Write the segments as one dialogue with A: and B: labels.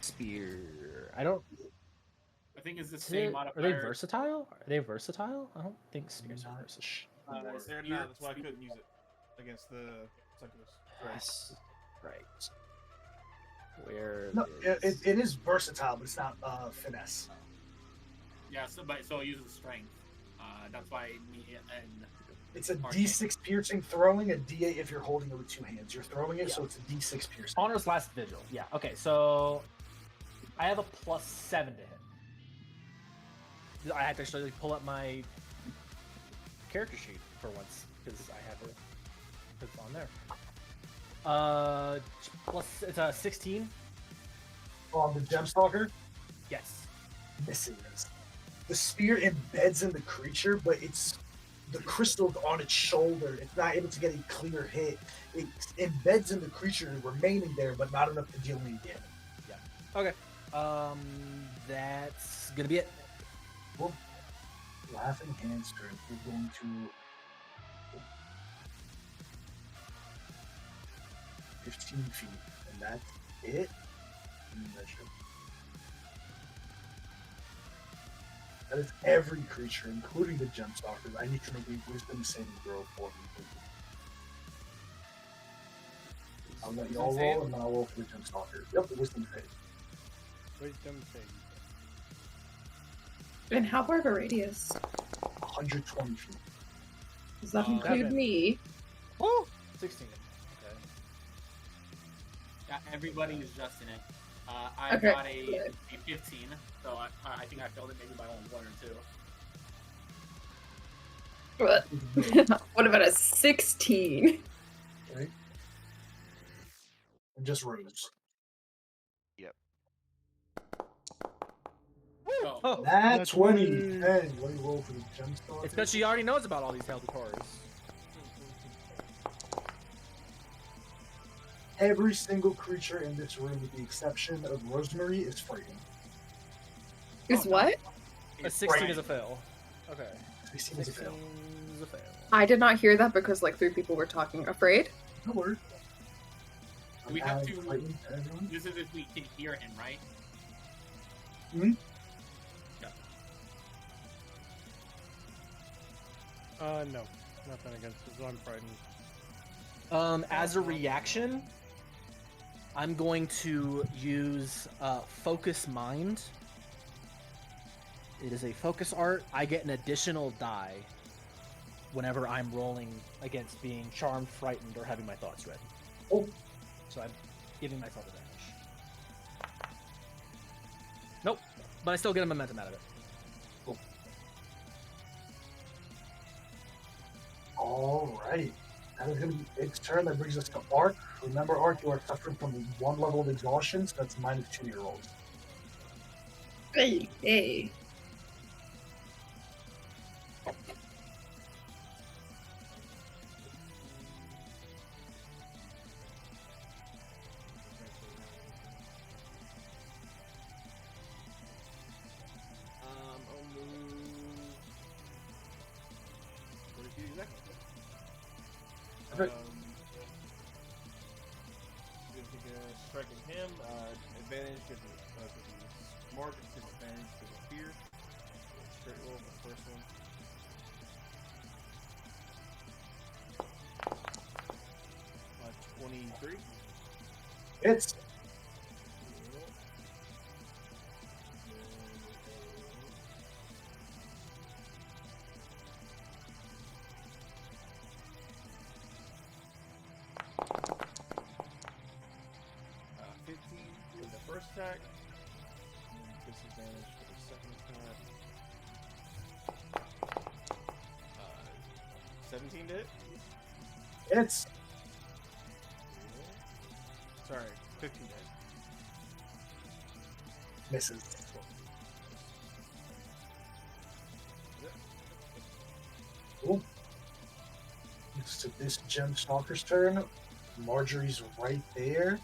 A: Spear. I don't.
B: I think it's the same modifier.
A: Are they versatile? Are they versatile? I don't think spears are versatile.
C: They're not. That's why I couldn't use it against the succubus.
A: Yes. Right. Where?
D: No, it is versatile, but it's not finesse.
B: Yeah, so it uses strength. That's why me and
D: it's a D6 piercing throwing, a D8 if you're holding it with two hands. You're throwing it, so it's a D6 piercing.
A: Honor's Last Vigil. Yeah. Okay, so I have a +7 to hit. I had to actually pull up my character sheet for once because I have it. It's on there. It's a 16.
D: On the Gemstalker?
A: Yes.
D: Misses. The spear embeds in the creature, but it's the crystal's on its shoulder. It's not able to get a clear hit. It embeds in the creature, remaining there, but not enough to deal any damage.
A: Yeah. Okay. That's gonna be it.
D: Well, Laughing Hand's turn. We're going to 15 feet, and that's it. Measure. That is every creature, including the Gemstalkers. I need to make a Wisdom saving throw for me. I'll let y'all roll, and then I'll roll for the Gemstalker. Yep, the Wisdom save.
E: Wisdom save.
F: And how far of a radius?
D: 120 feet.
F: Does that include me?
A: Oh, 16. Okay.
B: Yeah, everybody is just in it. I got a 15, so I think I failed it maybe by only 1 or 2.
F: What about a 16?
D: Okay. And just rose.
C: Yep.
A: Oh,
D: that's 20. 10. What do you roll for the Gemstalker?
A: It's because she already knows about all these Hail to Horrors.
D: Every single creature in this room, with the exception of Rosemary, is frightened.
F: Is what?
A: A 16 is a fail. Okay.
D: 16 is a fail.
A: Is a fail.
F: I did not hear that because like 3 people were talking. Afraid?
D: No word.
B: We have to. This is if we can hear him, right?
D: Hmm?
E: No. Nothing against it, so I'm frightened.
A: As a reaction, I'm going to use Focus Mind. It is a focus art. I get an additional die whenever I'm rolling against being charmed, frightened, or having my thoughts read.
D: Oh.
A: So I'm giving myself advantage. Nope, but I still get a momentum out of it.
D: Cool. Alright. That is going to be its turn. That brings us to Ark. Remember, Ark, you are suffering from 1 level of exhaustion, so that's -2 to your rolls.
F: Hey.
C: Striking him, advantage because he's smart, disadvantage because of fear. Straight roll for the first one. 23.
D: It's.
C: First attack, disadvantage for the second attack. 17 to hit?
D: It's.
C: Sorry, 15 to hit.
D: Misses. Cool. It's to this Gemstalker's turn. Marjorie's right there.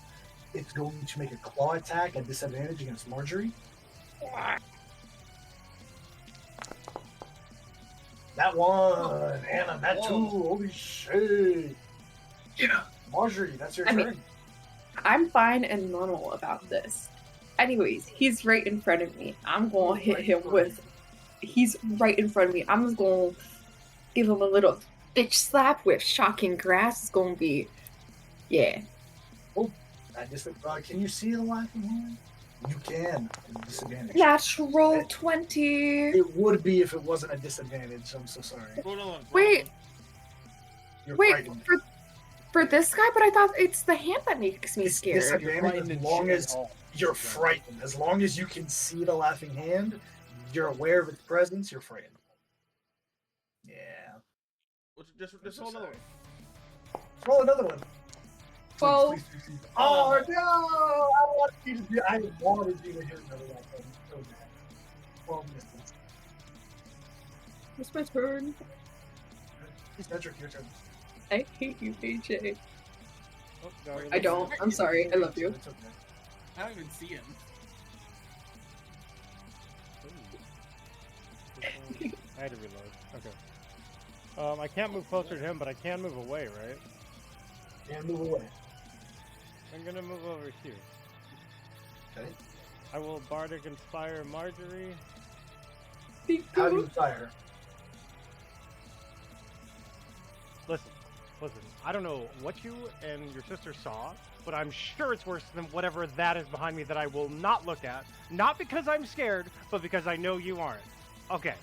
D: It's going to make a claw attack at disadvantage against Marjorie. That one! And that two! Holy shit!
F: Yeah.
D: Marjorie, that's your turn.
F: I'm fine and normal about this. Anyways, he's right in front of me. I'm gonna hit him with. He's right in front of me. I'm just gonna give him a little bitch slap with shocking grass. It's gonna be, yeah.
D: Can you see the laughing hand? You can. Disadvantage.
F: Natural 20.
D: It would be if it wasn't a disadvantage. I'm so sorry.
C: Roll another one.
F: Wait,
D: You're
F: wait,
D: frightened.
F: for this guy, but I thought it's the hand that makes me
D: It's
F: scared.
D: disadvantage as long as you're frightened. As long as you can see the laughing hand, you're aware of its presence, you're frightened. Yeah.
C: Just roll another one.
D: Roll another one.
F: Well-
D: Please. Oh no! I wanted you to hit another one. So bad. 12 misses.
F: It's my turn.
D: Cedric, your turn.
F: I hate you, AJ.
E: Oh, no,
F: I don't. I'm sorry. I love you.
D: It's okay.
B: I don't even see him.
E: I had to reload. Okay. I can't move closer to him, but I can move away, right?
D: And move away.
E: I'm gonna move over here.
D: Okay.
E: I will Bardic Inspire Marjorie.
D: How do you fire?
E: Listen. I don't know what you and your sister saw, but I'm sure it's worse than whatever that is behind me that I will not look at. Not because I'm scared, but because I know you aren't. Okay,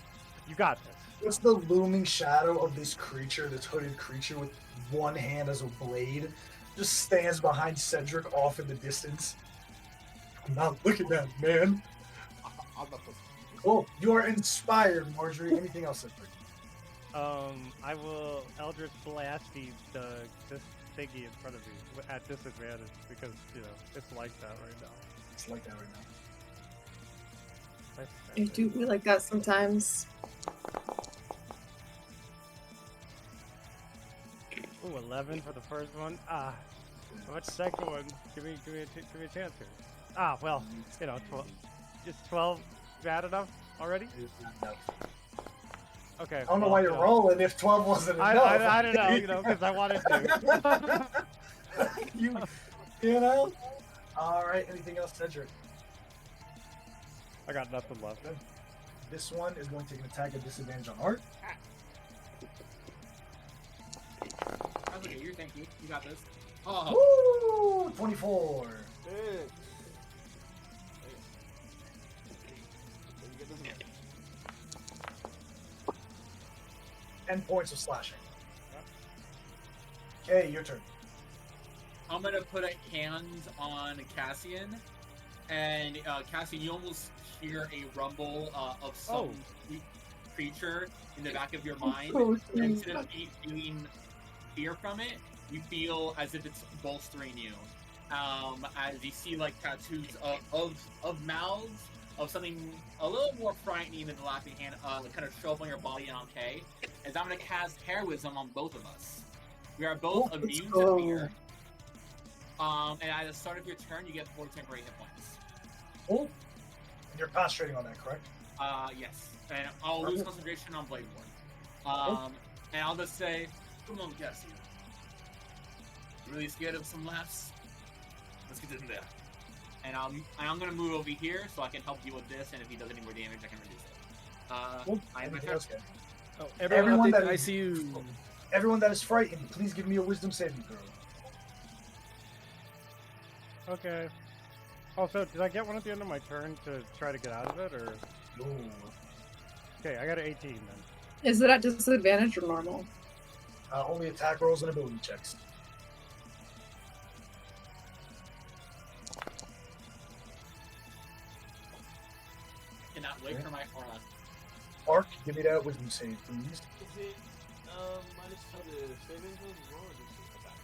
E: you got this.
D: What's the looming shadow of this creature, this hooded creature with one hand as a blade, just stands behind Cedric off in the distance? I'm not looking at it, man.
C: I'm not supposed
D: Cool. You are inspired, Marjorie. Anything else, Cedric?
E: I will Eldritch Blast this thingy in front of me at disadvantage because, it's like that right now.
D: It's like that right now.
F: I do be like that sometimes.
E: Ooh, 11 for the first one. Ah, what's the second one? Give me a chance here. Ah, well, 12. Is 12 bad enough already?
D: No.
E: Okay.
D: I don't know why you're rolling if 12 wasn't enough.
E: I don't know, because I wanted to.
D: you know? Alright, anything else, Cedric?
E: I got nothing left.
D: This one is going to take an attack at disadvantage on Art.
B: That's okay, you're thank you. You got this. Oh,
D: Woo! 24.
C: Hey. You get this one.
D: 10 points of slashing. Okay, your turn.
B: I'm gonna put a hand on Cassian, and Cassian, you almost hear a rumble of some creature in the back of your mind. And instead of feeling fear from it, you feel as if it's bolstering you. As you see like tattoos of mouths of something a little more frightening than the laughing hand, kind of show up on your body and on K. As I'm gonna cast Heroism on both of us. We are both immune to fear. And at the start of your turn, you get 4 temporary hit points.
D: Oh, and you're concentrating on that, correct?
B: Yes. And I'll lose concentration on Blade Ward. And I'll just say, come on, Cassian. Really scared of some laughs? Let's get into that. And I'm gonna move over here so I can help deal with this, and if he does any more damage, I can reduce it.
D: Cool.
B: I am
D: Everything else good.
A: Oh,
D: Everyone that
A: I
D: is-
A: see you.
D: Everyone that is frightened, please give me a wisdom saving throw.
E: Okay. Also, did I get one at the end of my turn to try to get out of it, or?
D: Ooh.
E: Okay, I got an 18 then.
F: Is it at disadvantage or normal?
D: Only attack rolls and ability checks.
B: Cannot wait for my aura.
D: Ark, give me that wisdom save, please.
C: Is it minus for the saving throws as well, or just attack?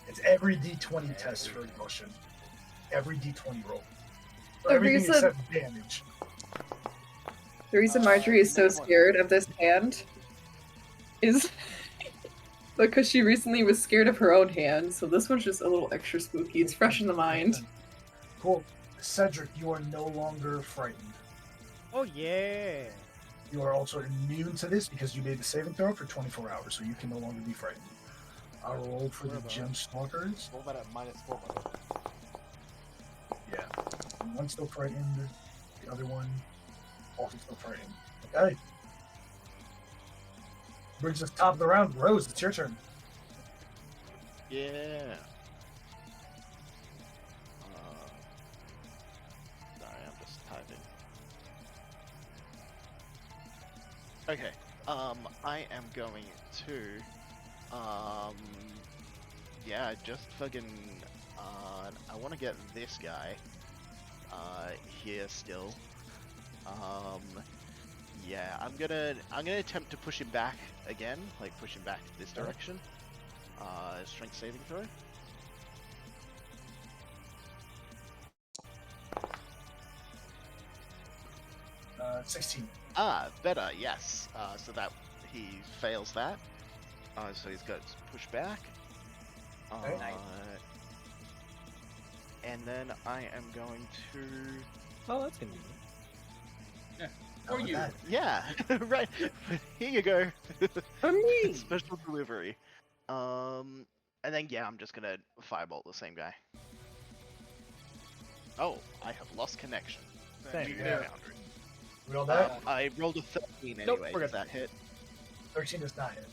D: It's every D20 test for emotion. Every D20 roll. For
F: The
D: everything
F: reason-
D: except damage.
F: The reason Marjorie is so scared of this hand is because she recently was scared of her own hand, so this one's just a little extra spooky. It's fresh in the mind.
D: Cool. Cedric, you are no longer frightened.
E: Oh yeah.
D: You are also immune to this because you made the saving throw for 24 hours, so you can no longer be frightened. I'll roll for the
C: Where about?
D: gem stalkers.
C: Roll that at -4, by the way.
D: Yeah. One's still frightened. The other one also still frightened. Okay. Brings us top of the round. Rose, it's your turn.
G: Yeah. Sorry, I'm just typing. Okay. I am going to, yeah, just fucking, I want to get this guy, here still. Yeah, I'm gonna attempt to push him back again, like push him back this direction. Strength saving throw.
D: 16.
G: Better, yes. So that he fails that. So he's got push back.
D: Okay.
G: And then I am going to.
A: Oh, that's convenient.
B: For you.
G: Yeah, right. Here you go.
A: For me.
G: Special delivery. And then yeah, I'm just gonna firebolt the same guy. Oh, I have lost connection.
A: Same.
G: Weird
D: Yeah.
G: boundary.
D: We all that?
G: I rolled a 13
A: Nope,
G: anyway.
A: we're
G: Does
A: good.
G: that hit?
D: 13 does not hit.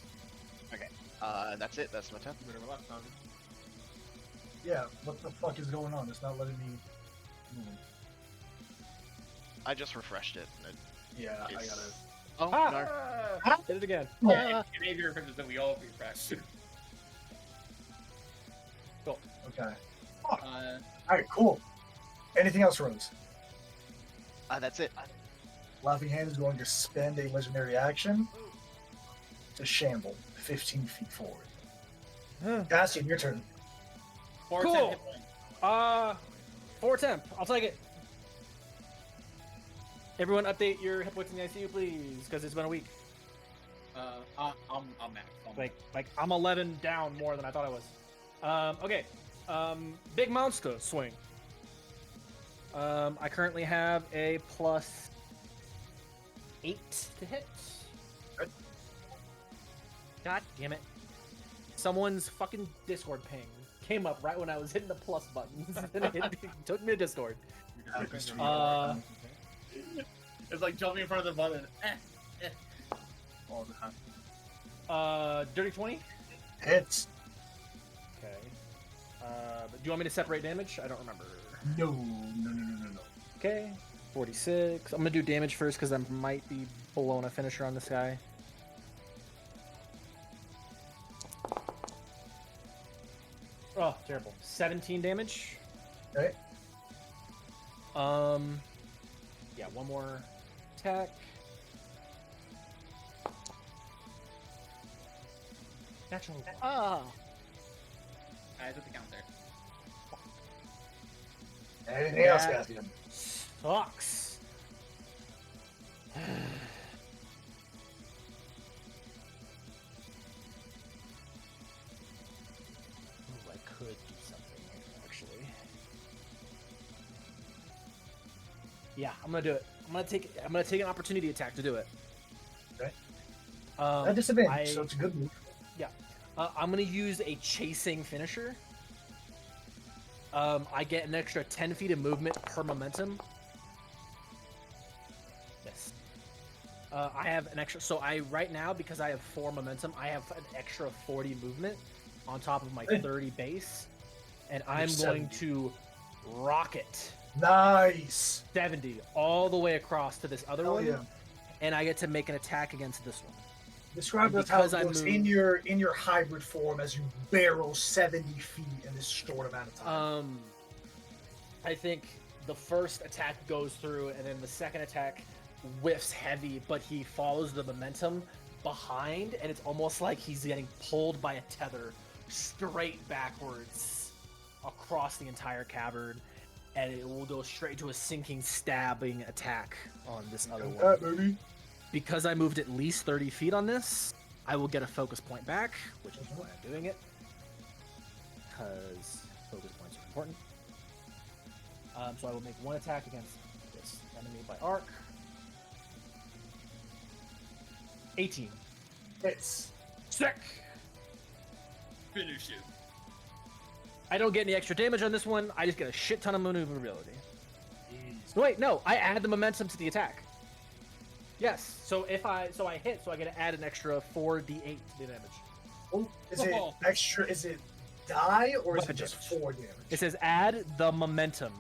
G: That's it. That's my turn.
C: You better relax, Tommy.
D: Yeah, what the fuck is going on? It's not letting me move.
G: I just refreshed it. And
D: Yeah, I
G: it's-
D: gotta.
G: Oh
A: Ah! Did it again.
B: Yeah, it made the difference that we all refresh.
D: Okay.
B: Uh,
D: Alright, cool. Anything else, Rose?
G: no. That's it.
D: Laughing Hand is going to spend a legendary action to shamble 15 feet forward. Cassian, your turn.
B: 410
A: Cool.
B: hit points.
A: 4 temp. I'll take it. Everyone, update your hit points in the ICU, please, because it's been a week.
B: I'm max.
A: Like I'm 11 down more than I thought I was. Okay. Big monster swing. I currently have a +8 to hit.
D: Good.
A: God damn it! Someone's fucking Discord ping came up right when I was hitting the plus buttons. And it took me to Discord.
B: It's like jumping in front of the button.
D: All the time.
A: Dirty 20.
D: Hits.
A: Okay. But do you want me to separate damage? I don't remember.
D: No.
A: Okay. 46. I'm gonna do damage first because I might be blowing a finisher on this guy. Oh, terrible. 17 damage.
D: Okay.
A: Yeah, one more attack. Natural one.
G: Ah.
B: I took the counter.
D: Anything else,
A: Yeah.
D: Cassian?
A: Sucks. Ooh, I could do something here, actually. Yeah, I'm gonna do it. I'm gonna take an opportunity attack to do it.
D: Okay.
A: Um,
D: At disadvantage,
A: I-
D: so it's a good move.
A: I'm gonna use a chasing finisher. I get an extra 10 feet of movement per momentum. Yes. I have an extra. So right now, because I have 4 momentum, I have an extra 40 movement on top of my 30 base, and I'm going
D: 70.
A: to rocket
D: Nice.
A: 70 all the way across to this other
D: Hell
A: one,
D: yeah.
A: and I get to make an attack against this one.
D: Describe
A: And
D: us how it
A: because I
D: looks
A: moved-
D: in your hybrid form as you barrel 70 feet in this short amount of time.
A: I think the first attack goes through, and then the second attack whiffs heavy, but he follows the momentum behind, and it's almost like he's getting pulled by a tether straight backwards across the entire cavern, and it will go straight to a sinking, stabbing attack on this other one.
D: That, baby.
A: Because I moved at least 30 feet on this, I will get a focus point back, which is why I'm doing it. Because focus points are important. So I will make one attack against this enemy by arc. 18.
D: Hits.
A: Sick!
B: Finish him.
A: I don't get any extra damage on this one. I just get a shit ton of maneuverability.
D: Jeez.
A: Wait, no, I add the momentum to the attack. Yes, so if I hit, so I get to add an extra 4d8 to the damage.
D: Oh, is it
B: Oh.
D: extra? Is it die or is
A: Weapon
D: it just
A: damage.
D: 4 damage?
A: It says add the momentum.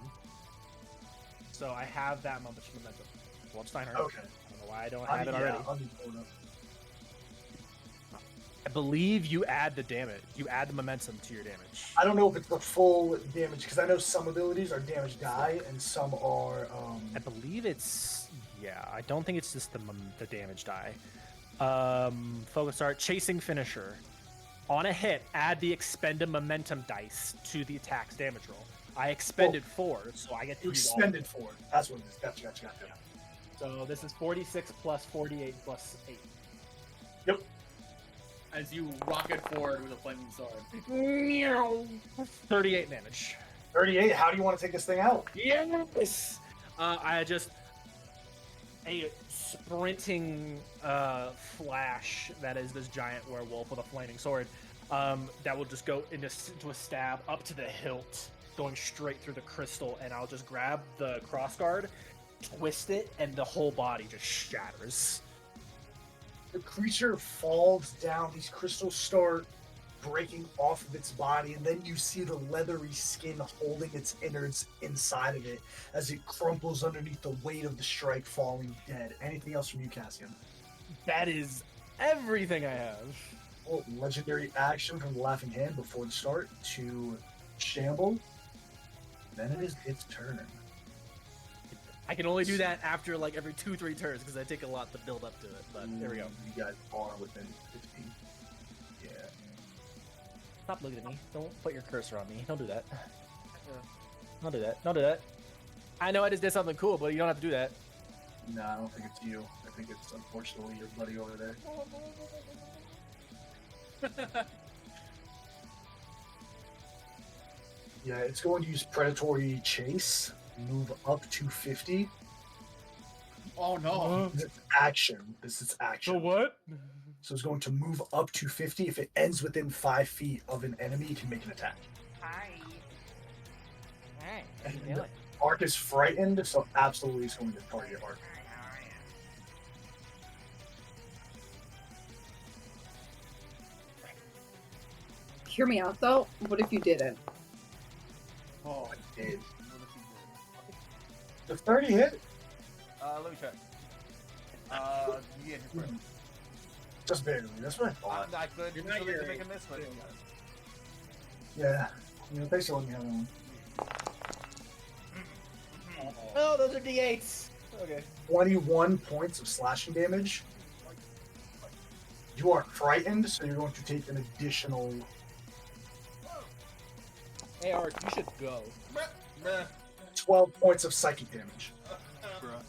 A: So I have that much momentum. Well, Steiner.
D: Okay.
A: I don't know why I don't have it
D: Yeah,
A: already.
D: I'll be pulled up.
A: I believe you add the damage. You add the momentum to your damage.
D: I don't know if it's the full damage because I know some abilities are damage die and some are.
A: I believe it's I don't think it's just the damage die. Focus art, chasing finisher. On a hit, add the expended momentum dice to the attack's damage roll. I expended 4, so I get to
D: You
A: use all of
D: expended
A: it.
D: 4. That's what it is. Gotcha.
A: So this is 46 plus 48 plus 8.
D: Yep.
B: As you rocket forward with a flaming sword.
A: 38 damage.
D: 38. How do you want to take this thing out?
A: Yes. I just a sprinting flash that is this giant werewolf with a flaming sword that will just go into a stab up to the hilt, going straight through the crystal, and I'll just grab the crossguard, twist it, and the whole body just shatters.
D: The creature falls down. These crystals start breaking off of its body, and then you see the leathery skin holding its innards inside of it as it crumples underneath the weight of the strike, falling dead. Anything else from you, Cassian?
A: That is everything I have.
D: Oh, legendary action from the Laughing Hand before the start to shamble. Then it is its turn.
A: I can only do that after like every 2-3 turns because I take a lot to build up to it. But there we go.
D: You guys are within 15. Yeah.
A: Stop looking at me. Don't put your cursor on me. Don't do that. Don't do that. Don't do that. I know I just did something cool, but you don't have to do that.
D: No, I don't think it's you. I think it's unfortunately your buddy over there. Yeah, it's going to use predatory chase. Move up to 50.
B: Oh no.
D: This is action. This is action.
A: what?
D: So it's going to move up to 50. If it ends within 5 feet of an enemy, it can make an attack.
A: Hi. Hey.
D: And Ark is frightened, so absolutely it's going to target Ark.
F: Hear me out though. What if you didn't?
D: Oh, I did.
C: What if you did?
D: The 30 hit?
C: Let me check. Yeah, just right.
D: Just barely. That's what I thought.
C: I could
B: You're not
C: so they
B: hearing.
C: can make a miss, but
D: Yeah. Thanks for letting me have one.
A: Oh, those are D8s. Okay.
D: 21 points of slashing damage. You are frightened, so you're going to take an additional.
A: Hey, Art, you should go.
D: 12 points of psychic damage.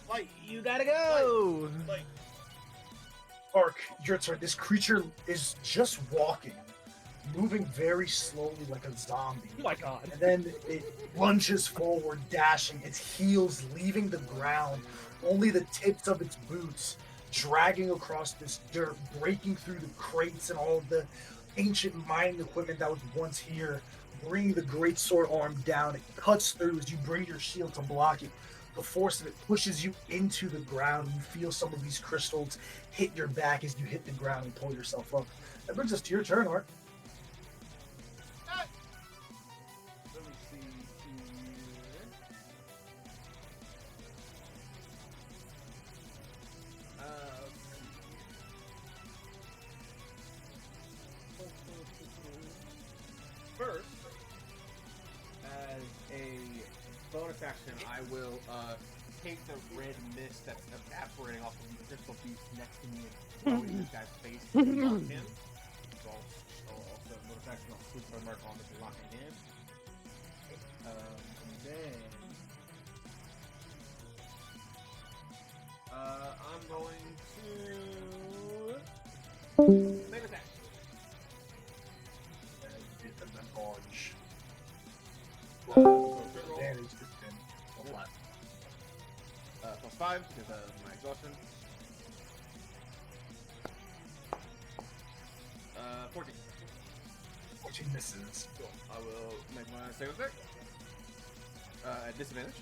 B: Like,
A: You gotta go.
D: Ark, your turn. This creature is just walking, moving very slowly like a zombie.
A: Oh my god.
D: And then it lunges forward, dashing, its heels leaving the ground, only the tips of its boots dragging across this dirt, breaking through the crates and all of the ancient mining equipment that was once here, bringing the great sword arm down. It cuts through as you bring your shield to block it. The force of it pushes you into the ground. You feel some of these crystals hit your back as you hit the ground and pull yourself up. That brings us to your turn, Art.
C: let me see here. First, as a bonus action, I will take the red mist that's evaporating off of the crystal beast next to me and throw it in this guy's face and lock him. So I'll also bonus action, I'll sleep my mark on this and lock him in. Then I'm going to make an attack.
D: Hit the orange.
C: So,
D: Damage is 10. So flat.
C: plus 5 because of my exhaustion. 14.
D: She misses.
C: Cool. I will make my save effect. At disadvantage.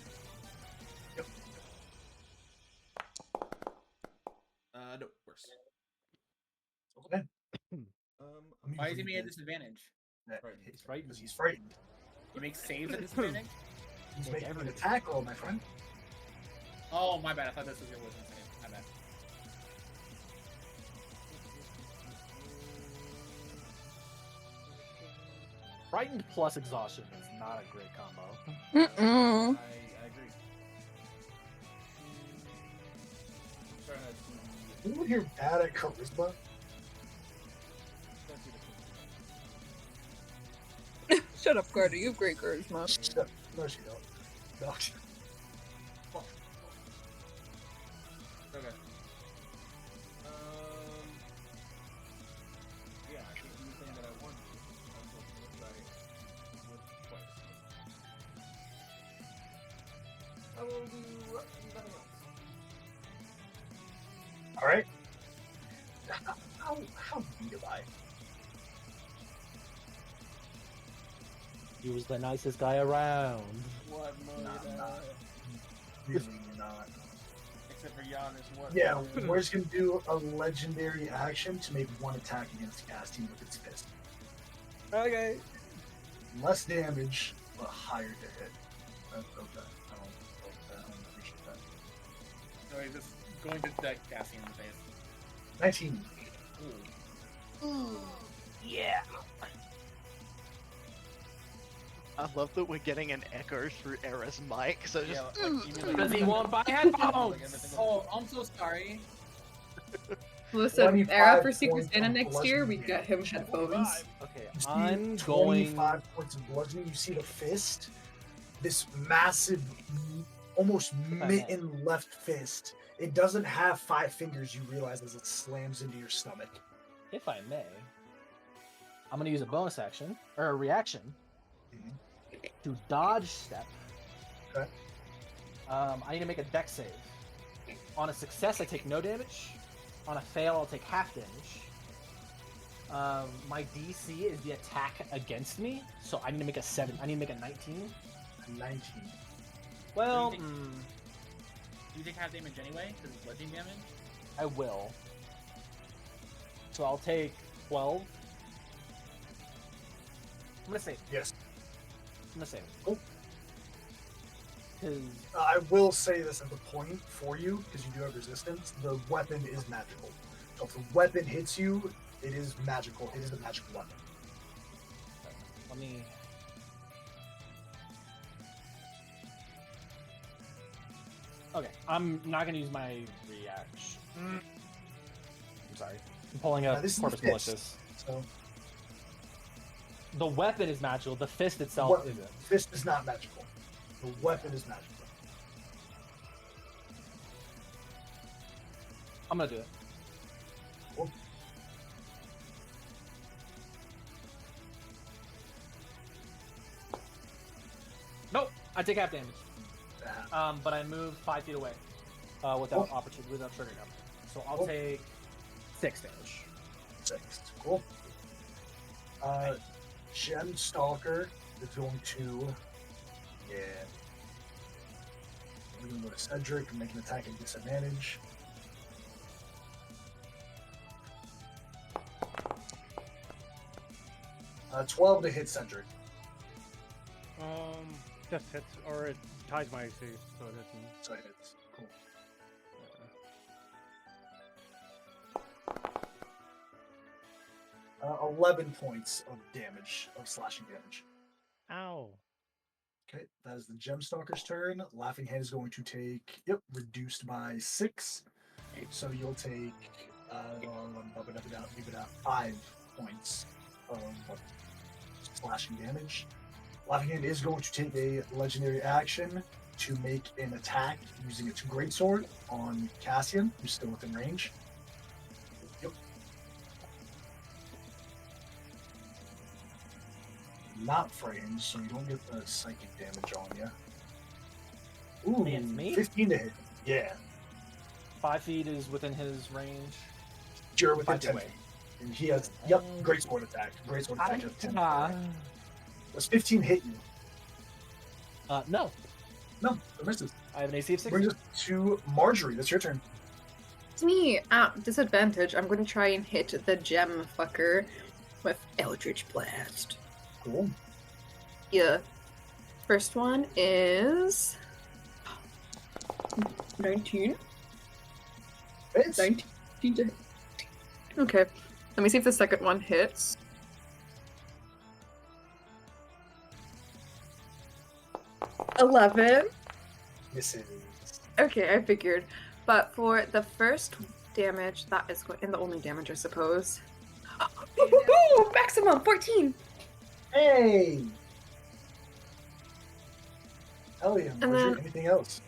D: Yep.
C: No, worse.
D: Okay.
B: Why is he made a disadvantage?
D: He's frightened. Because he's frightened.
B: He makes saves at disadvantage?
D: He's making an attack roll, my friend.
B: Oh, my bad. I thought this was your wisdom save. My bad.
A: Frightened plus exhaustion is not a great combo.
F: Mm-mm.
C: I agree.
D: Anyone here bad at charisma?
F: Shut up, Carter. You have great charisma.
D: No, she don't. No.
C: Okay. Yeah, I think the thing that I want to do, unfortunately, I would twice. I will do nothing else.
D: All right. How deep am I?
A: He was the nicest guy around.
C: What mode?
D: Nah. Really not.
C: Except for Giannis, what?
D: Yeah, we're just gonna do a legendary action to make one attack against Castian with its fist.
A: Okay.
D: Less damage, but higher to hit. Okay. I don't appreciate that.
B: So he's just going to deck Cassian in the face.
D: 19.
A: Yeah.
G: I love that we're getting an echo through Era's mic. So just
C: Yeah, like, you mean like
A: Because he won't buy headphones.
B: Oh, I'm so sorry.
F: Listen,
D: 25
F: Era for Secret
D: points
F: Santa
D: of
F: next year, we
D: bludgeoning
F: get him headphones.
A: Okay,
D: You see
A: I'm
D: 25
A: going.
D: points of bludgeoning. You see the fist, this massive, almost mitten left fist. It doesn't have 5 fingers. You realize as it slams into your stomach.
A: If I may, I'm going to use a bonus action or a reaction to dodge step.
D: Okay.
A: I need to make a dex save. On a success, I take no damage. On a fail, I'll take half damage. My DC is the attack against me, so I need to make a 7. I need to make a 19.
D: 19.
A: Well,
B: Do you take half damage anyway? Because it's bludgeoning damage?
A: I will. So I'll take 12. I'm gonna save.
D: Yes.
A: I'm gonna save.
D: Cool.
A: Because
D: I will say this at the point for you, because you do have resistance. The weapon is magical. So if the weapon hits you, it is magical. It is a magical weapon.
A: let me. Okay, I'm not gonna use my reaction. I'm sorry. I'm pulling up
D: This is
A: Corpus
D: the fist.
A: Malicious.
D: So
A: The weapon is magical. The fist itself isn't.
D: fist is not magical. The weapon is magical.
A: I'm gonna do it.
D: Cool.
A: Nope. I take half damage.
D: Ah,
A: But I move 5 feet away without opportunity, without triggering up. So I'll
D: Cool.
A: take 6 damage.
D: 6. Cool. Gem Stalker is going to. Yeah. We're going to go to Cedric and make an attack at disadvantage. Uh, 12 to hit Cedric.
E: Just hits, or it ties my AC, so it isn't.
D: So it hits. Cool. 11 points of damage, of slashing damage.
E: Ow.
D: Okay, that is the Gemstalker's turn. Laughing Hand is going to take, reduced by 6. So you'll take, bump it up, leave it out, 5 points of slashing damage. Laughing Hand is going to take a legendary action to make an attack using its greatsword on Cassian, who's still within range. Yep. Not frightened, so you don't get the psychic damage on you. Ooh,
A: Against me?
D: 15 to hit. Yeah,
A: 5 feet is within his range.
D: you're within
A: 5 feet
D: 10
A: away.
D: feet. And he has, yep, greatsword attack. Greatsword attack has 10.
A: Ah.
D: Does 15 hit you?
A: No.
D: No, it misses.
A: I have an AC of 6.
D: Brings us to Marjorie. That's your turn.
F: It's me at disadvantage. I'm going to try and hit the gem fucker with Eldritch Blast.
D: Cool.
F: Yeah. First one is 19.
D: Hits.
F: 19 to hit. Okay. Let me see if the second one hits. $11.
D: Misses.
F: Okay, I figured. But for the first damage, that is going, and the only damage, I suppose. Maximum 14.
D: Hey! Hell yeah,
F: And
D: Marjorie.
F: then-
D: Anything else?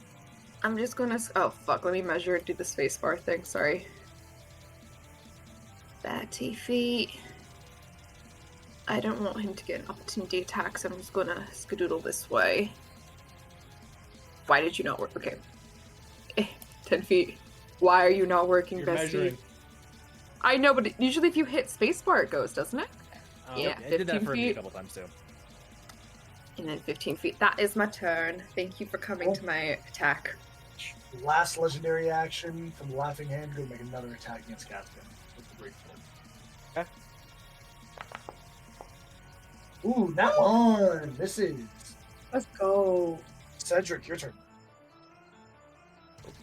F: I'm just gonna. Oh fuck! Let me measure. Do the spacebar thing. Sorry. Batty feet. I don't want him to get an opportunity attack, so I'm just gonna skedoodle this way. Why did you not work? Okay. 10 feet. Why are you not working,
A: You're
F: bestie?
A: measuring.
F: I know, but usually if you hit spacebar, it goes, doesn't it? Yeah,
A: I did that
F: 15
A: for me a
F: feet.
A: couple times too.
F: And then 15 feet. That is my turn. Thank you for coming to my attack.
D: Last legendary action from the Laughing Hand. Go make another attack against Caspian with the great sword. Ooh, that one. Misses.
F: Let's go.
D: Cedric, your turn.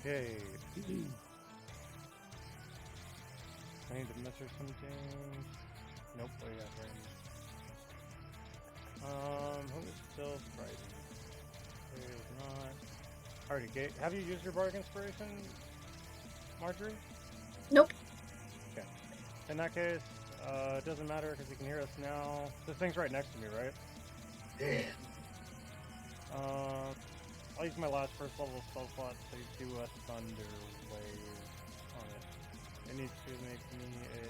E: Okay. I need to measure something. Nope, what do you got right? Who is still frightened? There is not. Already, have you used your bardic inspiration, Marjorie?
F: Nope.
E: Okay. In that case, it doesn't matter because he can hear us now. This thing's right next to me, right?
D: Yeah.
E: I'll use my last first level spell slot to do a Thunder Wave on it. It needs to make me a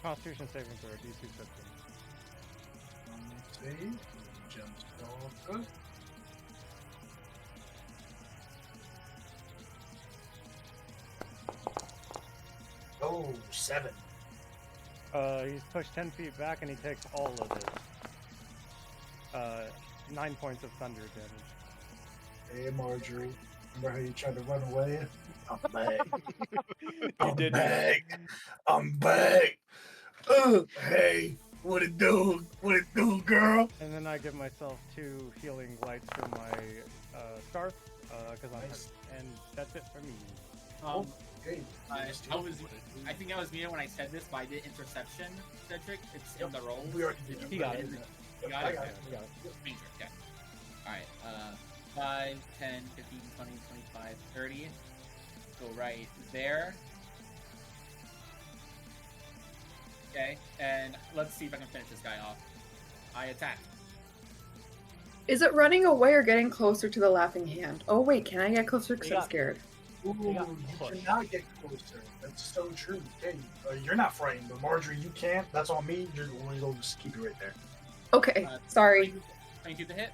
E: Constitution saving throw, DC 15.
D: Save. Gems all good. Oh, 7.
E: He's pushed 10 feet back and he takes all of it. 9 points of thunder damage.
D: Hey, Marjorie. Remember how you tried to run away? I'm back.
A: You
D: I'm
A: did.
D: back. I'm back. Hey, what it do? What it do, girl?
E: And then I give myself 2 healing lights from my scarf, because I'm
D: Nice.
E: hurt. And that's it for me.
D: Okay.
B: I think I was muted when I said this, but I did interception, Cedric. It's in the roll.
D: We already did.
A: He got it.
B: You got
D: I
B: it?
D: got it.
B: Major, okay. Alright, 5, 10, 15, 20, 25, 30. Go right there. Okay, and let's see if I can finish this guy off. I attack.
F: Is it running away or getting closer to the Laughing Hand? Oh wait, can I get closer because I'm scared?
D: Ooh,
A: got
D: you
A: pushed.
D: cannot get closer. That's so true. Okay, you're not frightened, but Marjorie, you can't. That's on me. We'll just keep it right there.
F: Okay, sorry.
B: 22 to hit.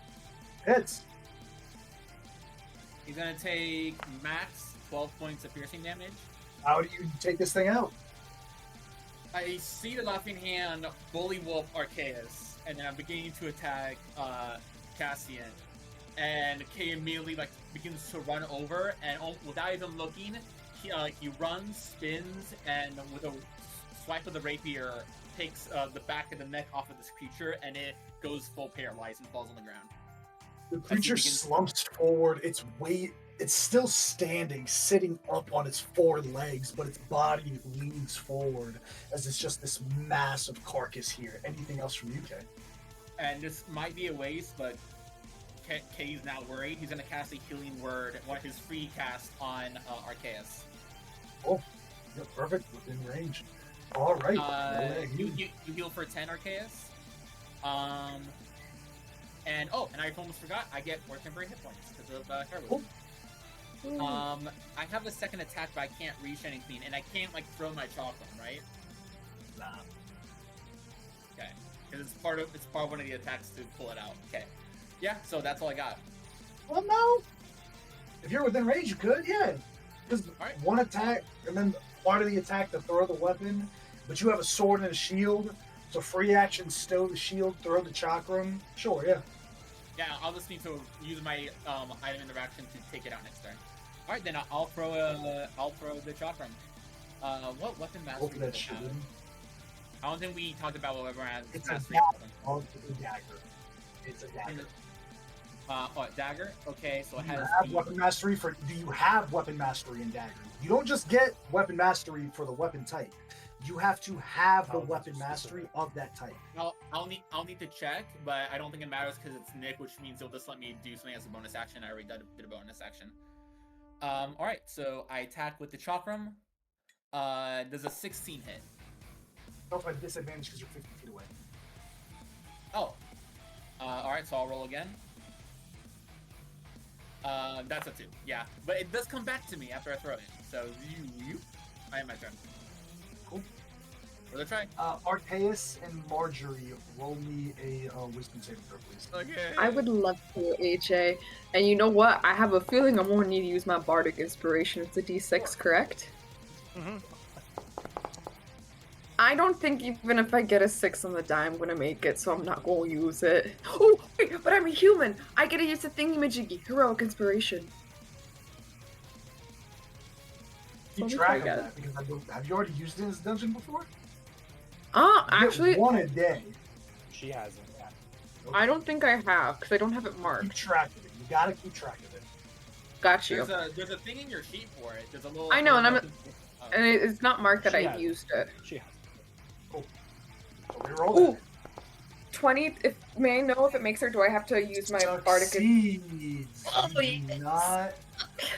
D: Hits.
B: He's gonna take max 12 points of piercing damage.
D: How do you take this thing out?
B: I see the Laughing Hand bully whoop Arceus, and then I'm beginning to attack Cassian. And Kay immediately begins to run over, and without even looking, he runs, spins, and with a swipe of the rapier, takes the back of the neck off of this creature, and it goes full paralyzed and falls on the ground.
D: The creature slumps forward. Its weight, it's still standing, sitting up on its 4 legs, but its body leans forward as it's just this massive carcass here. Anything else from you, Kay?
B: And this might be a waste, but Kay's now worried. He's gonna cast a healing word, one of his free casts on Arceus.
D: Oh, you're perfect within range. All right.
B: You heal for 10 Arceus. And I almost forgot, I get 4 temporary hit points because of Crystalroot. I have a second attack, but I can't reach anything, and I can't throw my chalk on, right?
D: Nah.
B: Okay, because it's part of one of the attacks to pull it out. Okay, yeah. So that's all I got.
D: Well, no. If you're within range, you could, yeah. Because
B: Alright.
D: one attack, and then part of the attack to throw the weapon, but you have a sword and a shield, so free action, stow the shield, throw the chakram. Sure, yeah.
B: Yeah, I'll just need to use my item interaction to take it out next turn. All right, then I'll throw the chakram. What weapon mastery
D: Open that
B: does it
D: shit
B: have?
D: in.
B: I don't think we talked about what weapon has
D: It's a
B: mastery.
D: dagger. Oh, it's a dagger. It's a dagger.
B: Dagger. Okay, so it
D: Do you
B: has.
D: have weapon mastery for? Do you have weapon mastery in dagger? You don't just get weapon mastery for the weapon type. You have to have the
E: Oh, that's
D: weapon
E: specific.
D: mastery of that type.
B: I'll need to check, but I don't think it matters because it's Nick, which means it'll just let me do something as a bonus action. I already did a bonus action. All right, so I attack with the chakram. Does a 16 hit?
D: Don't have disadvantage because you're 50 feet away.
B: Oh. All right, so I'll roll again. That's a 2. Yeah, but it does come back to me after I throw it. So I have my turn.
D: Cool.
B: Let's try.
D: Arceus and Marjorie, roll me a wisdom saving throw, please.
B: Okay.
F: I would love to, HA. And you know what? I have a feeling I'm gonna need to use my bardic inspiration. It's a D6, correct?
E: Mm-hmm.
F: I don't think even if I get a 6 on the die, I'm gonna make it, so I'm not gonna use it. Oh, wait, but I'm a human! I get to use the thingy-majiggy, heroic inspiration.
D: Keep
F: Let me
D: track
F: try
D: of
F: again.
D: that, because have you already used it in this dungeon before?
F: Ah,
D: You get
F: actually,
D: one a day.
A: She hasn't.
F: I don't think I have, because I don't have it marked.
D: Keep track of it. You gotta keep track of it.
F: Got you.
B: There's a thing in your sheet for it. There's a little.
F: I know, and
B: Oh.
F: And it's not marked that
A: She
F: I
A: has it.
F: used it.
A: She has.
D: So reroll
F: Ooh,
D: that.
F: 20, may I know if it makes her, do I have to use my bardic...
D: Succeeds.
F: Oh,
D: You do
F: yes.
D: not.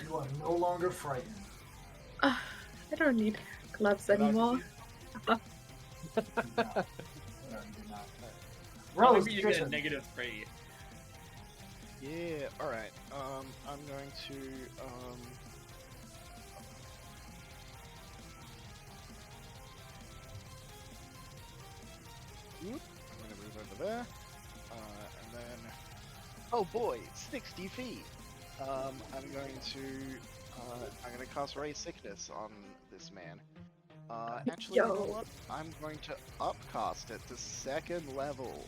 D: You are no longer frightened.
F: I don't need gloves anymore.
D: No, you do not.
B: Well,
D: Rose,
B: maybe you
D: your
B: get a
D: turn.
B: -3.
G: Yeah, alright. I'm going to, whoop, I'm gonna move over there. And then, oh boy, 60 feet. I'm going to cast Ray Sickness on this man. Actually, you know
F: Yo.
G: what? I'm going to upcast it to 2nd level.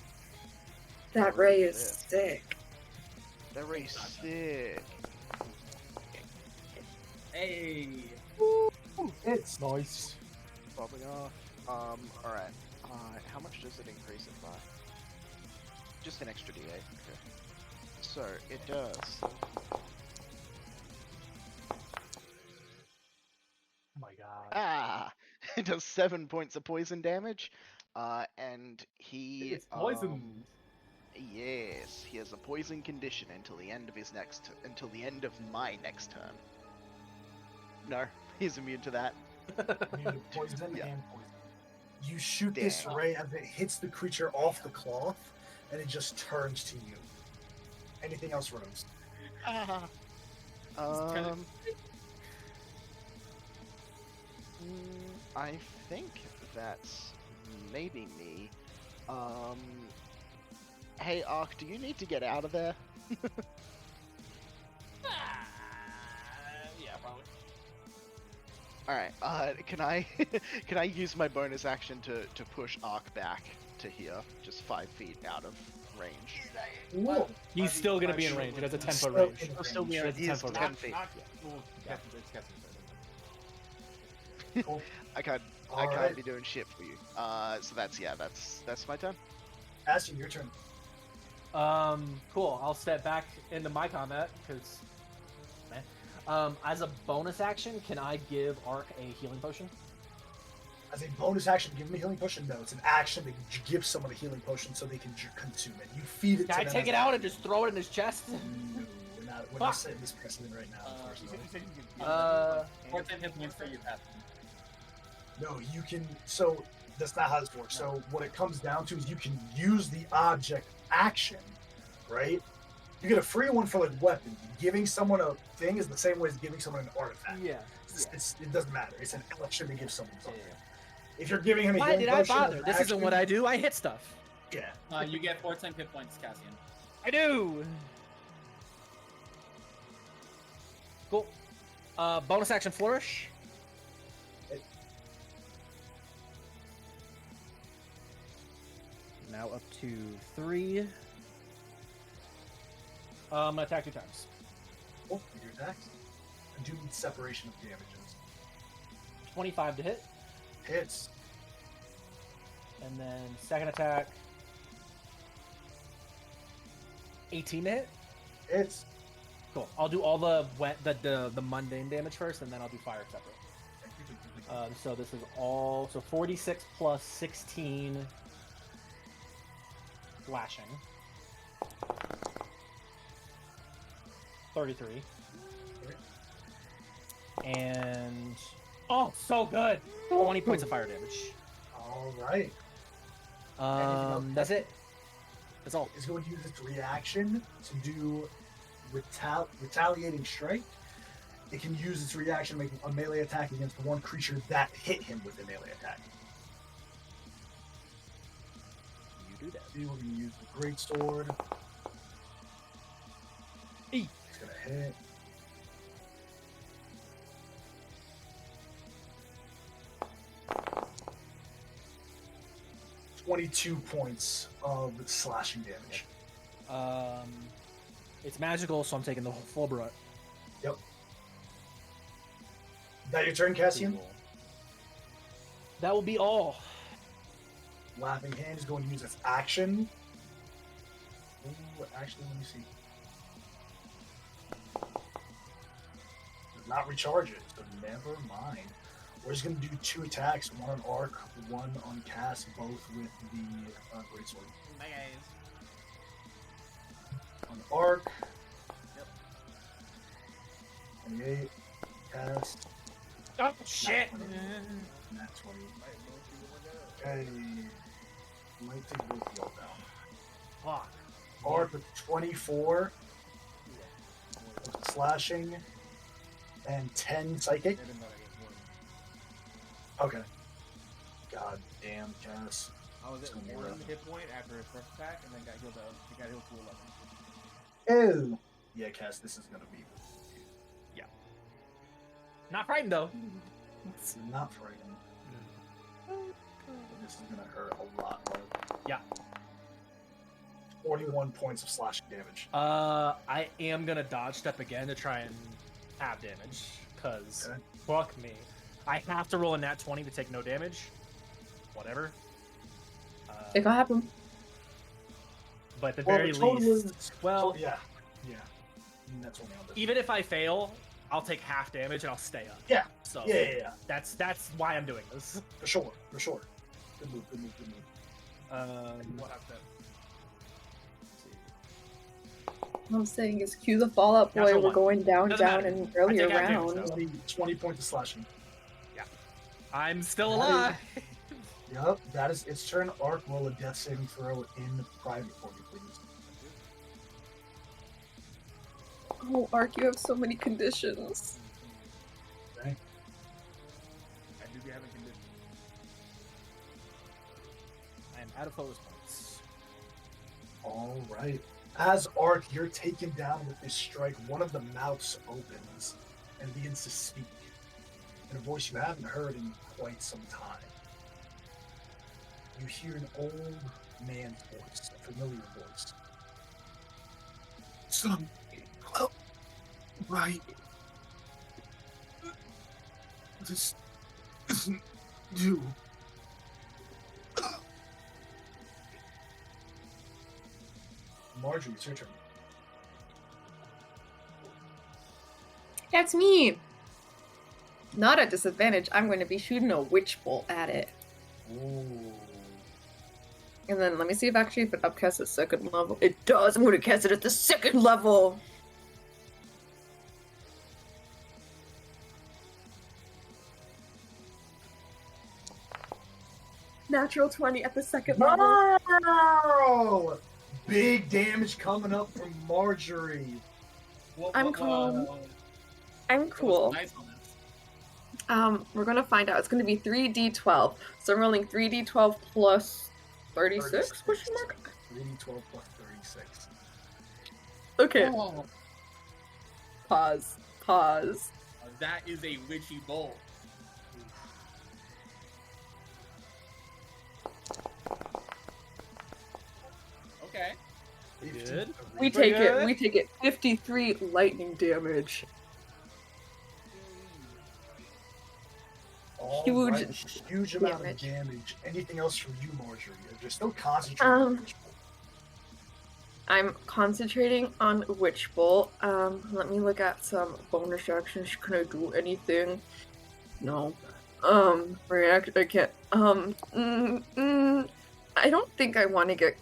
F: That ray is
G: This.
F: sick.
G: They're Ray sick.
B: Hey.
D: It's
A: Nice.
G: Popping off. Alright. How much does it increase it by? Just an extra D8. Okay. So, it does.
A: Oh my god.
G: Ah! It does 7 points of poison damage. And he.
A: It's poisoned.
G: Yes, he has a poison condition until the end of my next turn. No, he's immune to that.
D: immune to poison
G: Yeah.
D: and poison. You shoot this
G: Damn.
D: ray as it hits the creature off the cloth, and it just turns to you. Anything else, Rose?
G: Ah. I think that's maybe me. Hey Ark, do you need to get out of there?
B: Yeah, probably.
G: Alright, can I can I use my bonus action to push Ark back to here, just 5 feet out of range?
D: Whoa.
A: He's still gonna be in range. It has a 10-foot range.
D: Still in
G: Oh, still
D: range.
G: near
A: It's
G: he is
A: 10 foot
G: 10 feet.
C: Well,
A: Yeah.
C: it's Cassie's
D: Cool.
G: I can't
D: Alright.
G: be doing shit for you. So that's my turn.
D: Ashley, your turn.
A: Cool. I'll step back into my combat because, as a bonus action, can I give Ark a healing potion?
D: As a bonus action, give him a healing potion. No, it's an action to give someone a healing potion so they can consume it. You feed it
A: Can
D: to
A: I
D: them
A: take
D: as
A: it
D: a-
A: out and just throw it in his chest?
D: No, we're not
A: Fuck.
D: setting this precedent right now. unfortunately.
C: You said you could
B: 14 hit points for you, Pat.
D: No, you can. So that's not how this works. So what it comes down to is you can use the object action, right? You get a free one for like weapon. Giving someone a thing is the same way as giving someone an artifact.
A: Yeah.
D: It doesn't matter. It's an action to give someone something. If you're giving him a
A: Why
D: healing
A: did I
D: potion as
A: bother?
D: an
A: This isn't
D: action-
A: what I do. I hit stuff.
D: Yeah.
B: You get 14 hit points, Cassian.
A: I do. Cool. Bonus action flourish. now up to 3. I'm gonna attack 2 times.
D: Oh, your attacks. I do need separation of damages.
A: 25 to hit,
D: Hits.
A: and then second attack. 18 to hit.
D: Hits.
A: Cool. I'll do all the the mundane damage first, and then I'll do fire separate. So this is all 46 plus 16 slashing. 33. And oh, so good. 20 points of fire damage.
D: All right. else?
A: That's it. That's all.
D: Is going to use its reaction to do retaliating strike. It can use its reaction to make a melee attack against the one creature that hit him with a melee attack.
A: You do that.
D: See, we're going to use the great sword.
A: Eat.
D: It's going to hit. $22 points of slashing damage.
A: It's magical, so I'm taking the full brunt.
D: Yep. Is that your turn, Cassian?
A: That will be all.
D: Laughing Hand is going to use its action. Ooh, actually, let me see. Does not recharge it, so never mind. We're just going to do 2 attacks, one on Arc, one on Cass, both with the Greatsword.
C: Bye, guys.
D: On Arc.
C: Yep.
D: 28. Cass.
A: Oh, shit!
D: Nat 20. Okay. Might take both of y'all down.
A: Fuck.
D: Arc with 24. With slashing. And 10 psychic. Okay. God damn, Cass.
C: I was at
D: It's gonna
C: 1
D: be
C: hit point after his first attack, and then got healed to 11.
D: Oh! Yeah, Cass, this is gonna be
A: Not frightened, though.
D: not frightening. This is gonna hurt a lot, bro.
A: Yeah.
D: 41 points of slashing damage.
A: I am gonna dodge step again to try and have damage, because
D: Okay.
A: fuck me. I have to roll a nat 20 to take no damage. Whatever.
F: It can happen.
A: But at the
D: Well,
A: very
D: the total
A: least,
D: is-
A: well,
D: yeah. That's only on this.
A: even if I fail, I'll take half damage and I'll stay up.
D: Yeah.
A: So
D: Yeah.
A: that's why I'm doing this.
D: For sure. Good move.
C: What happened?
F: What I'm saying is, cue the Fallout Boy.
A: Natural
F: We're
A: one.
F: going down
A: Doesn't
F: in
A: matter.
F: an earlier
A: I take half damage,
F: round.
A: though.
D: 20 points of slashing.
A: I'm still
D: Nice.
A: alive.
D: Yep, that is its turn. Arc, roll a death saving throw in private for me, please.
F: Oh, Ark, you have so many conditions.
D: Okay.
C: I do be having conditions.
A: I am out of focus points.
D: All right. As Arc, you're taken down with this strike. One of the mouths opens and begins to speak in a voice you haven't heard in quite some time. You hear an old man's voice, a familiar voice. Son, help! Right. This isn't you. Marjorie, it's your turn.
F: That's me. Not at disadvantage. I'm going to be shooting a witch bolt at it.
D: Ooh.
F: And then let me see if actually if it upcasts at 2nd level. It does. I'm going to cast it at the 2nd level. Natural 20 at the 2nd level.
D: No! Big damage coming up from Marjorie.
F: I'm calm. I'm cool.
B: Nice on this.
F: We're gonna find out. It's gonna be 3d12. So I'm rolling 3d12 plus 36? Question mark?
D: 3d12 plus 36.
F: Okay.
B: Oh,
F: Pause.
B: that is a witchy bolt.
A: Good.
F: We
A: Pretty
F: take it.
A: good.
F: We take it. 53 lightning damage.
D: All
F: Huge
D: right, huge amount
F: damage.
D: of damage. Anything else from you, Marjorie? You're still concentrating. on Witch Bolt.
F: I'm concentrating on Witch Bolt. Let me look at some bonus actions. Can I do anything? No. React. I can't. I don't think I want to get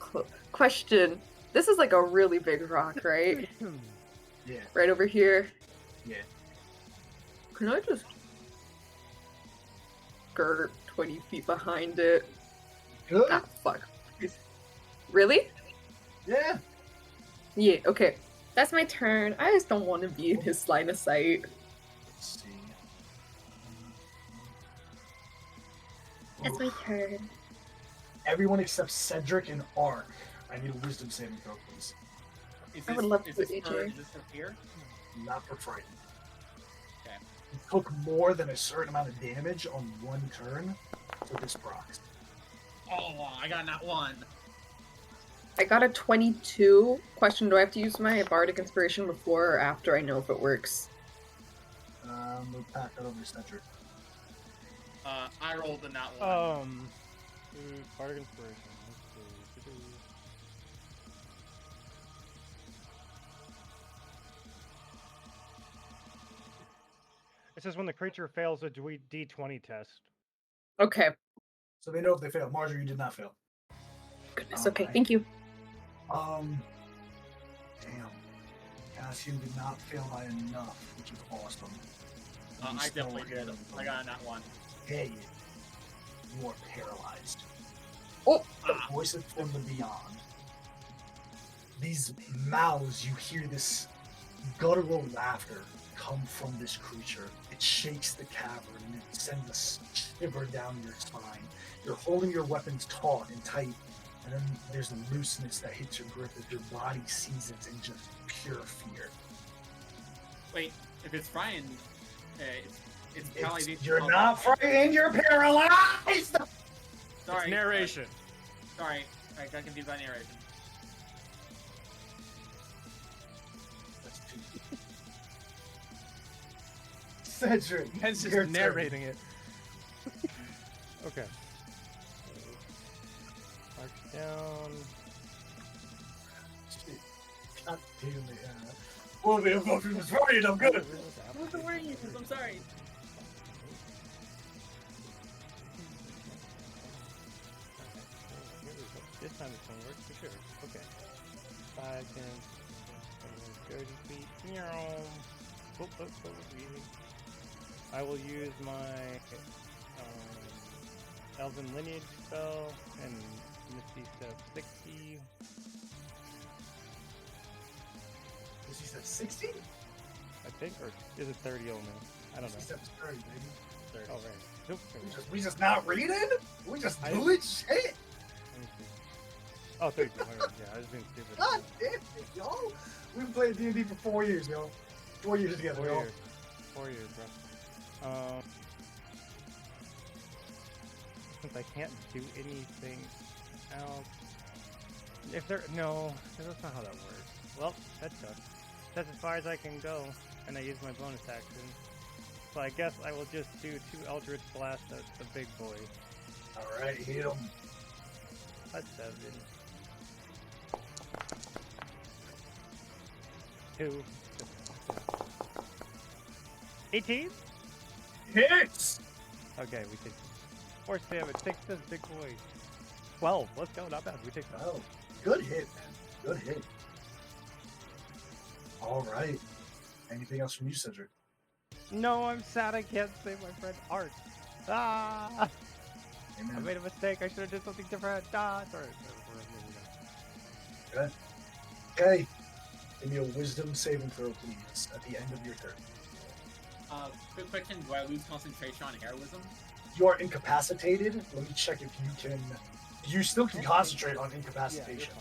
F: question. This is like a really big rock, right?
D: Yeah,
F: Right over here.
D: yeah.
F: Can I just skirt 20 feet behind it?
D: Good.
F: Ah, fuck. Really?
D: Yeah.
F: Yeah, okay. That's my turn. I just don't want to be in his line of sight.
D: Let's see.
F: That's my turn.
D: Everyone except Cedric and Ark. I need a wisdom saving throw, please.
B: Is
F: I
B: this,
F: would love
B: is
F: to,
B: this for,
F: AJ.
B: is this for fear?
D: Not for frightened.
B: Okay.
D: You took more than a certain amount of damage on one turn for this procs.
B: Oh, I got not one.
F: I got a 22. Question, do I have to use my Bardic Inspiration before or after I know if it works?
D: We'll pack that over to Cedric.
B: I rolled a not one.
E: Bardic Inspiration. Let's see. It says when the creature fails a D20 test.
F: Okay.
D: So they know if they fail. Marjorie, you did not fail.
F: Goodness, okay,
D: Okay.
F: thank you.
D: Damn. Cassian did not fail by enough, which is awesome. You
B: I
D: still
B: definitely
D: were
B: did.
D: able to
B: I got a not one.
D: Hey, you are paralyzed.
F: Oh!
D: The voices from the beyond. These mouths, you hear this guttural laughter come from this creature. It shakes the cavern and it sends a shiver down your spine. You're holding your weapons taut and tight, and then there's a looseness that hits your grip as your body seizes in just pure fear.
B: Wait, if it's frightened, it's paralyzation.
D: You're not frightened, you're paralyzed!
B: Sorry.
E: It's narration.
B: Sorry, I got confused by narration.
D: That's two. Cedric,
E: Ben's
D: your
E: just
D: turn.
E: narrating it. Okay. March down.
D: God damn it, well, if I was frightened, I'm good.
B: Don't worry, I'm sorry.
E: This time it's gonna work for sure. Okay. 5, 10, 30 feet. Meow. Easy. I will use my Elven Lineage spell and Misty Step 60.
D: Is he said 60?
E: I think, or is it 30 only? I don't
D: He
E: know.
D: said 30, baby.
E: 30. Oh, right. Nope.
D: We just not reading? We just
E: I-
D: doing shit?
E: Let me see. Oh, 30. Yeah, I was being stupid.
D: God damn it, yo! We've been playing D&D for 4 years, yo. 4 years together,
E: 4
D: yo.
E: years. 4 years, bro. Since I can't do anything else. If there. No, that's not how that works. Well, that sucks. That's as far as I can go, and I use my bonus action. So I guess I will just do 2 Eldritch Blast at the big boy.
D: Alright, hit him.
E: That's 7. 2. 18?
D: Hits!
E: Okay, we take force damage. Take this big boy. 12. Let's go. Not bad. We take 12.
D: Oh, good hit, man. Good hit. Alright. Anything else from you, Cedric?
E: No, I'm sad I can't save my friend Art. Ah! I
D: Amen.
E: made a mistake. I should have did something different. Ah, it's alright.
D: Good. Okay. Give me a wisdom saving throw, please, at the end of your turn.
B: Quick question: do I lose concentration on heroism?
D: You are incapacitated. Let me check if you can. You still can concentrate on incapacitation.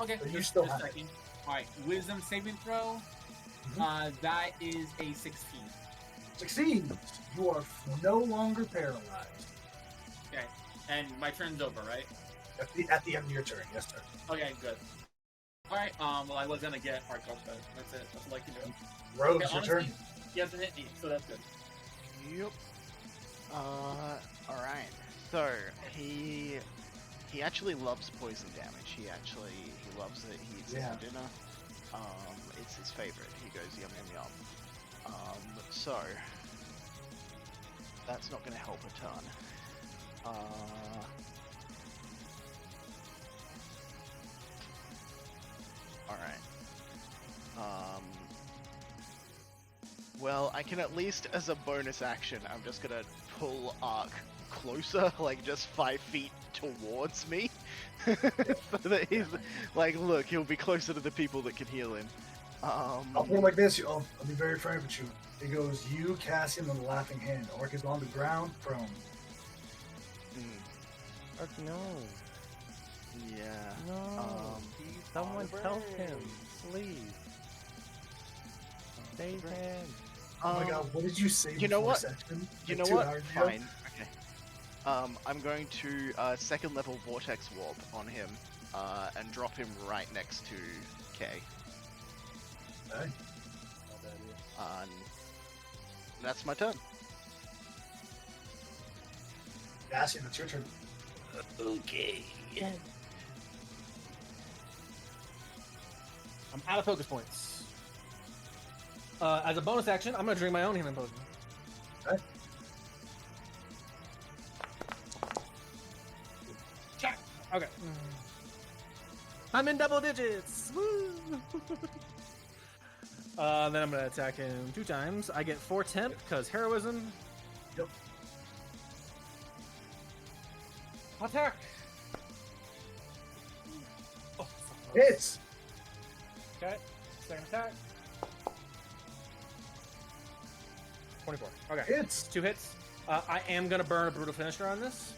B: Okay,
D: But you
B: just
D: still
B: a
D: have it.
B: second. All right, wisdom saving throw.
D: Mhm.
B: That is a 16.
D: Succeeds. You are no longer paralyzed.
B: Okay, and my turn's over, right?
D: At the end of your turn, yes, sir.
B: Okay, good. Alright, well, I was gonna get Arc Up, but that's it. That's all I can do.
D: Rose,
B: Okay,
D: your
B: honestly,
D: turn.
B: he hasn't hit me, so that's good.
G: Yep. Alright. So, he actually loves poison damage. He loves it. He eats it
D: Yeah.
G: for dinner. It's his favorite. He goes yum yum yum. So that's not gonna help a ton. Alright. Well, I can at least, as a bonus action, I'm just gonna pull Ark closer, like just 5 feet towards me. So that he's, like, look, he'll be closer to the people that can heal him.
D: I'll put it like this. I'll be very frank with you. It goes you, Cassian, and the Laughing Hand. Orc is on the ground, prone.
E: Ark, no.
G: Yeah.
E: No. Someone help him, please. Save him.
D: Oh my god, what did you say?
G: You know
D: before
G: what?
D: Section?
G: You
D: Like
G: know
D: 2
G: what?
D: hours ago?
G: Fine. Okay. I'm going to second level Vortex Warp on him, and drop him right next to K.
D: Okay.
G: And that's my turn.
D: Cassian, it's your turn.
A: Okay. I'm out of focus points. As a bonus action, I'm gonna drink my own healing potion.
D: Okay.
A: Check. Okay. I'm in double digits. Woo! Then I'm gonna attack him 2 times. I get 4 temp because heroism.
D: Yep.
A: Attack. Oh,
D: Hits!
A: okay. Second attack. 24. Okay.
D: Hits!
A: 2 hits. I am gonna burn a brutal finisher on this.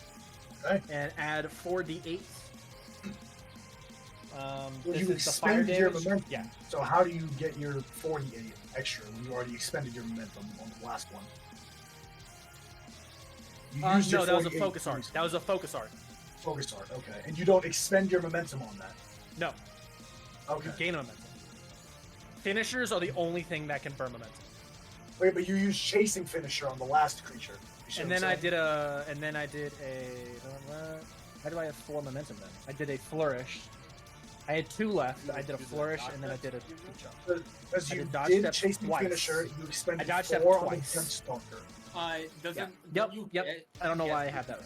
D: Okay.
A: And add 4d8.
D: Well,
A: This
D: you
A: is the fire
D: expended your
A: damage.
D: momentum.
A: Yeah.
D: So how do you get your 48 extra when you already expended your momentum on the last one? You used
A: No,
D: your
A: that was a
D: 48
A: focus art. That was a focus art.
D: Focus art, okay. And you don't expend your momentum on that.
A: No,
D: Okay.
A: you gain momentum. Finishers are the only thing that can burn momentum.
D: Wait, but you used chasing finisher on the last creature. You see
A: And
D: what
A: then
D: I'm
A: I
D: saying?
A: did a. How do I have 4 momentum then? I did a flourish. I had 2 left. I did a flourish and then I did a jump.
D: Because
A: I
D: you
A: did dodge
D: did
A: step
D: chasing
A: twice.
D: finisher, you expended
A: I dodge step
D: 4 on the
A: twice.
D: Gun Stalker.
B: Doesn't
A: Yep,
B: don't you
A: yep.
B: get-
A: I don't know
B: get
A: why I had that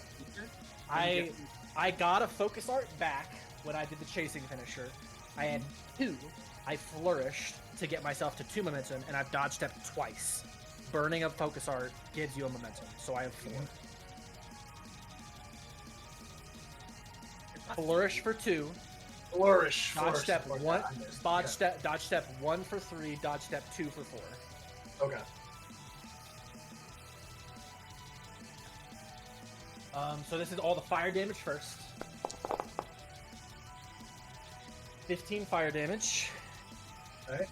A: right.
B: feature?
A: I got a focus art back when I did the chasing finisher. I had 2. I flourished to get myself to 2 momentum, and I've dodge stepped twice. Burning a focus art gives you a momentum, so I have 4. Flourish for 2.
D: Flourish.
A: Dodge
D: flourish,
A: step
D: flourish.
A: 1.
D: I missed.
A: Dodge step 1 for 3. Dodge step 2 for 4.
D: Okay.
A: So this is all the fire damage first. 15 fire damage.
D: Okay.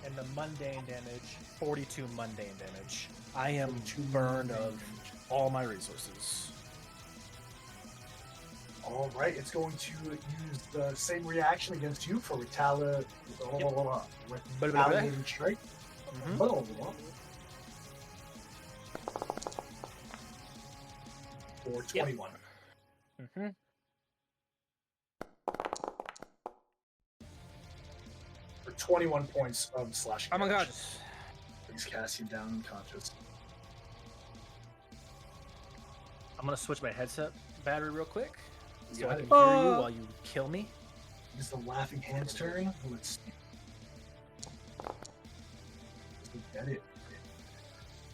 A: And the mundane damage, 42 mundane damage. I am burned of all my resources.
D: All right, it's going to use the same reaction against you for retaliating strike.
A: Mhm.
D: Blah, blah, blah. For 21.
A: Mm-hmm.
D: For 21 points of slashing.
A: I'm
D: damage.
A: unconscious.
D: Brings Cassian down unconscious.
A: I'm gonna switch my headset battery real quick so I
D: got
A: can
D: it.
A: hear you while you kill me.
D: It's the Laughing Hand's turn. Let's see. Get it.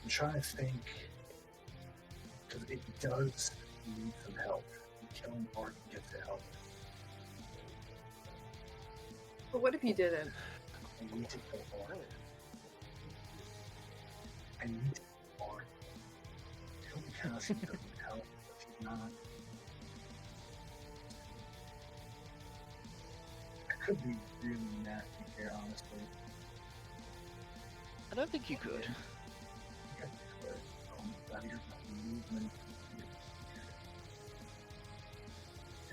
D: I'm trying to think. Because it does need some help. Killing Art gets the help.
F: But what if you didn't?
D: I need to kill Art. I need to kill Art. Killing Cassian doesn't help if he's not. I could be really nasty here, honestly.
G: don't think you could.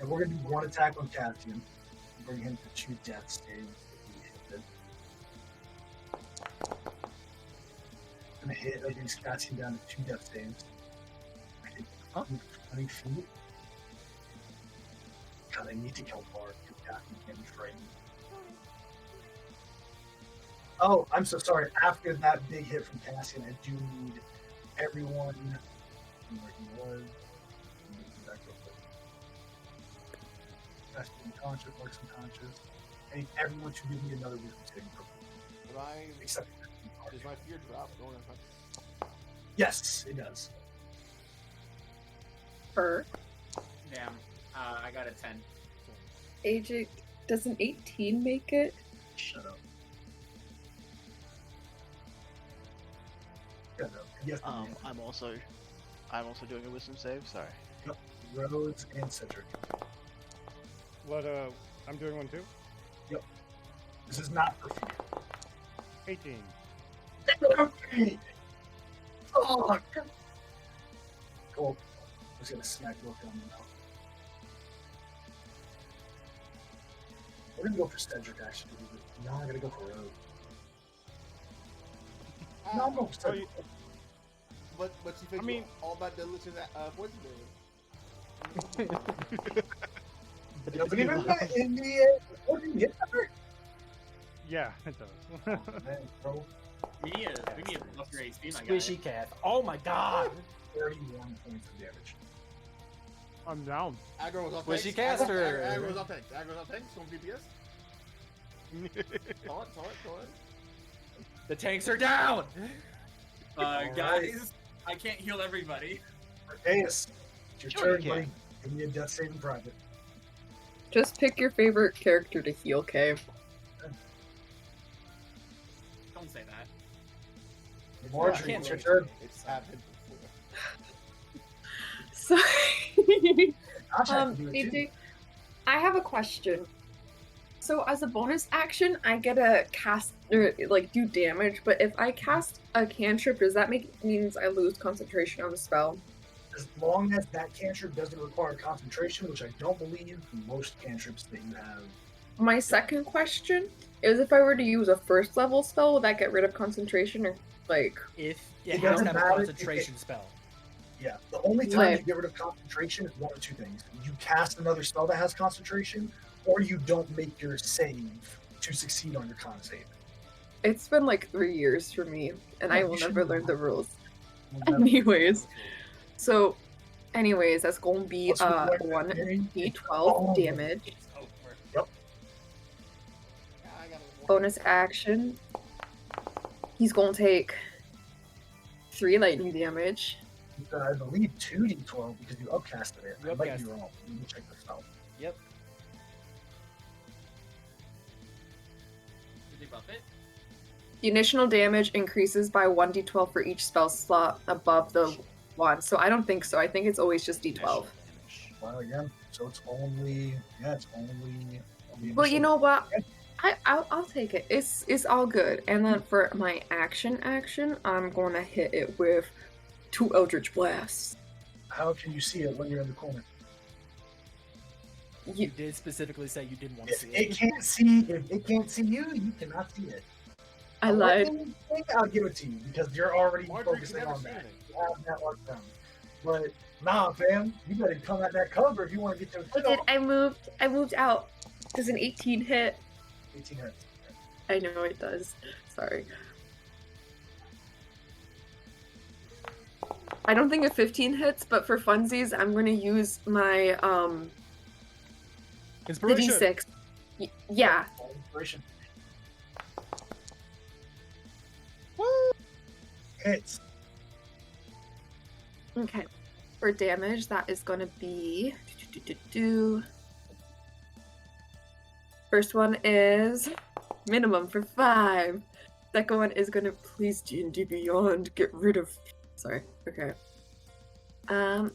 D: And we're gonna do one attack on Cassian. Bring him to 2 death saves. Gonna hit against Cassian down to 2 death saves. I hit 20 feet. God, I need to kill Bard because Cassian can't be frightened. Oh, I'm so sorry. After that big hit from Cassian, I do need everyone where he was. Cassian unconscious, Mark's unconscious. I need everyone to give me another wisdom saving throw. Except
C: Does my fear drop going on?
D: yes, it does.
F: Per
B: Damn. I got a 10.
F: AJ, does an 18 make it?
D: Shut up. Shut up. Yes,
G: I'm also doing a wisdom save. Sorry.
D: Rhodes and Cedric.
E: What, I'm doing one too?
D: This is not for fear.
E: 18.
D: Oh, cool. I was gonna smack both of them now. We're gonna go for Cedric actually. No, I'm gonna go for Rhodes. No, I'm going for
E: Oh,
D: Cedric.
C: But you think
E: I mean-
C: all about delicious poison
D: You don't believe in that in the what did you get there?
E: Yeah, it does.
D: Man, bro,
B: We need a plus your HP, my guy.
A: Squishy Cath. Oh my god.
D: 31 points of damage.
E: I'm down.
C: Aggro was off
A: Squishy
C: tanks.
A: caster.
C: Aggro was off tanks. Aggro was off tanks. From DPS. Saw it.
A: The tanks are down.
B: Guys, I can't heal everybody.
D: Arceus, it's your
G: Sure you
D: turn, buddy. Give me a death saving private.
F: Just pick your favorite character to heal, Kay.
B: Don't say that.
D: Marjorie,
A: can't
D: it's your
A: wait.
D: turn.
C: It's happened before.
F: Sorry.
D: Gosh, I can do it too.
F: AJ, I have a question. So as a bonus action, I get to cast or like do damage, but if I cast a cantrip, does that means I lose concentration on the spell?
D: As long as that cantrip doesn't require concentration, which I don't believe most cantrips that you have.
F: My second question is if I were to use a first level spell, will that get rid of concentration or like
A: If
D: It
A: it has
D: doesn't
A: to have a
D: matter.
A: concentration spell.
D: Yeah, the only time
F: Right.
D: you get rid of concentration is one of two things. You cast another spell that has concentration, or you don't make your save to succeed on your con save.
F: it's been like 3 years for me and I
D: Yeah,
F: will
D: you should
F: never
D: know
F: learn
D: that.
F: the rules.
D: Well, that-
F: Anyways. So anyways, that's gonna be
D: Also, like,
F: 1d12
D: Oh.
F: damage.
B: It's over.
C: Yeah, I got it.
F: Bonus action. He's gonna take 3 lightning damage.
D: I believe 2d12 because you upcasted it.
A: You
D: I might be
A: upcast it.
D: wrong. Let me check this out.
A: Yep.
B: Did they buff it?
F: The initial damage increases by 1d12 for each spell slot above the one. So I don't think so. I think it's always just d12.
D: Well, again, so it's only it's only. the
F: Well, you
D: initial-
F: know what? I'll take it. It's all good. And then for my action, I'm going to hit it with 2 Eldritch Blasts.
D: How can you see it when you're in the corner?
A: You did specifically say you didn't want to
D: If
A: see
D: it
A: it.
D: can't see, if it can't see you, you cannot see it.
F: I lied.
D: I'll give it to you because you're already
C: Marjorie can
D: focusing
C: never
D: on
C: see
D: that.
C: anything.
D: You have that locked down. But nah, fam, you better come at that cover if you want to get to
F: I
D: a
F: did. I moved out. Does an 18 hit?
D: 18 hits.
F: I know it does. Sorry. I don't think a 15 hits, but for funsies, I'm gonna use my the
A: Inspiration.
F: d6. Yeah.
D: All inspiration.
G: Woo!
D: Hits.
F: Okay. For damage, that is gonna be. First one is minimum for 5. Second one is gonna please D&D Beyond get rid of. Sorry. Okay.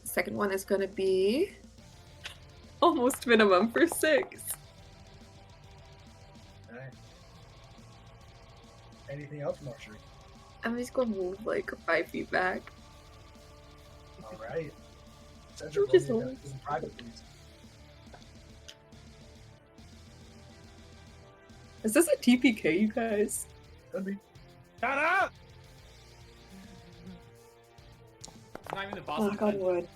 F: Second one is gonna be almost minimum for 6.
D: Okay. Anything else, Marjorie?
F: I'm just gonna move like 5 feet back.
D: All right. Cedric,
F: Just
D: roll me
F: hold.
D: that in private, please.
F: Is this a TPK, you guys?
D: Could be.
E: Shut up!
B: It's not even the boss.
F: Knock on wood.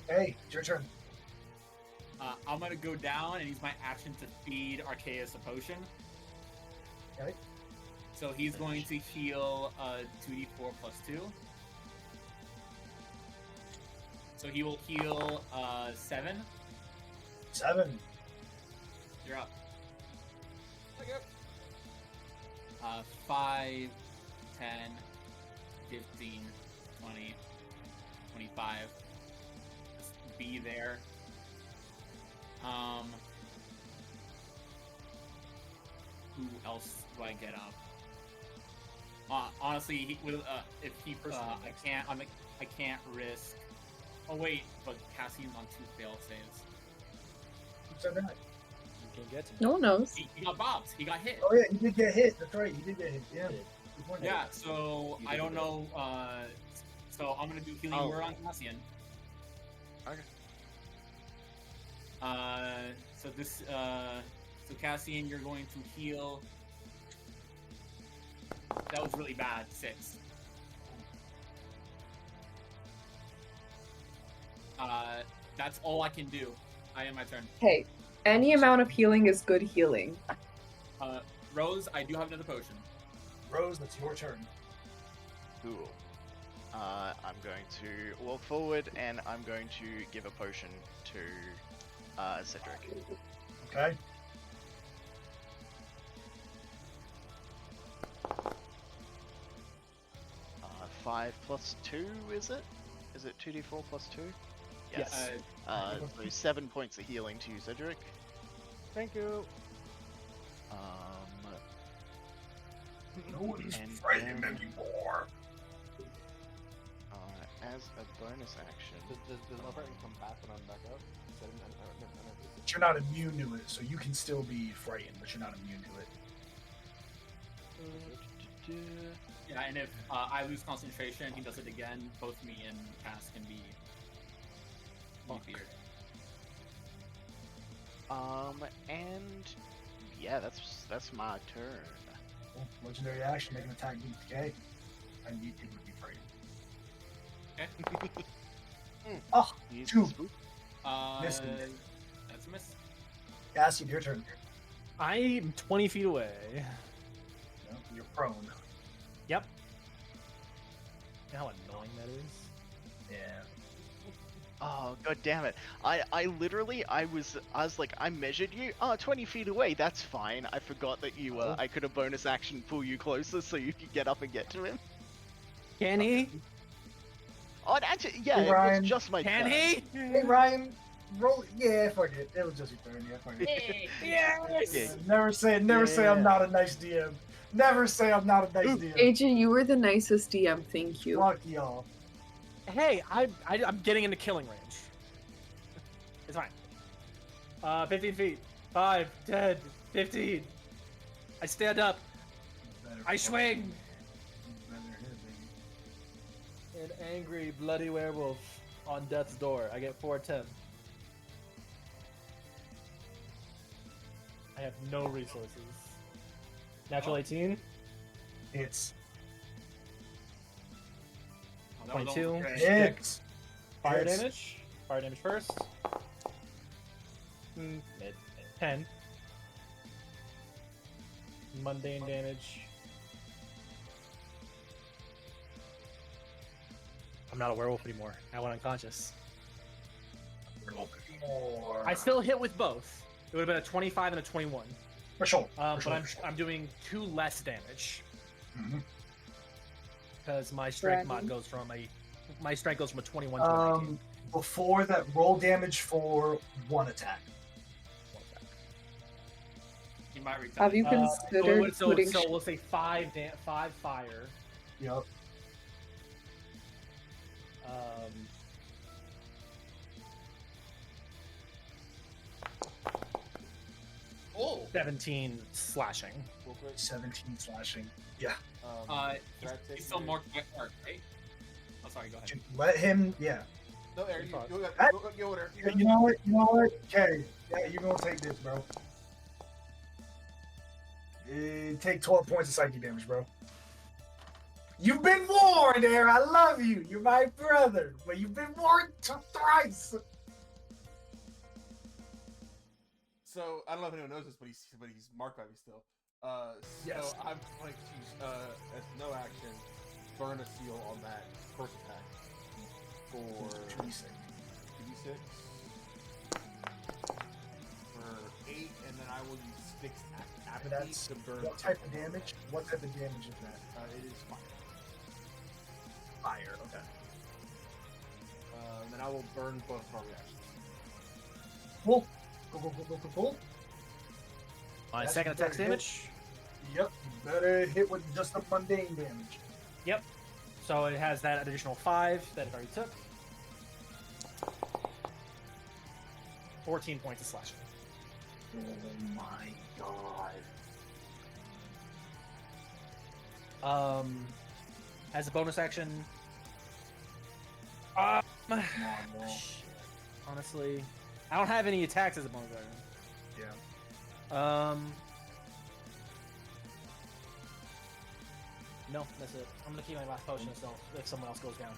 D: Hey, it's your turn.
B: I'm gonna go down and use my action to feed Arceus a potion.
D: Okay.
B: So he's going to heal 2d4 plus 2. So he will heal 7.
D: 7.
B: You're up. 5, 10, 15, 20, 25. Just be there. Who else do I get up? Honestly, if he I can't risk. Oh wait, but Cassian's on 2 fail saves.
D: Who said that?
A: You can get to
F: No one knows.
B: He got bopped. He got hit.
D: Oh yeah, you did get hit. That's right, you did get hit. Yeah. Good point.
B: Yeah, so
G: You
B: I
G: did
B: don't
G: good.
B: know. So I'm gonna do healing
G: Oh.
B: word on Cassian.
G: Okay.
B: So this, so Cassian, you're going to heal. That was really bad. 6. That's all I can do. I am my turn.
F: Hey, any amount of healing is good healing.
B: Rose, I do have another potion.
D: Rose, that's your turn.
G: Cool. I'm going to walk forward and I'm going to give a potion to Cedric.
D: Okay.
G: Uh, 5 plus 2, is it? Is it 2d4 plus 2?
A: Yes.
G: So 7 points of healing to you, Cedric.
E: Thank you.
D: No one's
G: And
D: frightened
G: then-
D: anymore.
G: As a bonus action,
C: Does my friend come back when I'm back up?
D: But you're not immune to it, so you can still be frightened, but you're not immune to it.
B: Yeah, and if I lose concentration, he does it again. Both me and Cass can be feared.
G: And yeah, that's my turn.
D: Cool. Legendary action, make an attack beat decay. I need people to be frightened.
B: Okay.
D: Oh,
G: Use
D: two.
G: the spook.
D: Missing.
B: That's a miss.
D: Cassie, your turn.
A: I'm 20 feet away.
D: No, you're prone.
A: Yep. You know how annoying that is?
D: Yeah.
G: Oh god damn it! I literally was like, I measured you. Oh, 20 feet away. That's fine. I forgot that you I could have bonus action pull you closer so you could get up and get to him.
A: Can he?
G: Oh, actually, yeah,
D: Hey,
G: it
D: Ryan.
G: was just my
A: Can
G: turn.
A: he?
D: Hey Ryan, roll. Yeah, fuck it. It was just your turn. Yeah, fuck it.
A: Yes!
G: Yeah.
D: Never say I'm
G: Yeah.
D: not a nice DM. Never say I'm not a nice DM.
F: AJ, you were the nicest DM. Thank you.
D: Fuck y'all.
A: Hey, I'm getting into killing range. It's fine. 15 feet. 5, 10, 15. I stand up. I swing. An angry, bloody werewolf on death's door. I get 410. I have no resources. Natural 18.
D: It's
B: Oh, that was
A: 22.
B: almost great.
D: it's
A: Fire
D: Yes.
A: damage. Fire damage first. Mid. 10. Mundane damage. I'm not a werewolf anymore. I went unconscious.
D: more.
A: I still hit with both. It would have been a 25 and a 21.
D: For sure.
A: But
D: for
A: I'm
D: sure.
A: I'm doing 2 less damage
D: Mhm.
A: because my strength mod
F: Dragon.
A: goes from a 21 to a 19.
D: Before that, roll damage for one attack.
B: He might reach
F: Have you
A: So
F: considered putting?
A: we'll say 5 fire.
D: Yep.
A: 17 slashing.
C: Real quick.
D: 17 slashing. Yeah.
B: He's still marked by arc, right? Oh, sorry. Go ahead.
D: Dude, let him. Yeah.
C: No, Aaron, you go with her.
D: Yeah, you know what? You know what? Okay. Yeah, you're gonna take this, bro. Take 12 points of psychic damage, bro. You've been warned, Aaron. I love you. You're my brother, but you've been warned thrice.
C: So I don't know if anyone knows this, but he's marked by me still.
D: Yes.
C: So I'm going to as no action, burn a seal on that first attack for 2d6. 2d6 for 8, and then I will use Styx apathy
D: That's
C: to burn.
D: what type of damage? What type of damage is that?
C: It is fire.
D: Fire. Okay.
C: And then I will burn both of our reactions.
D: Cool. Cool.
A: My
D: That's
A: second attack's
D: very
A: damage.
D: Yep. You better hit with just the mundane damage.
A: Yep. So it has that additional 5 that it already took. 14 points of slashing.
D: Oh my god.
A: As a bonus action.
D: Come on, Will.
A: Shit. Honestly, I don't have any attacks as a bonus action.
D: Yeah.
A: No, that's it. I'm gonna keep my last potion if someone else goes down.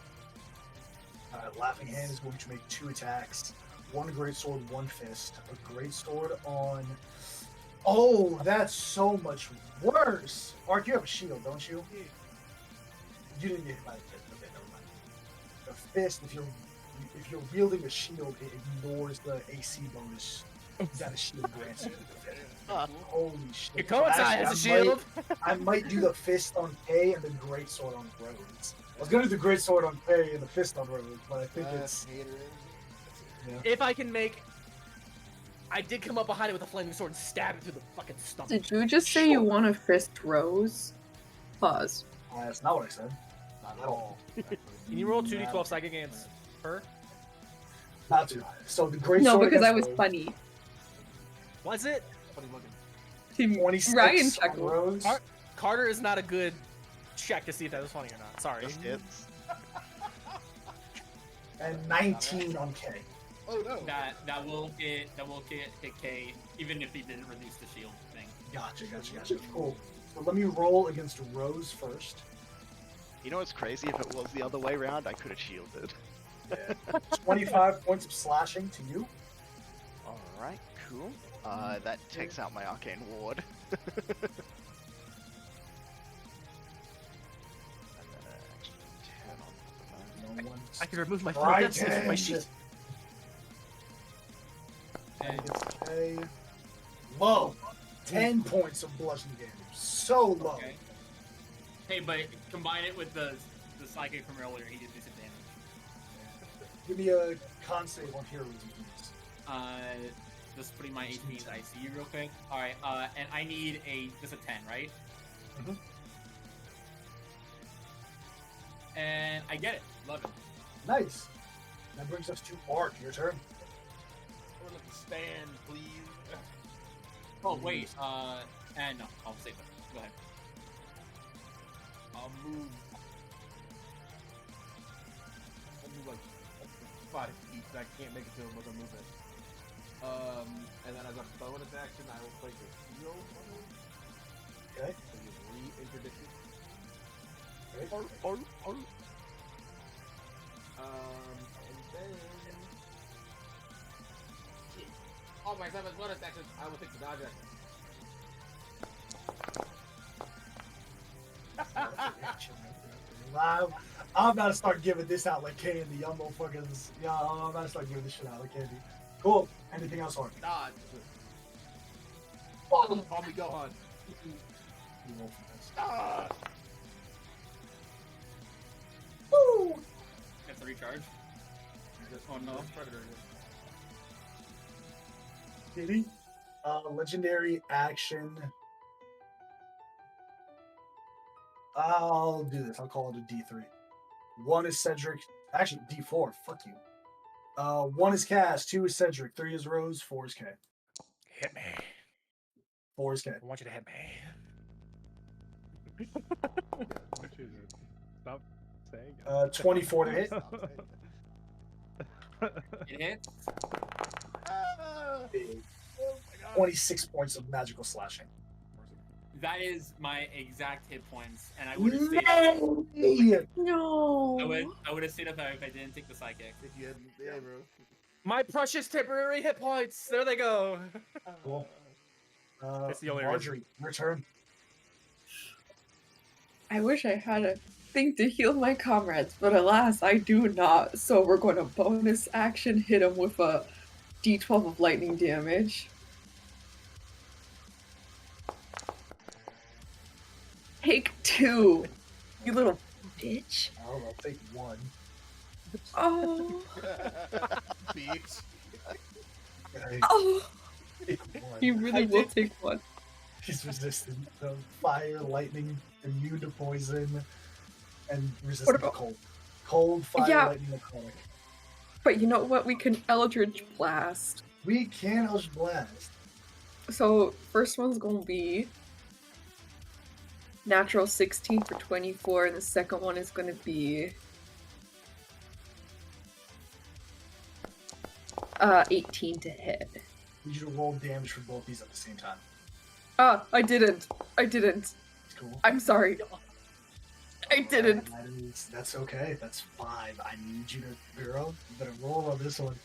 D: Laughing Hand is going to make 2 attacks. 1 greatsword, 1 fist. A greatsword on. Oh, that's so much worse. Ark, you have a shield, don't you? You didn't get hit by the fist. Okay, never mind. The fist, if you're wielding a shield, it ignores the AC bonus that a shield grants you. Holy shit!
A: Your
D: So
A: has a
D: actually,
A: shield.
D: I might do the fist on Kay and the greatsword on Rhodes. I was gonna do the greatsword on Kay and the fist on Rhodes, but I think it's.
A: If I can make, I did come up behind it with a flaming sword and stab it through the fucking stomach.
F: Did you just say you want to fist Rose? Pause.
D: That's not what I said.
C: Not at all.
A: Can you roll 2d12 psychic against her?
D: Not to. So the greatsword.
F: No, because I
D: against
F: was
D: Rhodes,
F: funny.
A: Was it?
C: Funny looking.
F: Team
D: 26
F: Ryan
D: on
F: chuckled.
D: Rhodes.
A: Carter is not a good check to see if that was funny or not. Sorry.
G: Just hits.
D: And 19 on Kay.
C: Oh no.
B: That will hit K, even if he didn't reduce the shield thing.
D: Gotcha. Cool. So let me roll against Rose first.
G: You know what's crazy? If it was the other way around, I could have shielded.
D: 25 points of slashing to you.
G: Alright, cool. That takes out my arcane ward. And then an extra 10 on top of that.
D: No one's
A: I can remove my
D: Right
A: that's from my
D: hand.
A: sheet.
B: And
D: Kay. Low. 10 points of bludgeoning damage. So low.
B: okay. Hey, but combine it with the psychic from earlier. He did disadvantage.
D: Give me a con save on heroes, please.
B: Just putting my HP into IC real quick. All right. And I need just a 10, right?
D: Mhm.
B: And I get it. 11.
D: Nice. That brings us to Ark. Your turn.
C: I would like to stand, please.
B: Oh wait. And no, I'll save it. Go ahead.
C: I'll move like 5 feet, so I can't make it to him with a movement. And then as a bonus action, I will place a seal on him.
D: Okay.
C: So he's re-interdicted.
D: Okay.
C: And then... Shit. Oh my 7th bonus action, I will take the dodge action.
D: I'm about to start giving this out like candy. Y'all motherfuckers. Yeah, I'm about to start giving this shit out like candy. Cool. Anything else, Ark?
C: Dodge.
D: Oh,
C: Call me Gohan.
D: you roll for this.
C: Ah!
D: Woo!
B: Get the recharge. Oh no.
C: Predator.
D: Did he? Legendary action. I'll do this. I'll call it a D3. 1 is Cedric. Actually, D4. Fuck you. 1 is Cass. 2 is Cedric. 3 is Rose. 4 is K.
A: Hit me.
D: 4 is good.
A: I want you to hit me.
E: Jesus. Stop saying it.
D: 24 to hit.
B: It hits.
D: Big. 26 points of magical slashing.
B: That is my exact hit points, and I would have stayed.
F: No.
B: I would have stayed up if I didn't take the psychic.
C: If you had, yeah, bro.
A: My precious temporary hit points. There they go.
D: Cool.
A: It's the only
D: Marjorie, your turn.
F: I wish I had a thing to heal my comrades, but alas, I do not. So we're going to bonus action hit him with a d12 of lightning damage. Take 2, you little bitch.
D: I'll take 1.
F: Oh,
C: Beats.
D: Okay,
F: oh.
D: take 1.
F: You really will take 1.
D: He's resistant to fire, lightning, immune to poison, and
F: What
D: resistant
F: about-
D: to cold. Cold, fire,
F: Yeah.
D: lightning, necrotic.
F: But you know what? We can Eldritch Blast.
D: We can Eldritch Blast.
F: So first one's gonna be natural 16 for 24, and the second one is gonna be 18 to hit.
D: We need you to roll damage for both these at the same time.
F: I didn't.
D: It's cool.
F: I'm sorry. I didn't.
D: That's okay. That's 5. I need you to, girl. You better roll on this one.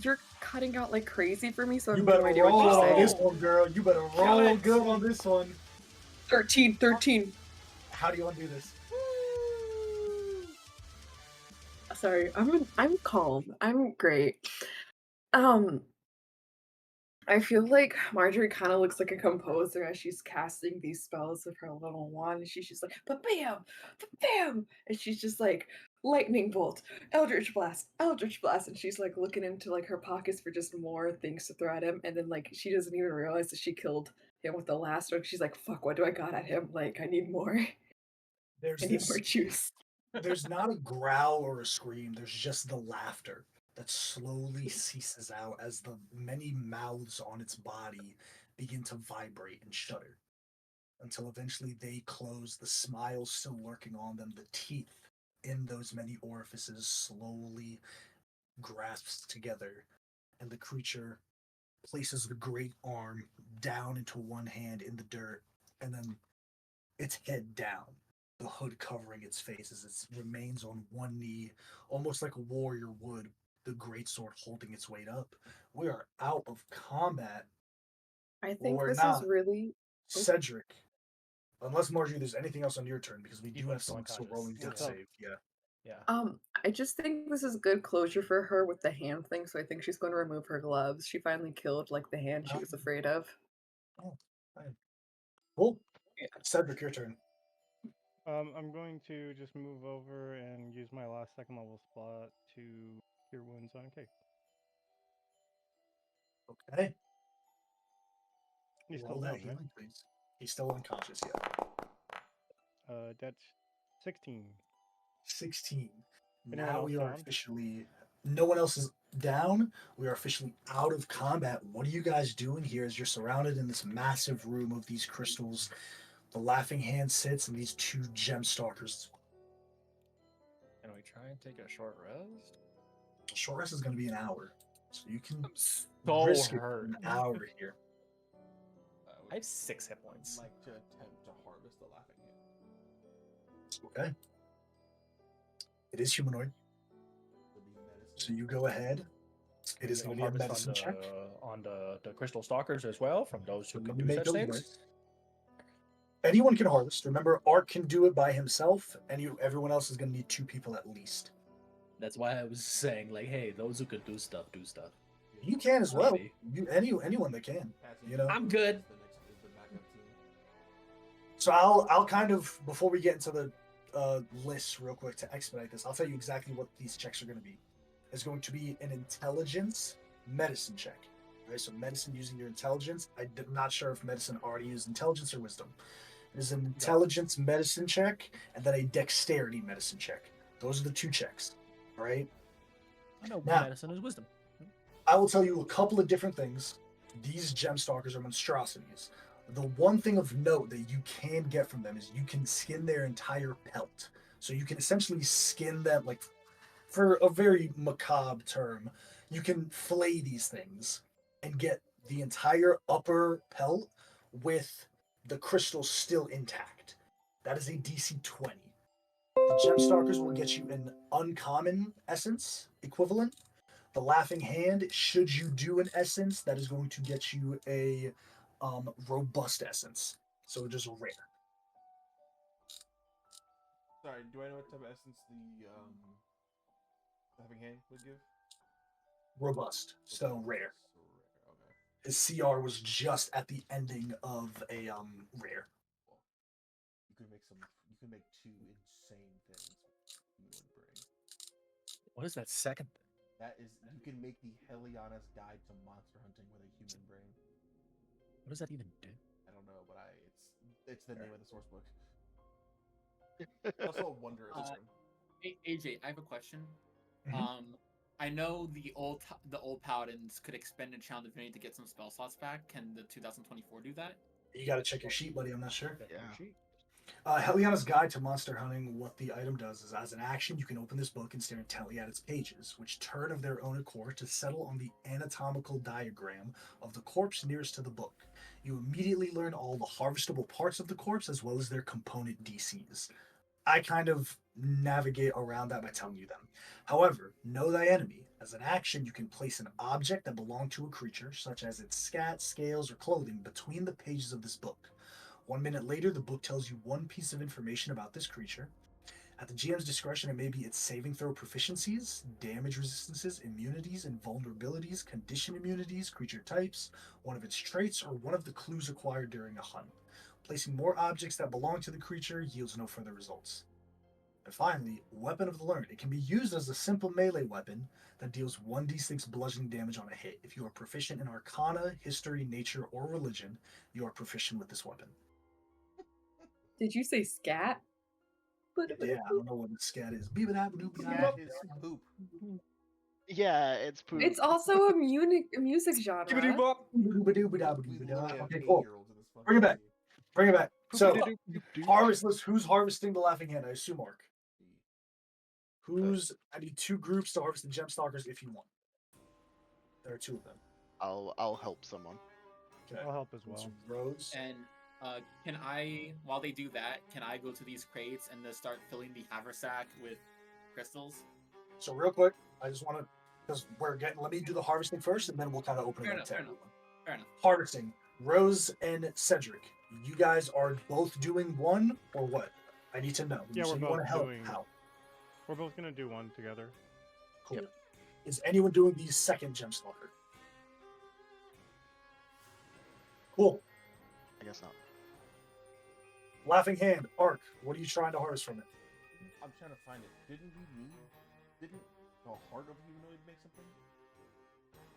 F: You're cutting out like crazy for me, so I
D: You
F: have no
D: better
F: idea
D: roll
F: what
D: on
F: you're
D: this
F: saying.
D: one, girl. You better roll good on this one.
F: 13.
D: How do you want to do this?
F: Sorry, I'm calm. I'm great. I feel like Marjorie kind of looks like a composer as she's casting these spells with her little wand. And she's just like, ba-bam, ba-bam, and she's just like, lightning bolt, eldritch blast, and she's like looking into like her pockets for just more things to throw at him, and then like she doesn't even realize that she killed him with the last one. She's like, fuck, what do I got at him? Like, I need more.
D: There's
F: I need
D: this.
F: more juice.
D: There's not a growl or a scream. There's just the laughter that slowly ceases out as the many mouths on its body begin to vibrate and shudder until eventually they close, the smile still lurking on them, the teeth in those many orifices slowly grasps together, and the creature places the great arm down into one hand in the dirt, and then its head down, the hood covering its face as it remains on one knee, almost like a warrior would, the greatsword holding its weight up. We are out of combat.
F: I think
D: we're
F: this
D: not.
F: is really
D: Cedric, unless Marjorie, there's anything else on your turn because we do have
A: still
D: someone still
A: unconscious.
D: rolling
A: Yeah.
D: death save. Yeah.
A: Yeah.
F: I just think this is good closure for her with the hand thing, so I think she's going to remove her gloves. She finally killed like the hand she was afraid of.
D: Oh, fine. Cool. Cedric, your turn.
E: I'm going to just move over and use my last second level spot to cure wounds on Kate.
D: Okay.
E: He's still
D: Roll that
E: down, right?
D: healing, please. He's still unconscious, yeah.
E: That's 16.
D: 16.
E: Anyone
D: Now
E: else
D: we are
E: down?
D: officially. No one else is down. We are officially out of combat. What are you guys doing here as you're surrounded in this massive room of these crystals? The Laughing Hand sits and these 2 gem stalkers.
A: Can we try and take a short rest?
D: Short rest is going to be an hour. So you can
A: I'm so
D: risk it
A: hurt.
D: for an hour here.
A: I have 6 hit points.
C: Like to attempt to harvest the laughing hand.
D: Okay. It is humanoid.
C: Would be medicine.
D: So you go ahead. It is going to be a
A: Harvest
D: medicine check.
A: on the crystal stalkers as well, from those who
D: Let
A: can
D: me
A: do
D: make
A: such
D: those
A: things.
D: dice. Anyone can harvest. Remember, Ark can do it by himself, and everyone else is going to need 2 people at least.
A: That's why I was saying, like, hey, those who could do stuff, do stuff.
D: You can as well.
A: Maybe.
D: Anyone that can.
C: Patsy
D: You know?
A: I'm good.
C: is the backup team.
D: So I'll kind of, before we get into the lists real quick to expedite this, I'll tell you exactly what these checks are going to be. It's going to be an intelligence medicine check. Right, so medicine using your intelligence. I'm not sure if medicine already used intelligence or wisdom. There's an intelligence medicine check and then a dexterity medicine check. Those are the 2 checks. All right.
A: I know
D: Now-
A: medicine is wisdom.
D: I will tell you a couple of different things these Gemstalkers are monstrosities. The one thing of note that you can get from them is you can skin their entire pelt. So you can essentially skin them, like, for a very macabre term, you can flay these things and get the entire upper pelt with the crystal still intact. That is a DC 20. The Gemstalkers will get you an uncommon essence equivalent. The Laughing Hand, should you do an essence, that is going to get you a robust essence. So just rare.
C: Sorry, do I know what type of essence the Having Hand would give?
D: Robust. So rare.
C: So rare. Okay.
D: His CR was just at the ending of a rare.
C: You could make some. You could make two insane things with human brain.
A: What is that second thing?
C: That is, you can make the Heliana's Guide to Monster Hunting with a human brain.
A: What does that even do?
C: I don't know, but it's the name of the source book. It's also a wondrous term.
B: AJ, I have a question.
D: Mhm.
B: I know the old paladins could expend a channel divinity to get some spell slots back. Can the 2024 do that?
D: You got to check your sheet, buddy. I'm not sure.
E: Check
G: Yeah.
E: your sheet.
D: Heliana's Guide to Monster Hunting, what the item does is, as an action, you can open this book and stare intently at its pages, which turn of their own accord to settle on the anatomical diagram of the corpse nearest to the book. You immediately learn all the harvestable parts of the corpse as well as their component DCs. I kind of navigate around that by telling you them. However, know thy enemy. As an action, you can place an object that belonged to a creature, such as its scat, scales, or clothing, between the pages of this book. 1 minute later, the book tells you one piece of information about this creature. At the GM's discretion, it may be its saving throw proficiencies, damage resistances, immunities, and vulnerabilities, condition immunities, creature types, one of its traits, or one of the clues acquired during a hunt. Placing more objects that belong to the creature yields no further results. And finally, Weapon of the Learned. It can be used as a simple melee weapon that deals 1d6 bludgeoning damage on a hit. If you are proficient in Arcana, History, Nature, or Religion, you are proficient with this weapon.
F: Did you say scat?
D: Yeah, I don't know what the scat is.
C: Scat is poop.
G: Yeah, it's poop.
F: It's also a music genre.
D: Okay,
C: We
D: cool.
C: literally have 8-year-olds in this fucking
D: Bring it back.
C: game.
D: Bring it back. So,
G: Poop-a-doop-doop-doop.
D: harvestless. Who's harvesting the Laughing Hand? I assume Mark. Who's? I need 2 groups to harvest the Gemstalkers if you want. There are 2 of them.
G: I'll help someone.
D: Okay.
E: I'll help as
D: It's
E: well.
D: Rose.
B: And can I, while they do that, can I go to these crates and just start filling the haversack with crystals?
D: So real quick, I just want to, because we're getting. Let me do the harvesting first, and then we'll kind of open
B: Fair
D: it up
B: enough,
D: to
B: fair
D: everyone.
B: Fair enough.
D: Harvesting. Rose and Cedric. You guys are both doing one or what? I need to know.
E: Yeah,
D: So
E: we're
D: you want
E: both
D: to help?
E: doing-
D: How?
E: We're both gonna do one together.
D: Cool.
G: Yep.
D: Is anyone doing the second Gemstalker? Cool.
G: I guess not.
D: Laughing Hand, Arc. What are you trying to harvest from it?
C: I'm trying to find it. Didn't the heart of humanoid make something?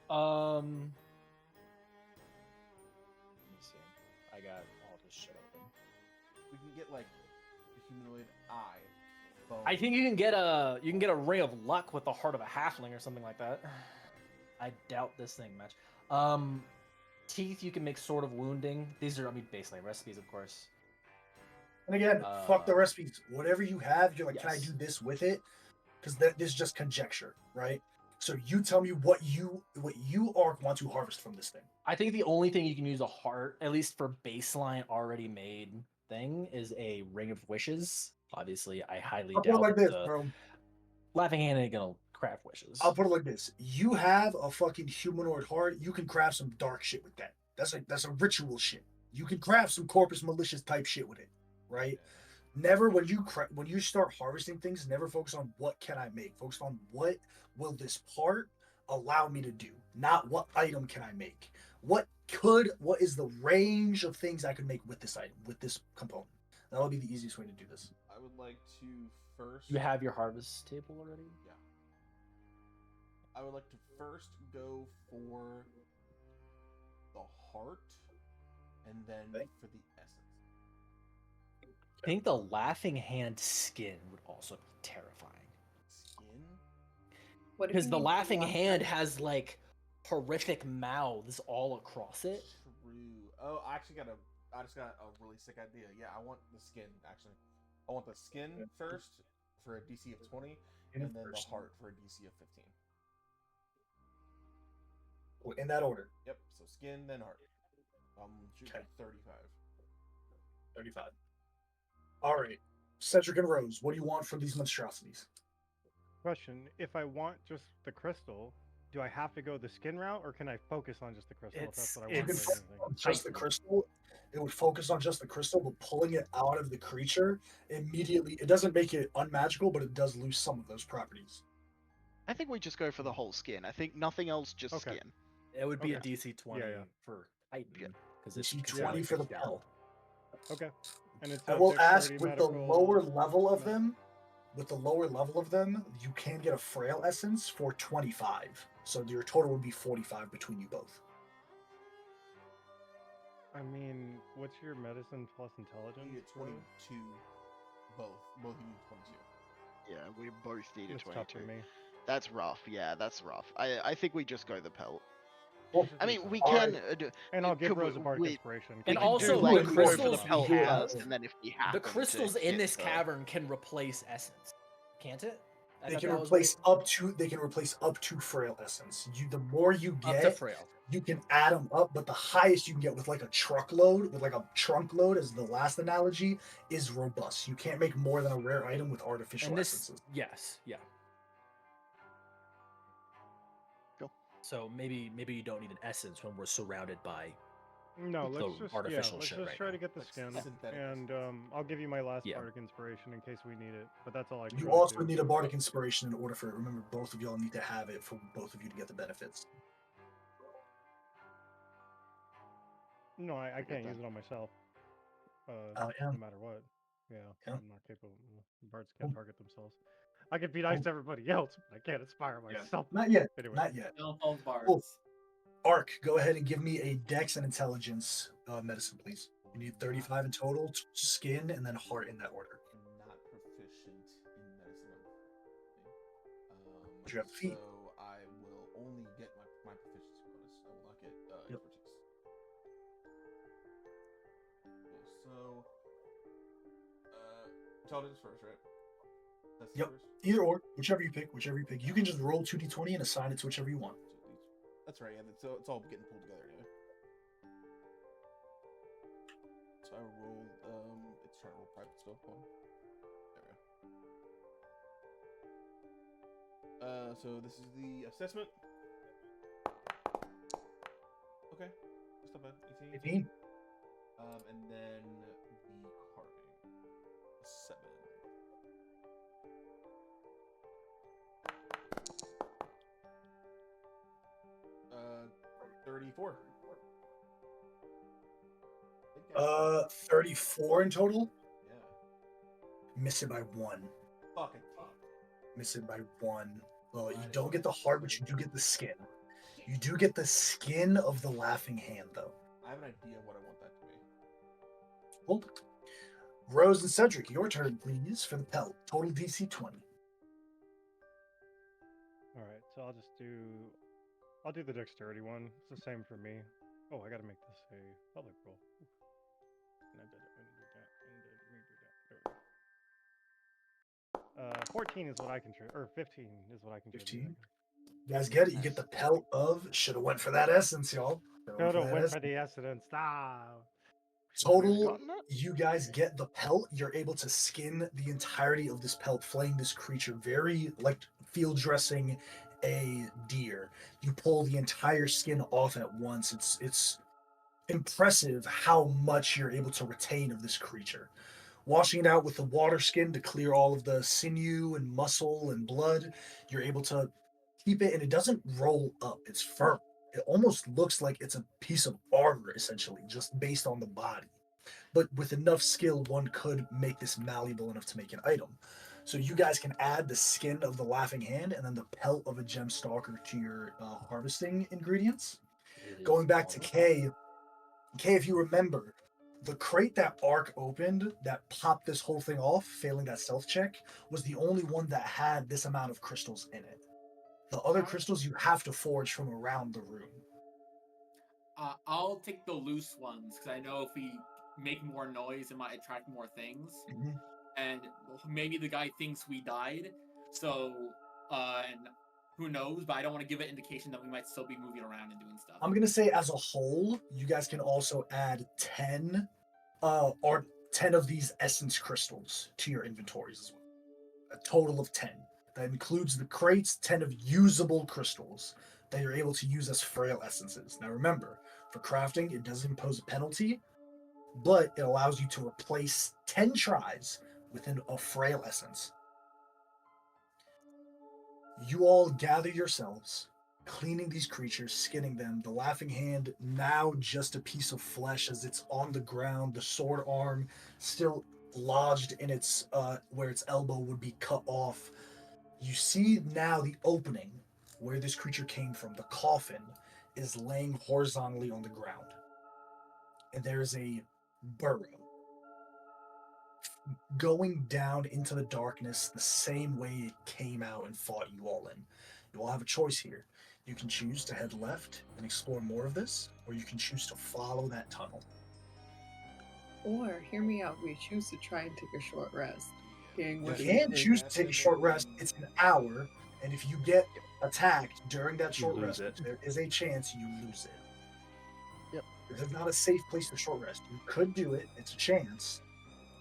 A: Let me see. I got all this shit open.
C: We can get like the humanoid eye. Bone.
A: I think you can get a ring of luck with the heart of a halfling or something like that. I doubt this thing much. Teeth you can make sword of wounding. These are, I mean, baseline recipes, of course.
D: And again, fuck the
A: Uh,
D: recipes. Whatever you have, you're like, can I
A: yes.
D: do this with it? Because this is just conjecture, right? So you tell me what you Arc want to harvest from this thing.
A: I think the only thing you can use a heart, at least for baseline already made thing, is a ring of wishes. Obviously, I highly
D: I'll put it
A: doubt
D: like this,
A: the
D: bro.
A: Laughing Hand ain't gonna craft wishes.
D: I'll put it like this: you have a fucking humanoid heart. You can craft some dark shit with that. That's a ritual shit. You can craft some corpus malicious type shit with it, right? Never when you start harvesting things, never focus on what can I make. Focus on what will this part allow me to do, not what item can I make. What is the range of things I could make with this item, with this component? That'll be the easiest way to do this.
C: I would like to first.
A: You have your harvest table already?
C: Yeah. I would like to first go for the heart, and then
D: Okay.
C: for the essence.
A: I think the Laughing Hand skin would also be terrifying.
C: Skin.
F: What if
A: Because
F: you
A: the
F: need
A: Laughing
F: luck?
A: Hand has like horrific mouths all across it.
C: True. Oh, I just got a really sick idea. Yeah, I want the skin actually. I want the skin first for a DC of 20, and then the heart for a DC of 15.
D: In that order.
C: Yep. So skin, then heart. Shoot for 35.
D: 35. All right. Cedric and Rose, what do you want from these monstrosities?
E: Question: if I want just the crystal, do I have to go the skin route, or can I focus on just the crystal? If that's what I
D: You
E: want.
D: can
E: or
D: focus
E: anything?
D: on just the crystal. It would focus on just the crystal, but pulling it out of the creature immediately, it doesn't make it unmagical, but it does lose some of those properties.
G: I think we just go for the whole skin. I think nothing else, just
E: Okay.
G: skin.
A: It would be a
E: Okay.
A: DC 20
E: yeah.
A: for Titan
G: Yeah.
A: because it's
D: DC
E: Yeah.
D: 20 for the pelt.
E: Okay. And it's
D: I will ask
E: dexterity,
D: with the
E: medical,
D: lower level of
E: med-
D: them, you can get a frail essence for 25. So your total would be 45 between you both.
E: I mean, what's your medicine plus
C: You
E: intelligence?
C: get 22. Both of you get 22.
G: Yeah, we both need a
E: It's tough
G: 22.
E: for me.
G: That's rough. Yeah, that's rough. I think we just go the pelt.
D: Well,
G: I mean, we
D: All
G: can.
D: right.
E: And I'll give
G: could
E: Rose a bardic
G: we-
E: inspiration.
A: And
G: we can
A: also,
G: do, like,
A: the
G: we go for the
A: crystals
G: pelt
A: we have-
G: first, and then if we have
A: The crystals in this cavern can replace essence, can't it? I
D: They
A: thought
D: can
A: that was
D: replace up to frail essence. The more you
A: up to
D: get,
A: frail.
D: you can add them up, but the highest you can get with like a truckload, with like a trunk load, as the last analogy, is robust. You can't make more than a rare item with artificial
A: And this,
D: essences.
A: yes, yeah.
G: Cool.
A: So maybe you don't need an essence when we're surrounded by.
E: No,
A: the
E: let's just
A: artificial
E: let's
A: shit
E: just
A: right
E: try
A: now.
E: to get the
C: Like
E: skin,
C: synthetic.
E: and I'll give you my last
A: Yeah.
E: bardic inspiration in case we need it. But that's all I can.
D: You
E: really
D: also
E: do.
D: need a bardic inspiration in order for it. Remember, both of y'all need to have it for both of you to get the benefits.
E: No, I
G: get
E: can't
G: that.
E: use it on myself.
D: Oh, yeah.
E: No matter what. Yeah,
D: Yeah.
E: I'm not capable. Bards can't target themselves. I can be nice to everybody else, but I can't inspire
D: Yeah.
E: myself.
D: Not yet.
E: Anyway.
D: Not yet.
B: Don't fall bards.
D: Cool. Arc, go ahead and give me a dex and intelligence medicine, please. You need 35 in total, skin, and then heart in that order.
C: I'm not proficient in medicine.
D: But you have feet.
C: So I will only get my proficiency bonus. I will not get
D: Yep.
C: expertise. Cool. So, intelligence first, right? That's
D: Yep.
C: first?
D: Either or, whichever you pick. You can just roll 2d20 and assign it to whichever you want.
C: That's right. Yeah, so it's all getting pulled together anyway. So I rolled. It's trying to roll private still. Hold on. There we go. So this is the assessment. Okay, that's not bad. 18.
D: 18.
C: And then the carving. 7. 34.
D: 34 in total.
C: Yeah.
D: Miss it by 1.
C: Fucking
D: Miss it by 1. Well, you don't get the heart, but you do get the skin. You do get the skin of the laughing hand, though.
C: I have an idea what I want that to be.
D: Hold it. Rose and Cedric, your turn, please, for the pelt. Total DC 20.
E: All right, so I'll do the dexterity one. It's the same for me. Oh, I gotta make this a public roll. Oof. And I did it. Let me do that. There we go. 14 is what I contribute, or 15 is what I contribute.
D: 15? You guys get it? You get the pelt of. Should have went for that essence, y'all.
E: No, went for the essence. Stop.
D: Total,
G: Gotten it?
D: you guys get the pelt. You're able to skin the entirety of this pelt, flaying this creature very like field dressing a deer. You pull the entire skin off at once. It's impressive how much you're able to retain of this creature. Washing it out with the water skin to clear all of the sinew and muscle and blood, you're able to keep it, and it doesn't roll up. It's firm. It almost looks like it's a piece of armor, essentially, just based on the body. But with enough skill, one could make this malleable enough to make an item. So you guys can add the skin of the laughing hand and then the pelt of a gem stalker to your harvesting ingredients. Going back to Kay, if you remember, the crate that Ark opened that popped this whole thing off, failing that stealth check, was the only one that had this amount of crystals in it. The other crystals you have to forge from around the room.
B: I'll take the loose ones because I know if we make more noise, it might attract more things.
D: Mhm.
B: And maybe the guy thinks we died. So, and who knows? But I don't want to give an indication that we might still be moving around and doing stuff.
D: I'm gonna say as a whole, you guys can also add 10 or 10 of these essence crystals to your inventories as well. A total of 10. That includes the crates, 10 of usable crystals that you're able to use as frail essences. Now remember, for crafting, it does impose a penalty, but it allows you to replace 10 tries within a frail essence. You all gather yourselves, cleaning these creatures, skinning them. The laughing hand, now just a piece of flesh as it's on the ground, the sword arm still lodged in its where its elbow would be cut off. You see now the opening where this creature came from. The coffin is laying horizontally on the ground, and there is a burrow going down into the darkness the same way it came out and fought you all in. You all have a choice here. You can choose to head left and explore more of this, or you can choose to follow that tunnel.
F: Or, hear me out, we choose to try and take a short rest. Getting
D: You
F: what
D: can
F: we
D: choose to take a short rest. It's an hour, and if you get attacked during that short
A: lose
D: rest,
A: it.
D: there is a chance you lose it.
G: Yep.
D: This is not a safe place to short rest. You could do it. It's a chance.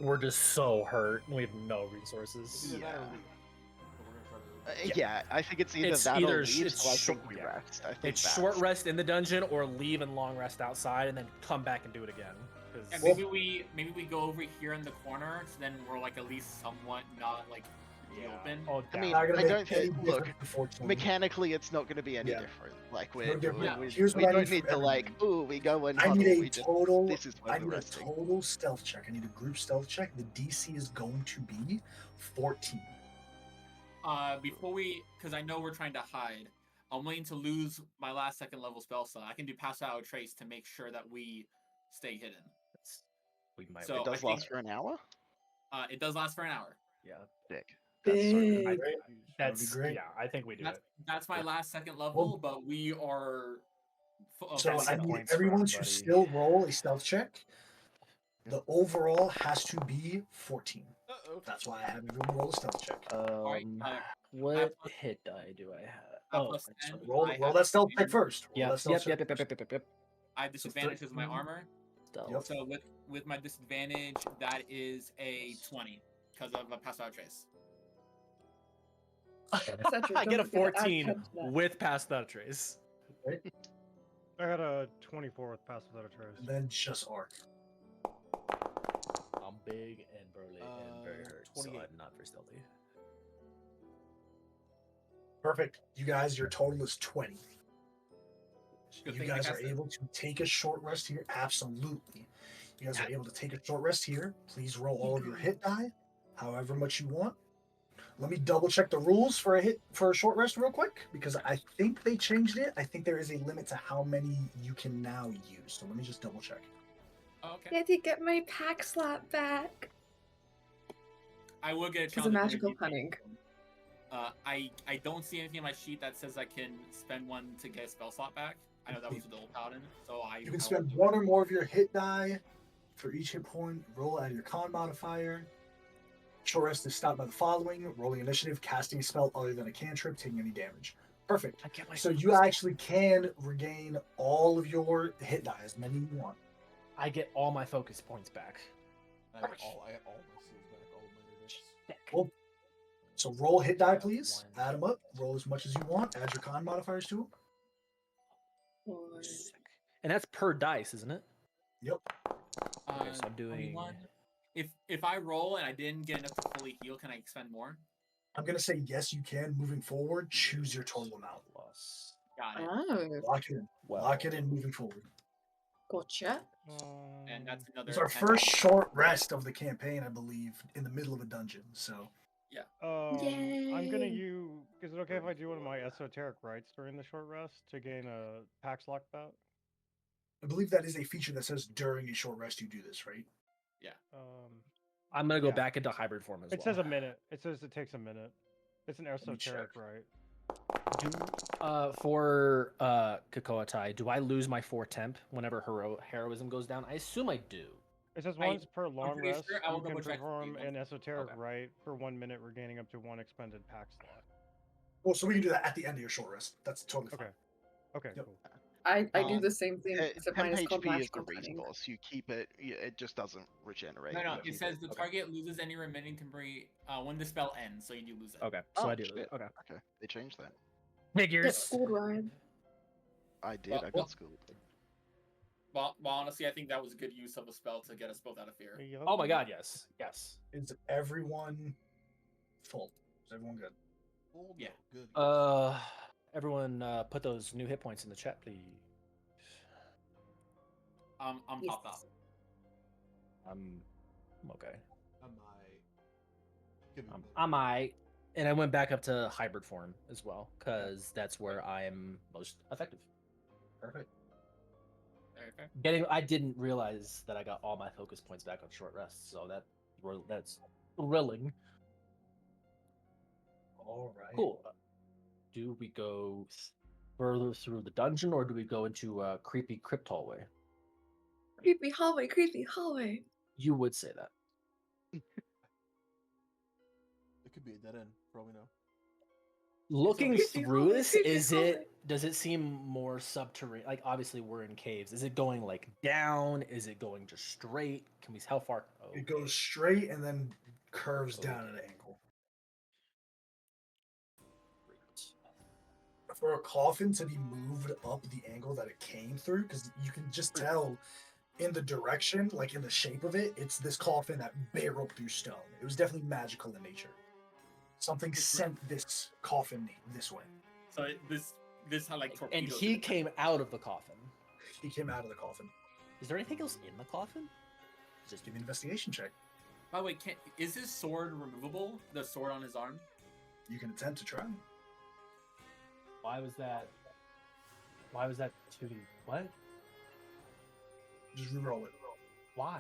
A: We're just so hurt. We have no resources.
C: Either that or
G: Yeah.
C: leave. But we're gonna try to
G: Yeah, I think it's either
A: It's
G: that
A: either
G: or leave,
A: it's
G: so I
A: short-
G: think we
A: yeah.
G: rest. I think
A: It's
G: that's-
A: short rest in the dungeon or leave and long rest outside and then come back and do it again. 'Cause-
B: And maybe we go over here in the corner, so then we're like at least somewhat not like in the
A: Yeah.
B: open.
A: Oh,
G: I mean,
D: Not gonna
G: I
D: make
G: don't
D: any
G: think.
D: difference,
G: Look,
D: unfortunately.
G: mechanically, it's not going to be any
D: Yeah.
G: different. Like
D: No
G: we
D: different. Here's
G: we
D: what I
G: don't
D: need
G: need
D: from
G: to like,
D: everybody.
G: ooh, we go and
D: I
G: huddle.
D: need
G: We
D: a
G: just
D: total.
G: this is
D: I
G: when we're
D: need a
G: resting.
D: total stealth check. I need a group stealth check. The DC is going to be 14.
B: Before we, because I know we're trying to hide, I'm willing to lose my last second level spell slot. I can do pass out trace to make sure that we stay hidden.
A: we might.
B: So
G: It does
B: I think
G: last for an hour.
B: it does last for an hour.
A: Yeah.
G: Dick. That's so good.
F: Big.
D: Great.
A: That's
D: great.
A: yeah. I think we do
B: That's
A: it.
B: that's my last second level, but we are.
D: So
A: That's
D: I
A: the
D: need
A: points for
D: everyone to
A: everybody.
D: still roll a stealth check. The overall has to be 14.
C: Uh-oh.
D: That's why I have everyone roll a stealth check.
B: Alright,
A: What
B: plus-
A: hit die do I have?
B: plus
A: I'm
B: 10.
A: sorry.
D: Roll,
B: I
D: roll
B: have
D: that stealth check
B: advantage.
D: first. Roll
A: Yeah.
D: that stealth
A: Yep.
D: check first.
A: Yep.
B: I have disadvantage because of my armor.
A: Stealth.
D: Yep.
B: So with my disadvantage, that is a 20 because of a pass out trace.
F: Cedric,
A: I get a
F: don't forget to add
A: 14
F: 10 to that.
A: with pass without a trace.
E: I got a 24 with pass without a trace.
D: And then just arc.
A: I'm big and burly and very hurt, so
C: 28.
A: I'm not very stealthy.
D: Perfect. You guys, your total is 20.
B: Good
D: You
B: thing I
D: guys are
B: cast it.
D: able to take a short rest here. Absolutely. You guys are able to take a short rest here. Please roll all of your hit die, however much you want. Let me double check the rules for a short rest real quick because I think they changed it. I think there is a limit to how many you can now use. So let me just double check.
B: Oh, okay.
F: I had to get my pack slap back.
B: I will get a
F: It's
B: challenge.
F: a
B: if I
F: magical
B: need to.
F: cunning.
B: I don't see anything on my sheet that says I can spend one to get a spell slot back. I know that was with the old paladin, so
D: You can spend one or more of your hit die for each hit point. Roll out of your con modifier. Short rest is stopped by the following: rolling initiative, casting a spell other than a cantrip, taking any damage. Perfect.
A: I get my
D: So you actually can regain all of your hit die, as many you want.
A: I get all my focus points back.
C: I have all my seals back, all my units.
D: Cool. So roll hit die, please. Add them up. Roll as much as you want. Add your con modifiers to them.
A: And that's per dice, isn't it?
D: Yep.
A: Okay, so I'm doing.
B: 21. If I roll and I didn't get enough to fully heal, can I expend more?
D: I'm gonna say yes, you can. Moving forward, choose your total amount.
A: Plus
B: Got it.
F: Oh,
D: Lock it in. Lock it in. Moving forward.
F: gotcha.
B: And that's another.
D: It's our
B: 10.
D: first short rest of the campaign, I believe, in the middle of a dungeon. So
E: I'm gonna
F: Yay.
E: use. Is it okay if I do one of my esoteric rites during the short rest to gain a Pax Lock bout?
D: I believe that is a feature that says during a short rest you do this, right?
A: I'm gonna go
E: Yeah.
A: back into hybrid form as well.
E: It says a minute. It says it takes a minute. It's an
D: me check.
E: esoteric rite.
A: For Kakoatai, do I lose my 4 temp whenever heroism goes down? I assume I do.
E: It says
B: I-
E: once per long
B: pretty
E: rest,
B: sure I will
E: you can
B: double check for
E: perform
B: you once-
E: an esoteric
A: Okay.
E: rite for 1 minute, regaining up to 1 expended pack slot.
D: Well, so we can do that at the end of your short rest. That's totally fine.
E: Okay. Okay,
D: Yep.
E: cool.
F: I do
G: Um,
F: the same thing, except mine
G: Temp
F: is called
G: HP is
F: magical
G: the
F: cunning.
G: resource. You keep it. It just doesn't regenerate.
B: No,
G: You
B: it
G: keep
B: says the
A: Okay.
B: target loses any remaining temporary when the spell ends, so you do lose it.
A: Okay, so
G: Oh,
A: I do lose
G: shit.
A: it. Okay.
G: Okay, they changed that.
F: Get
A: Figures.
F: schooled, Ryan.
G: I did.
B: Well,
G: I got schooled.
B: Well, honestly, I think that was a good use of a spell to get us both out of fear.
E: Yup.
A: Oh my god, yes. Yes.
D: Is everyone full? Is everyone good?
C: Oh,
B: Yeah.
C: Good.
A: Everyone put those new hit points in the chat, please.
B: I'm
F: Yes.
B: popped up.
A: I'm okay.
C: Am I? Give me a minute.
A: I'm I, and I went back up to hybrid form as well, because that's where I'm most effective.
D: Perfect.
B: Okay.
A: I didn't realize that I got all my focus points back on short rest, so that's thrilling.
D: All right.
A: Cool. Do we go further through the dungeon, or do we go into a creepy crypt hallway?
F: Creepy hallway, creepy hallway.
A: You would say that.
C: It could be a dead end, probably no.
A: Looking
F: creepy
A: through
F: hallway,
A: this,
F: creepy hallway.
A: does it seem more subterranean? Like, obviously we're in caves. Is it going like down? Is it going just straight? How far? Oh,
D: It goes straight and then curves down at an
A: Okay.
D: angle. For a coffin to be moved up the angle that it came through, because you can just tell in the direction, like in the shape of it, it's this coffin that barreled through stone. It was definitely magical in nature. Something sent this coffin this way.
B: So this had like
A: and
B: torpedoes.
A: he
B: in it.
A: came out of the coffin.
D: He came out of the coffin.
A: Is there anything else in the coffin?
D: Just give me an investigation check.
B: By the way, is his sword removable? The sword on his arm?
D: You can attempt to try.
A: Why was that 2D? What?
D: Just reroll it.
A: Why?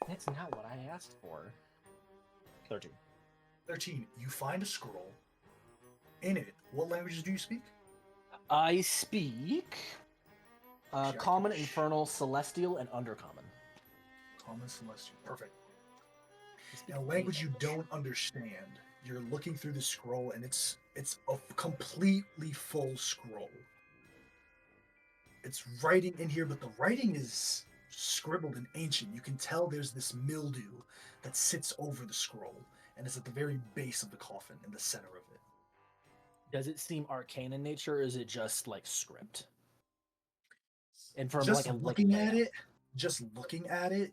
A: That's not what I asked for. 13.
D: 13. You find a scroll. In it, what languages do you speak?
A: I speak
D: Actually, I
A: Common,
D: can
A: Infernal, Celestial, and Undercommon.
D: Common Celestial. Perfect.
A: I speak
D: In a language you
A: English.
D: don't understand, you're looking through the scroll, and it's a completely full scroll. It's writing in here, but the writing is scribbled in ancient. You can tell there's this mildew that sits over the scroll, and it's at the very base of the coffin, in the center of it.
A: Does it seem arcane in nature, or is it just like script? And from
D: Just
A: like a
D: looking at it,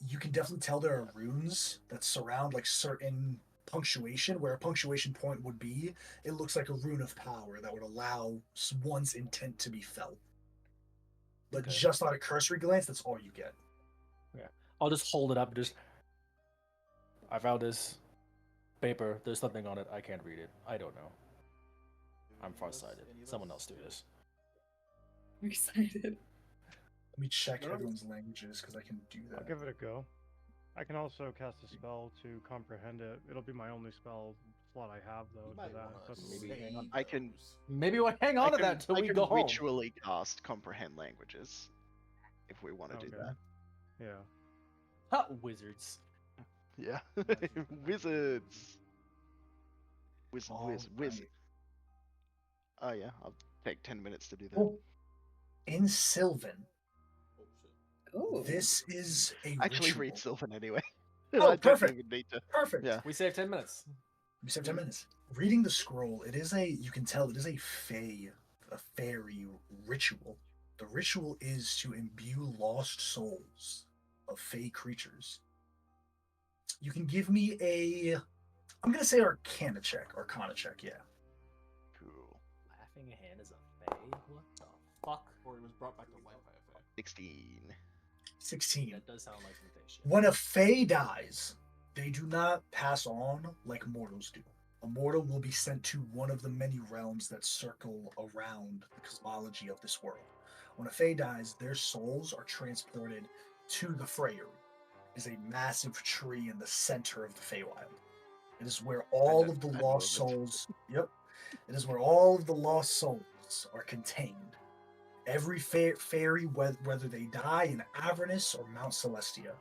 D: you can definitely tell there are runes that surround like certain punctuation, where a punctuation point would be. It looks like a rune of power that would allow one's intent to be felt. But
A: Okay.
D: just on a cursory glance, that's all you get.
A: I'll just hold it up and just. I found this paper. There's something on it. I can't read it. I don't know. I'm farsighted. Someone else do this.
F: I'm excited.
D: Let me check
E: No.
D: everyone's languages because I can do
E: I'll
D: that.
E: give it a go. I can also cast a spell to comprehend it. It'll be my only spell slot I have though.
C: You
E: To
C: might
E: that.
C: wanna
E: But
A: maybe
C: save
A: hang on.
G: I can-
C: those.
A: Maybe we'll hang on to that till
G: I
A: we
G: can
A: go home.
G: ritually cast comprehend languages if we want to do
E: Okay.
G: that.
E: yeah.
A: Ha, wizards.
G: Yeah, wizards. Whiz.
D: Alright.
G: Oh yeah, I'll take 10 minutes to do that.
D: Cool. In Sylvan,
C: Oh shit.
F: Oh,
D: this is a
G: Actually,
D: ritual.
G: read Sylvan anyway.
D: Oh,
G: I don't
D: perfect.
G: even need to.
D: Perfect.
G: Yeah.
A: We saved 10 minutes.
D: We saved 10 minutes. Reading the scroll, you can tell it is a fairy ritual. The ritual is to imbue lost souls of fey creatures. You can give me I'm going to say Arcana check, yeah.
G: Cool.
A: Laughing hand is a fae? What the fuck?
C: Or it was brought back to life by a fae.
G: 16.
D: 16.
A: That does sound like some fae shit.
D: When a fae dies, they do not pass on like mortals do. A mortal will be sent to one of the many realms that circle around the cosmology of this world. When a fae dies, their souls are transported to the Freyr. Is a massive tree in the center of the Feywild. It is where all
G: know-
D: of the
G: I know
D: lost
G: of it.
D: souls. Yep. It is where all of the lost souls are contained. Every fairy, whether they die in Avernus or Mount Celestia,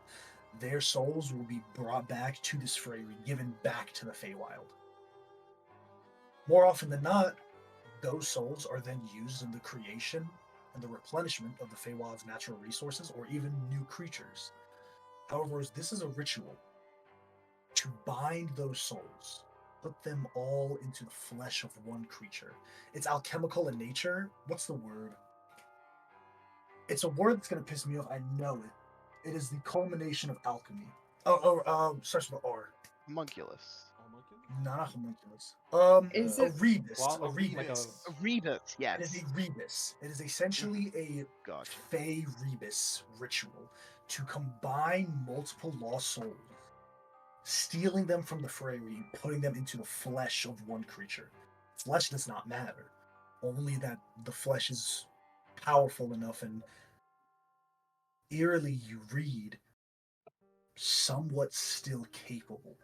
D: their souls will be brought back to this Freyry, given back to the Feywild. More often than not, those souls are then used in the creation and the replenishment of the Feywild's natural resources or even new creatures. However, this is a ritual to bind those souls, put them all into the flesh of one creature. It's alchemical in nature. What's the word? It's a word that's going to piss me off. I know it. It is the culmination of alchemy. Starts with R.
G: Homunculus.
D: Not a homunculus.
F: Is
D: A
F: it
D: rebus.
A: Well,
D: A
A: like
D: rebus.
G: A rebus,
D: It
G: yes.
D: is a rebus. It is essentially a
G: Gotcha.
D: Fey rebus ritual to combine multiple lost souls, stealing them from the Freyry and putting them into the flesh of one creature. Flesh does not matter, only that the flesh is powerful enough and eerily you read somewhat still capable.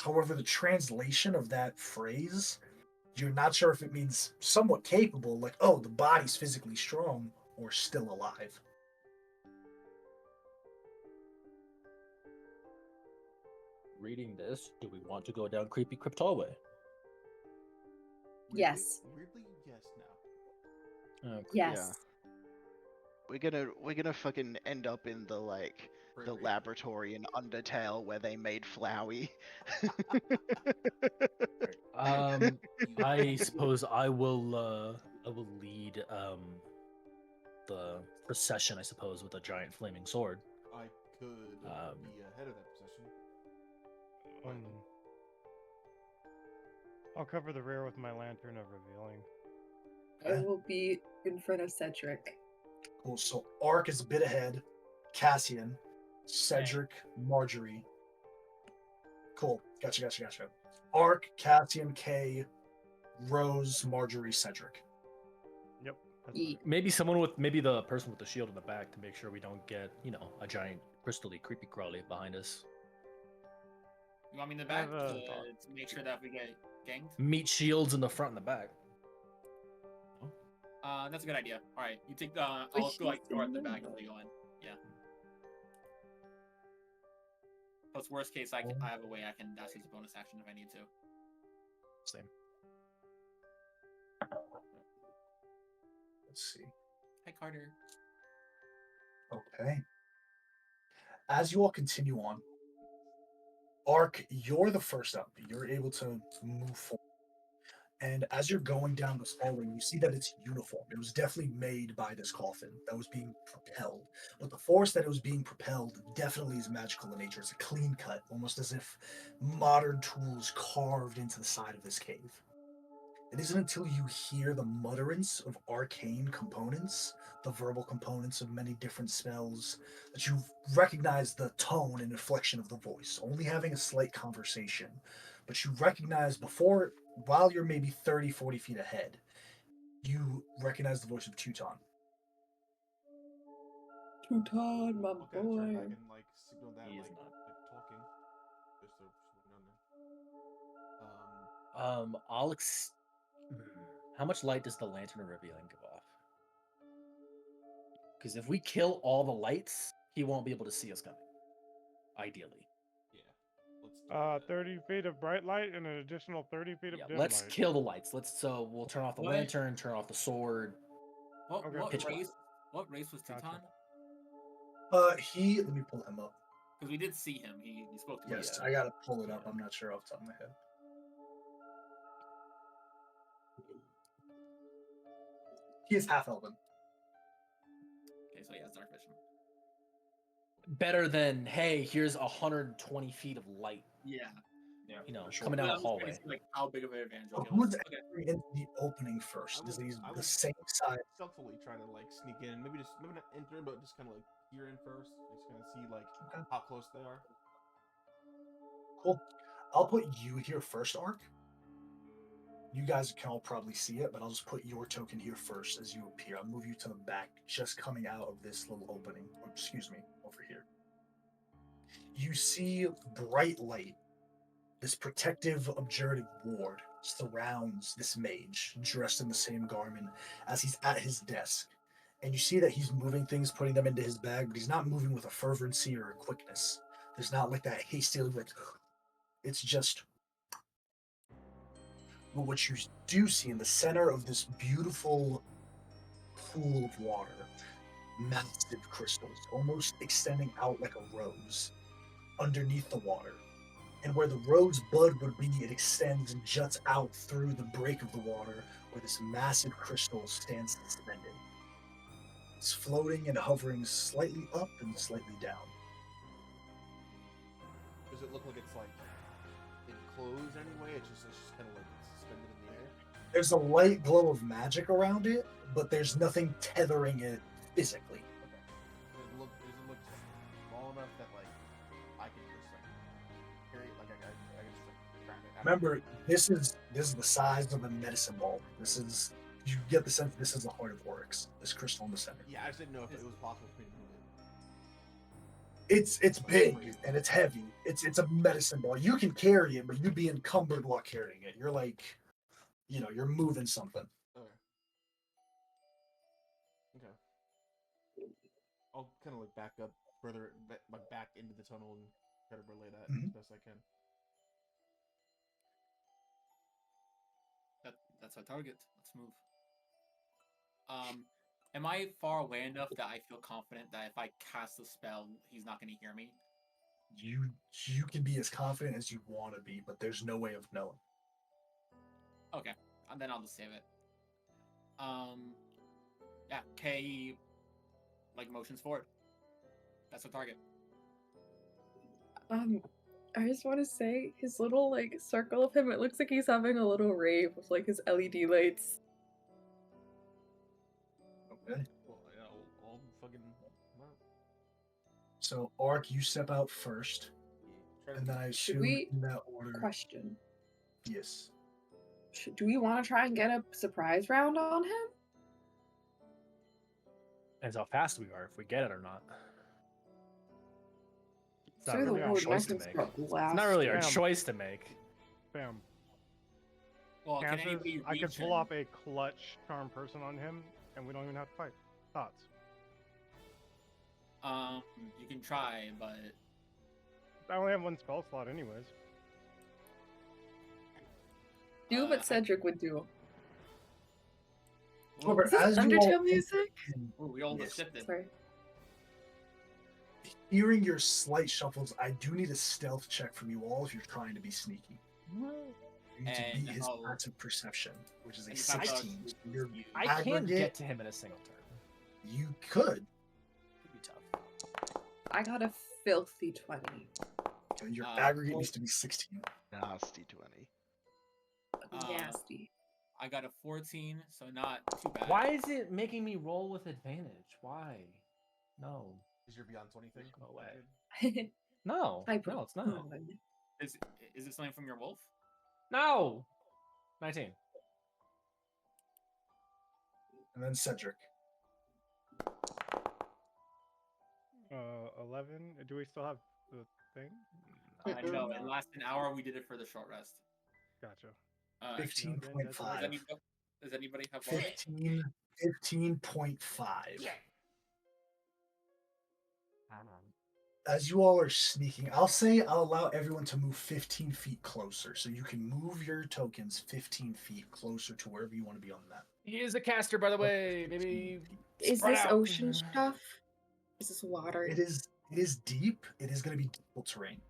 D: However, the translation of that phrase, you're not sure if it means somewhat capable, like, oh, the body's physically strong, or still alive.
A: Reading this, do we want to go down creepy crypt hallway?
F: Yes.
C: Weirdly, yes. Now.
F: yes?
G: We're gonna fucking end up in the laboratory in Undertale where they made Flowey.
A: I suppose I will lead the procession, I suppose, with a giant flaming sword.
C: I could be ahead of that procession.
E: I'll cover the rear with my lantern of revealing.
F: I will be in front of Cedric.
D: Cool. So Ark is a bit ahead. Cassian, Cedric, Marjorie. Cool. Gotcha. Ark, Cassian, Kay, Rose, Marjorie, Cedric.
E: Yep. That's
F: Yeet.
A: Maybe the person with the shield in the back to make sure we don't get, a giant crystally creepy crawly behind us.
B: You want me in the back
E: have a
B: to
E: thought.
B: make sure that we get ganged?
A: Meat shields in the front and the back.
B: That's a good idea. All right, you take. I'll
F: But
B: go like
F: he's
B: toward
F: in
B: the
F: the
B: back
F: middle.
B: until you go in. Yeah. Plus, worst case, I have a way I can dash as a bonus action if I need to.
A: Same.
D: Let's see.
B: Hi, Carter.
D: Okay. As you all continue on, Ark, you're the first up. You're able to move forward. And as you're going down this hallway, you see that it's uniform. It was definitely made by this coffin that was being propelled. But the force that it was being propelled definitely is magical in nature. It's a clean cut, almost as if modern tools carved into the side of this cave. It isn't until you hear the mutterance of arcane components, the verbal components of many different spells, that you recognize the tone and inflection of the voice, only having a slight conversation. But you recognize while you're maybe 30, 40 feet ahead, you recognize the voice of Teuton.
F: Teuton, my
C: Okay, sure. I
F: boy.
C: can signal that
A: He is
C: like
A: not.
C: talking. Just so on there.
A: How much light does the lantern of revealing give off? Because if we kill all the lights, he won't be able to see us coming. Ideally.
C: Yeah. Let's do that.
E: 30 feet of bright light and an additional 30 feet of
A: Yeah,
E: dim
A: let's
E: light.
A: kill the lights. We'll turn off the
B: What?
A: lantern, turn off the sword.
B: What
E: Okay.
B: what
A: Pitch black.
B: race? What race was
E: Gotcha.
B: Teuton?
D: Let me pull him up.
B: Because we did see him. He spoke to us.
D: Yes, I gotta pull it up. I'm not sure off the top of my head. He is half elven.
B: Okay, so he has dark vision.
A: Better than, hey, here's 120 feet of light,
B: Yeah.
A: coming down
B: But
A: a
B: I'm just trying
A: hallway.
B: to see, like, how big of an advantage it'll give
D: Who's
B: us. Okay.
D: entering into the opening first? Is he
C: I
D: the
C: will
D: same side?
C: stealthily try to sneak in. Maybe not enter, but just kind of peer in first. Just kind of see
D: Okay.
C: how close they are.
D: Cool. I'll put you here first, Ark. You guys can all probably see it, but I'll just put your token here first as you appear. I'll move you to the back, just coming out of this little opening. Or, excuse me, over here. You see bright light This protective, obdurative ward surrounds this mage, dressed in the same garment, as he's at his desk. And you see that he's moving things, putting them into his bag, but he's not moving with a fervency or a quickness. There's not like that hastily, like, it's just. But what you do see in the center of this beautiful pool of water, massive crystals, almost extending out like a rose underneath the water. And where the rose bud would be, it extends and juts out through the break of the water, where this massive crystal stands suspended. It's floating and hovering slightly up and slightly down.
C: Does it look like it's like enclosed anyway? It's just kind of like suspended in the air.
D: There's a light glow of magic around it, but there's nothing tethering it physically.
C: Okay. Does it look small enough that like I can just like carry it? Like I can just like grab it.
D: Remember, this is the size of a medicine ball. You get the sense this is the heart of Oryx. This crystal in the center.
C: Yeah, I just didn't know if it was possible for me to move it.
D: It's big and it's heavy. It's a medicine ball. You can carry it, but you'd be encumbered while carrying it. You're like, you're moving something.
C: Okay. Okay. I'll kind of like back up further, back into the tunnel and try to relay that as best I can.
B: That's our target. Let's move. Am I far away enough that I feel confident that if I cast the spell, he's not going to hear me?
D: You can be as confident as you want to be, but there's no way of knowing.
B: Okay, and then I'll just save it. Yeah, K, like motions forward. That's our target.
F: I just want to say his little like circle of him. It looks like he's having a little rave with like his LED lights.
D: Okay.
C: Well, yeah, I'll fucking.
D: So, Ark, you step out first, and then I assume
F: we-
D: in that order.
F: Question:
D: Yes.
F: Do we want to try and get a surprise round on him?
A: Depends how fast we are, if we get it or not. It's not
F: Say the
A: really our
F: word,
A: choice to
F: Magnum's
A: make.
F: got
A: It's not really our
E: Damn.
A: choice to make.
E: Bam.
B: Well, can
E: Chances,
B: anybody
E: I could
B: reach
E: pull
B: him?
E: off a clutch charm person on him, and we don't even have to fight. Thoughts?
B: You can try, but
E: I only have one spell slot, anyways.
F: Do what Cedric would do.
D: However,
F: Is this
D: as you
F: Undertale
D: all
F: music?
B: we almost
D: Yes.
B: shifted.
F: Sorry.
D: hearing your slight shuffles, I do need a stealth check from you all if you're trying to be sneaky. You need to
B: And
D: beat his
B: I'll-
D: passive perception, which is a
B: and if I
D: 16.
B: thought-
D: So your
A: I can't
D: aggregate,
A: get to him in a single turn.
D: you could.
A: It'd be tough.
F: I got a filthy 20.
D: And your
B: Uh,
D: aggregate
B: well-
D: needs to be 16.
G: Nasty 20.
F: Nasty.
B: I got a 14, so not too bad.
A: Why is it making me roll with advantage? Why? No.
C: Is your beyond 20 thing?
A: No way.
C: Good?
A: No.
F: Type
A: No,
F: of
A: it's not.
F: fun.
B: Is it something from your wolf?
A: No. 19.
D: And then Cedric.
E: 11. Do we still have the thing?
B: I know. It lasted an hour. We did it for the short rest.
E: Gotcha.
D: 15.5.
B: Does anybody have one?
D: 15.5. As you all are sneaking, I'll allow everyone to move 15 feet closer. So you can move your tokens 15 feet closer to wherever you want to be on the map.
A: He is a caster, by the way. Maybe.
F: Is
A: spread
F: this
A: out.
F: ocean stuff? Is this water?
D: It is deep. It is going to be difficult terrain.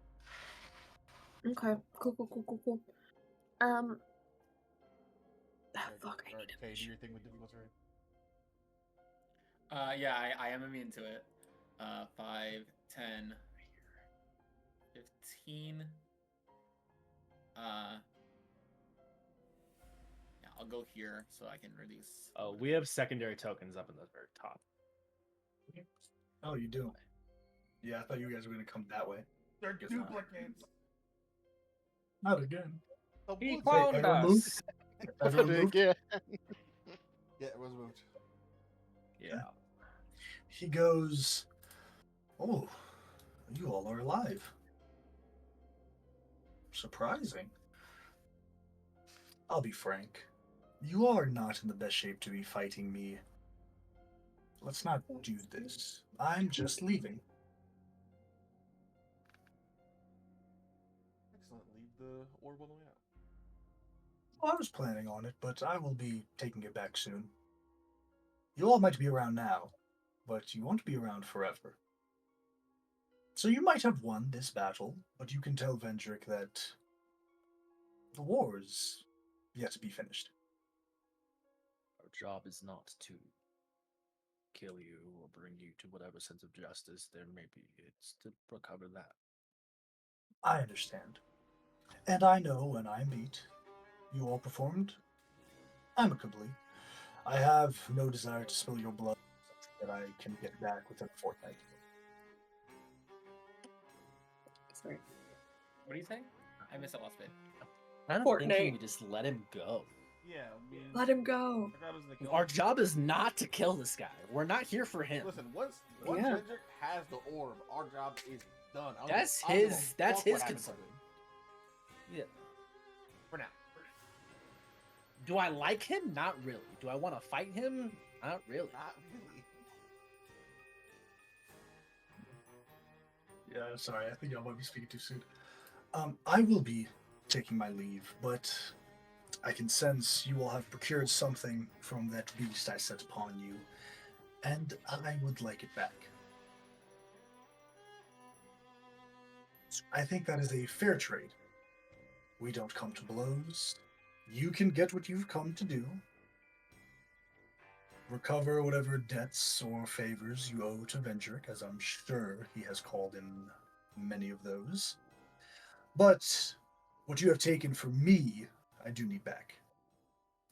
F: Okay. Cool. Fuck, I
C: Alright,
F: need a
C: okay, do
F: vision.
C: your thing with difficult terrain.
B: Yeah, I am immune to it. 5, 10, 15. Yeah, I'll go here so I can release.
A: Oh, we have secondary tokens up in the very top.
D: Oh, you do? Yeah, I thought you guys were going to come that way.
C: They're
D: Guess not.
C: duplicates.
D: Not again.
C: The
A: He
C: wolf-
A: cloned
D: everyone
A: us.
D: move. Everyone move.
G: Yeah.
C: Yeah, it was moved.
A: Yeah.
D: He goes, "Oh, you all are alive. surprising. I'll be frank. You all are not in the best shape to be fighting me. Let's not do this. I'm just leaving.
C: Excellent. Leave the orb on the way out.
D: Well, I was planning on it, but I will be taking it back soon. You all might be around now, but you won't be around forever. So you might have won this battle, but you can tell Vendrick that the war is yet to be finished.
A: Our job is not to kill you or bring you to whatever sense of justice there may be. It's to recover that.
D: I understand. And I know when I'm beat, you all performed amicably. I have no desire to spill your blood that I can get back within a fortnight.
F: Sorry.
B: What are you saying? I missed that last bit.
A: I'm
F: Fortnite.
A: thinking we just let him go.
C: Yeah, I mean,
F: Let him go.
C: our job isn't to kill
A: Our
C: him.
A: job is not to kill this guy. We're not here for him.
C: Listen, once
F: Yeah.
C: Vendrick has the orb, our job is done. I don't
A: That's
C: give- I don't give a
A: his. That's
C: fuck what
A: his
C: happens
A: concern.
C: to him.
A: Yeah.
C: For now.
A: Do I like him? Not really. Do I want to fight him? Not really.
C: Not really.
D: Yeah, sorry, I think y'all might be speaking too soon. I will be taking my leave, but I can sense you all have procured something from that beast I set upon you, and I would like it back. I think that is a fair trade. We don't come to blows. You can get what you've come to do. Recover whatever debts or favors you owe to Vendrick, as I'm sure he has called in many of those. But what you have taken from me, I do need back.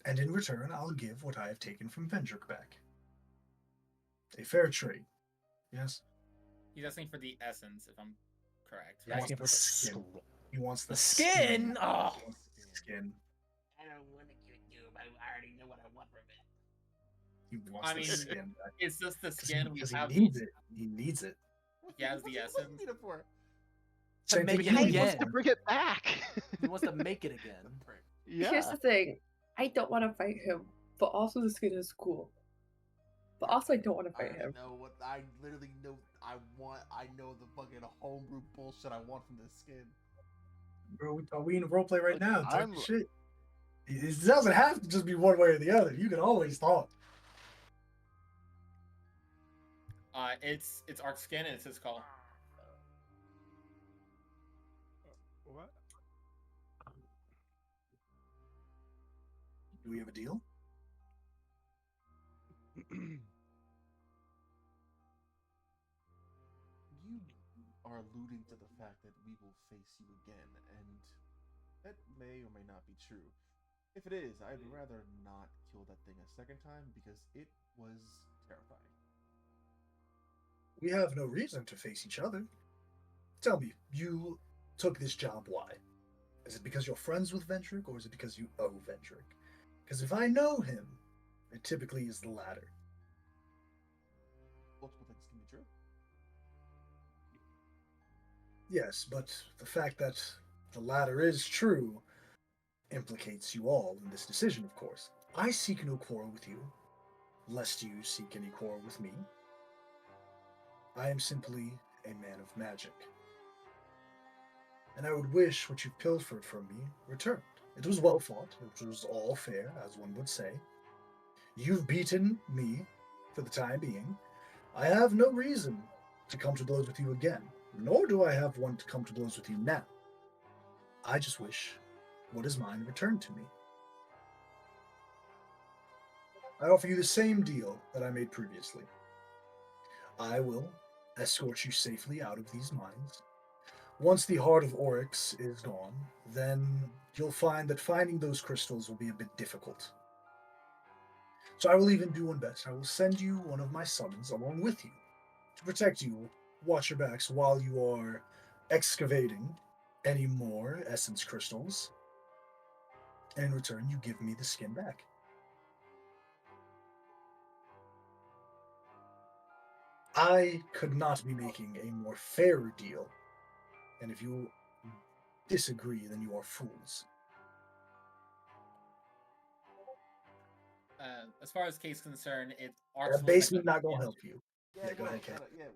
D: And in return, I'll give what I have taken from Vendrick back. A fair trade, yes?
B: He's asking for the essence, if I'm correct.
A: You're asking
D: the
A: for the
D: skin.
A: scroll.
D: He wants
A: The skin. Oh,
D: He wants the skin.
C: I don't want to give it to him. I already know what I want from it.
D: He wants
B: I
D: the
B: mean,
D: skin back.
B: It's just the
D: 'Cause
B: skin we
D: because
B: have.
D: he needs it. He needs it.
B: He has the
C: What's
B: essence.
C: he need it for?
A: To make
E: He
A: it
E: wants
A: again.
E: to bring it back.
A: He wants to make it again.
E: Yeah.
F: Here's the thing. I don't want to fight him, but also the skin is cool. But also, I don't want to
C: I
F: fight him.
C: know what I literally know. I want. I know the fucking homebrew bullshit I want from this skin.
D: Bro, are we in a roleplay right
G: Look,
D: now? Talk
G: I'm-
D: shit. It doesn't have to just be one way or the other. You can always talk.
B: It's Arc Skin and it's his call.
E: What?
D: Do we have a deal?
C: You are alluding to the fact that we will face you again, and that may or may not be true. If it is, I'd rather not kill that thing a second time because it was terrifying.
D: We have no reason to face each other. Tell me, you took this job, why? Is it because you're friends with Vendrick, or is it because you owe Vendrick? Because if I know him, it typically is the latter.
C: Multiple things can be true.
D: Yes, but the fact that the latter is true implicates you all in this decision, of course. I seek no quarrel with you, lest you seek any quarrel with me. I am simply a man of magic. And I would wish what you pilfered from me returned. It was well fought, it was all fair, as one would say. You've beaten me for the time being. I have no reason to come to blows with you again, nor do I have one to come to blows with you now. I just wish what is mine returned to me. I offer you the same deal that I made previously. I will escort you safely out of these mines. Once the heart of Oryx is gone, then you'll find that finding those crystals will be a bit difficult. So I will even do one better. I will send you one of my summons along with you to protect you, watch your backs while you are excavating any more essence crystals. And in return, you give me the skin back. I could not be making a more fair deal. And if you disagree, then you are fools.
B: As far as case concerned, it's
D: That basement not gonna help you. Yeah, go ahead, Kat.
C: Yeah.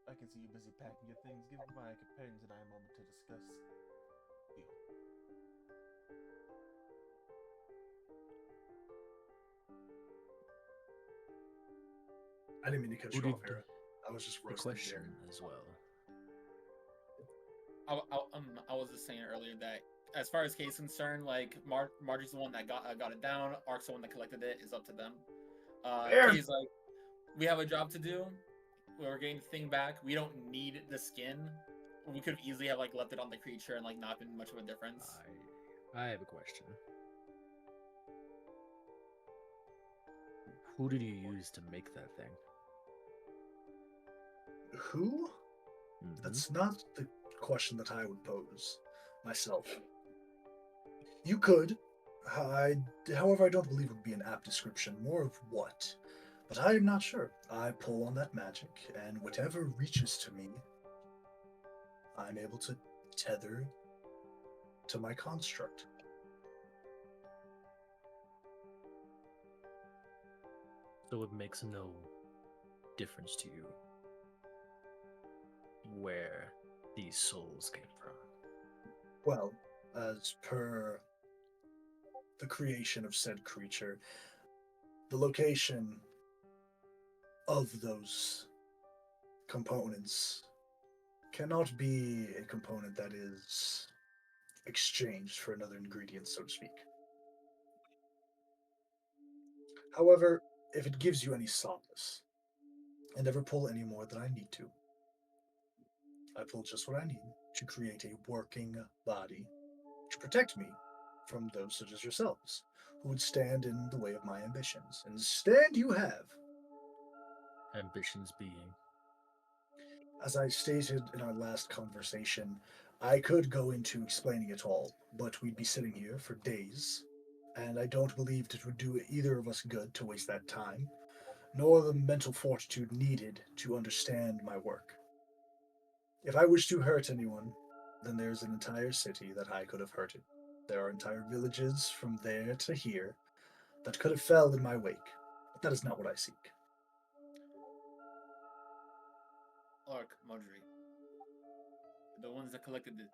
C: I can see you busy packing your things. Give my companions and I a moment to discuss. Deal.
D: I didn't mean to cut
H: Who
D: you off,
H: did
D: Hera. I was just
H: the
D: roasting
H: question
D: Jared.
H: as well?
B: I was just saying earlier that as far as case concerned, like Margie's the one that got it down. Ark's the one that collected it. Is up to them.
D: Fair.
B: Kay's like, we have a job to do. We're getting the thing back. We don't need the skin. We could have easily have like left it on the creature and like not been much of a difference.
H: I have a question. Who did you use to make that thing?
D: Who?
H: Mhm.
D: That's not the question that I would pose myself. You could. However, I don't believe it would be an apt description. More of what? But I am not sure. I pull on that magic, and whatever reaches to me, I'm able to tether to my construct.
H: So it makes no difference to you where these souls came from.
D: Well, as per the creation of said creature, the location of those components cannot be a component that is exchanged for another ingredient, so to speak. However, if it gives you any solace, I never pull any more than I need to. I pull just what I need to create a working body to protect me from those such as yourselves, who would stand in the way of my ambitions. And stand you have.
H: Ambitions being.
D: As I stated in our last conversation, I could go into explaining it all, but we'd be sitting here for days, and I don't believe it would do either of us good to waste that time, nor the mental fortitude needed to understand my work. If I wish to hurt anyone, then there's an entire city that I could have hurted. There are entire villages from there to here that could have fell in my wake, but that is not what I seek.
B: Ark, Marjorie, the ones that collected it.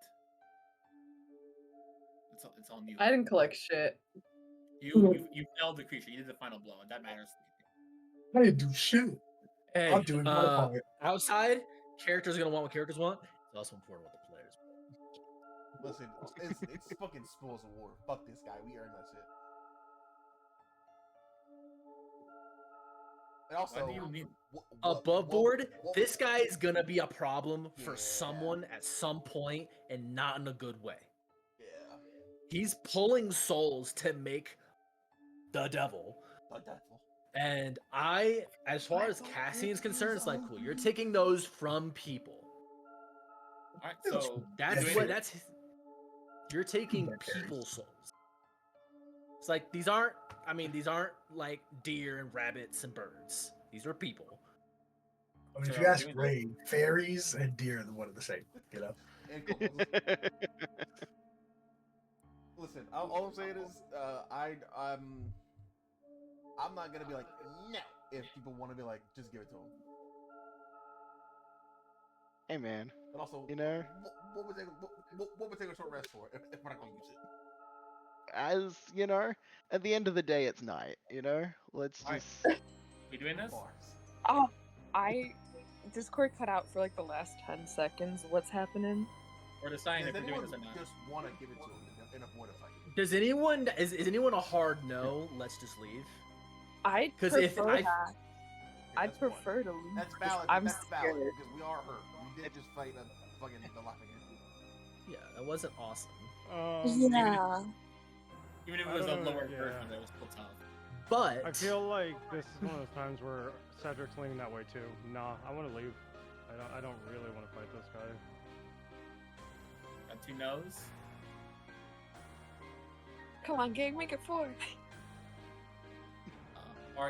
B: It's on you.
F: I didn't collect shit.
B: You failed the creature. You did the final blow, and that matters.
D: I didn't do shit.
A: Hey,
D: I'm doing my part.
A: outside, characters are gonna want what characters want. It's also important what the players want.
C: Listen, it's fucking Spoils of War. Fuck this guy. We earned that shit. And also,
B: Why do you mean
A: Above board,
C: what-
A: this guy is gonna be a problem for
C: Yeah.
A: someone at some point, and not in a good way.
C: Yeah.
A: He's pulling souls to make the devil.
C: The devil.
A: And as far as Cassian's concerned, it's like, cool, you're taking those from people.
B: All right, so
A: That's you're taking people's souls. It's like these aren't like deer and rabbits and birds. These are people.
D: I mean, if
B: So,
D: you ask
B: doing
D: Ray, fairies and deer are one of the same, you know?
C: And listen, all I'm saying is, I'm not gonna be like, no, if people want to be like, just give it to them.
G: Hey man,
C: And also,
G: you know,
C: what would take a short rest for if we're not gonna use it?
G: as you know, at the end of the day, it's night. You know, let's
B: Alright.
G: just.
B: we doing this?
C: Bars.
F: Oh, Discord cut out for like the last 10 seconds. What's happening?
B: We're deciding
C: Does
B: if we're doing
C: anyone
B: this or not.
C: just want to give it to him and avoid a fight?
A: Does anyone is anyone a hard no? Let's just leave.
F: I'd
A: 'Cause
F: prefer
A: if
F: that.
C: Okay,
F: I'd
C: that's one.
F: prefer to leave.
C: That's
F: 'cause
C: valid.
F: I'm
C: That's valid
F: scared.
C: because we are hurt. We did just fight a fucking the laughing ant.
A: Yeah, that wasn't awesome.
F: Yeah.
B: Even if it
E: I
B: was a
E: don't know,
B: lower
E: yeah.
B: version, it was still tough.
A: But
E: I feel like this is one of those times where Cedric's leaning that way too. Nah, I want to leave. I don't really want to fight this guy.
B: Got 2 no's.
F: Come on, gang, make it 4.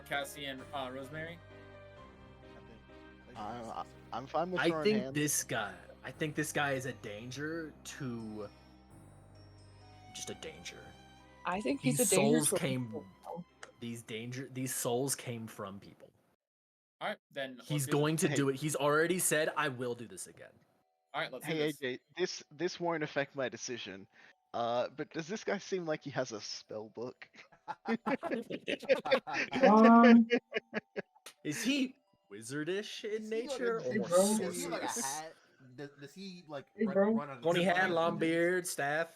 B: Cassian, Rosemary.
G: I'm fine with
H: I
G: throwing
H: think
G: hands.
H: this guy is a danger to just a danger.
F: I think he's
H: These
F: a danger
H: souls
F: to
H: came
F: people.
H: these souls came from people.
B: All right, then let's
H: He's
B: do
H: going to
G: Hey.
H: do it. He's already said, I will do this again.
B: All right, let's do
G: Hey
B: this.
G: AJ, this won't affect my decision. But does this guy seem like he has a spell book?
H: Is he wizardish in
C: Is he like
H: nature
C: a-
H: or
D: Hey, bro.
C: Does he have like a
H: sorceress?
C: hat? Does he like
D: Hey,
C: run,
D: bro.
C: run on
H: Pony
C: his
H: hat,
C: feet?
H: long beard, staff.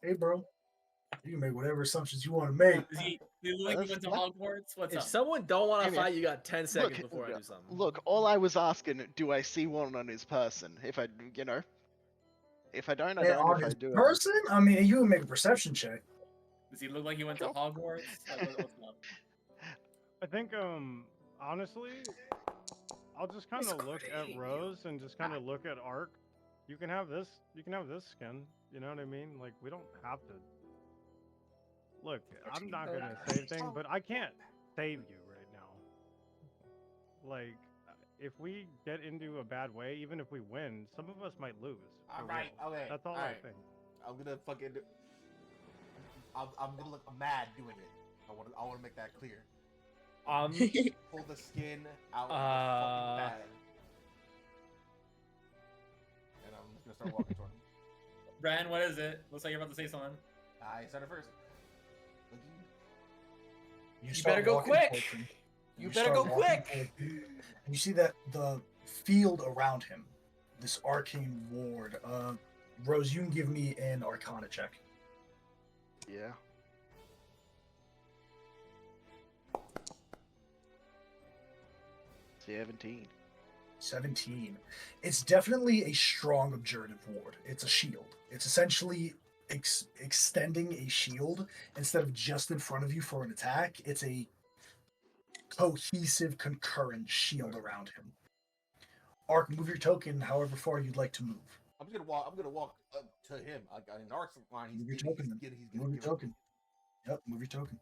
D: Hey, bro. You can make whatever assumptions you want to make.
B: Does he look like he went to Hogwarts? What's
H: If
B: up?
H: someone don't want
G: Hey,
H: to
G: man.
H: fight, you got 10 seconds before I do something.
G: Look, all I was asking, do I see one on his person? If I, if I don't, I
D: Hey,
G: don't.
D: on
G: If I
D: his
G: do,
D: person? I mean, you can make a perception check.
B: Does he look like he went to
G: Sure.
B: Hogwarts? Like, what's up?
E: I think, honestly, I'll just kind of look at Rose and just kind of look at Ark. You can have this. You can have this skin. You know what I mean? Like, we don't have to. Look, I'm not gonna say anything, but I can't save you right now. Like, if we get into a bad way, even if we win, some of us might lose. for
C: All right,
E: real.
C: okay.
E: That's all
C: all
E: I
C: right.
E: think.
C: I'm gonna fucking. I'm gonna look mad doing it. I want to make that clear. Pull the skin out of the fucking bag. And I'm just gonna start walking toward him.
B: Bran, what is it? Looks like you're about to say something.
C: I started first.
A: You
D: start
A: better go
D: walking
A: quick.
D: towards him, and
A: You
D: you
A: better
D: start
A: go
D: walking
A: quick.
D: towards him, and you see that the field around him, this arcane ward. Rose, you can give me an Arcana check.
G: yeah. 17.
D: 17. It's definitely a strong obturative ward. It's a shield. It's essentially extending a shield instead of just in front of you for an attack. It's a cohesive, concurrent shield around him. Ark, move your token however far you'd like to move.
C: I'm just gonna walk. I'm gonna walk up to him. I got an arc line.
D: Move your token. Then. Move your token. Yep, move your token.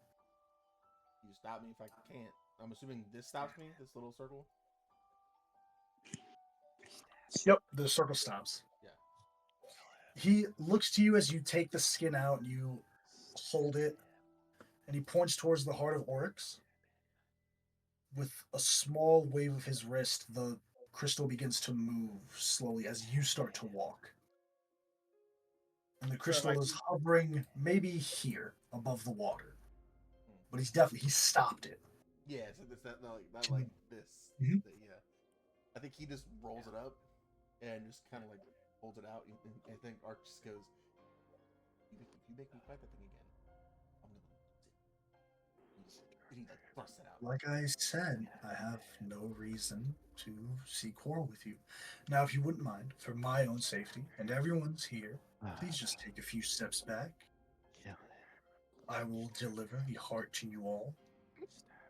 C: You stop me if I can't. I'm assuming this stops me. This little circle.
D: Yep, the circle stops.
C: Yeah.
D: He looks to you as you take the skin out, you hold it, and he points towards the heart of Oryx. With a small wave of his wrist, the crystal begins to move slowly as you start to walk. And the crystal is hovering maybe here above the water. But he's stopped it.
C: Yeah, so it's not like this.
D: Mhm.
C: Yeah. I think he just rolls it up and just kind of like holds it out. And I think Ark just goes, if you make me fight that thing again, I'm gonna lose it. And he like thrusts it out.
D: Like I said, I have no reason to seek quarrel with you. Now, if you wouldn't mind, for my own safety, and everyone's here, please just take a few steps back. I will deliver the heart to you all,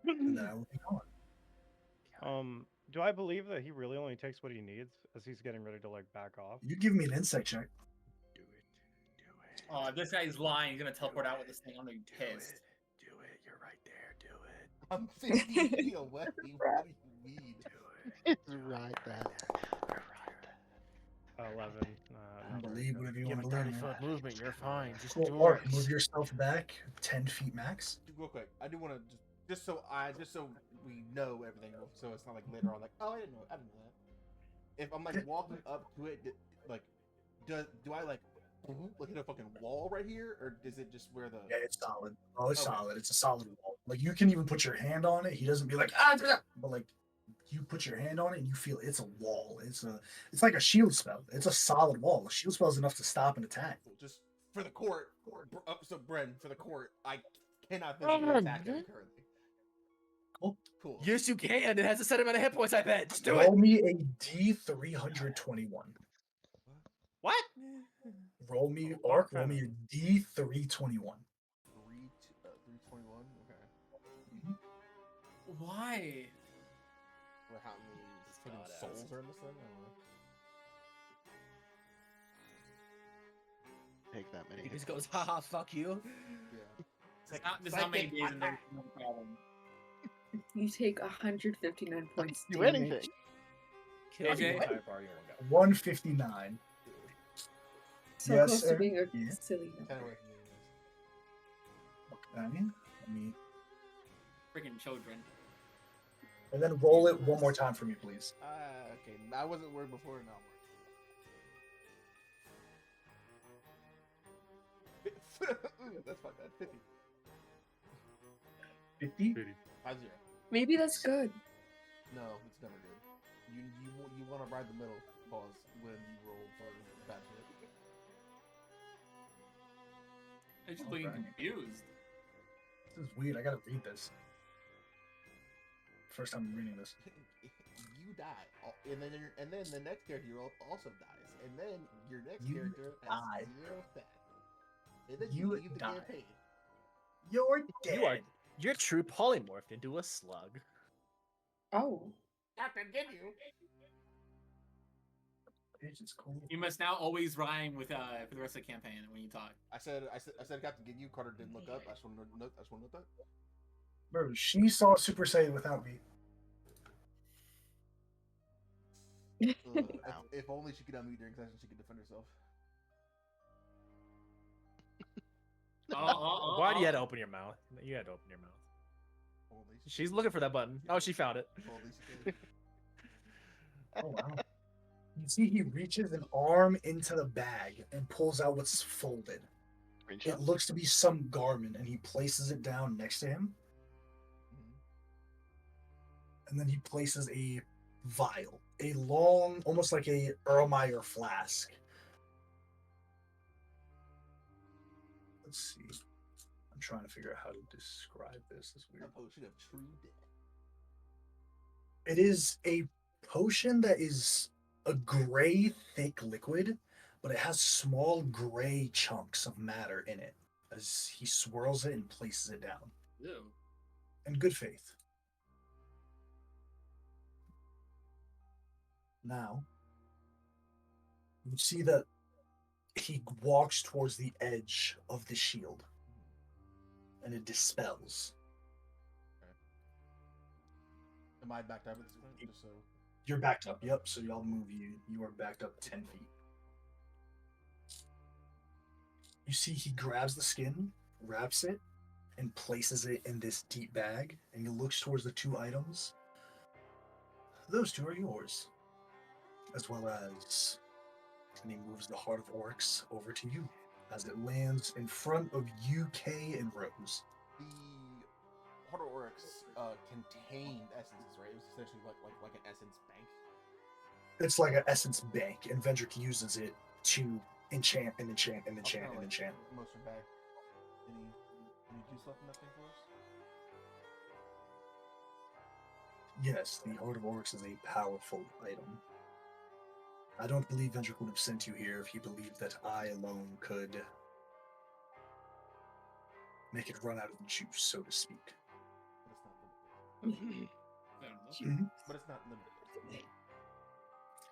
D: and then I will be gone.
E: Do I believe that he really only takes what he needs as he's getting ready to like back off?
D: You give me an insight check.
H: Do it.
B: Oh, if this guy's lying, he's gonna teleport out with this thing. I'm gonna be pissed.
H: Do it. You're right there. Do it.
C: I'm 50 feet away. What do you mean?
H: Do it.
G: It's right there.
E: 11.
D: I believe whatever you
H: Give
D: want
H: him
D: to
H: 30
D: believe.
H: foot movement. You're fine. Just
D: Cool.
H: do
D: Ark,
H: it.
D: move yourself back 10 feet max.
C: Real quick, I do want to just so we know everything, so it's not like later on like, oh, I didn't know that. If I'm like walking up to it, like, do I like hit a fucking wall right here, or is it just where the?
D: Yeah, it's solid. Oh, it's
C: Okay.
D: solid. It's a solid wall. Like you can even put your hand on it. He doesn't be like but like you put your hand on it and you feel it's a wall. It's like a shield spell. It's a solid wall. A shield spell is enough to stop an attack.
C: Just for the court. So Bren, for the court, I cannot physically attack him currently. Cool.
A: Yes, you can. It has a set amount of hit points. I bet. Just do it.
D: Roll me a D321.
A: What?
D: Roll me Ark. Roll me a D321.
C: 321. Okay.
B: Why?
C: Or how many fucking souls are in this thing? I don't know.
G: Take that many.
A: He just goes, haha, fuck you.
C: Yeah.
B: There's not many days and there's no problem.
F: You take 159 points
G: Do
F: damage.
G: anything.
H: Kill the
B: AJ?
H: entire party in one go.
D: 159.
F: So
D: Yes,
F: close
D: sir.
F: to being a
D: Yeah.
F: silly
C: 10
F: number.
C: away from me.
D: Okay. Let me,
B: Freaking children.
D: and then roll it one more time for me, please.
C: Okay. I wasn't worried before, now I'm worried. Ooh, that's fine. That's 50.
D: 50?
C: 5-0.
F: Maybe that's good.
C: No, it's never good. You want to ride the middle pause when you roll for bad shit.
B: I'm just looking
D: Alright.
B: confused.
D: This is weird. I gotta read this. First time I'm reading this.
C: You die, and then the next character you roll also dies, and then your next
D: You
C: character
D: die.
C: has 0 stat, and then
D: You
C: leave the
D: die.
C: campaign.
D: You're dead.
H: You're true polymorphed into a slug.
F: Oh.
C: Captain, get you.
D: Bitch, it's cool.
B: You must now always rhyme with for the rest of the campaign when you talk.
C: I said, Captain, get you. Carter didn't look up. I just want to note that.
D: Bro, she saw Super Saiyan without me.
C: If only she could unmute during session, she could defend herself.
H: Why do you have to open your mouth? You had to open your mouth.
C: Only she
H: She's looking for that button. Oh, she found it.
C: Only she could.
D: Oh, wow. You see, he reaches an arm into the bag and pulls out what's folded.
G: Screenshot.
D: It looks to be some garment, and he places it down next to him. And then he places a vial, a long, almost like a Erlenmeyer flask. Let's see. I'm trying to figure out how to describe this. This is
C: A
D: weird.
C: potion of true death.
D: It is a potion that is a gray, thick liquid, but it has small gray chunks of matter in it as he swirls it and places it down.
B: Ew.
D: In good faith. Now, you see that he walks towards the edge of the shield, and it dispels.
C: Am I backed up at this point? Just so.
D: You're backed up, yep, so I'll move you. You are backed up 10 feet. You see he grabs the skin, wraps it, and places it in this deep bag, and he looks towards the 2 items. Those 2 are yours. As well as, and he moves the Heart of Orcs over to you as it lands in front of UK and Rose.
C: The Heart of Orcs contained essences, right? It was essentially like an essence bank.
D: It's like an essence bank, and Vendrick uses it to enchant and enchant and enchant
C: I'll
D: and
C: kinda,
D: enchant.
C: Motion back. Any juice left in that thing for us?
D: Yes, the Heart of Orcs is a powerful item. I don't believe Vendrick would have sent you here if he believed that I alone could make it run out of juice, so to speak.
C: But it's not limited.
B: Fair enough.
C: But it's not limited.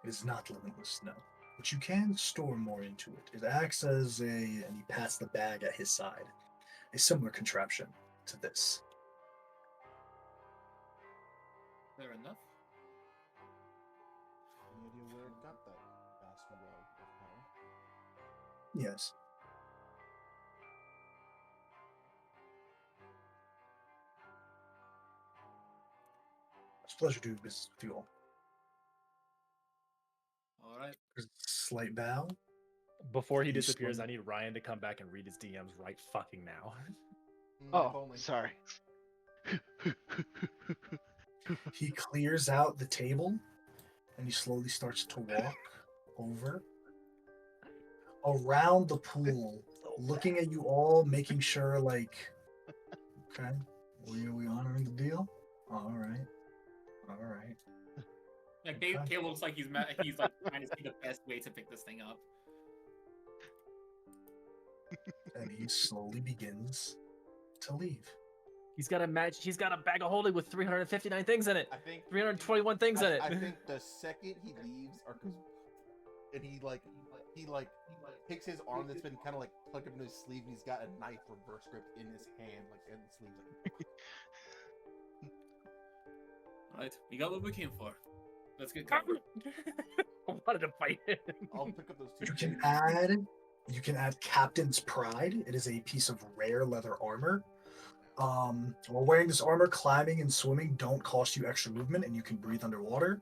D: It is not limitless, no. But you can store more into it. It acts as a, and he pats the bag at his side, a similar contraption to this.
B: Fair enough.
C: Any idea where it got that vast well of power?
D: Yes. It's a pleasure doing business with you all.
B: All right.
D: There's a slight bow.
H: Before he
D: You
H: disappears,
D: swing.
H: I need Ryan to come back and read his DMs right fucking now.
C: If
G: Oh,
C: only.
G: sorry.
D: He clears out the table and he slowly starts to walk over around the pool, looking at you all, making sure, like, okay, are we honoring the deal? All right.
B: Like
D: Okay.
B: Kale looks like he's like trying to see the best way to pick this thing up.
D: And he slowly begins to leave.
H: He's got a match. He's got a bag of holding with 359 things in it.
C: I think
H: 321 things in it.
C: I think the second he leaves, and he like he like takes his arm that's been kind of like tucked up in his sleeve, and he's got a knife reverse grip in his hand, like in the sleeve. Like,
B: Alright, we got what we came for. Let's get going.
A: I wanted to fight him.
C: I'll pick up those two.
D: You can add Captain's Pride. It is a piece of rare leather armor. While wearing this armor, climbing and swimming don't cost you extra movement, and you can breathe underwater.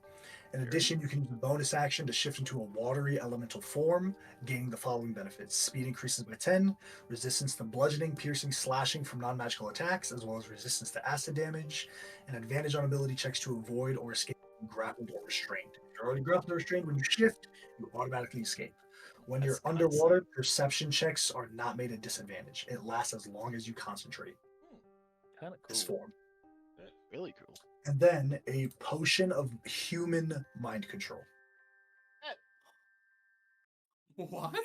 D: In addition, you can use a bonus action to shift into a watery elemental form, gaining the following benefits: speed increases by 10, resistance to bludgeoning, piercing, slashing from non-magical attacks, as well as resistance to acid damage, and advantage on ability checks to avoid or escape being grappled or restrained. If you're already grappled or restrained, when you shift, you automatically escape. When you're underwater, perception checks are not made a disadvantage. It lasts as long as you concentrate.
A: Kind of cool.
D: This form.
G: Really cool.
D: And then a potion of human mind control.
B: What?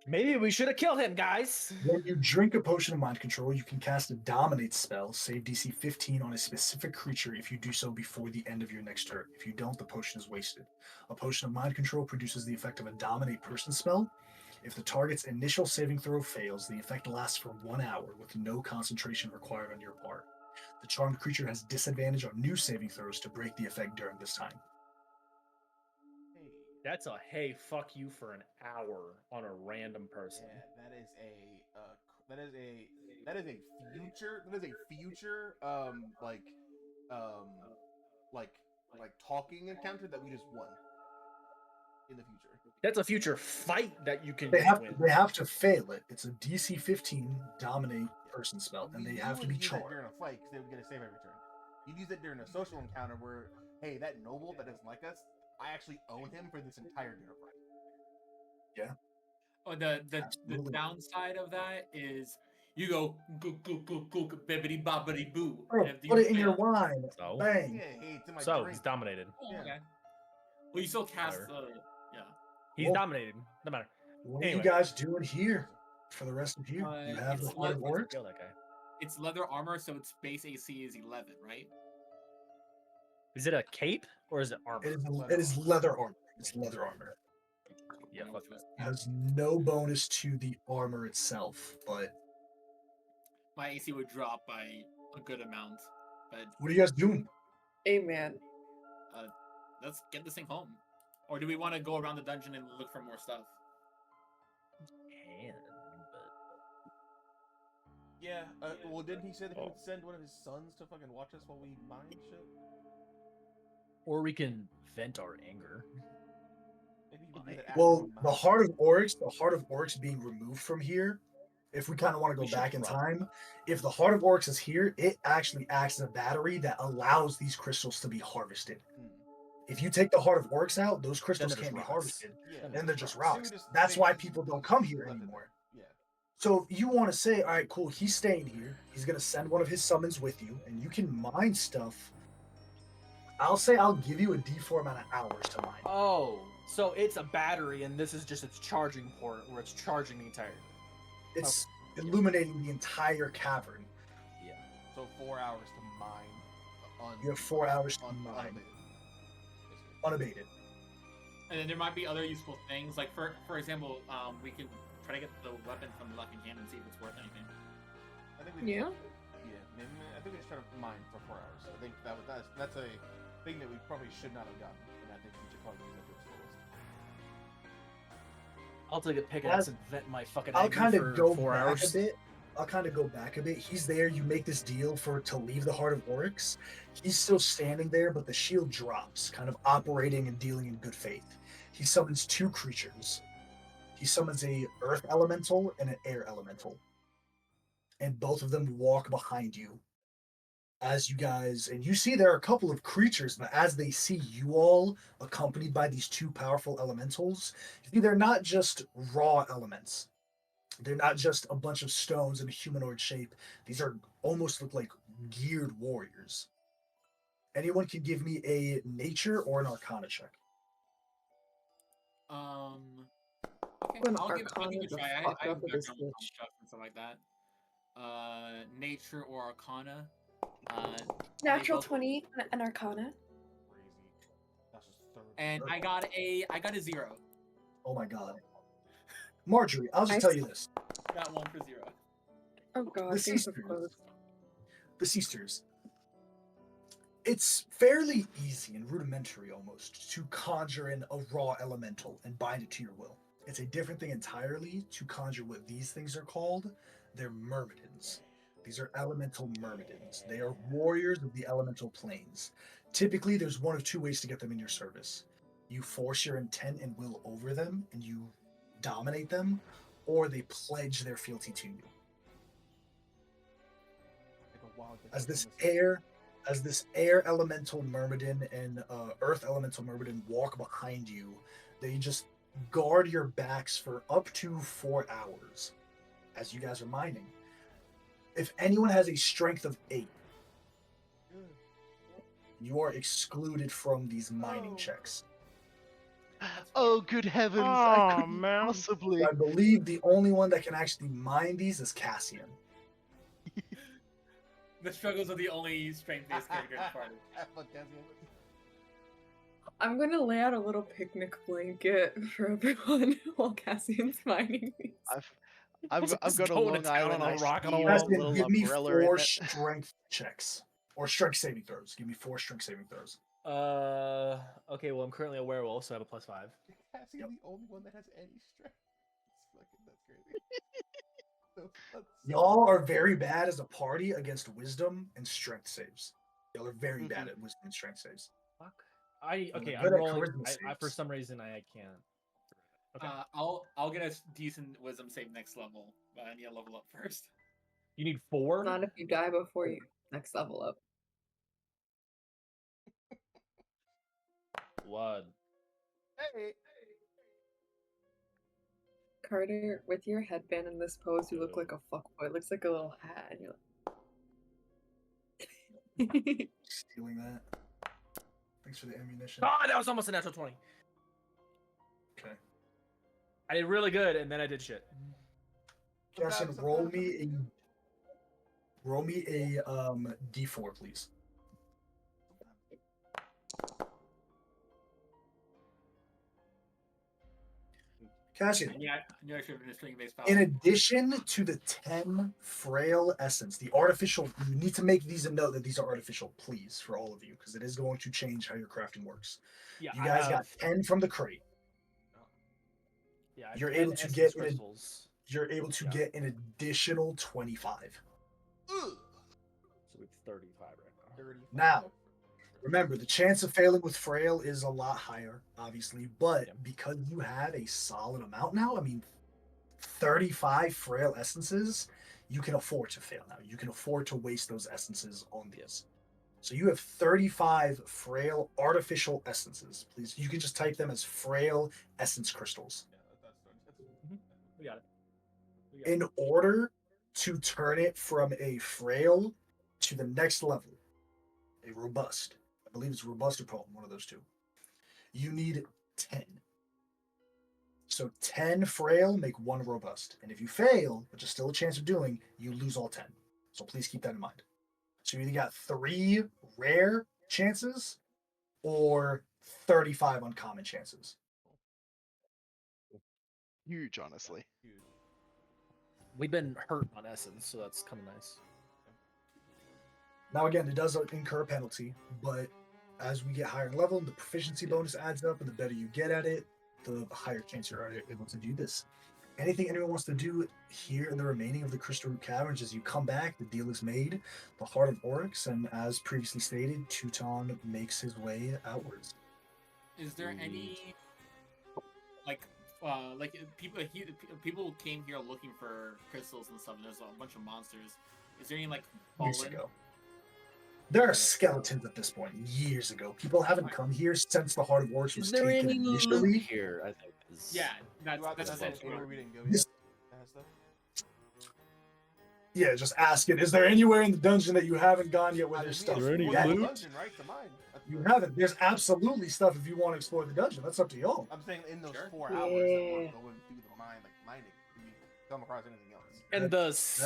A: Maybe we should have killed him, guys.
D: When you drink a potion of mind control, you can cast a dominate spell, save DC 15 on a specific creature if you do so before the end of your next turn. If you don't, the potion is wasted. A potion of mind control produces the effect of a dominate person spell. If the target's initial saving throw fails, the effect lasts for 1 hour with no concentration required on your part. The charmed creature has disadvantage on new saving throws to break the effect during this time.
C: hey,
A: That's a hey, fuck you for an hour on a random person.
C: yeah, that is a future like talking encounter that we just won in the future.
A: That's a future fight that you can
D: They
A: win.
D: have to fail it. It's a DC 15 dominate person spell, and they have to be
C: use that
D: charmed.
C: during a fight because they would get a save every turn. You'd use it during a social encounter where, hey, that noble that doesn't like us, I actually own him for this entire dinner party.
B: Oh, the
D: Absolutely.
B: downside of that is you go gook gook gook gook bibbity bobbity boo.
D: Bro,
B: and if
D: put it in
B: fail-
D: your wine.
A: So?
D: Bang.
C: Yeah, hey, it's in my
A: So
C: drink.
A: he's dominated.
B: Oh,
C: Yeah.
B: okay. Well, you still cast
A: Whatever.
B: yeah.
A: He's
D: Well-
A: dominated. No matter.
D: What
A: Anyway.
D: are you guys doing here for the rest of you? You have the
B: it's
D: Heart of
B: like-
D: Oryx.
A: Kill that guy.
B: It's leather armor, so its base AC is 11, right?
A: Is it a cape or is it armor?
D: It is leather armor. It's leather armor.
A: Yeah, fuck that.
D: It has no bonus to the armor itself, but
B: My AC would drop by a good amount. But
D: what are you guys doing?
F: Amen.
B: let's get this thing home. Or do we want to go around the dungeon and look for more stuff?
A: Can, but
C: Yeah, well, didn't he say that he would send one of his sons to fucking watch us while we mine shit?
A: or we can vent our anger.
C: Maybe he would do that after
D: Well,
C: we
D: the
C: mine.
D: Heart of Oryx being removed from here, if we kind of want to
A: We
D: go
A: should
D: back in
A: drop
D: time, if the Heart of Oryx is here, it actually acts as a battery that allows these crystals to be harvested.
C: Hmm.
D: If you take the Heart of Oryx out, those crystals
A: they're
D: can't be
A: just rocks.
D: harvested.
C: Yeah.
D: Then they're just
C: Say we
D: rocks.
C: just-
D: That's
C: say
D: why
C: we
D: people
C: just
D: don't come here
C: left it
D: anymore.
C: there. Yeah.
D: So if you want to say, all right, cool, he's staying here. He's gonna send one of his summons with you, and you can mine stuff. I'll say I'll give you a D4 amount of hours to mine.
A: Oh, so it's a battery, and this is just its charging port where it's charging the entire.
D: It's illuminating the entire cavern.
A: Yeah.
C: So 4 hours to mine.
D: You have 4 hours to
C: un-
D: mine,
C: unabated, basically.
D: unabated.
B: And then there might be other useful things, like for example, we can try to get the weapon from the left hand and see if it's worth anything.
C: I think we
F: Yeah.
C: maybe, I think we just try to mine for 4 hours. I think that's a thing that we probably should not have gotten, and I think we should probably use that to its fullest.
A: I'll take a pickaxe and vent my fucking
D: I'll
A: anger
D: kind
A: for
D: of go
A: 4
D: back
A: hours.
D: a bit. I'll kind of go back a bit. He's there. You make this deal to leave the Heart of Oryx. He's still standing there, but the shield drops, kind of operating and dealing in good faith. He summons 2 creatures. He summons a earth elemental and an air elemental, and both of them walk behind you. As you guys, and you see there are a couple of creatures, but as they see you all accompanied by these 2 powerful elementals, you see they're not just raw elements. They're not just a bunch of stones in a humanoid shape. These are almost look like geared warriors. Anyone can give me a nature or an arcana check.
B: Okay,
F: When
B: I'll give
F: Arcana
B: it a
F: the
B: try.
F: fuck
B: I have
F: up with this
B: background on
F: bitch.
B: stuff and stuff like that. Nature or Arcana.
F: Natural
B: both-
F: 20 and Arcana.
C: Crazy. That's just third.
B: And I got a 0.
D: Oh my god. Marjorie, I'll just
F: I
D: tell you this.
B: Got 1 for 0.
F: Oh god,
D: The
F: things are
D: sisters.
F: closed.
D: The sisters. It's fairly easy and rudimentary almost to conjure in a raw elemental and bind it to your will. It's a different thing entirely to conjure what these things are called. They're myrmidons. These are elemental myrmidons. They are warriors of the elemental planes. Typically, there's one of two ways to get them in your service. You force your intent and will over them, and you dominate them, or they pledge their fealty to you.
C: Like a wild
D: As this
C: business.
D: air elemental myrmidon and earth elemental myrmidon walk behind you, they just guard your backs for up to 4 hours as you guys are mining. If anyone has a strength of 8, you are excluded from these mining checks.
G: Oh, good heavens! I
E: Oh,
G: couldn't
E: man.
G: possibly.
D: I believe the only one that can actually mine these is Cassian.
B: The struggles of the only strength-based character in the party.
C: Look, Cassian.
F: I'm gonna lay out a little picnic blanket for everyone while Cassian's mining these.
G: I've
H: Just
G: got a
H: going to
G: Long
H: town
G: Island
H: on a
G: iced
H: rock on a
G: tea
H: wall.
G: with a
D: Cassian,
G: little
D: give me
G: umbrella
D: 4
G: in it.
D: strength checks. Or strength saving throws. Give me 4 strength saving throws.
H: Okay, well, I'm currently a werewolf, so I have a +5.
C: Cassian, the only one that has any strength. That's crazy.
D: Y'all are very bad as a party against wisdom and strength saves. Y'all are very bad at wisdom and strength saves.
H: Fuck.
D: You're
H: I'm
D: good at
H: rolling.
D: charisma
H: For
D: saves.
H: some reason, I can't. Okay.
B: I'll get a decent wisdom save next level, but I need to level up first.
H: You need 4?
F: Not if you die before you next level up.
H: Blood.
C: Hey.
F: Carter, with your headband in this pose, you look like a fuckboy. It looks like a little hat, and you're like...
D: Stealing that. Thanks for the ammunition.
H: Ah, that was almost a natural 20.
D: Okay.
H: I did really good, and then I did shit.
D: Cassian, roll me a D4, please. Cassian,
B: Yeah, I knew I should have been a string-based power.
D: in addition to the 10 frail essence, the artificial, you need to make these a note that these are artificial, please, for all of you, because it is going to change how your crafting works.
H: Yeah,
D: You guys got 10 from the crate.
H: Yeah, I have
D: You're
H: 10
D: able to
H: essence
D: get
H: crystals.
D: You're able to
H: Yeah.
D: get an additional 25.
H: So we have 35 right now.
C: 35.
D: Now, remember, the chance of failing with frail is a lot higher, obviously, but
H: Yep.
D: because you have a solid amount now, I mean, 35 frail essences, you can afford to fail now. You can afford to waste those essences on these. So you have 35 frail artificial essences. Please, you can just type them as frail essence crystals.
C: Yeah,
H: We got it.
D: In order to turn it from a frail to the next level, a robust, I believe it's robust or potent, one of those two, you need 10. So 10 frail make 1 robust. And if you fail, which is still a chance of doing, you lose all 10. So please keep that in mind. So you either got 3 rare chances or 35 uncommon chances.
G: Huge, honestly.
H: We've been hurt on essence, so that's kind of nice.
D: Now again, it does incur a penalty, but as we get higher in level, the proficiency bonus adds up, and the better you get at it, the higher chance you're able to do this. Anything anyone wants to do here in the remaining of the Crystalroot Caverns, as you come back, the deal is made. The Heart of Oryx, and as previously stated, Teuton makes his way outwards.
B: Is there any like people came here looking for crystals and stuff, and there's a bunch of monsters. Is there any like
D: Years
B: fallen?
D: ago. There are skeletons at this point, years ago. People haven't come here since the Heart of Oryx was taken initially.
H: here? I think.
B: Yeah, that's
C: That's
B: essentially
C: anywhere
B: what
C: we didn't go
D: This-
C: yet. That has stuff.
D: Yeah, just ask it. Is there anywhere in the dungeon that you haven't gone yet where
C: I
D: there's
C: mean,
D: stuff?
C: it's
E: there any
C: for the
E: loot?
C: dungeon, right? To mine. That's
D: You
C: the-
D: haven't. There's absolutely stuff if you want to explore the dungeon. That's up to y'all.
C: I'm saying in those
B: Sure.
C: 4 hours that we're
F: Yeah.
C: going through the mine, like mining. come across anything else.
A: And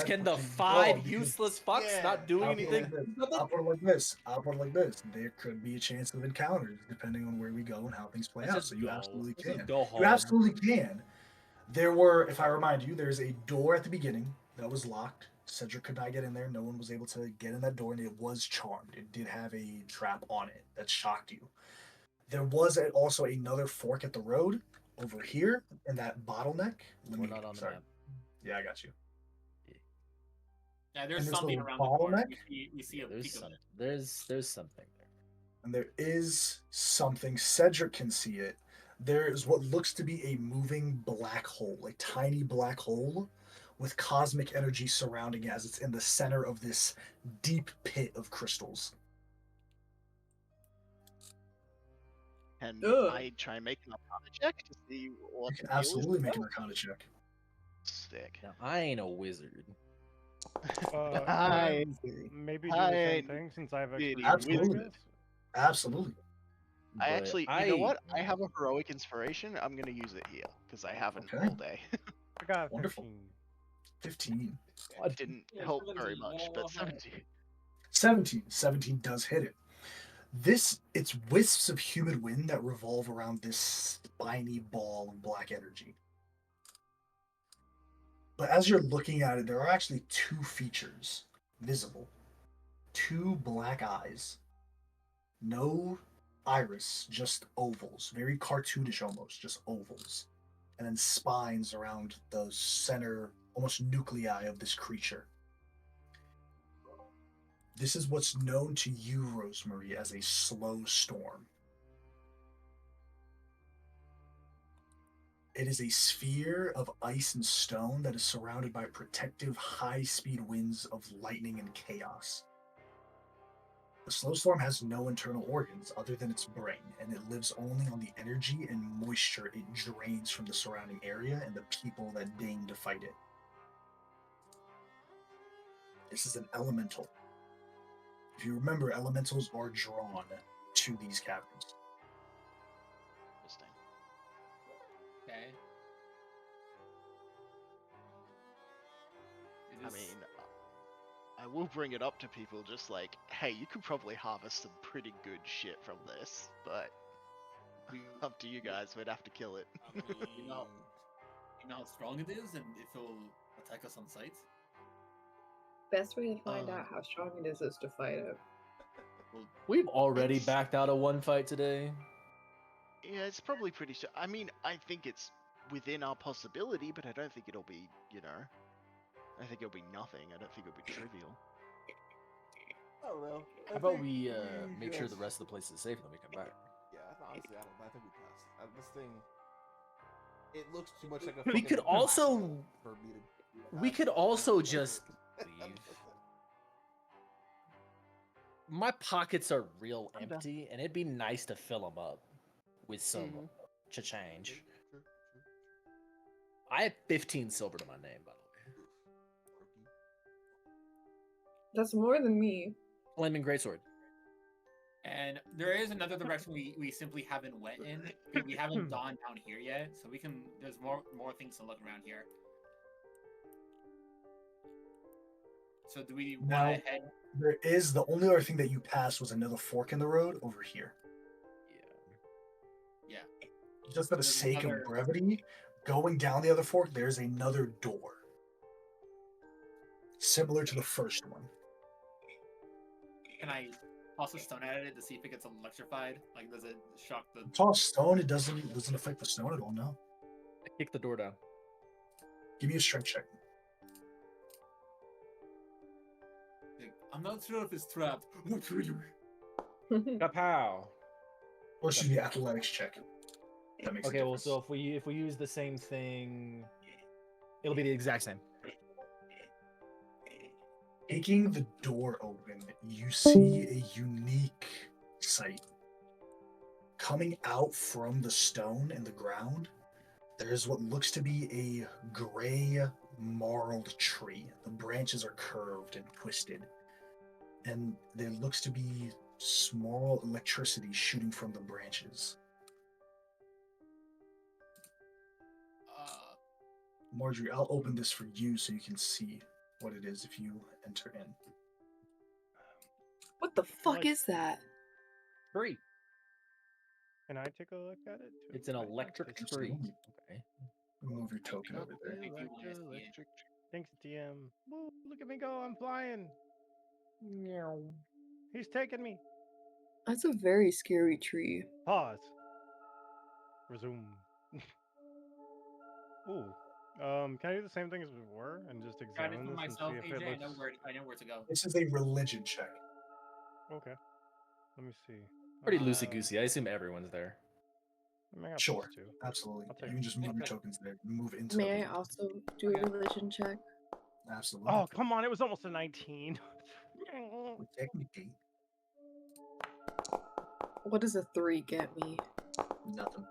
A: can the
D: what you
A: five
D: call, because-
A: useless fucks
C: Yeah,
A: not doing
D: I'll put it
A: anything?
D: like this. I'll put it like this. I'll put it like this. There could be a chance of encounters depending on where we go and how things play
A: Let's
D: out.
A: just
D: So you
A: go.
D: absolutely
A: Let's just
D: can.
A: go
D: You
A: home.
D: absolutely can. There were, if I remind you, there's a door at the beginning that was locked. Cedric could not get in there. No one was able to get in that door, and it was charmed. It did have a trap on it that shocked you. There was also another fork at the road over here in that bottleneck.
A: We're not on the map.
D: Yeah, I got you.
B: Yeah, there's
D: And there's
B: something
D: a
B: around the corner.
D: bottleneck?
B: We see a peak of it.
A: There's something there.
D: And there is something. Cedric can see it. There is what looks to be a moving black hole, a tiny black hole with cosmic energy surrounding it as it's in the center of this deep pit of crystals.
G: Can
F: Ugh.
G: I try and make an arcana check to see what
D: You can
G: the deal is
D: absolutely
G: with
D: make an
G: that?
D: arcana check.
G: Stick.
A: Now I ain't a wizard.
G: I
E: Maybe do the same
G: I
E: thing since I have
G: did
E: expertise.
D: Absolutely.
E: I guess.
D: Absolutely.
G: I
A: But
G: actually, you know what? I have a heroic inspiration. I'm gonna use it here because I haven't
D: Okay.
G: all day.
E: I got
D: Wonderful.
E: 15.
D: 15.
G: It didn't help very much, but 17.
D: 17. 17 does hit it. It's wisps of humid wind that revolve around this spiny ball of black energy. But as you're looking at it, there are actually two features visible. Two black eyes. No iris, just ovals. Very cartoonish almost, just ovals. And then spines around the center, almost nuclei of this creature. This is what's known to you, Rosemary, as a slow storm. It is a sphere of ice and stone that is surrounded by protective, high-speed winds of lightning and chaos. The slow storm has no internal organs other than its brain, and it lives only on the energy and moisture it drains from the surrounding area and the people that deign to fight it. This is an elemental. If you remember, elementals are drawn to these caverns.
G: Interesting.
B: Okay. It
G: I
B: is-
G: mean, I will bring it up to people just like, hey, you could probably harvest some pretty good shit from this, but up to you guys. We'd have to kill it.
B: you know how strong it is, and if it'll attack us on sight.
F: Best way to find
G: Uh,
F: out how strong it is to fight it.
A: We've already
G: It's-
A: backed out of one fight today.
G: Yeah, it's probably pretty. I mean, I think it's within our possibility, but I don't think it'll be. I think it'll be nothing. I don't think it'll be trivial.
C: I don't know.
A: How about we make sure the rest of the place is safe and then we come back?
C: Yeah, honestly, I think we passed. This thing, it looks too much like a.
A: We
C: fucking
A: could also-
C: for me to.
A: We could also just leave. My pockets are real
G: I'm down.
A: empty, and it'd be nice to fill them up with some
F: Mhm.
A: cha-change.
C: True.
A: I have 15 silver to my name, by the way.
F: That's more than me.
A: Flaming Greatsword.
B: And there is another direction we simply haven't went in. We haven't gone down here yet, so we can. There's more things to look around here. So do we
D: Now-
B: want to head?
D: There is the only other thing that you passed was another fork in the road over here.
B: Yeah.
D: Just for the
B: There's
D: sake
B: another-
D: of brevity, going down the other fork, there's another door. Similar to the first one.
B: Can I toss a stone at it to see if it gets electrified? Like, does it shock the?
D: Toss stone, it doesn't affect the stone at all, no.
A: I kick the door down.
D: Give me a strength check.
B: Like, I'm not sure if it's trapped.
A: Kapow!
D: Or excuse me, athletics check. That makes a
A: Okay, well,
D: difference.
A: so if we use the same thing, it'll be the exact same.
D: Taking the door open, you see a unique sight. Coming out from the stone and the ground, there's what looks to be a gray marled tree. The branches are curved and twisted. And there looks to be small electricity shooting from the branches. Marjorie, I'll open this for you so you can see what it is if you enter in.
F: What the fuck
E: Like-
F: is that?
A: Free.
E: Can I take a look at it? Too?
A: It's an
E: I think
A: electric
E: it's-
A: tree.
D: Absolutely.
A: Okay.
D: Move your token over there.
B: If you wanna see it.
G: Electric.
E: Thanks, DM. Woo, look at me go! I'm flying.
A: Meow.
E: He's taking me.
F: That's a very scary tree.
E: Pause. Resume. Ooh. Can I do the same thing as before and just
B: Try it
E: examine
B: for
E: this
B: myself,
E: and see if
B: AJ.
E: it looks?
B: I know where to go.
D: This is a religion check.
E: Okay. Let me see.
A: Pretty loosey goosey. I assume everyone's there.
E: I got
D: Sure.
E: +2.
D: Absolutely.
E: I'll take
D: You can just move your
E: it.
D: tokens there. Move into
F: May I
D: the
F: also do a religion check?
D: Absolutely.
E: Oh, come on. It was almost a 19.
D: Technically,
F: What does a 3 get me?
D: nothing.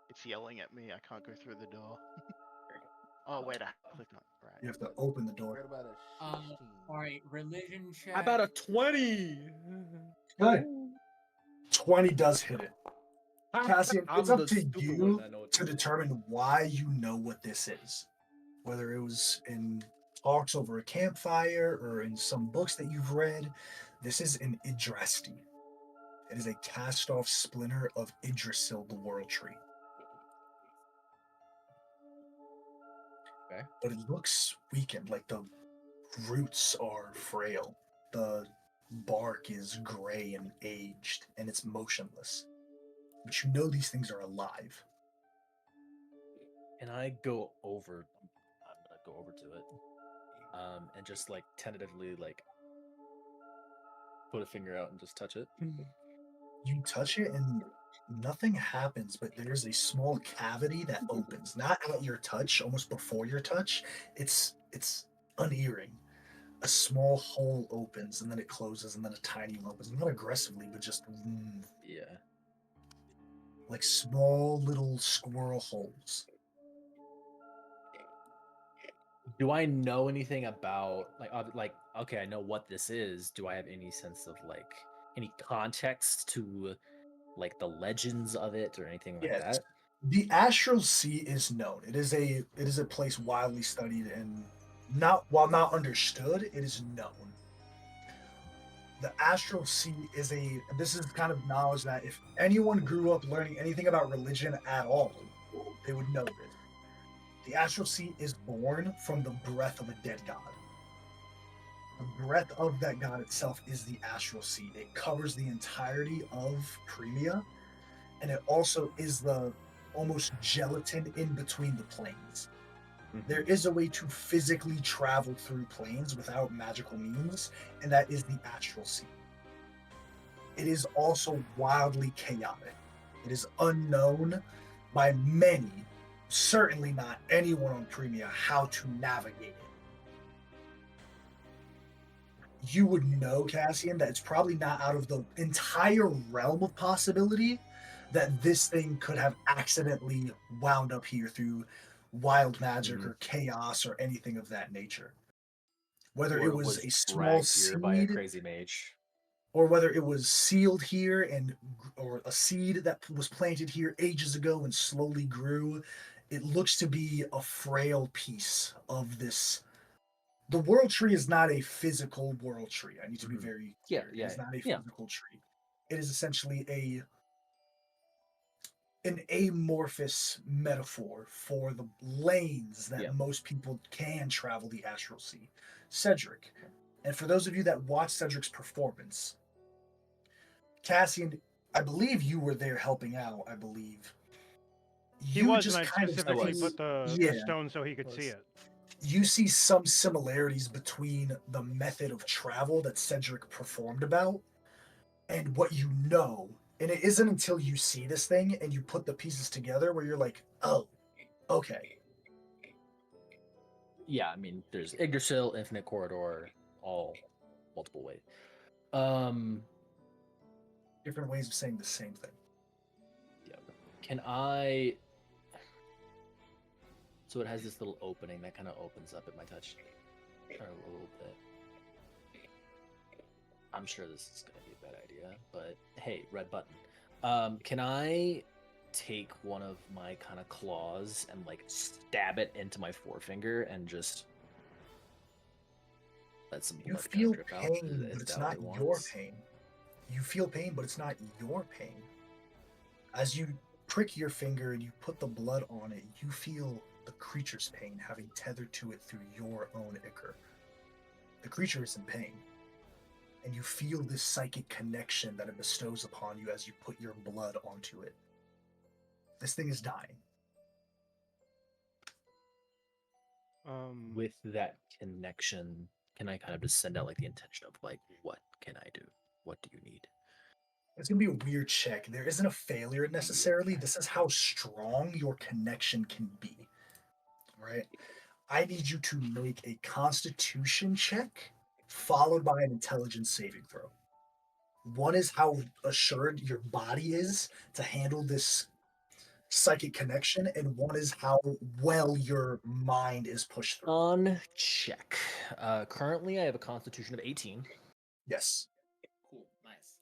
G: It's yelling at me. I can't go through the door. Oh wait, I clicked on right.
D: You have to open the door.
C: What about a 16?
B: Alright, religion check.
A: How about a 20?
D: Good. 20 does hit it. Cassian,
A: I'm
D: it's up
A: the
D: to
A: stupid
D: you
A: one that know what
D: to
A: do.
D: determine why you know what this is. Whether it was in talks over a campfire or in some books that you've read, this is an Yggdrasti. It is a cast-off splinter of Yggdrasil, the World Tree.
A: Okay.
D: But it looks weakened, like the roots are frail. The bark is gray and aged, and it's motionless. But you know these things are alive.
A: And I go over. I'm gonna go over to it, and just like tentatively like put a finger out and just touch it.
D: You touch it and nothing happens, but there's a small cavity that opens, not at your touch, almost before your touch. It's unearing. A small hole opens and then it closes and then a tiny one opens. Not aggressively, but just
A: Yeah.
D: like small little squirrel holes.
A: Do I know anything about like okay, I know what this is. Do I have any sense of like any context to like the legends of it or anything like
D: Yes.
A: that?
D: The Astral Sea is known. It is a place widely studied and while not understood, it is known. The Astral Sea this is kind of knowledge that if anyone grew up learning anything about religion at all, they would know this. The Astral Sea is born from the breath of a dead god. The breath of that god itself is the Astral Sea. It covers the entirety of Crimea, and it also is the almost gelatin in between the planes. There is a way to physically travel through planes without magical means, and that is the Astral Sea. It is also wildly chaotic. It is unknown by many, certainly not anyone on Premia, how to navigate it. You would know, Cassian, that it's probably not out of the entire realm of possibility that this thing could have accidentally wound up here through wild magic or chaos or anything of that nature. Whether
A: Or
D: it was a small
A: dragged here by a
D: seed,
A: crazy mage.
D: or whether it was sealed here or a seed that was planted here ages ago and slowly grew, it looks to be a frail piece of this. The world tree is not a physical world tree. I need to be very clear. It is not a physical tree. It is essentially an amorphous metaphor for the lanes that most people can travel the Astral Sea. Cedric, and for those of you that watched Cedric's performance, Cassian, I believe you were there helping out, I believe.
E: He was, and I specifically put the
D: yeah,
E: stone so he could see it.
D: you see some similarities between the method of travel that Cedric performed about and what you know. And it isn't until you see this thing and you put the pieces together where you're like, oh, okay.
A: Yeah, I mean, there's Yggdrasil, Infinite Corridor, all multiple ways.
D: Different ways of saying the same thing.
A: Yeah. Can I? So it has this little opening that kind of opens up at my touch, a little bit. I'm sure this is going to be a bad idea, but hey, red button. Can I take one of my kind of claws and like stab it into my forefinger and just let some
D: You
A: blood kind
D: feel
A: of drip out.
D: pain,
A: Is
D: but it's
A: that what
D: not
A: it
D: your
A: wants?
D: pain. You feel pain, but it's not your pain. As you prick your finger and you put the blood on it, you feel the creature's pain having tethered to it through your own ichor. The creature is in pain, and you feel this psychic connection that it bestows upon you as you put your blood onto it. This thing is dying.
A: With that connection, can I kind of just send out like the intention of like, what can I do? What do you need?
D: It's gonna be a weird check. There isn't a failure necessarily. This is how strong your connection can be. Right? I need you to make a constitution check followed by an intelligence saving throw. One is how assured your body is to handle this psychic connection, and one is how well your mind is pushed through.
A: On check. Currently, I have a constitution of 18.
D: Yes.
B: Cool. Nice.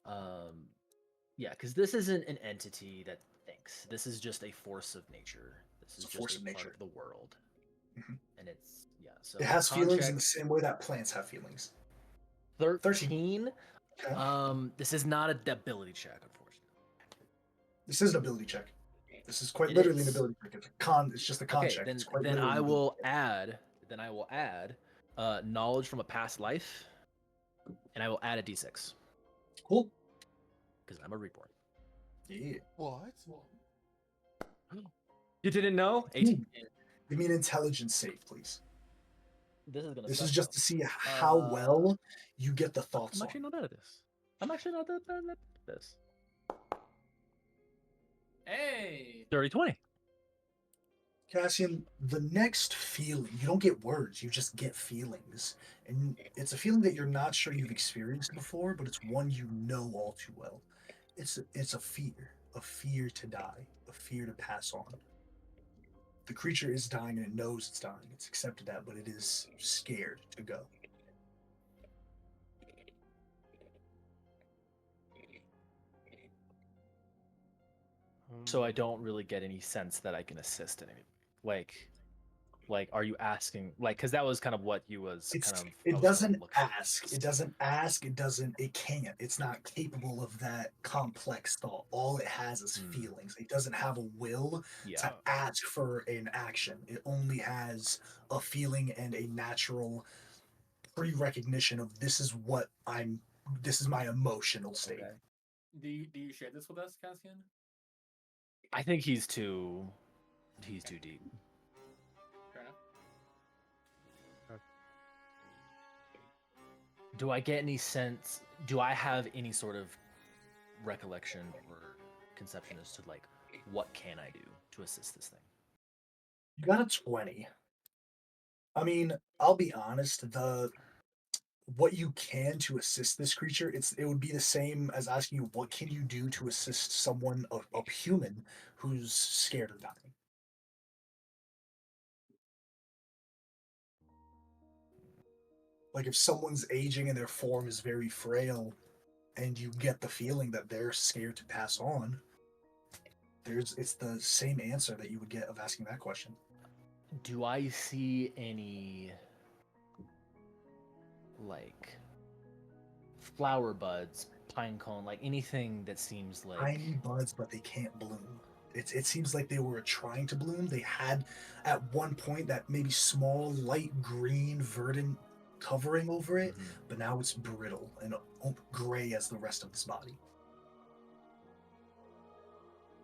A: Yeah, because this isn't an entity that thinks. This is just a force of nature. This is
D: It's a
A: just
D: force
A: a
D: of
A: part
D: nature.
A: of the world.
D: Mhm.
A: And it's, yeah, so
D: It has
A: con
D: feelings
A: check
D: in the same way that plants have feelings.
A: 13.
D: Okay.
A: This is not a ability check, unfortunately.
D: This is an ability check. This is quite
A: It
D: literally an
A: is.
D: ability check. It's a con. It's just a con
A: Okay,
D: check.
A: then
D: It's quite
A: then
D: literally
A: I
D: an ability
A: will
D: check.
A: add knowledge from a past life, and I will add a d6
D: Cool.
A: because I'm a reborn.
D: Yeah.
C: What?
A: You didn't know? 18.
D: Give me an intelligence save, please.
A: This is gonna.
D: This
A: suck,
D: is just
A: though.
D: to see how well you get the thoughts
A: I'm
D: on.
A: actually not bad at this. I'm actually not that bad at this.
B: Hey.
A: 30-20.
D: Cassian, the next feeling, you don't get words, you just get feelings. And it's a feeling that you're not sure you've experienced before, but it's one you know all too well. It's a fear to die, a fear to pass on. The creature is dying and it knows it's dying. It's accepted that, but it is scared to go.
A: So I don't really get any sense that I can assist in any. Like, are you asking? Like, because that was kind of what you was
D: It's
A: kind of. I
D: it
A: was kind of
D: doesn't
A: looking for.
D: ask. It doesn't ask. It can't. It's not capable of that complex thought. All it has is feelings. It doesn't have a will
A: Yeah.
D: to ask for an action. It only has a feeling and a natural pre-recognition of this is my emotional state.
A: Okay.
B: Do you share this with us, Cassian?
A: I think he's too deep.
B: Fair enough.
A: Do I get any sense? Do I have any sort of recollection or conception as to like what can I do to assist this thing?
D: You got a 20. I mean, I'll be honest, what you can to assist this creature, it would be the same as asking you what can you do to assist someone a human who's scared of dying. Like if someone's aging and their form is very frail and you get the feeling that they're scared to pass on, it's the same answer that you would get of asking that question.
A: Do I see any like flower buds, pine cone, like anything that seems like
D: Tiny buds, but they can't bloom. It seems like they were trying to bloom. They had at one point that maybe small light green verdant covering over it, but now it's brittle and gray as the rest of this body.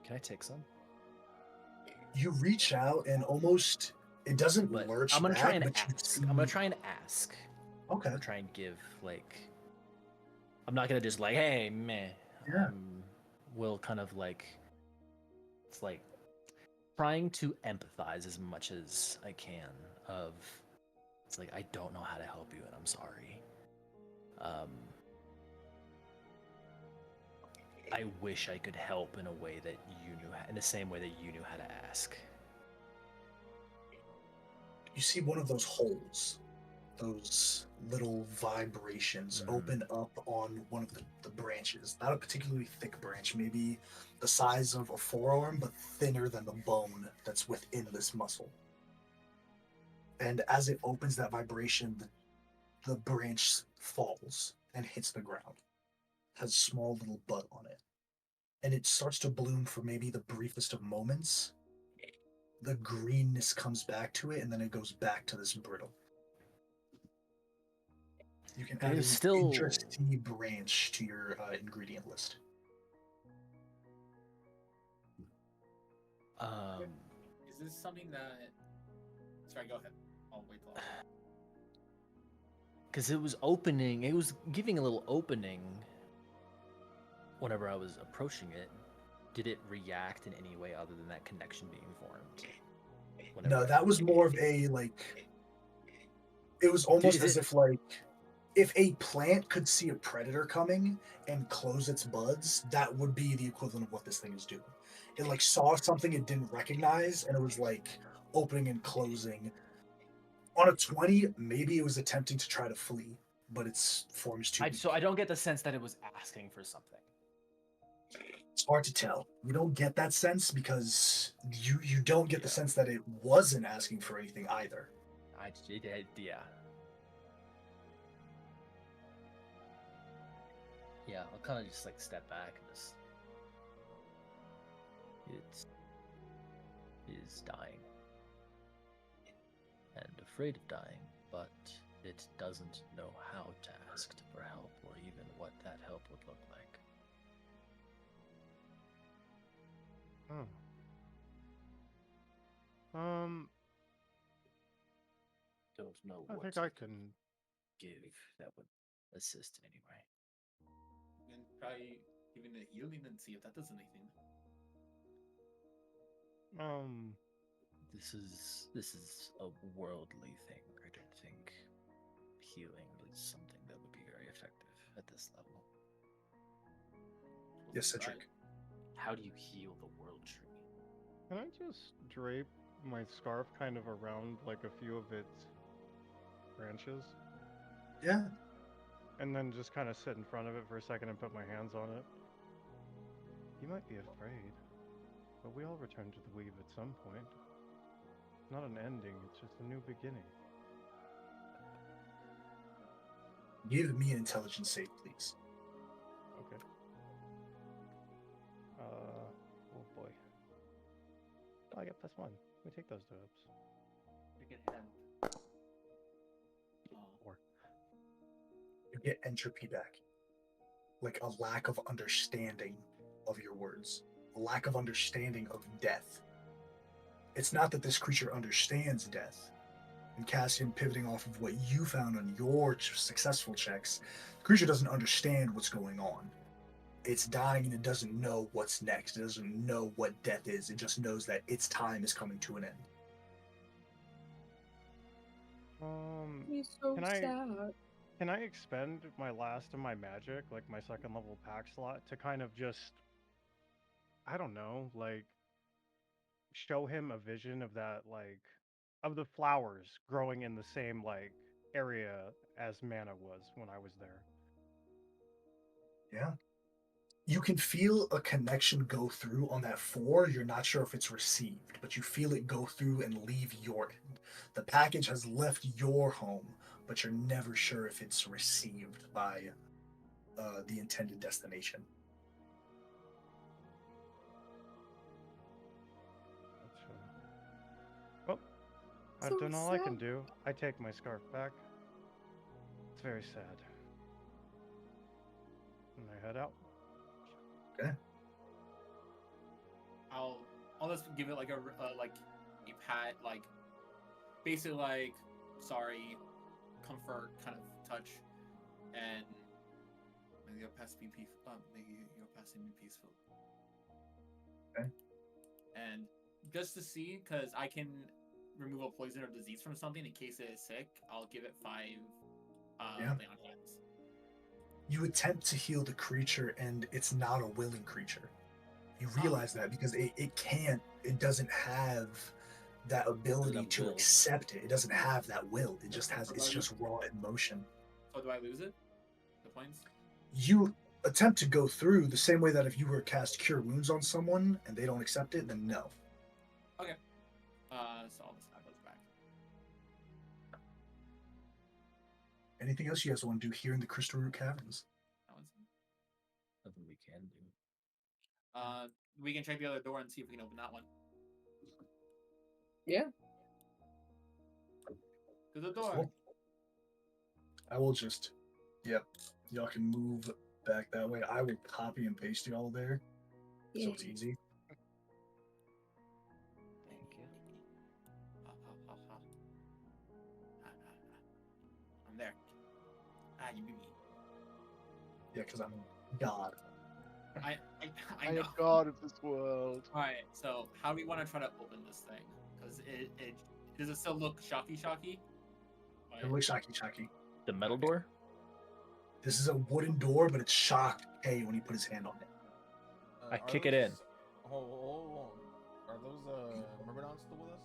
A: Can I take some?
D: You reach out and almost it doesn't
A: But
D: lurch
A: I'm gonna
D: back,
A: try and
D: but you
A: ask.
D: see,
A: I'm gonna try and ask.
D: okay.
A: I'm gonna try and give like. I'm not gonna just like, hey, meh.
D: Yeah.
A: Will kind of like. It's like trying to empathize as much as I can. Of, it's like I don't know how to help you, and I'm sorry. I wish I could help in a way that you knew, in the same way that you knew how to ask.
D: You see one of those holes those little vibrations
H: Mhm.
D: open up on one of the branches. Not a particularly thick branch, maybe the size of a forearm, but thinner than the bone that's within this muscle. And as it opens that vibration, the branch falls and hits the ground. Has a small little bud on it. And it starts to bloom for maybe the briefest of moments. The greenness comes back to it, and then it goes back to this brittle. You can
H: But
D: add
H: it
D: an
H: was still
D: interesting branch to your ingredient list.
H: um
B: Is this something that? Sorry, go ahead. I'll wait till.
H: because it was opening, it was giving a little opening whenever I was approaching it. Did it react in any way other than that connection being formed?
D: No,
H: Whenever
D: that was more of a like. It was almost
H: is
D: as
H: it
D: if like if a plant could see a predator coming and close its buds, that would be the equivalent of what this thing is doing. It like saw something it didn't recognize, and it was like opening and closing. On a 20, maybe it was attempting to try to flee, but its form is too weak.
A: So I don't get the sense that it was asking for something.
D: It's hard to tell. You don't get that sense because you don't get the sense that it wasn't asking for anything either.
H: yeah. Yeah, I'll kind of just like step back and just. It is dying. And afraid of dying, but it doesn't know how to ask for help or even what that help would look like. Don't know
E: I
H: what
E: think
H: to
E: I can.
H: give that would assist in any way.
B: And try giving it healing and see if that does anything.
H: This is a worldly thing. I don't think healing is something that would be very effective at this level.
D: Yes, Cedric.
H: How do you heal the world tree?
E: Can I just drape my scarf kind of around like a few of its branches?
D: Yeah.
E: And then just kind of sit in front of it for a second and put my hands on it. You might be afraid, but we all return to the weave at some point. It's not an ending, it's just a new beginning.
D: Give me an intelligence save, please.
E: Okay. Oh boy. Oh, I get +1. We take those dubs.
B: You get him.
E: Four.
D: You get entropy back. Like a lack of understanding of your words, a lack of understanding of death. It's not that this creature understands death. And Cassian, pivoting off of what you found on your successful checks, the creature doesn't understand what's going on. It's dying and it doesn't know what's next. It doesn't know what death is. It just knows that its time is coming to an end.
F: He's so
E: Can I-
F: sad.
E: Can I expend my last of my magic, like my second level pack slot, to kind of just, I don't know, like, show him a vision of that, like, of the flowers growing in the same, like, area as mana was when I was there?
D: Yeah. You can feel a connection go through on that 4. You're not sure if it's received, but you feel it go through and leave your end. The package has left your home, but you're never sure if it's received by the intended destination.
E: Well, I've
F: So
E: done all I can
F: sad.
E: do. I take my scarf back. It's very sad. And I head out.
B: I'll just give it like a pat, like basically like sorry, comfort kind of touch, and may your past be peaceful. May your passing be peaceful.
D: Okay.
B: And just to see, because I can remove a poison or disease from something in case it is sick, I'll give it 5 lay on hands.
D: You attempt to heal the creature, and it's not a willing creature. You realize that because it doesn't have that ability
H: That
D: to
H: will.
D: accept it. It doesn't have that will. It just has. It's just raw emotion.
B: So do I lose it? The points?
D: You attempt to go through the same way that if you were to cast Cure Wounds on someone and they don't accept it, then no.
B: So I'll just have those back.
D: Anything else you guys want to do here in the Crystalroot Caverns?
B: That one's
H: Nothing we can do.
B: we can check the other door and see if we can open that one.
F: Yeah.
B: To the door.
D: Cool. I will just, yep. Y'all can move back that way. I will copy and paste y'all there, so it's easy.
H: Thank you.
B: I'm there. You beat me.
D: Yeah, because I'm God.
B: I
G: I
B: know.
G: am god of this world.
B: Alright, so how do we want to try to open this thing? Because it does it still look shocky?
D: It looks shocky.
H: The metal door?
D: This is a wooden door, but it's shocked Kay when he put his hand on it.
H: I
C: Are
H: kick it in.
C: those- Hold on. Are those Myrmidons still with us?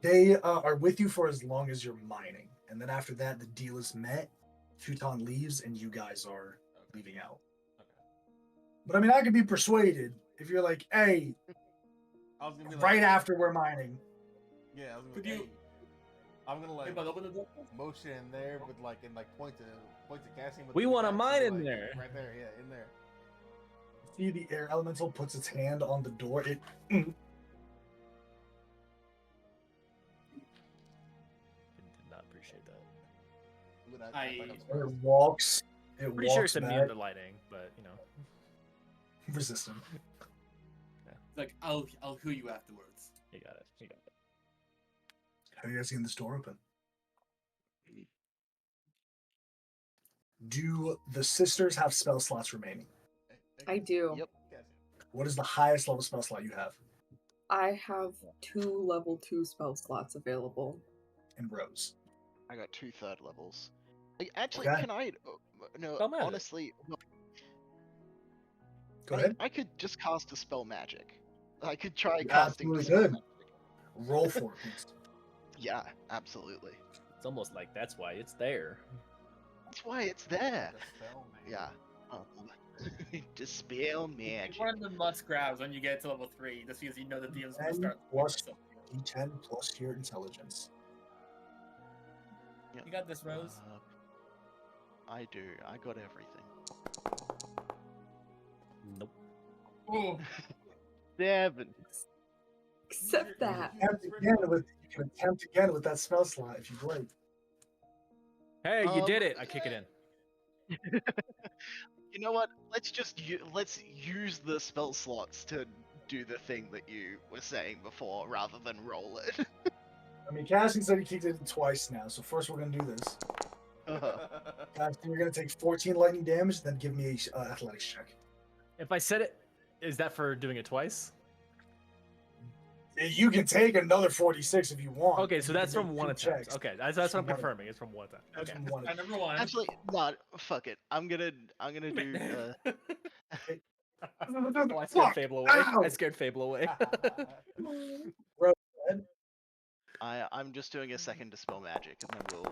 D: They are with you for as long as you're mining, and then after that, the deal is met. Futon leaves, and you guys are leaving out.
C: Okay.
D: But I mean, I could be persuaded if you're like, "Hey,
C: I was gonna be
D: right
C: like,
D: after we're mining."
C: Yeah, I was gonna
B: Could
C: be like,
B: you-
C: hey, I'm gonna like
B: But open the door.
C: motion in there with like and like point to Cassian. with
H: We
C: the
H: want a
C: axe,
H: mine
C: and,
H: in
C: like,
H: there.
C: Right there, yeah, in there.
D: See, the air elemental puts its hand on the door. It
H: Did not appreciate that.
C: But I
B: I-
C: thought it was-
D: walks. It
E: Pretty sure
D: walks
E: it's immune
D: back.
E: to lighting, but you know.
D: Resistant.
B: It's like I'll heal you afterwards.
H: You got it. You got it.
D: How are you guys getting this door open? Do the sisters have spell slots remaining?
F: I do.
G: Yep.
C: Cassian.
D: What is the highest level spell slot you have
F: I have 2 level 2 spell slots available.
D: in Rose?
G: I got 2 third levels. Actually,
D: Okay.
G: can I? No,
H: Spell magic.
G: honestly, no,
D: Go ahead.
G: I could just cast a spell magic. I could try
D: You
G: casting
D: absolutely
G: dispel
D: could.
G: magic.
D: Roll for it, please.
G: Yeah, absolutely.
H: It's almost like that's why it's there.
G: That's why it's there.
C: Dispel magic.
G: Yeah. Dispel
B: It's
G: magic.
B: one of the must grabs when you get to level 3, just because you know the DM's gonna
D: 10
B: start.
D: plus D10 plus your intelligence.
B: You got this, Rose.
G: I do. I got everything.
H: Nope.
B: Ooh.
E: 7.
F: Accept that.
D: You can attempt again with that spell slot if you'd like.
H: Hey, you did it! I kick it in.
G: You know what? Let's use the spell slots to do the thing that you were saying before, rather than roll it.
D: I mean, Cassian said he kicked it in twice now, so first we're gonna do this. Cassian, you're gonna take 14 lightning damage, then give me a athletics check.
H: If I said it, is that for doing it twice?
D: You can take another 46 if you want.
H: Okay, so
D: You
H: that's
D: can
H: from
D: make
H: one
D: 2
H: attempt.
D: checks.
H: Okay, that's
D: That's
H: what I'm
D: from one
H: confirming. It's from one attempt.
D: That's
H: Okay.
D: from one.
B: Number 1.
G: Actually, no. Fuck it. I'm gonna do.
H: Oh, I scared Fable away.
D: Ow!
H: I scared Fable away.
G: I'm just doing a second dispel magic, and then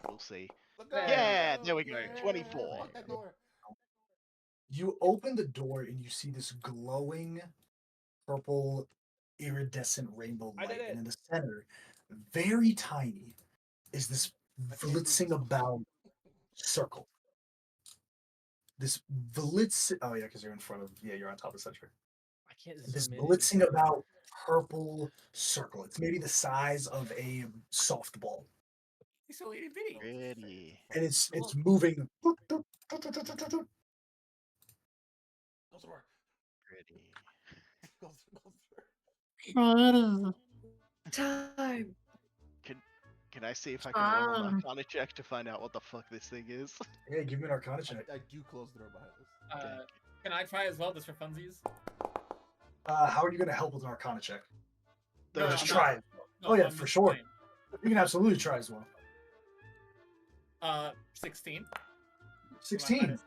G: we'll see.
C: Look out!
G: Yeah, there we go,
C: Yeah,
G: 24.
C: fuck that door.
D: You open the door and you see this glowing purple iridescent rainbow
H: I did
D: light,
H: it.
D: and in the center, very tiny, is this blitzing about circle. This blitz. Oh yeah, because you're in front of. Yeah, you're on top of Cedric.
H: I can't
D: This
H: zoom in.
D: blitzing about purple circle. It's maybe the size of a softball,
B: He's so itty bitty.
G: Pretty.
D: and it's moving.
C: Close the door.
G: Pretty.
C: Close the door.
F: Time.
G: Can I see if I can roll an Arcana check to find out what the fuck this thing is?
D: Hey, give me an Arcana check.
C: I do close the door behind us.
B: Can I try as well, just for funsies?
D: How are you going to help with an Arcana check?
B: No,
D: Just
B: I'm
D: try it.
B: No,
D: Oh, yeah,
B: I'm
D: for
B: just
D: sure.
B: saying.
D: You can absolutely try as well.
B: 16.
D: 16.
B: -1.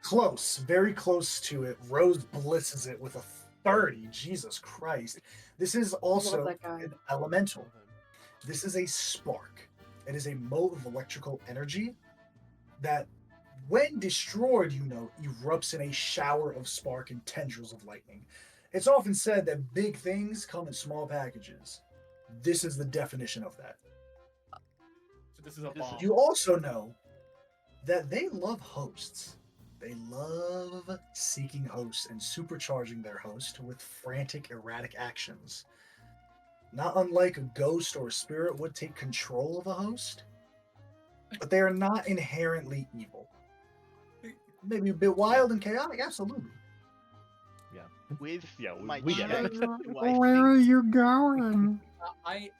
D: Close, very close to it. Rose blitzes it with a 30. Jesus Christ. This is also
F: that guy.
D: an elemental. This is a spark. It is a mode of electrical energy that, when destroyed, erupts in a shower of spark and tendrils of lightning. It's often said that big things come in small packages. This is the definition of that.
B: So this is a bomb.
D: You also know that they love hosts. They love seeking hosts and supercharging their host with frantic, erratic actions. Not unlike a ghost or a spirit would take control of a host, but they are not inherently evil. Maybe a bit wild and chaotic, absolutely.
G: With
E: Yeah,
G: my
E: we get
G: check,
E: it.
G: do I
I: Where
G: think-
I: are you going?
B: I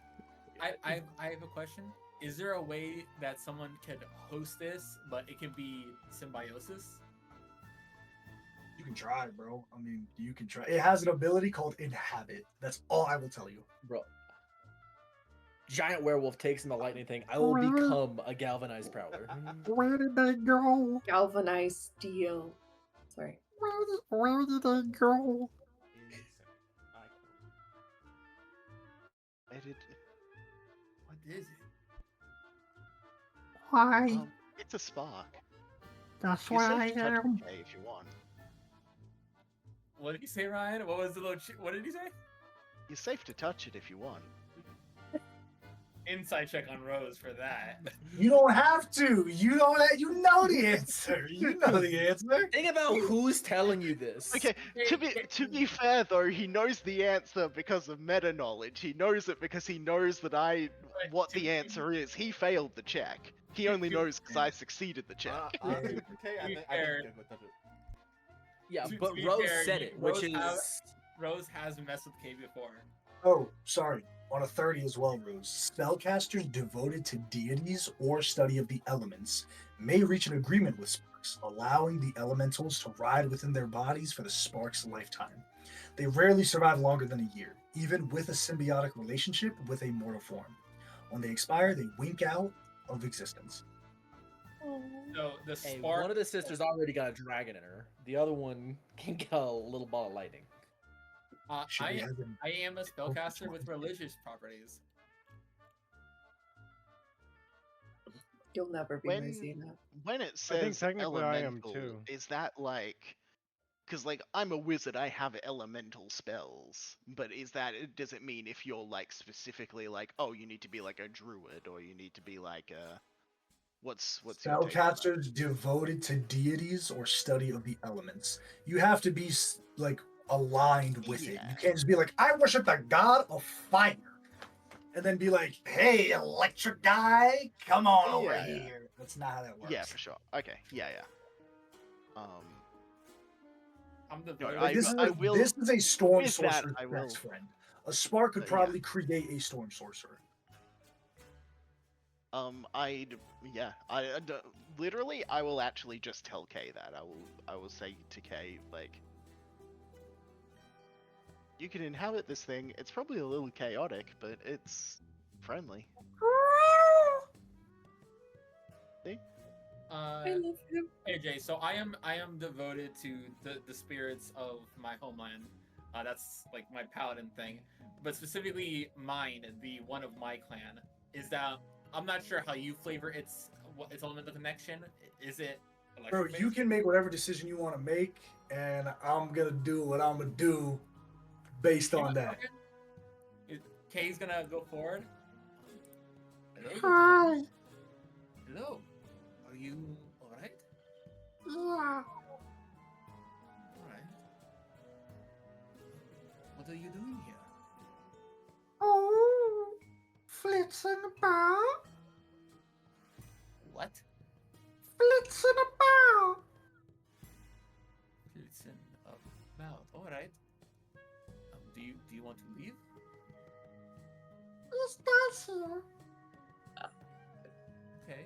B: have a question. Is there a way that someone could host this, but it can be symbiosis?
D: You can try, bro. I mean, you can try. It has an ability called Inhabit. That's all I will tell you.
A: Bro. Giant werewolf takes in the lightning thing. I will become a galvanized prowler.
I: Where did they go?
F: Galvanized steel. Sorry.
I: Where did they go?
G: I did.
B: What is it?
I: Why?
G: It's a spark.
I: That's
G: You're
I: where
G: safe
I: I
G: to touch
I: am.
G: it, Kay, if you want.
B: What did you say, Ryan? What was the little? What did he say?
G: You're safe to touch it if you want.
B: Inside check on Rose for that.
D: You don't have to. You know that. You know the answer. You know the answer.
A: Think about who's telling you this.
G: Okay, to be fair though, he knows the answer because of meta knowledge. He knows it because he knows that what the answer is. He failed the check. He only knows because I succeeded the check.
C: Okay, I think
B: fair.
C: Dev would touch it.
A: Yeah,
B: To
A: but
B: be
A: Rose
B: fair,
A: said it, which is
B: Rose has messed with K before.
D: Oh, sorry. On a 30 as well, Rose. Spellcasters devoted to deities or study of the elements may reach an agreement with sparks, allowing the elementals to ride within their bodies for the spark's lifetime. They rarely survive longer than a year, even with a symbiotic relationship with a mortal form. When they expire, they wink out of existence.
B: So the
A: hey,
B: spark.
A: one of the sisters already got a dragon in her. The other one can get a little ball of lightning.
D: Should we have them-
B: I am a spellcaster with religious properties.
F: You'll never be
G: When-
F: Maisie enough.
G: When it says
E: think technically I am
G: elemental,
E: too.
G: is that like? Because like I'm a wizard, I have elemental spells, but does it mean if you're like specifically like, oh, you need to be like a druid or you need to be like a what's your take on that?
D: Spellcasters devoted to deities or study of the elements. You have to be like aligned with it.
G: Yeah.
D: You can't just be like, I worship the god of fire, and then be like, hey, electric guy, come on over
G: Yeah.
D: here. That's not how that works.
G: Yeah, for sure. Okay, yeah.
B: I'm the
G: No,
B: voter.
D: Like,
G: I will-
D: this is a storm
G: with that,
D: sorcerer's
G: I will-
D: best friend. A spark could
G: Yeah.
D: probably create a storm sorcerer.
G: Literally, I will actually just tell Kay that. I will say to Kay like, you can inhabit this thing. It's probably a little chaotic, but it's friendly.
F: I love him.
B: Hey Jay, so I am devoted to the spirits of my homeland. That's like my paladin thing, but specifically mine, the one of my clan, is that I'm not sure how you flavor its elemental connection. Is it
D: Bro,
B: electric
D: you
B: based?
D: can make whatever decision you want to make, and I'm gonna do what I'm gonna do based on that.
B: Kay's gonna go forward.
I: Hi.
B: Hello. Are you alright?
I: Yeah.
B: Alright. What are you doing here?
I: Oh. Flitzing about.
B: What?
I: Flitzing about.
B: Listen about. Alright. Do you want to leave?
I: Is that here?
B: Okay.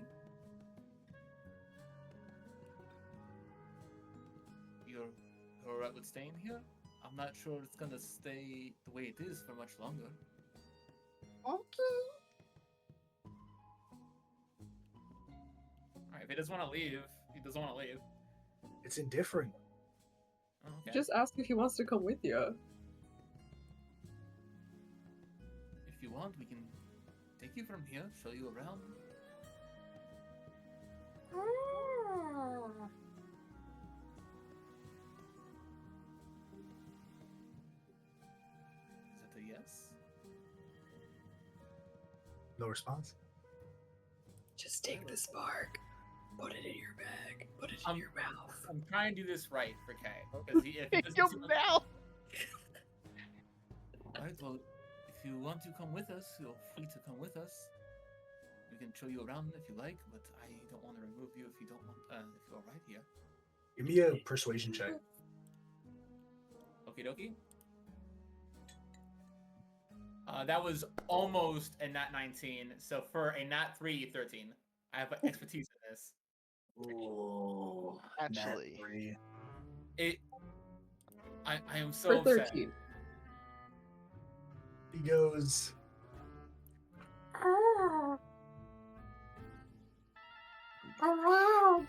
B: You're alright with staying here? I'm not sure it's gonna stay the way it is for much longer.
I: Okay.
B: Alright, if he doesn't want to leave, he doesn't want to leave.
D: It's indifferent.
B: Okay.
F: Just ask if he wants to come with you.
B: If you want, we can take you from here, show you around.
I: Ah.
B: Is it a yes?
D: No response.
F: Just take the spark, put it in your bag, put it in your mouth.
B: I'm trying to do this right for Kay. Because if he doesn't
G: Your
B: seem-
G: mouth.
B: Alright, well, if you want to come with us, feel free to come with us. We can show you around if you like, but I don't want to remove you if you don't want. If you're alright here.
D: Give me a persuasion check.
B: Okie dokie. That was almost a nat 19. So for a nat 3, 13. I have expertise in this.
D: Ooh,
G: Actually.
B: I am
F: For
B: so upset.
F: 13.
D: he goes.
I: Ah. Around.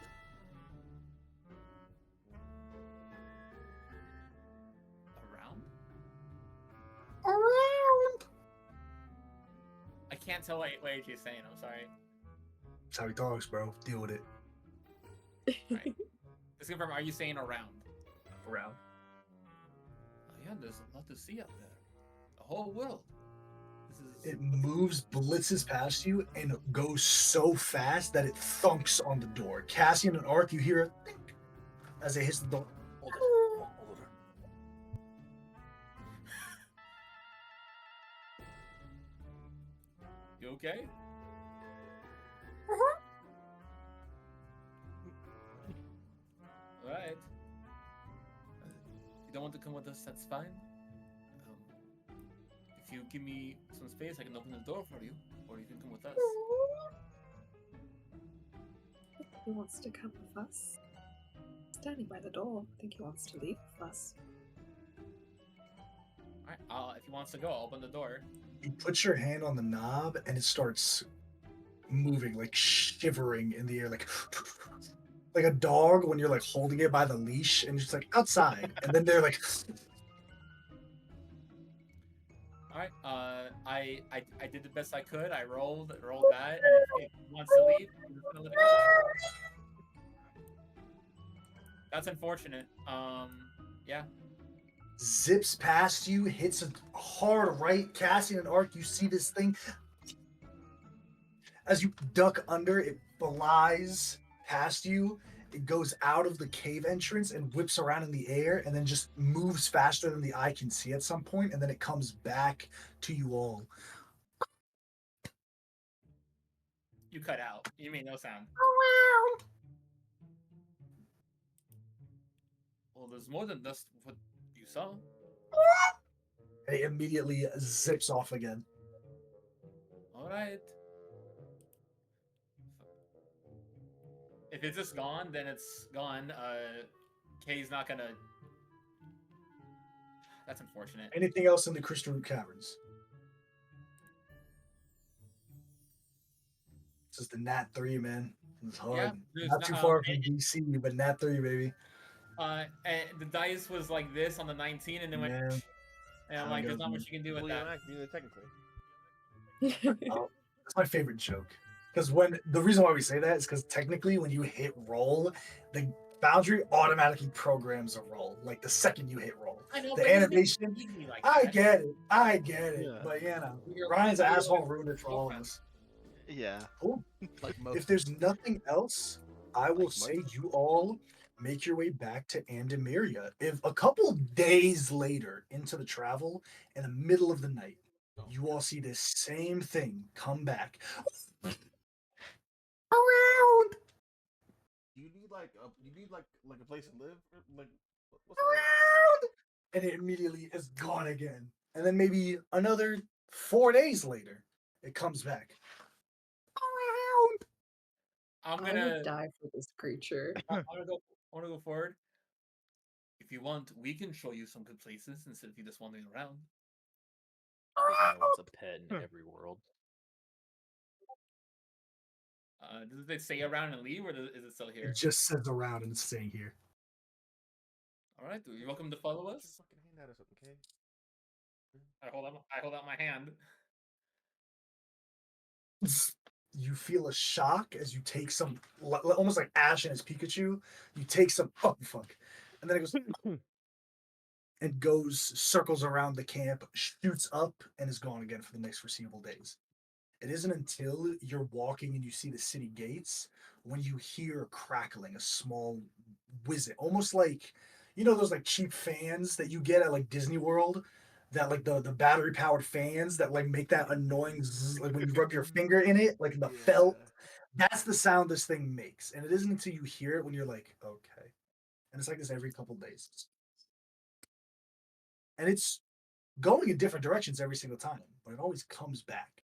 B: Around?
I: Around.
B: I can't tell what AJ's saying. I'm sorry.
D: That's how he talks, bro. Deal with it.
B: Right. Just confirm. Are you saying around?
A: Around.
B: Yeah, there's a lot to see out there. The whole world. This is.
D: It moves, blitzes past you, and goes so fast that it thunks on the door. Cassian and Ark, you hear a think as it hits the door.
A: Hold it. Hold it.
B: You okay? Alright. If you don't want to come with us, that's fine. If you give me some space, I can open the door for you, or you can come with us.
F: He wants to come with us. Standing by the door. I think he wants to leave with us.
B: Alright, if he wants to go, I'll open the door.
D: You put your hand on the knob, and it starts moving, like shivering in the air, like a dog when you're like holding it by the leash, and it's like outside, and then they're like.
B: Alright, I did the best I could. I rolled bad, and if he wants to leave, I'm just gonna let it go. That's unfortunate. Yeah.
D: Zips past you, hits a hard right. Cassian and Ark, you see this thing. As you duck under, it flies past you. It goes out of the cave entrance and whips around in the air and then just moves faster than the eye can see at some point, and then it comes back to you all.
B: You cut out. You made no sound.
I: Around.
B: Well, there's more than just what you saw.
D: And it immediately zips off again.
B: Alright. If it's just gone, then it's gone. Kay's not gonna. That's unfortunate.
D: Anything else in the Crystalroot Caverns? This is the Nat 3, man. It's hard.
B: Yeah, there's
D: not too
B: not-
D: far from DC, but Nat 3, baby.
B: And the dice was like this on the 19, and then went.
D: Man.
B: And I'm like, there's not much you can do with
E: Well,
B: that.
E: technically.
D: Oh, that's my favorite joke. Because the reason why we say that is because technically when you hit roll, the boundary automatically programs a roll. Like the second you hit roll.
B: I know,
D: The
B: but he's
D: animation,
B: not legally like
D: I
B: that.
D: get it.
E: Yeah.
D: But you know,
B: We're-
D: Ryan's
B: we're-
D: asshole ruined it for all of us.
G: Yeah.
D: Cool.
H: Like most.
D: If there's nothing else, I will
H: Like
D: say
H: most.
D: you all make your way back to Andemiria. If a couple days later into the travel, in the middle of the night, you all see this same thing come back.
I: Around.
C: Do you need like a place to live? Like what's
I: Around.
D: And it immediately is gone again. And then maybe another 4 days later, it comes back.
I: Around.
B: I'm
F: I
B: gonna.
F: would die for this creature.
B: I want to go forward. If you want, we can show you some good places instead of you just wandering around.
H: Everyone wants a pet in every world.
B: Does it say around and leave, or is it still here?
D: It just says around and it's staying here.
B: All right, you're welcome to follow
C: Put your
B: us.
C: fucking hand at us, okay?
B: I hold out my hand.
D: You feel a shock as you take some, almost like Ash and his Pikachu. You take some, oh fuck, and then it goes and goes circles around the camp, shoots up, and is gone again for the next foreseeable days. It isn't until you're walking and you see the city gates when you hear a crackling, a small whizzing, almost like those like cheap fans that you get at like Disney World, that like the battery powered fans that like make that annoying zzz, like when you rub your finger in it, like the felt. That's the sound this thing makes, and it isn't until you hear it when you're like, okay, and it's like this every couple days, and it's going in different directions every single time, but it always comes back.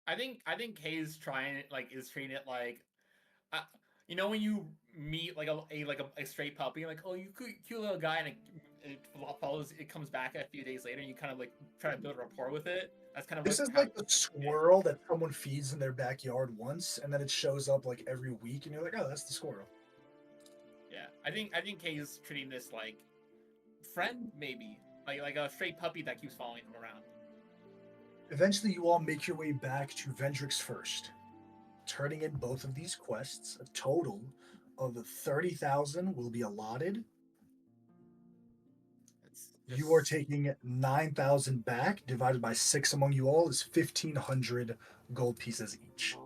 B: I think Hayes is treating it like, uh, when you meet like a stray puppy, like, oh, you cute little guy, and it comes back a few days later, and you kind of like try to build a rapport with it. That's kind of
D: This
B: what
D: is
B: how
D: like the squirrel that someone feeds in their backyard once, and then it shows up like every week, and you're like, oh, that's the squirrel.
B: Yeah, I think Hayes treating this like friend, maybe like a stray puppy that keeps following him around.
D: Eventually, you all make your way back to Vendrix First, turning in both of these quests. A total of 30,000 will be allotted. You are taking 9,000 back, divided by 6 among you all is 1,500 gold pieces each.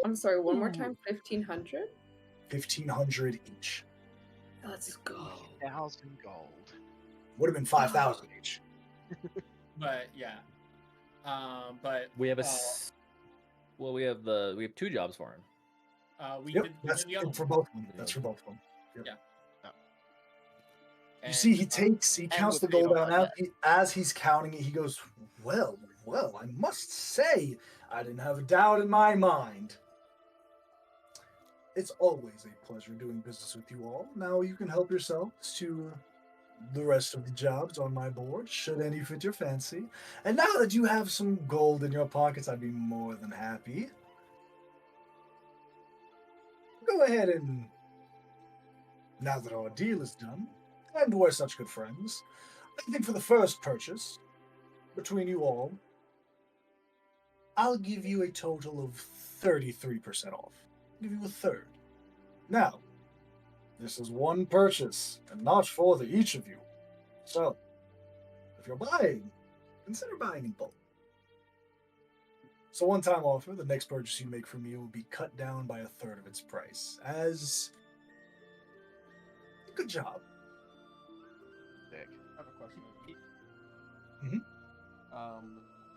F: I'm sorry, one more time. 1,500.
D: 1,500 each.
F: Let's go.
G: 1,000 gold.
D: Would have been 5,000 each.
B: But yeah, but
H: We have we have 2 jobs for him.
D: Yep, that's
B: the other
D: for
B: one.
D: both of them. That's for both of them. Yep.
B: Yeah.
D: You see, he counts the
H: we're paid
D: gold
H: on
D: out.
H: that.
D: As he's counting it, he goes, well, I must say, I didn't have a doubt in my mind. It's always a pleasure doing business with you all. Now you can help yourselves to the rest of the jobs on my board, should any fit your fancy. And now that you have some gold in your pockets, I'd be more than happy. Go ahead and, now that our deal is done, and we're such good friends, I think for the first purchase, between you all, I'll give you a total of 33% off. I'll give you a third. Now, this is one purchase, and not for each of you. So, if you're buying, consider buying in bulk. So one-time offer, the next purchase you make from me will be cut down by a third of its price. As good job.
G: Dick.
C: I have a question.
D: Mhm.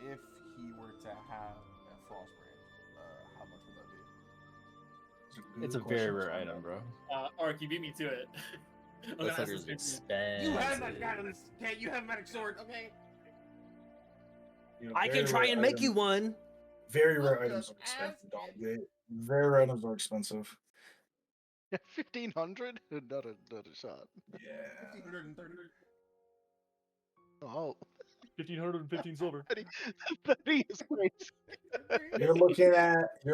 C: If he were to have a frost brand, how much would that be?
H: It's a very rare item, bro.
B: Ark, you beat me to it. I'm gonna
H: That
B: ask
H: sucker's
B: this
H: expensive.
C: You have that guy on this. Okay, you have magic sword. Okay.
H: I can try and make you one.
D: Very rare
C: I'm
D: items
C: just
D: are expensive, dog.
C: asking.
D: Very rare items are expensive.
G: 1,500? Not a shot.
D: Yeah.
C: 1,530.
G: Oh.
H: 1,515 silver.
G: 30 is crazy.
D: You're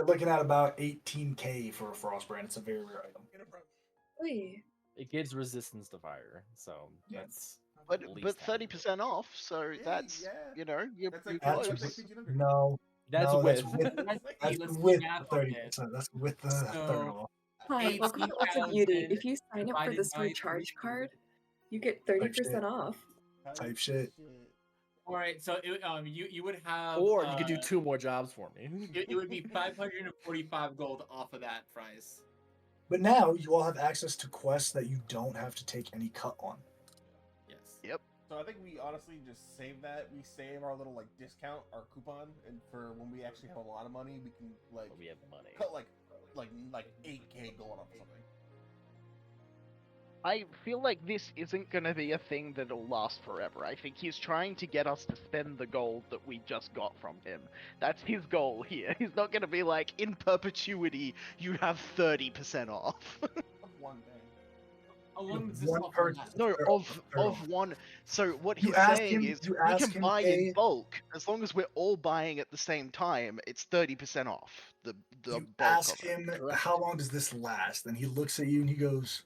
D: looking at about 18K for a frost brand. It's a very rare item.
F: Wait.
H: It gives resistance to fire, so
D: Yeah.
H: that's
G: But
H: at least half of it.
G: 30% off, so
C: Yeah,
G: that's
C: yeah.
G: you're
C: That's like
G: close.
C: that's like 1,500.
D: No.
H: That's
D: no,
H: with.
D: That's
B: Let's do
D: with
B: math
D: the
B: on
D: 30%. That's with the
B: So-
D: third off.
F: Hi, welcome to Lots of Beauty. If you sign up for
B: divided
F: this
B: by
F: recharge
B: 3.
F: card, you get 30% off.
D: Type shit.
B: All right, so you would have,
H: Or you could do 2 more jobs for me.
B: it would be 545 gold off of that price.
D: But now you all have access to quests that you don't have to take any cut on.
B: Yes.
C: So I think we honestly just save that. We save our little like discount, our coupon, and for when we actually have a lot of money, we can like
H: We have money.
C: cut like 8K gold off something.
G: I feel like this isn't going to be a thing that'll last forever. I think he's trying to get us to spend the gold that we just got from him. That's his goal here. He's not going to be like, in perpetuity, you have 30% off.
C: Of one day.
B: How long does this
D: One
B: offer
D: person.
B: last?
G: No,
D: They're-
G: of
D: they're
G: of
D: off.
G: one. So what
D: You
G: he's
D: ask
G: saying
D: him-
G: is
D: you
G: we
D: ask
G: can
D: him
G: buy in
D: a-
G: bulk as long as we're all buying at the same time. It's 30% off the
D: You
G: bulk
D: ask
G: of it.
D: him,
A: Correct.
D: how long does this last? And he looks at you and he goes,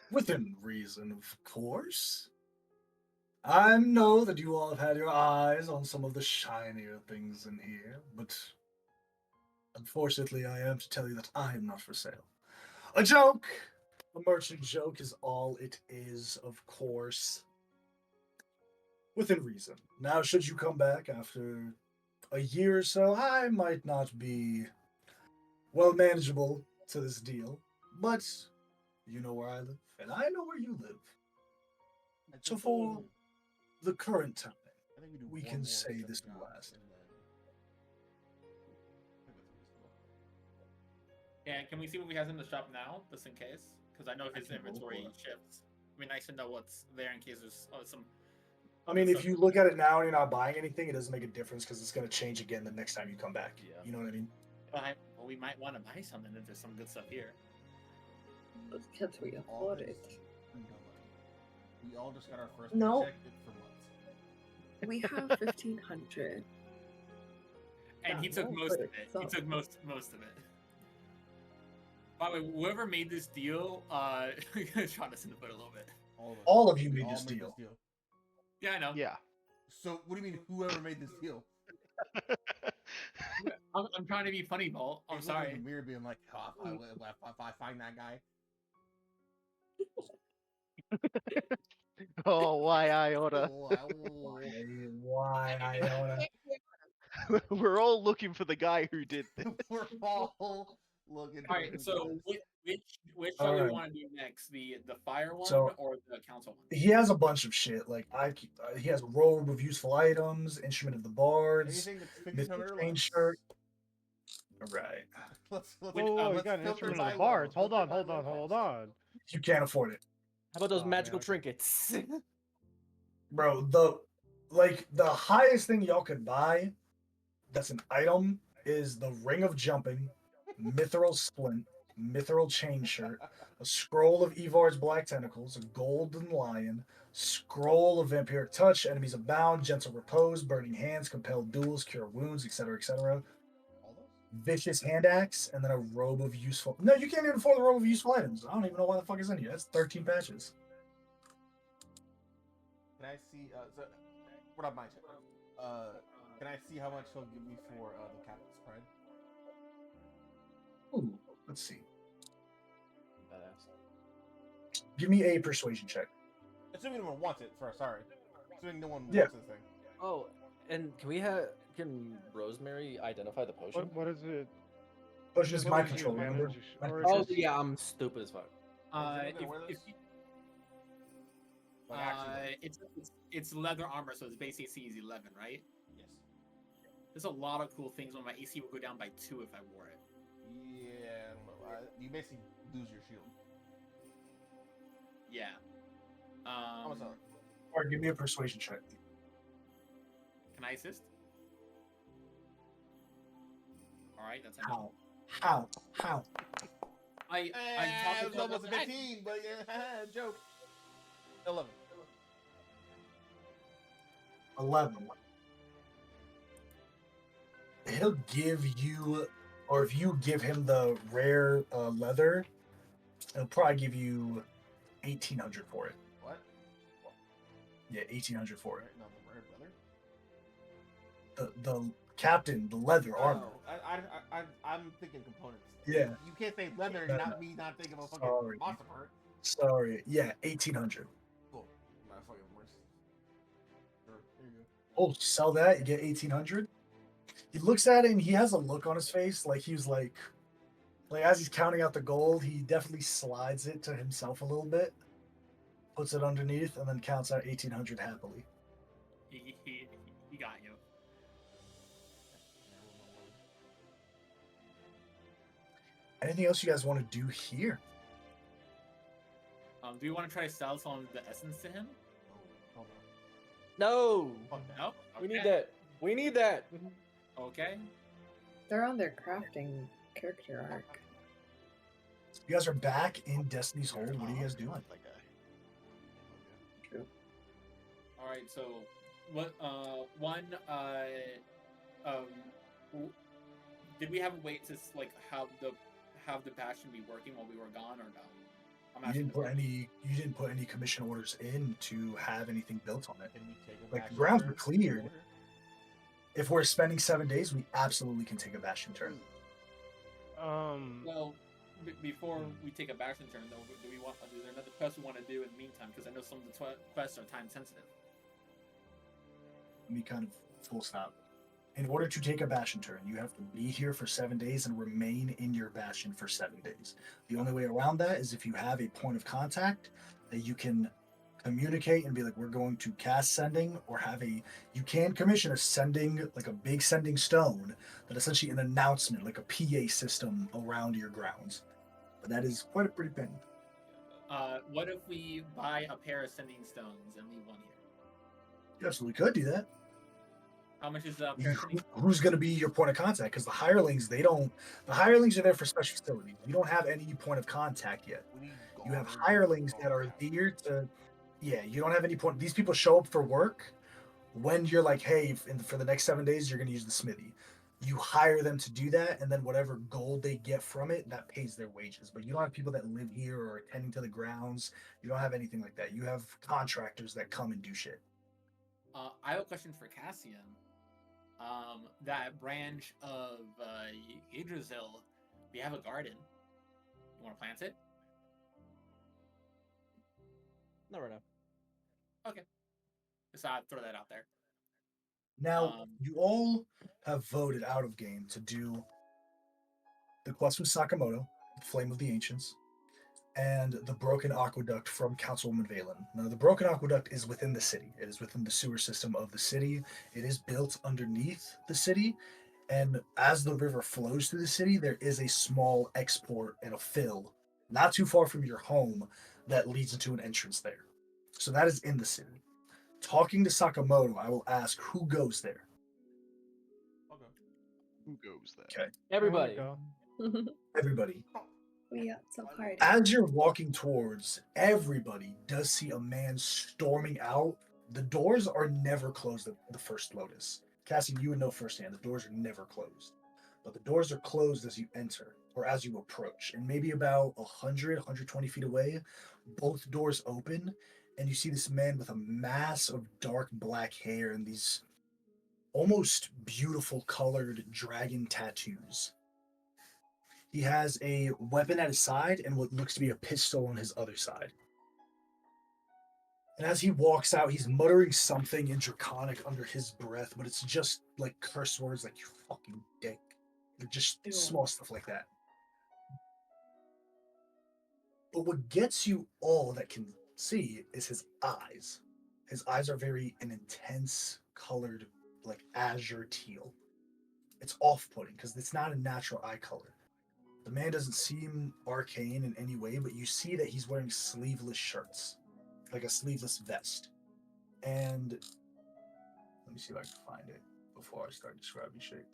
D: within reason, of course. I know that you all have had your eyes on some of the shinier things in here, but unfortunately, I am to tell you that I am not for sale. A joke! A merchant joke is all it is, of course. Within reason. Now, should you come back after a year or so, I might not be well manageable to this deal, but you know where I live, and I know where you live.
C: I
D: So
C: think
D: for
C: we'll-
D: the current time,
C: I think do
D: we
C: one
D: can
C: more
D: say
C: set
D: this
C: job,
D: will last.
C: and then- I think that's reasonable.
B: Yeah, can we see what we have in the shop now, just in case? Because I know his
C: can roll
B: inventory
C: for it.
B: shifts. It'd be nice to know what's there in case there's some.
D: I mean, if you look at it now and you're not buying anything, it doesn't make a difference because it's going to change again the next time you come back.
H: Yeah.
D: You know what I mean?
B: Well, we might want to buy something if there's some good stuff here.
F: Can't we
C: All
F: afford
C: this
F: it?
C: no money. We all just got our first
F: No.
C: paycheck for months.
F: We have 1,500.
B: And he
F: Yeah,
B: took
F: no,
B: most
F: but
B: of it.
F: it's
B: He
F: not-
B: took most of it. By the way, whoever made this deal, shot us in the foot a little bit.
D: All of you
C: We
D: made
C: all
D: this deal.
B: Yeah, I know.
G: Yeah.
C: So what do you mean whoever made this deal?
B: I'm trying to be funny, Bolt. I'm
C: He's looking in
B: sorry.
C: the mirror being like, oh, if I find that guy.
G: Oh, why Iota?
D: Why, Iona?
G: We're all looking for the guy who did this.
C: We're all looking.
B: All right,
C: who
B: so
C: did this.
B: which show do
D: Alright.
B: we want to do next? The fire one
D: So-
B: or the council one?
D: He has a bunch of shit. Like he has a robe of useful items, instrument of the bards,
C: Anything that's
D: mythical
C: 1,500 or
D: chain
C: less.
D: shirt. Right.
C: Let's
E: Whoa, whoa, whoa, you
B: let's
E: got an
C: filter
E: instrument
C: by
E: of the bards.
C: level,
E: Hold on,
C: filter by
E: hold on,
C: level.
E: hold on.
D: You can't afford it.
A: How about those
E: Oh, man,
A: magical
E: okay.
A: trinkets?
D: Bro, the highest thing y'all could buy that's an item is the ring of jumping, mithril splint, mithril chain shirt, a scroll of Evar's black tentacles, a golden lion, scroll of vampiric touch, enemies abound, gentle repose, burning hands, compelled duels, cure wounds, etc., etc.
C: All those?
D: Vicious hand axe, and then a robe of useful. No, you can't even afford the robe of useful items. I don't even know why the fuck is in here. That's 13 patches.
C: Can I see? So, what up, my check? Can I see how much he'll give me for the captain's pride?
D: Ooh, let's see.
H: Badass.
D: Give me a persuasion check.
C: Assuming no one wants it first. Sorry. Assuming no one
D: Yeah.
C: wants this thing.
H: Oh, and can Rosemary identify the potion?
E: What is it?
D: Push is
E: What
D: mind
E: would you
D: control.
E: manage?
D: Remember? Mind
E: Or
D: control.
H: Oh yeah, I'm stupid as fuck.
C: Is it wear this? Like, actually,
B: it's leather armor, so its base AC is 11, right?
C: yes.
B: There's a lot of cool things when my AC would go down by 2 if I wore it.
C: Yeah, I don't know. You basically lose your shield.
B: Yeah.
C: How much are
D: Or give me a persuasion check.
B: Can I assist? All right, that's
D: How? How?
B: I
C: it
B: talked
C: was almost a 15, but yeah, joke. 11.
D: 11. He'll give you, or if you give him the rare leather, he'll probably give you 1,800 for it.
C: What?
D: Yeah, 1,800 for it.
C: No, the rare leather.
D: The captain, the leather armor.
C: Oh, I'm thinking components.
D: Yeah.
C: You can't say leather and
D: No,
C: not
D: no.
C: me not thinking of a fucking
D: Sorry.
C: monster part.
D: Sorry. Yeah, 1,800.
C: Cool. My fucking worst. Sure. Here you go.
D: Oh, sell that, you get 1,800. He looks at it and he has a look on his face like he was like as he's counting out the gold, he definitely slides it to himself a little bit, puts it underneath, and then counts out 1,800 happily.
B: He got you.
D: Anything else you guys want to do here?
B: Do you want to try to sell some of the essence to him?
C: Oh, no.
H: No,
C: Fuck that.
B: No.
H: we need
B: Okay.
H: that. We need that.
B: Okay.
F: They're on their crafting character arc.
D: You guys are back in Destiny's Hold. What are you guys doing?
G: That guy.
B: All right. So, what? One. Um. w- Did we have a way to like have the bastion be working while we were gone, or no? I'm
D: You
B: asking
D: didn't
B: this
D: put
B: question.
D: any. You didn't put any commission orders in to have anything built on it.
C: Can we take a
D: Like the
C: bastion
D: grounds
C: turn
D: were
C: in
D: cleared.
C: order?
D: If we're spending 7 days, we absolutely can take a bastion turn.
B: Well, before we take a bastion turn, though, do we want? Is there another quest we want to do in the meantime? Because I know some of the quests are time sensitive.
D: Let me kind of full stop. In order to take a bastion turn, you have to be here for 7 days and remain in your bastion for 7 days. The only way around that is if you have a point of contact that you can communicate and be like, we're going to cast sending, or have a, you can commission a sending, like a big sending stone, that essentially an announcement, like a PA system around your grounds. But that is quite a pretty penny.
B: What if we buy a pair of sending stones and leave one here?
D: You absolutely could do that.
B: How much is a pair of sending?
D: Who's going to be your point of contact? Because the hirelings, they don't. The hirelings are there for special facilities. You don't have any point of contact yet.
C: We need
D: You have
C: guards.
D: hirelings that are there to. Yeah, you don't have any point. These people show up for work when you're like, hey, for the next 7 days, you're going to use the smithy. You hire them to do that, and then whatever gold they get from it, that pays their wages. But you don't have people that live here or attending to the grounds. You don't have anything like that. You have contractors that come and do shit.
B: I have a question for Cassian. That branch of Yggdrasil, we have a garden. You want to plant it?
A: Not right now.
B: Okay. Just I'd throw that out there.
D: Now, you all have voted out of game to do the quest with Sakamoto, the Flame of the Ancients, and the Broken Aqueduct from Councilwoman Valen. Now, the Broken Aqueduct is within the city. It is within the sewer system of the city. It is built underneath the city, and as the river flows through the city, there is a small export and a fill, not too far from your home, that leads into an entrance there. So that is in the city. Talking to Sakamoto, I will ask who goes there.
C: Okay.
G: Who goes there?
D: Okay.
A: Everybody.
E: Go.
D: Everybody.
F: We got so hard.
D: As you're walking towards, everybody does see a man storming out. The doors are never closed at the first Lotus. Cassie, you would know firsthand, the doors are never closed. But the doors are closed as you enter, or as you approach. And maybe about 100, 120 feet away, both doors open, and you see this man with a mass of dark black hair and these almost beautiful colored dragon tattoos. He has a weapon at his side and what looks to be a pistol on his other side. And as he walks out, he's muttering something in Draconic under his breath, but it's just like curse words like, you fucking dick. They're just small stuff like that. But what gets you all that can see is his eyes. His eyes are an intense colored, like azure teal. It's off-putting because it's not a natural eye color. The man doesn't seem arcane in any way, but you see that he's wearing sleeveless shirts, like a sleeveless vest. And let me see if I can find it before I start describing shit.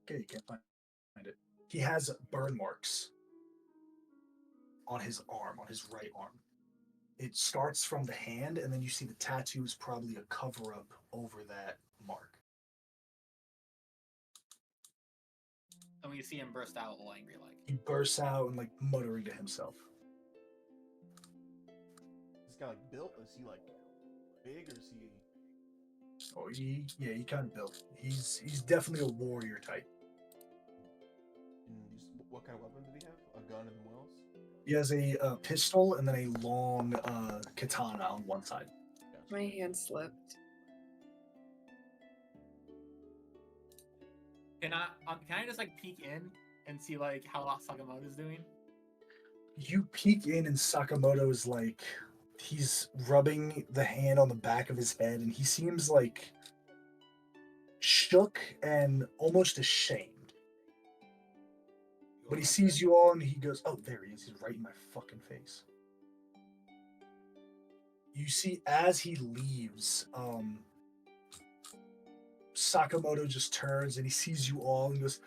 D: Okay, you can't find it. He has burn marks on his arm, on his right arm. It starts from the hand, and then you see the tattoo is probably a cover-up over that mark.
B: And we see him burst out all angry like.
D: He bursts out and like muttering to himself.
C: This guy like built? Is he like big or is he?
D: Oh, he kind of built. He's definitely a warrior type.
C: What kind of weapon did he have? A gun and wells?
D: He has a pistol and then a long katana on one side.
F: My hand slipped.
B: Can I just like peek in and see like how Sakamoto's doing?
D: You peek in and Sakamoto's like, he's rubbing the hand on the back of his head and he seems like shook and almost ashamed. But he sees you all and he goes, oh, there he is. He's right in my fucking face. You see, as he leaves, Sakamoto just turns and he sees you all and goes,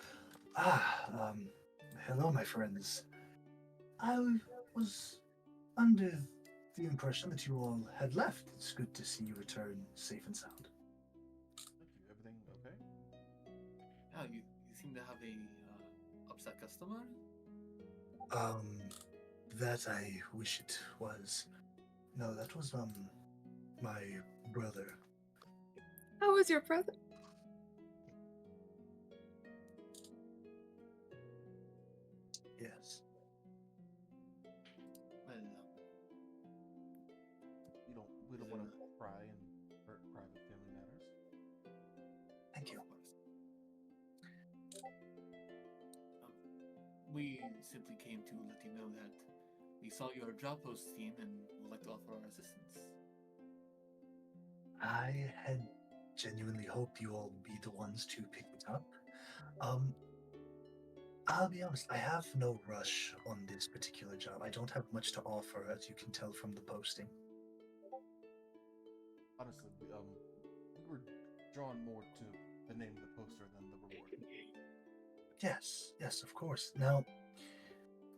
D: hello, my friends. I was under the impression that you all had left. It's good to see you return safe and sound.
C: Thank you. Everything okay?
B: Yeah, you seem to have a upset customer.
D: Um, that I wish it was. No, that was, my brother.
F: How was your brother?
D: Yes.
B: Well,
C: We don't want to pry and hurt private family matters.
D: Thank you.
B: of course. We simply came to let you know that we saw your job posting and would like to offer our assistance.
D: I had genuinely hoped you all would be the ones to pick it up. Um, I'll be honest, I have no rush on this particular job. I don't have much to offer, as you can tell from the posting.
C: Honestly, we were drawn more to the name of the poster than the reward.
D: Yes, of course. Now,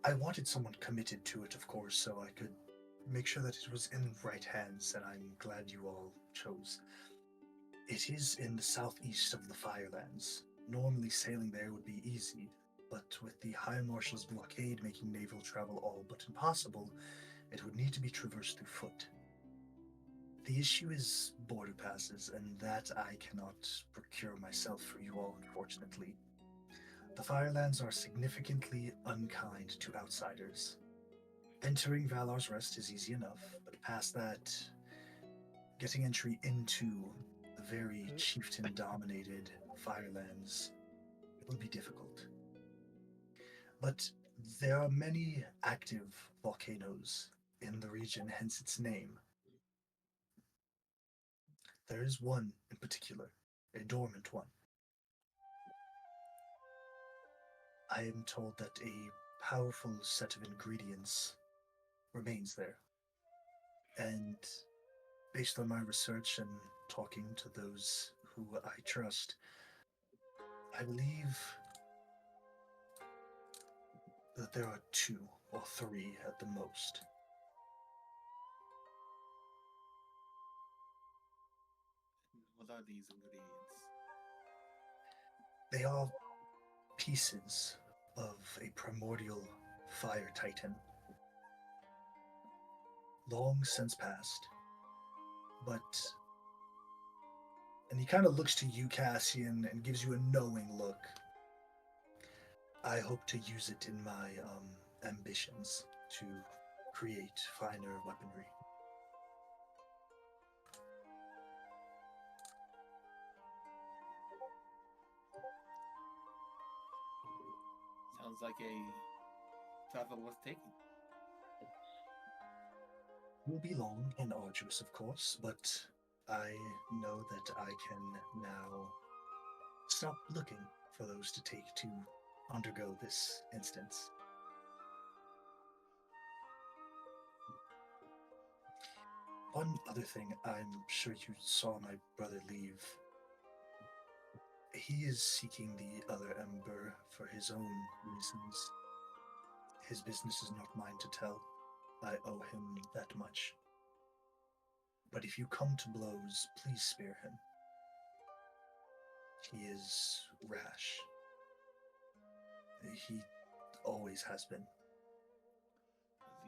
D: I wanted someone committed to it, of course, so I could make sure that it was in right hands, and I'm glad you all chose. It is in the southeast of the Firelands. Normally, sailing there would be easy, but with the High Marshal's blockade making naval travel all but impossible, it would need to be traversed through foot. The issue is border passes, and that I cannot procure myself for you all, unfortunately. The Firelands are significantly unkind to outsiders. Entering Valar's Rest is easy enough, but past that, getting entry into the very chieftain-dominated Firelands will be difficult. But there are many active volcanoes in the region, hence its name. There is one in particular, a dormant one. I am told that a powerful set of ingredients remains there. And based on my research and talking to those who I trust, I believe that there are 2 or 3 at the most.
B: What are these ingredients?
D: They are pieces of a primordial fire titan, long since passed. But, and he kind of looks to you, Cassian, and gives you a knowing look. I hope to use it in my ambitions to create finer weaponry.
B: Sounds like a travel worth taking.
D: It will be long and arduous, of course, but I know that I can now stop looking for those to take to undergo this instance. One other thing, I'm sure you saw my brother leave. He is seeking the other ember for his own reasons. His business is not mine to tell. I owe him that much. But if you come to blows, please spare him. He is rash. He always has been.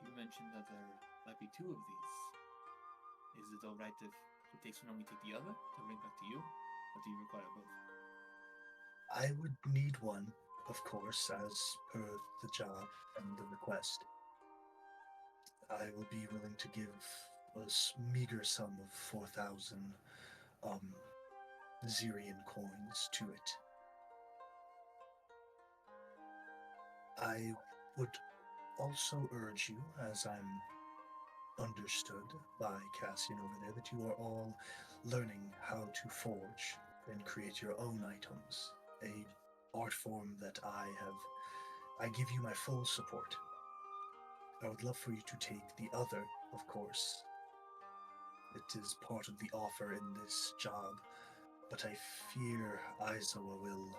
B: You mentioned that there might be 2 of these. Is it alright if he takes one and we take the other to bring back to you? Or do you require both?
D: I would need one, of course, as per the job and the request. I will be willing to give a meager sum of 4,000 Zirian coins to it. I would also urge you, as I'm understood by Cassian over there, that you are all learning how to forge and create your own items. A art form that I give you my full support. I would love for you to take the other, of course. It is part of the offer in this job, but I fear Aizawa will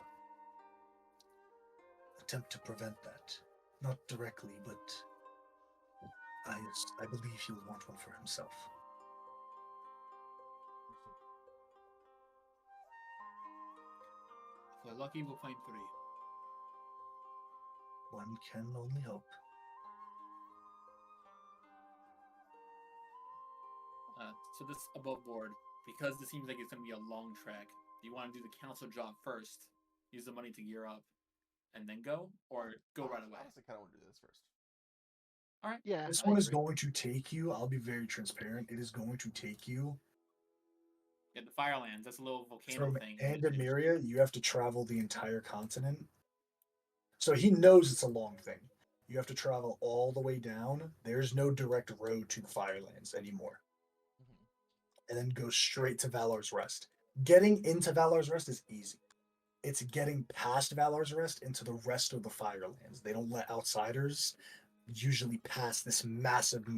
D: attempt to prevent that. Not directly, but I believe he'll want one for himself.
B: So lucky we'll find 3.
D: One can only hope.
B: So this above board, because this seems like it's going to be a long trek, do you want to do the council job first, use the money to gear up, and then go, or go right away?
C: Honestly, kind of want to do this first.
B: All right.
G: Yeah.
D: This
G: I
D: one is
G: agree.
D: going to take you, I'll be very transparent, it is going to take you
B: Yeah, the Firelands. That's a little volcano
D: from
B: thing.
D: Andamaria, you have to travel the entire continent. So he knows it's a long thing. You have to travel all the way down. There's no direct road to the Firelands anymore. And then go straight to Valor's Rest. Getting into Valor's Rest is easy. It's getting past Valor's Rest into the rest of the Firelands. They don't let outsiders usually pass this massive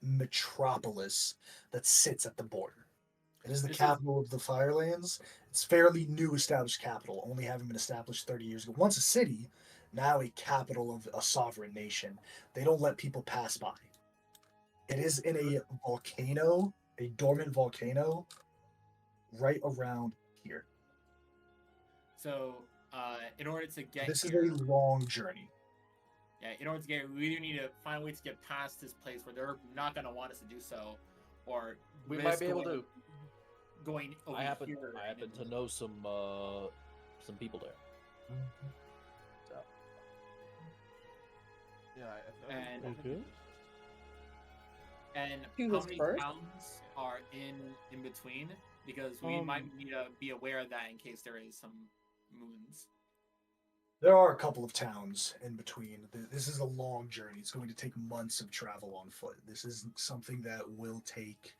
D: metropolis that sits at the border. It is the
B: This is-
D: capital of the Firelands. It's fairly new established capital, only having been established 30 years ago. Once a city, now a capital of a sovereign nation. They don't let people pass by. It is in a volcano, a dormant volcano, right around here.
B: So, in order to get
D: This is
B: here,
D: a long journey.
B: yeah, in order to get, we either need to find a way to get past this place where they're not going to want us to do so, or
A: We
B: risk
A: might be able
B: going-
A: to.
B: going over
H: I happen
B: here.
H: I happen
B: and-
H: to know some people there. So
C: Yeah, I
B: And-
C: think we do this
B: And
F: Who
B: how
F: was
B: many
F: first?
B: towns are in between? Because we might need to be aware of that in case there is some moons.
D: There are a couple of towns in between. This is a long journey. It's going to take months of travel on foot. This is something that will take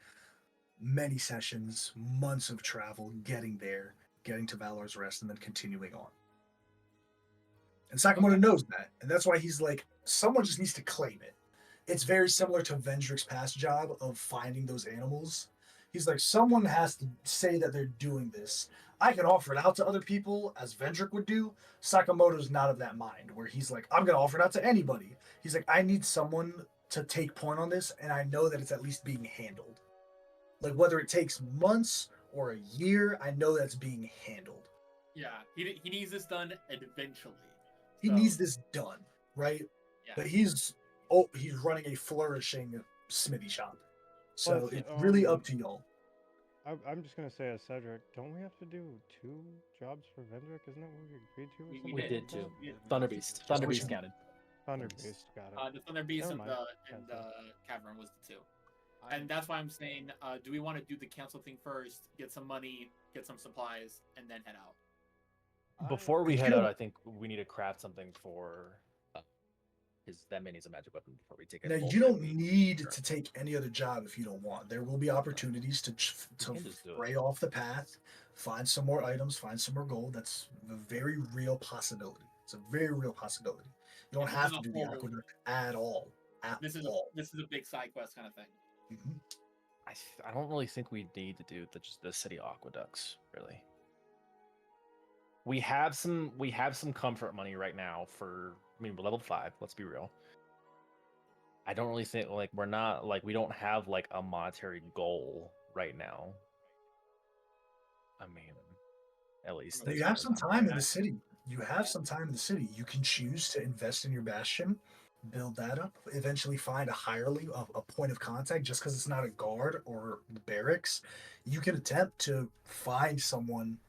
D: many sessions, months of travel, getting there, getting to Valor's Rest, and then continuing on. And Sakamoto knows that, and that's why he's like, someone just needs to claim it. It's very similar to Vendrick's past job of finding those animals. He's like, someone has to say that they're doing this. I can offer it out to other people, as Vendrick would do. Sakamoto's not of that mind, where he's like, I'm going to offer it out to anybody. He's like, I need someone to take point on this, and I know that it's at least being handled. Like, whether it takes months or a year, I know that's being handled.
B: Yeah, he needs this done eventually.
D: He
B: So,
D: needs this done, right?
B: Yeah.
D: But he's running a flourishing smithy shop. So
E: But,
D: it's really
E: um,
D: up to y'all.
E: I'm just gonna say as Cedric, don't we have to do 2 jobs for Vendrick? Isn't that what we agreed to? Or
B: We
E: something
H: we
E: like
H: did
E: that?
H: too.
B: Yeah.
H: Thunder Beast. Thunder
D: Which
H: Beast
D: one?
H: counted.
E: Thunder Beast, got it.
B: The Thunder Beast
E: Never
B: and
E: mind.
B: the Cavern was the 2.
C: first.
B: And that's why I'm saying, do we want to do the council thing first, get some money, get some supplies, and then head out?
H: Before we
D: If
H: head
D: you-
H: out, I think we need to craft something for his that man needs a magic weapon before we take it.
D: Now
H: full
D: you don't
H: heavy.
D: need to take any other job if you don't want. There will be opportunities to
H: can just do it.
D: fray off the path, find some more items, find some more gold. That's a very real possibility. It's a very real possibility. You don't
B: Yeah,
D: have
B: this
D: to
B: is
D: do
B: a
D: the
B: whole-
D: aqueduct at all. At
B: This is
D: all.
B: a big side quest kind of thing.
D: Mhm.
H: I don't really think we need to do the city aqueducts really. We have some comfort money right now for we're level 5. Let's be real. I don't really think we're not we don't have a monetary goal right now. I mean, at least
D: You
H: that's
D: have
H: what
D: some
H: I'm
D: time in
H: at.
D: the city. You have some time in the city. You can choose to invest in your bastion, build that up, eventually find a hireling, a point of contact. Just because it's not a guard or the barracks, you can attempt to find someone,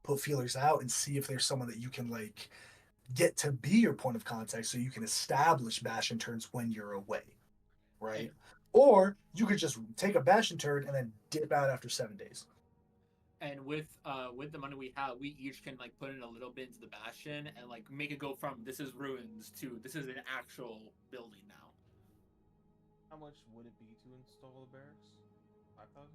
D: put feelers out, and see if there's someone that you can get to be your point of contact, so you can establish bastion turns when you're away, right? Or you could just take a bastion turn and then dip out after 7 days.
B: And with the money we have, we each can put in a little bit into the bastion and make it go from this is ruins to this is an actual building now.
C: How much would it be to install the barracks? 5,000?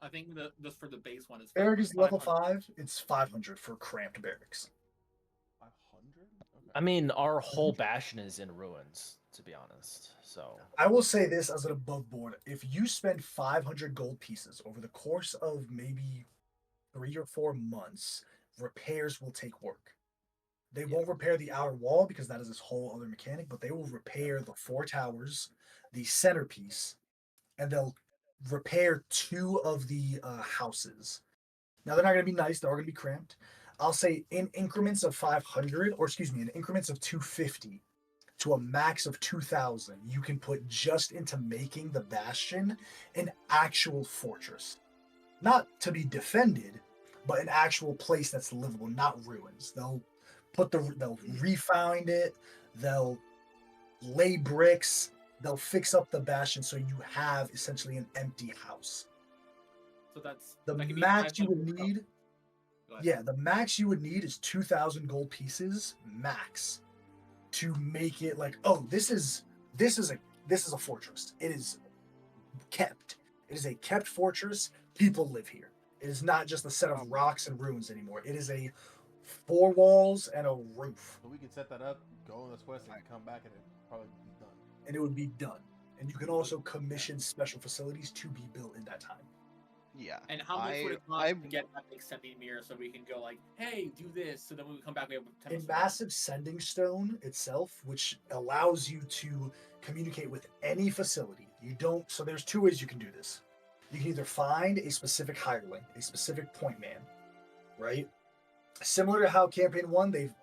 B: I think just for the base one is
D: Barrack is level
B: 500.
D: 5. It's 500 for cramped barracks.
C: 500? Okay.
H: I mean, our whole bastion is in ruins, to be honest. So
D: I will say this as an above board: if you spend 500 gold pieces over the course of maybe 3 or 4 months, repairs will take work. They won't repair the outer wall because that is this whole other mechanic, but they will repair the 4 towers, the centerpiece, and they'll repair 2 of the houses. Now they're not going to be nice; they're all going to be cramped. I'll say in increments of 500, or excuse me, in increments of 250 to a max of 2,000, you can put just into making the bastion an actual fortress, not to be defended, but an actual place that's livable, not ruins. They'll refound it, they'll lay bricks, they'll fix up the bastion so you have essentially an empty house.
B: So
D: The
B: that could be
D: max you
B: 500
D: would need,
B: Go ahead.
D: yeah, the max you would need is 2,000 gold pieces max to make it like, oh, this is a fortress. It is kept. It is a kept fortress. People live here. It is not just a set of rocks and ruins anymore. It is a 4 walls and a roof,
C: So we can set that up, go on this quest, and come back, and it probably be done.
D: and it would be done. And you can also commission special facilities to be built in that time.
G: Yeah.
B: And how much would it cost to get that big sending mirror so we can go like, hey, do this, so then when we come back we have 10
D: A massive sending stone itself, which allows you to communicate with any facility. You don't. So there's 2 ways you can do this. You can either find a specific hireling, a specific point man, right? Similar to how campaign 1, they've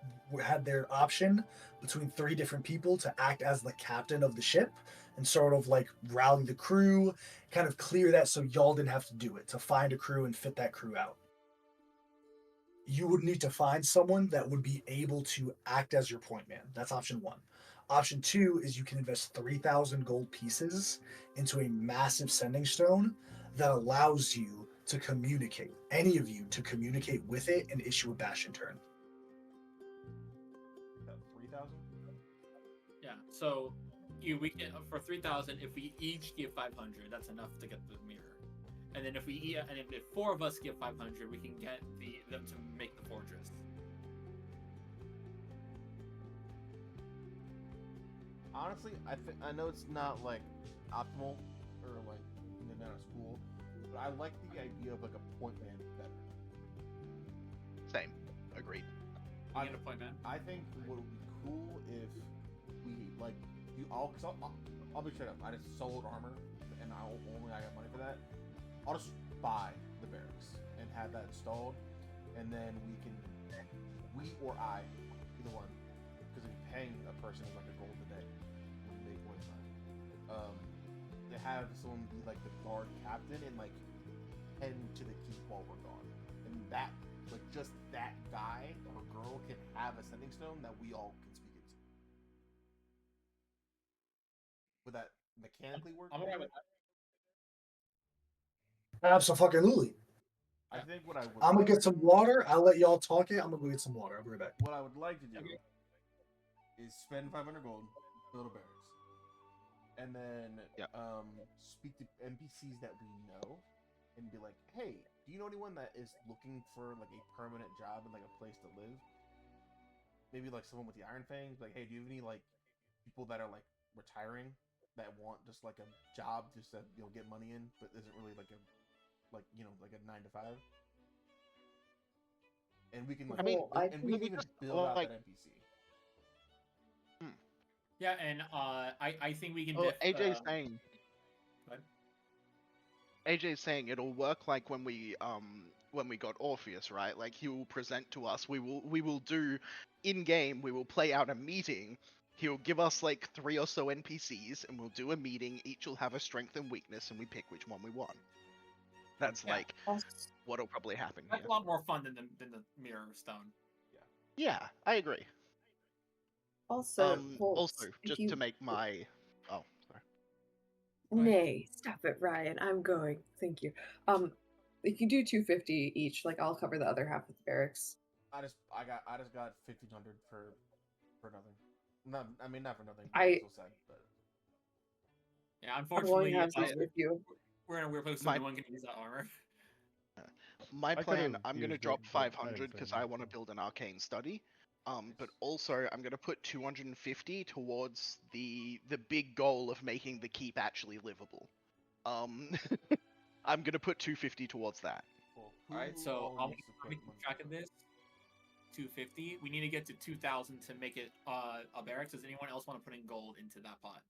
D: had their option between 3 different people to act as the captain of the ship and sort of like rally the crew, kind of clear that so y'all didn't have to do it, to find a crew and fit that crew out. You would need to find someone that would be able to act as your point man. That's option 1. Option 2 is you can invest 3,000 gold pieces into a massive sending stone that allows you to communicate, any of you to communicate with it and issue a bastion turn.
C: 3,000.
B: Yeah. So we can for 3,000. If we each give 500, that's enough to get the mirror. And then if if 4 of us give 500, we can get them to make the fortress.
C: Honestly, I know it's not like optimal or like in and out of school, but I like the idea of like a point man better.
G: Same. Agreed.
B: You get a point man.
C: I think what would be cool if we like do all. Cause I'll be straight up. I just sold armor, and I got money for that. I'll just buy the barracks and have that installed, and then we or I, either one, because if you're paying a person like a gold a day, when they make more time, to have someone be like the guard captain and like head to the keep while we're gone, and that like just that guy or girl can have a sending stone that we all can speak into. Would that mechanically work?
B: I'm alright with that.
D: Absolutely.
C: I think what I would.
D: I'm gonna
C: like
D: get
C: to
D: some
C: do-
D: water. I'll let y'all talk it. I'm gonna go get some water. I'll be right back.
C: What I would like to do is spend 500 gold, build a barracks, and then speak to NPCs that we know, and be like, "Hey, do you know anyone that is looking for like a permanent job and like a place to live? Maybe like someone with the Iron Fangs. Like, hey, do you have any like people that are like retiring that want just like a job just to get money in, but isn't really like a like a 9 to 5?" And we can like,
G: I mean,
C: and we can even build out
G: like-
C: that NPC.
B: Yeah, and I think we can.
G: Oh, AJ's saying.
B: Go ahead.
G: AJ's saying it'll work like when we got Orpheus, right? Like he will present to us. We will do in game. We will play out a meeting. He'll give us like 3 or so NPCs, and we'll do a meeting. Each will have a strength and weakness, and we pick which one we want. That's
B: Yeah.
G: like what'll probably happen
B: That's
G: here.
B: a lot more fun than the mirror stone.
G: Yeah, I agree.
F: Also,
G: Also,
F: if
G: just
F: you...
G: to make my sorry.
F: Nay, stop it, Ryan. I'm going. Thank you. If you do 250 each, like I'll cover the other half of the barracks.
C: I just got 1,500 for nothing. Not for nothing.
F: I-
C: So sad, but
B: Yeah,
F: I'm
B: unfortunately,
F: going halvesies with you.
B: we're in a weird place.
G: My-
B: No one can use that armor.
G: My
E: I
G: plan,
E: could've
G: I'm going to
E: used
G: drop
E: it, but I didn't
G: 500 because
E: say
G: I
E: that,
G: want to
E: so.
G: build an arcane study. But also I'm going to put 250 towards the big goal of making the keep actually livable. I'm going to put 250 towards that.
C: well,
B: All right,
C: who
B: so
C: all
B: I'm
C: needs to
B: gonna
C: put
B: keep
C: money
B: track of
C: towards
B: this. 250. We need to get to 2,000 to make it a barracks. Does anyone else want to put in gold into that pot?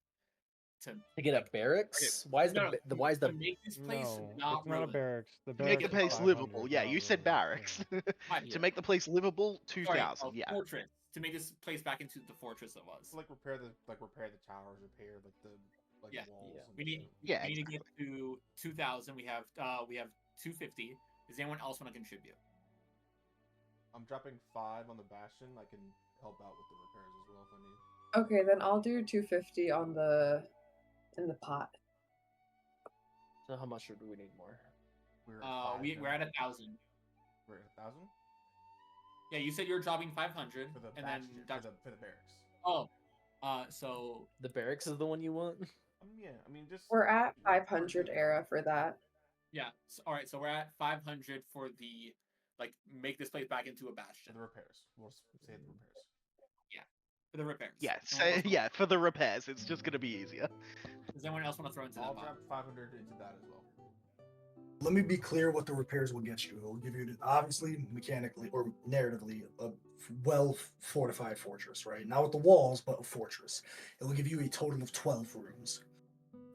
A: To get a barracks? Why is why is
B: to
A: the
B: make this place
E: No,
B: not
E: it's not a
B: ruined?
E: barracks. The
G: To make
E: barracks
G: the
E: is
G: place
E: 500,
G: livable, yeah,
E: not
G: you said
E: ruined,
G: barracks.
B: Fine.
G: To make the place livable,
B: Sorry,
G: 2,000.
B: a
G: Yeah.
B: fortress. To make this place back into the fortress it was.
C: Like repair the towers, repair the
B: Yeah.
C: walls.
A: Yeah.
C: And
B: We need
C: shit.
G: Yeah,
B: we need to get to 2,000. We have 250. Does anyone else want to contribute?
C: I'm dropping 5 on the bastion. I can help out with the repairs as well if I need.
F: Okay, then I'll do 250 on the in the pot.
A: So how much do we need more?
C: We're at 5
B: we're
C: now.
B: at 1,000.
C: We're at 1,000
B: Yeah, you said you're dropping 500,
C: for the
B: and
C: bastion,
B: then
C: for the barracks.
B: oh, so
A: The barracks is the one you want?
C: Yeah, I mean just.
F: We're at 500 era for that.
B: yeah, all right. So we're at 500 for the make this place back into a
C: For
B: bastion.
C: the repairs. We'll say the repairs.
B: For the repairs.
G: Yeah,
B: Anyone else
G: yeah, for the repairs, it's just gonna be easier.
B: Does anyone else want to throw into
C: I'll
B: that pot?
C: drop 500 into that as well.
D: Let me be clear what the repairs will get you. It will give you, obviously, mechanically or narratively, a well fortified fortress, right? Not with the walls, but a fortress. It will give you a total of 12 rooms.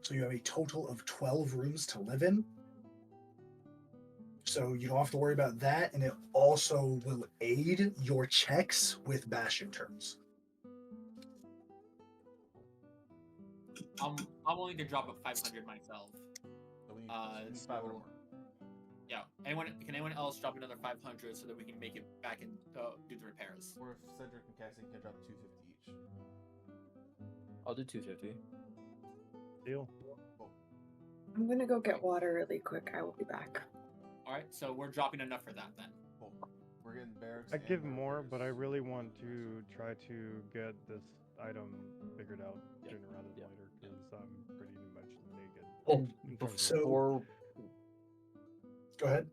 D: So you have a total of 12 rooms to live in. So you don't have to worry about that, and it also will aid your checks with bastion turns.
B: I'm willing to drop a 500 myself.
C: So we need, 500
B: so-
C: more.
B: Yeah. Can anyone else drop another 500 so that we can make it back and do the repairs?
C: Or if Cedric and Cassie can drop 250 each.
A: I'll do 250.
E: Deal.
F: I'm gonna go get water really quick. I will be back.
B: All right. So we're dropping enough for that then.
C: Cool. We're getting barracks.
E: I
C: and
E: give
C: the
E: more, but I
C: repairs.
E: really want to try to get this item figured out
A: Yeah,
E: sooner rather than
A: yeah,
E: later because I'm pretty much naked.
A: And
E: in terms of-
D: So-
A: before,
D: Go ahead.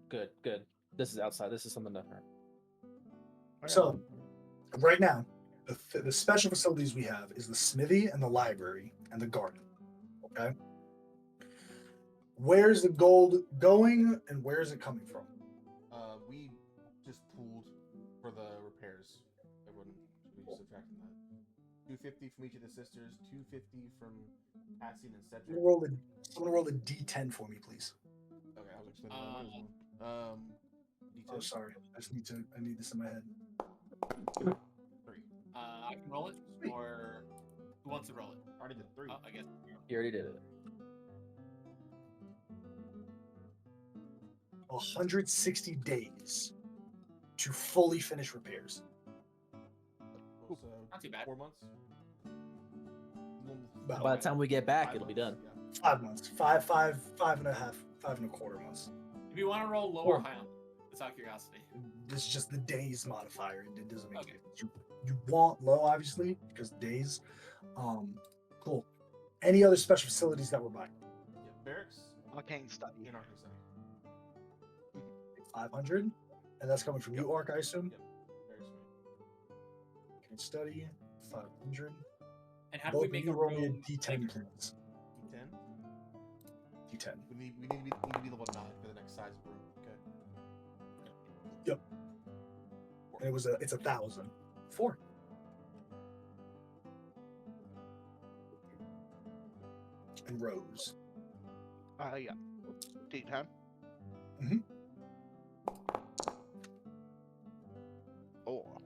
A: good. This is outside. This is something different.
E: Oh, yeah.
D: So, right now, the special facilities we have is the smithy and the library and the garden. Okay? Where's the gold going and where is it coming from?
C: We just pooled for the repairs. Everyone should be subtracting that. 250 from each of the sisters, 250 from Cassian and Cedric.
D: Someone roll a D10 for me, please.
C: Okay, I'll explain that as well.
D: Oh,
C: D10.
D: sorry. I need this in my head.
C: 3.
B: I can roll it, or who wants to roll it?
C: I already did 3.
B: I guess.
A: You already did it.
D: 160 days to fully finish repairs.
C: So,
B: Not too bad.
C: 4 months?
D: About
A: By the time we get back,
C: 5
A: it'll be
C: months?
A: done.
C: Yeah.
D: 5 months. Five and a half, 5.25 months.
B: If you want to roll low or high on, it's out of curiosity.
D: This is just the days modifier. It doesn't make
B: Okay.
D: a difference. You want low, obviously, because days. Cool. Any other special facilities that we're buying?
C: Yeah, barracks
G: Arcane study.
C: in Arkansas.
D: 500, and that's coming from you, Ark, I assume.
C: Yep. Barracks rate.
D: Can study 500.
B: And how do
D: Both
B: we
D: of
B: make
D: you
B: a
D: roll me a
B: room
D: D10,
B: bigger?
D: please.
C: D10.
D: D10.
C: We need to be level 9 for the next size of room. Okay.
D: Yep. And it's 1,000. 4. And rows.
G: Yeah. D10.
D: Mhm.
G: Oh.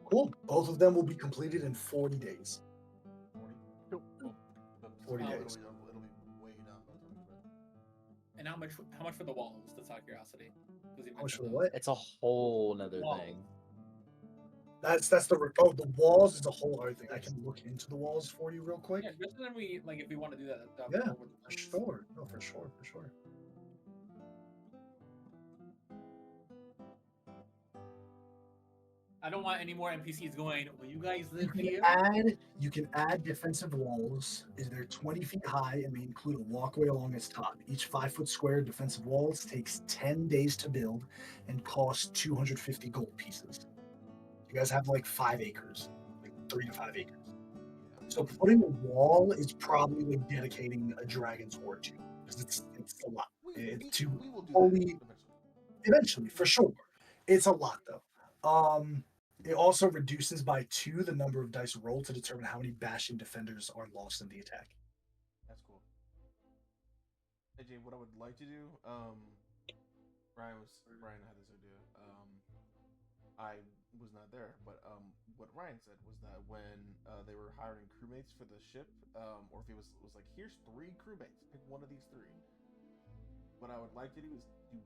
D: Cool. Both of them will be completed in 40 days.
C: 40.
G: Cool.
C: Cool.
D: 40
C: It'll
D: days.
C: be way down by the time we do it.
B: And how much for the walls? That's out of curiosity. Does he
D: How much for
B: mention
D: the
B: those?
D: what?
A: It's a whole nother
B: Walls.
A: thing.
D: That's the walls is a whole other thing. I can look into the walls for you real quick.
B: Yeah, just then we if we want to do that.
D: Yeah,
B: over the
D: For sure. No, for sure.
B: I don't want any more NPCs going. Will you guys live
D: You
B: here?
D: can add defensive walls. They're 20 feet high and may include a walkway along its top. Each 5-foot square defensive walls takes 10 days to build and costs 250 gold pieces. You guys have like 5 acres, like 3 to 5 acres. So putting a wall is probably like dedicating a dragon's horde to, because it's a lot.
C: We
D: To
C: will do
D: fully-
C: that eventually.
D: Eventually, for sure. It's a lot though. It also reduces by 2 the number of dice rolled to determine how many Bastion defenders are lost in the attack.
C: That's cool. AJ, what I would like to do, Ryan had this idea. I was not there, but what Ryan said was that when they were hiring crewmates for the ship, or if he was like, here's 3 crewmates, pick one of these 3. What I would like to do is do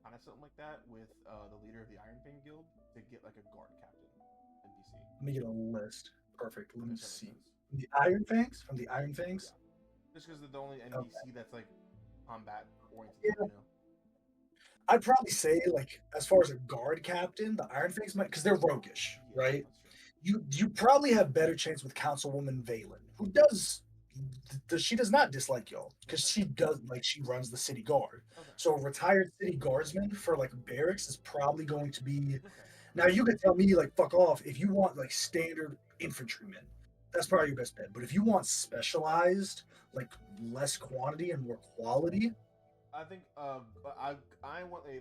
C: kind of something like that with the leader of the Iron Fang Guild to get like a guard captain NPC.
D: Let me get a list. Perfect. Let me
C: If that makes
D: see.
C: sense.
D: From the Iron Fangs? From the Iron Fangs?
C: Just because they're the only NPC that's like combat oriented,
D: Yeah.
C: you know.
D: I'd probably say, like, as far as a guard captain, the Iron Fangs might, because they're roguish,
C: Yeah,
D: right?
C: that's true.
D: You probably have better chance with Councilwoman Valen, who she does not dislike y'all because she does, like, she runs the city guard.
C: Okay.
D: So a retired city guardsman for like barracks is probably going to be.
C: Okay.
D: Now you could tell me like fuck off if you want like standard infantrymen. That's probably your best bet. But if you want specialized, like less quantity and more quality,
C: I think I want a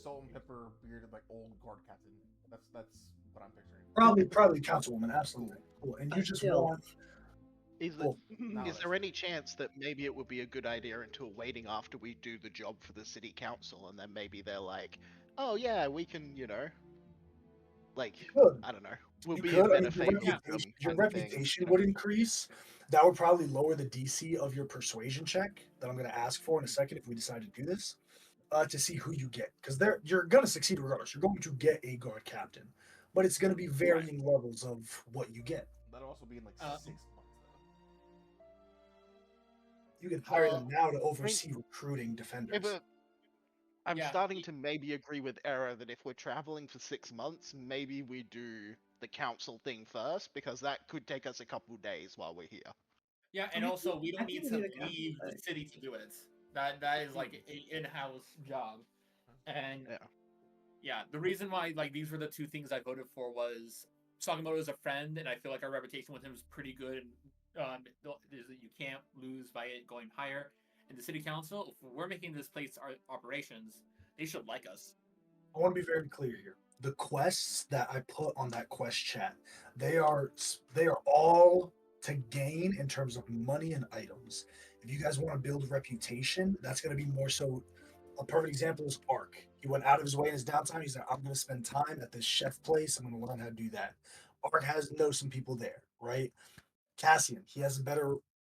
C: salt and pepper bearded like old guard captain. That's what I'm picturing.
D: probably councilwoman, absolutely. Cool. And you just
F: Still.
D: want
G: Is,
D: Cool.
G: is there any chance that maybe it would be a good idea until waiting after we do the job for the city council, and then maybe they're like, "Oh yeah, we can," like,
D: could.
G: I don't know, we'll
D: You
G: be
D: could.
G: a
D: I
G: better
D: mean,
G: favor with them,
D: your
G: kind of thing,
D: reputation would increase. That would probably lower the DC of your persuasion check that I'm going to ask for in a second if we decide to do this, to see who you get. Because you're going to succeed regardless. You're going to get a guard captain, but it's going to be varying levels of what you get.
C: That'll also be in like 6 months though.
D: You can hire
G: Well,
D: them now to oversee recruiting
G: Yeah,
D: defenders.
G: but I'm
B: Yeah.
G: starting to maybe agree with Era that if we're traveling for 6 months, maybe we do the council thing first, because that could take us a couple days while we're here.
B: Yeah,
F: I
B: and
F: mean,
B: also we
F: I
B: don't
F: think
B: need
F: we
B: to
F: need a council
B: leave the
F: first.
B: city to do it. That is like an in-house job, and
G: Yeah.
B: yeah, the reason why like these were the 2 things I voted for was Sakamoto is a friend, and I feel like our reputation with him is pretty good. And is that you can't lose by it going higher. In the city council, if we're making this place our operations, they should like us.
D: I want to be very clear here. The quests that I put on that quest chat, they are all to gain in terms of money and items. If you guys want to build reputation, that's going to be more so. A perfect example is Ark. He went out of his way in his downtime. He's like, I'm going to spend time at this chef place. I'm going to learn how to do that. Ark knows some people there, right? Cassian, he has a better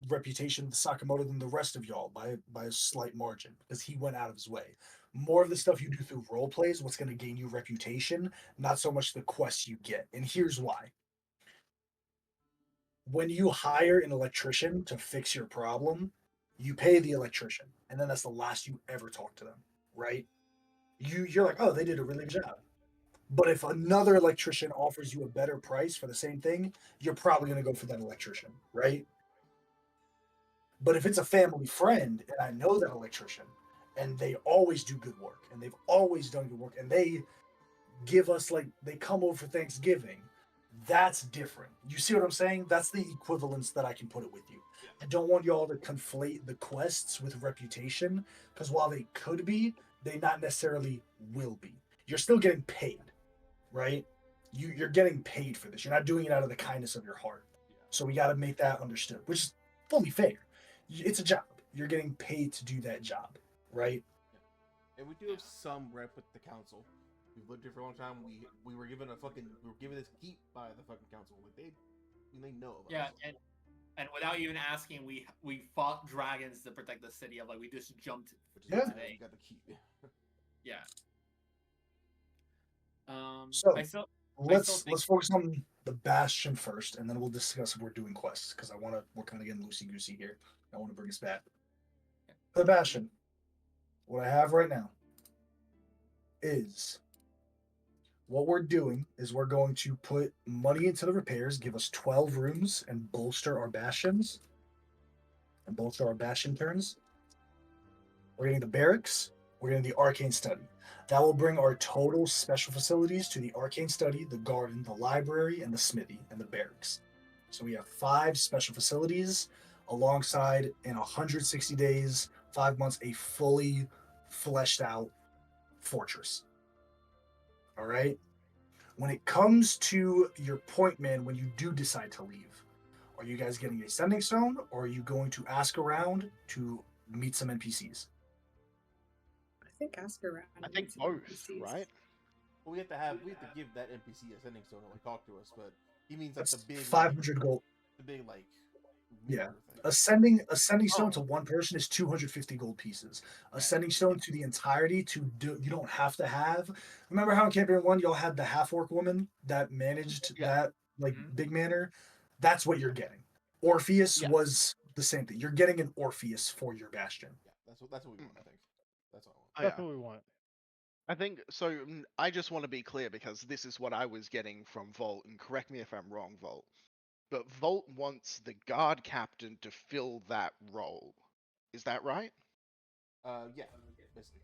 D: reputation with Sakamoto than the rest of y'all by a slight margin because he went out of his way. More of the stuff you do through role plays, what's going to gain you reputation, not so much the quests you get. And here's why. When you hire an electrician to fix your problem, you pay the electrician, and then that's the last you ever talk to them, right? You're like, oh, they did a really good job. But if another electrician offers you a better price for the same thing, you're probably going to go for that electrician, right? But if it's a family friend and I know that electrician and they always do good work and they've always done good work and they give us like they come over for Thanksgiving, that's different. You see what I'm saying? That's the equivalence that I can put it with you. I don't want y'all to conflate the quests with reputation because while they could be, they not necessarily will be. You're still getting paid, right? You're getting paid for this. You're not doing it out of the kindness of your heart. So we got to make that understood, which is fully fair. It's a job. You're getting paid to do that job, right?
C: And we do have some rep with the council. We've lived here for a long time. We were given this keep by the fucking council. Like they know about
B: Yeah,
C: us.
B: and without even asking, we fought dragons to protect the city. Of like we just jumped.
C: Which is
D: Yeah.
C: why we got the keep.
B: Yeah.
D: So
B: I still
D: let's
B: think-
D: focus on the Bastion first, and then we'll discuss if we're doing quests because we're kind of getting loosey goosey here. I want to bring us back. The Bastion. What I have right now is what we're doing is we're going to put money into the repairs, give us 12 rooms, and bolster our bastions. And bolster our bastion turns. We're getting the barracks. We're getting the arcane study. That will bring our total special facilities to the arcane study, the garden, the library, and the smithy, and the barracks. So we have 5 special facilities alongside in 160 days, 5 months, a fully fleshed out fortress. All right. When it comes to your point man, when you do decide to leave, are you guys getting a sending stone, or are you going to ask around to meet some NPCs?
F: I think ask around.
G: I think
F: and some
G: both,
F: NPCs.
G: right?
C: Well, we have to give that NPC a sending stone to like talk to us, but he means like
D: That's
C: the big
D: 500 gold.
C: the big like
D: Yeah.
C: meteor thing.
D: A sending stone
G: Oh.
D: to one person is 250 gold pieces. A
B: Right.
D: sending stone to the entirety to do, you don't have to have. Remember how in Campaign 1 y'all had the half orc woman that managed
G: Yeah.
D: that like
B: Mhm.
D: big manor? That's what you're getting. Orpheus
G: Yeah.
D: was the same thing. You're getting an Orpheus for your bastion.
C: Yeah, that's what we want. I think that's what I want.
G: Oh,
E: That's
G: yeah.
E: what we want.
G: I think so. I just want to be clear because this is what I was getting from Volt, and correct me if I'm wrong, Volt. But Volt wants the guard captain to fill that role. Is that right?
C: Yeah, basically.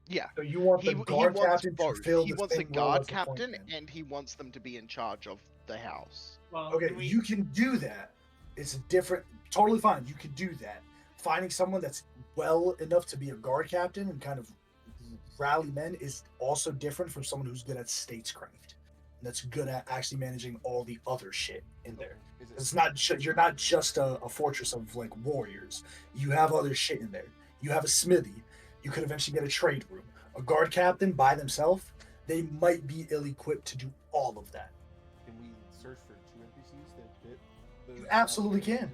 G: Yeah.
D: So you want
G: He
D: the
G: he
D: guard
G: wants
D: captain to
G: both.
D: fill
G: He
D: the
G: wants a
D: same role
G: guard
D: as the point
G: captain,
D: man.
G: and he wants them to be in charge of the house.
B: Well,
D: Okay,
B: can we,
D: you can do that. It's a different, totally fine. You can do that. Finding someone that's well enough to be a guard captain and kind of rally men is also different from someone who's good at statescraft. And that's good at actually managing all the other shit in there.
C: Is it?
D: It's not you're not just a fortress of like warriors. You have other shit in there. You have a smithy. You could eventually get a trade room. A guard captain by themselves, they might be ill-equipped to do all of that.
C: Can we search for 2 NPCs that fit?
D: You absolutely can.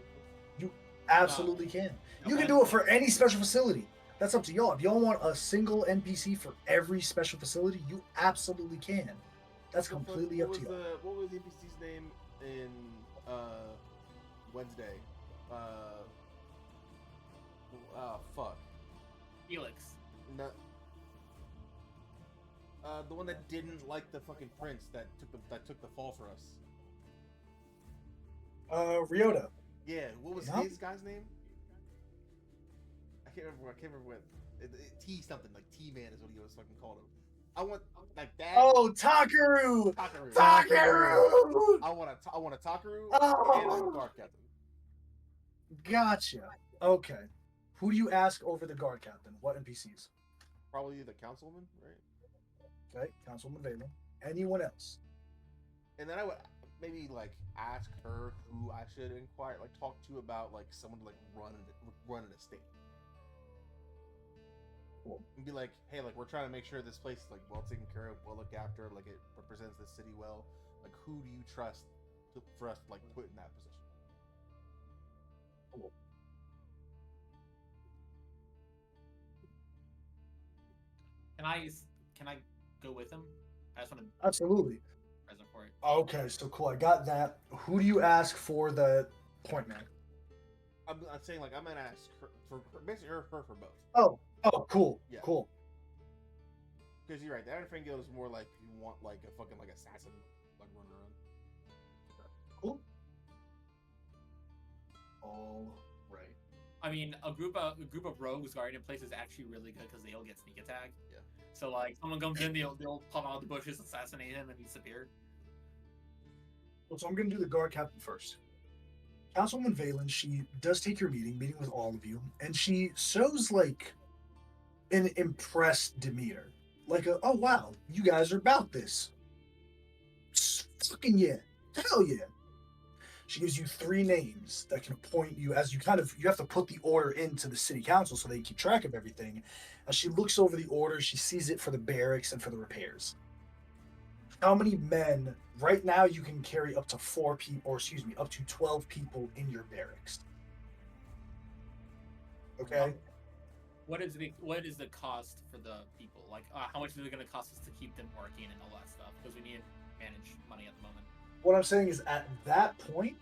D: You absolutely can. You can do it for any special facility. That's up to y'all. If y'all want a single NPC for every special facility, you absolutely can. That's completely up to y'all.
C: What was the NPC's name in Wednesday? Fuck.
B: Felix.
C: No. The one that didn't like the fucking prince that took the fall for us.
D: Ryota.
C: Yeah, what was
D: Yeah.
C: his guy's name? I can't remember what. T something like T Man is what he was fucking called him. I want like that.
D: Oh, Takaru!
C: Takaru.
D: Takaru!
C: I want a Takaru
D: Oh.
C: and a guard captain.
D: Gotcha. Okay. Who do you ask over the guard captain? What NPCs?
C: Probably the councilwoman, right?
D: Okay, Councilwoman Valen. Anyone else?
C: And then I would maybe like ask her who I should inquire, like talk to about like someone to like run an estate.
D: Cool.
C: And be like, hey, like we're trying to make sure this place is like well taken care of, well looked after, like it represents the city well. Like who do you trust for us to like put in that position?
D: Cool.
B: Can I go with him? I just want to
D: Absolutely.
B: present for it.
D: Okay, so cool. I got that. Who do you ask for the point man?
C: I'm saying like I'm gonna ask her for basically her for both.
D: Oh, cool.
C: Yeah.
D: Cool.
C: Because you're right, the Iron Fang Guild is more like you want like a fucking like assassin like running around.
D: Cool. All right.
B: I mean, a group of rogues guarding in place is actually really good because they all get sneak attack.
C: Yeah.
B: So like, someone comes in, they'll pop out of the bushes, assassinate him, and disappear.
D: Well, so I'm going to do the guard captain first. Councilwoman Valen, she does take your meeting with all of you, and she shows like an impressed demeanor. Like, oh wow, you guys are about this. Fucking yeah. Hell yeah. She gives you 3 names that can appoint you as you have to put the order into the city council so they keep track of everything. As she looks over the order, she sees it for the barracks and for the repairs. How many men right now you can carry up to 4 people, or excuse me, up to 12 people in your barracks? Okay.
B: What is the cost for the people? Like, how much is it going to cost us to keep them working and all that stuff? Because we need to manage money at the moment.
D: What I'm saying is at that point,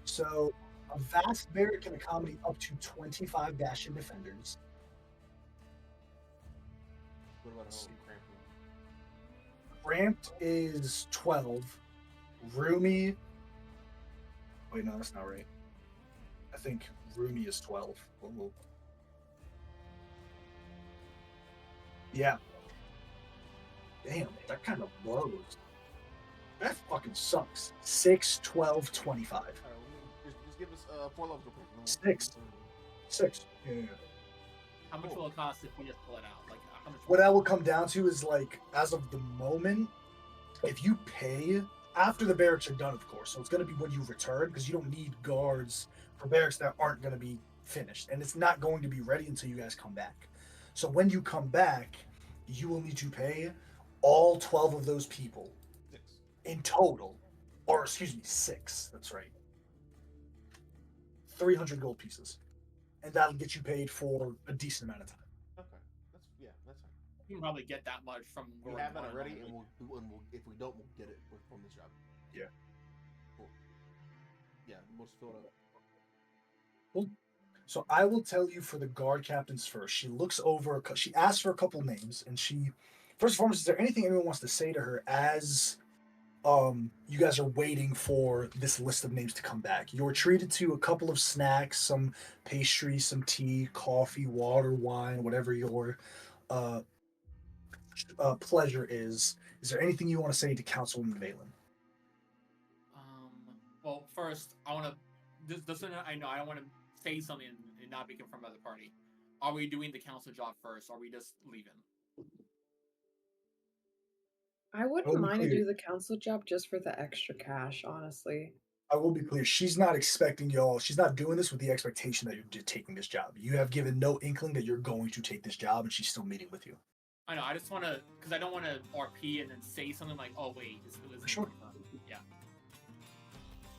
D: so a vast barrack can accommodate up to 25 bastion defenders.
C: What about a whole cramped room?
D: Cramped is 12. Roomy. Wait, no, that's not right. I think Roomy is 12. Ooh. Yeah. Damn, that kind of blows. That fucking sucks. 6, 12, 25.
C: Alright, well, just give us 4 levels real quick.
D: 6. 6. Yeah.
B: How much will it cost if we just pull it out? Like how much?
D: What that will come down to is like, as of the moment, if you pay after the barracks are done, of course. So it's going to be when you return, because you don't need guards for barracks that aren't going to be finished, and it's not going to be ready until you guys come back. So when you come back, you will need to pay all 12 of those people
C: 6.
D: in total, or excuse me, 6. That's right. 300 gold pieces, and that'll get you paid for a decent amount of time.
C: Okay. That's fine.
B: You can probably get that much from.
C: We
B: Gordon
C: have that
B: Moore
C: already,
B: normally.
C: and we'll if we don't, we'll get it from this job.
D: Yeah.
C: Cool. Yeah, we'll just fill it up.
D: Cool. So I will tell you for the guard captains first. She looks over, she asks for a couple names, and she, first and foremost, is there anything anyone wants to say to her as you guys are waiting for this list of names to come back? You're treated to a couple of snacks, some pastry, some tea, coffee, water, wine, whatever your uh, pleasure is. Is there anything you want to say to Councilwoman Valen?
B: Well, first, I want to. This I know I don't want to say something and not be confirmed by the party. Are we doing the council job first? Or are we just leaving?
F: I wouldn't
D: Totally
F: mind to
D: clear.
F: do the council job just for the extra cash, honestly.
D: I will be clear. She's not expecting y'all. She's not doing this with the expectation that you're just taking this job. You have given no inkling that you're going to take this job, and she's still meeting with you.
B: I know. I just want to, because I don't want to RP and then say something like, "Oh wait, this isn't
D: Sure.
B: confirmed." Yeah.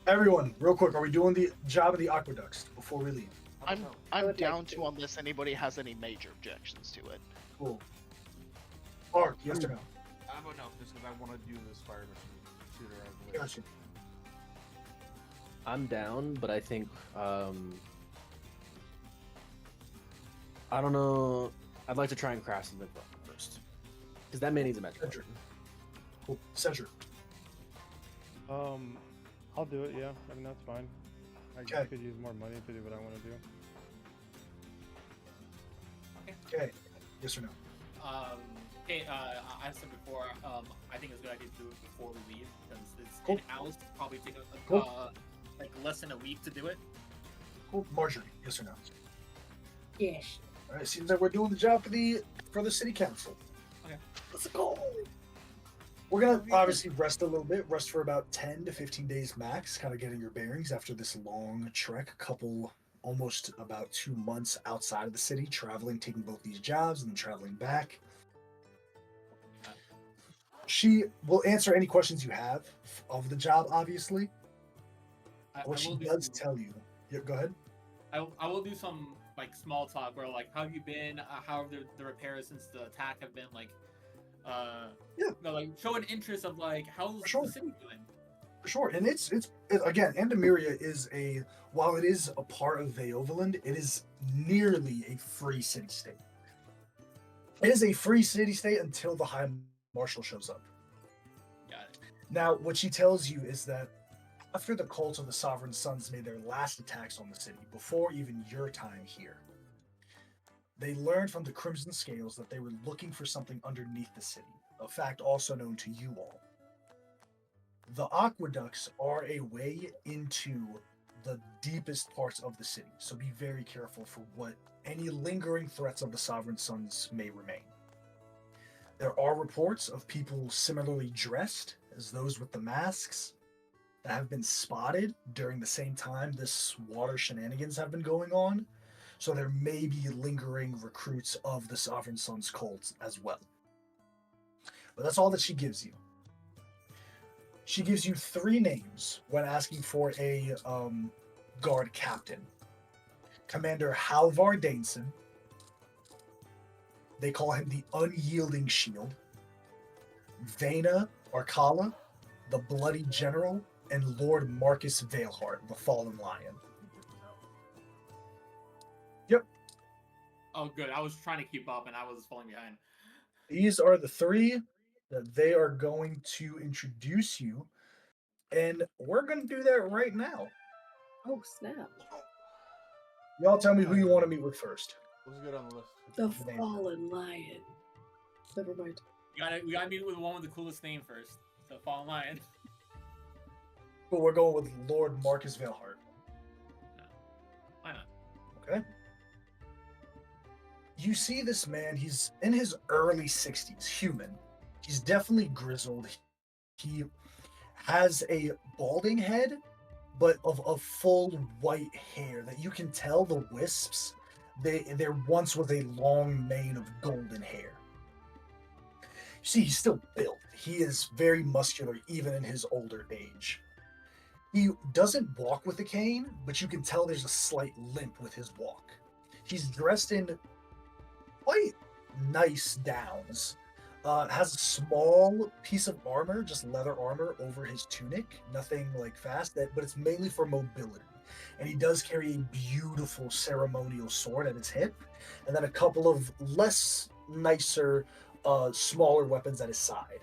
D: Everyone, real quick, are we doing the job of the aqueducts before we leave?
G: I'm
F: I would
G: down
F: like
G: to
F: to.
G: unless anybody has any major objections to it.
D: Cool. Ark, yes or no?
C: I vote no, just because I want to do this fire mission sooner rather than later.
D: Gotcha.
H: I'm down, but I think I don't know. I'd like to try and craft something first, because that man needs a magic
D: Cedric.
H: weapon.
D: Cool. Cedric.
E: I'll do it. Yeah, I mean that's fine. I
D: Okay.
E: could use more money to do what I want to do.
D: Okay. Yes or no?
B: Okay. I said before. I think it's a good idea to do it before we leave because it's
D: Cool.
B: in-house. Probably take
D: Cool.
B: like less than a week to do it.
D: Cool. Marjorie, yes or no?
F: Yes.
D: All right. Seems like we're doing the job for the city council.
B: Okay.
D: Let's go. We're gonna obviously rest a little bit. Rest for about 10 to 15 days max. Kind of getting your bearings after this long trek. Almost about 2 months outside of the city, traveling, taking both these jobs, and then traveling back. She will answer any questions you have of the job, obviously. What she does tell you. Yeah, go ahead.
B: I will do some like small talk where like how have you been? How have the repairs since the attack have been like? Like show an interest of like how's
D: Sure.
B: the city doing?
D: For sure. And it's again, Andamiria is while it is a part of Veovaland, it is nearly a free city state. It is a free city state until the High Marshal shows up.
B: Got it.
D: Now, what she tells you is that after the cult of the Sovereign Sons made their last attacks on the city, before even your time here, they learned from the Crimson Scales that they were looking for something underneath the city, a fact also known to you all. The aqueducts are a way into the deepest parts of the city, so be very careful for what any lingering threats of the Sovereign Sons may remain. There are reports of people similarly dressed as those with the masks that have been spotted during the same time this water shenanigans have been going on, so there may be lingering recruits of the Sovereign Sons cults as well. But that's all that she gives you. She gives you 3 names when asking for a guard captain. Commander Halvar Daneson. They call him the Unyielding Shield. Vena Arcala, the Bloody General, and Lord Marcus Veilheart, the Fallen Lion. Yep.
B: Oh, good. I was trying to keep up and I was falling behind.
D: These are the 3 that they are going to introduce you, and we're going to do that right now.
F: Oh, snap.
D: Y'all tell me who you want to meet with first.
C: What's good on the list?
F: The
D: Name.
F: fallen lion. Never mind.
B: We gotta meet with the one with the coolest name first. The Fallen Lion.
D: But we're going with Lord Marcus Veilheart.
B: Why not?
D: Okay. You see this man, he's in his early 60s, human. He's definitely grizzled. He has a balding head, but of full white hair that you can tell the wisps. There once was a long mane of golden hair. You see, he's still built. He is very muscular, even in his older age. He doesn't walk with a cane, but you can tell there's a slight limp with his walk. He's dressed in quite nice downs. Has a small piece of armor, just leather armor over his tunic. Nothing like fast, but it's mainly for mobility. And he does carry a beautiful ceremonial sword at his hip, and then a couple of less nicer, smaller weapons at his side.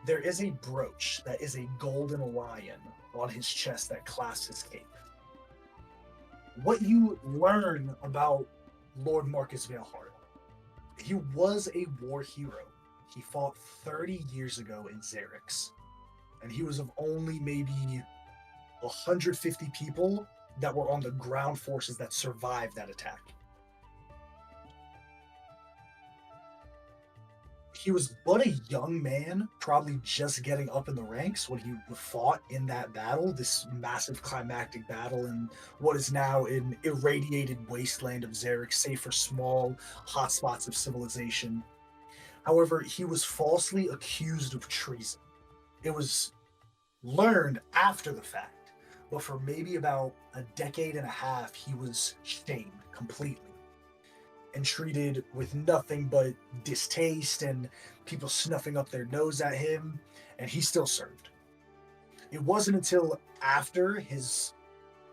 D: There is a brooch that is a golden lion on his chest that clasps his cape. What you learn about Lord Marcus Veilheart, he was a war hero. He fought 30 years ago in Xerix, and he was of only maybe 150 people that were on the ground forces that survived that attack. He was but a young man, probably just getting up in the ranks when he fought in that battle, this massive climactic battle in what is now an irradiated wasteland of Xerix, save for small hotspots of civilization. However, he was falsely accused of treason. It was learned after the fact, but for maybe about a decade and a half, he was shamed completely and treated with nothing but distaste and people snuffing up their nose at him, and he still served. It wasn't until after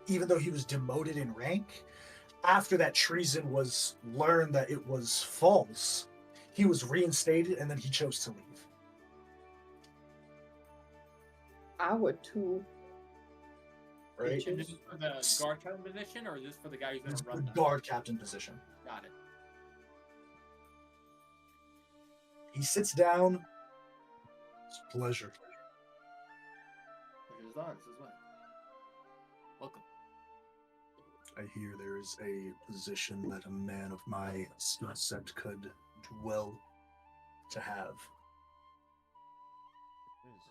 D: even though he was demoted in rank, after that treason was learned that it was false, he was reinstated and then he chose to leave.
F: I would too.
D: Right?
B: And this is for the guard captain position, or is this for the guy who's going
D: It's
B: to
D: the
B: run them?
D: guard captain position.
B: Got it.
D: He sits down. It's a pleasure.
B: Here's ours as well. Welcome.
D: I hear there is a position that a man of my skill set could do well to have.
J: Is.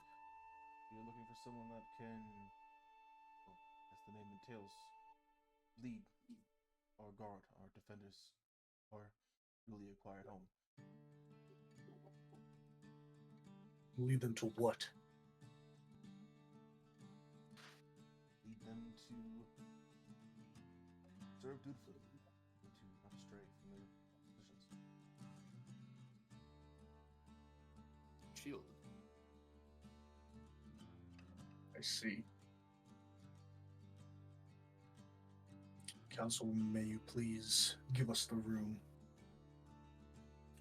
J: You're looking for someone that can, well, as the name entails, lead or guard our defenders or newly acquired home.
D: Lead them to what?
J: Lead them to serve dutifully and to not stray from their positions.
B: Shield.
D: I see. Councilwoman, may you please give us the room?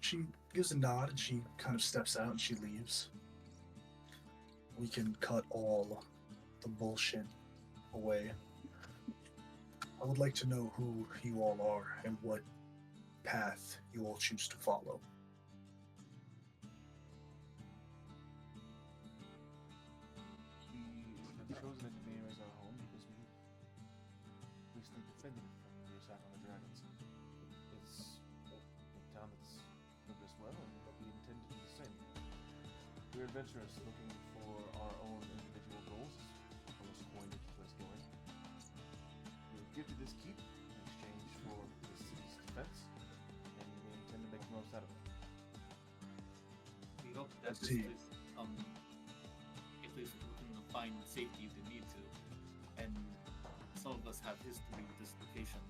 D: She gives a nod and she kind of steps out and she leaves. We can cut all the bullshit away. I would like to know who you all are and what path you all choose to follow.
J: We have chosen it to be as our home because we recently defended it from the attack on the dragons. It's a town that's served us well, and we intend to do the same. We're adventurers looking for our own individual goals, as well as coin to keep us going. We were gifted this keep in exchange for the city's defense, and we intend to make the most out of it.
B: We hope that
D: Let's
B: this
D: see.
B: place, at least we can find safety if they need to, and some of us have history with this location.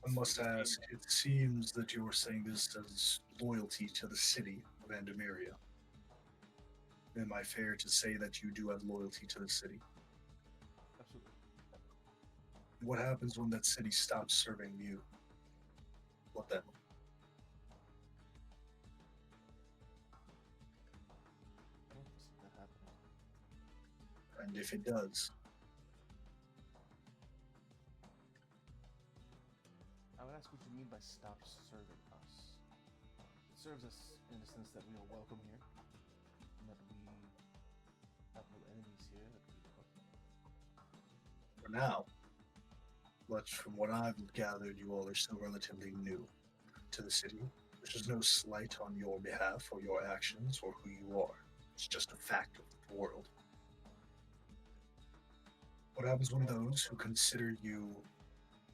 D: I must ask, it seems that you are saying this as loyalty to the city of Andamaria. Am I fair to say that you do have loyalty to the city?
J: Absolutely.
D: What happens when that city stops serving you? What then?
J: I don't see that happening.
D: And if it does,
J: I would ask what you mean by stop serving us. It serves us in the sense that we are welcome here, and that we have no enemies here that we
D: for now, But from what I've gathered, you all are still relatively new to the city, which is no slight on your behalf or your actions or who you are. It's just a fact of the world. But I was one of those who consider you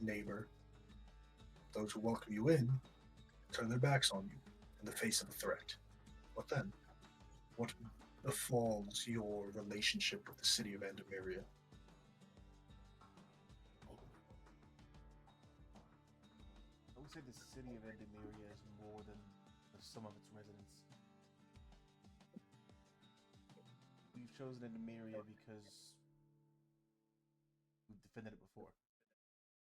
D: neighbor, those who welcome you in, turn their backs on you in the face of a threat. What then? What befalls your relationship with the city of Andamiria?
J: I would say the city of Endymiria is more than the sum of its residents. We've chosen Endymiria because we've defended it before.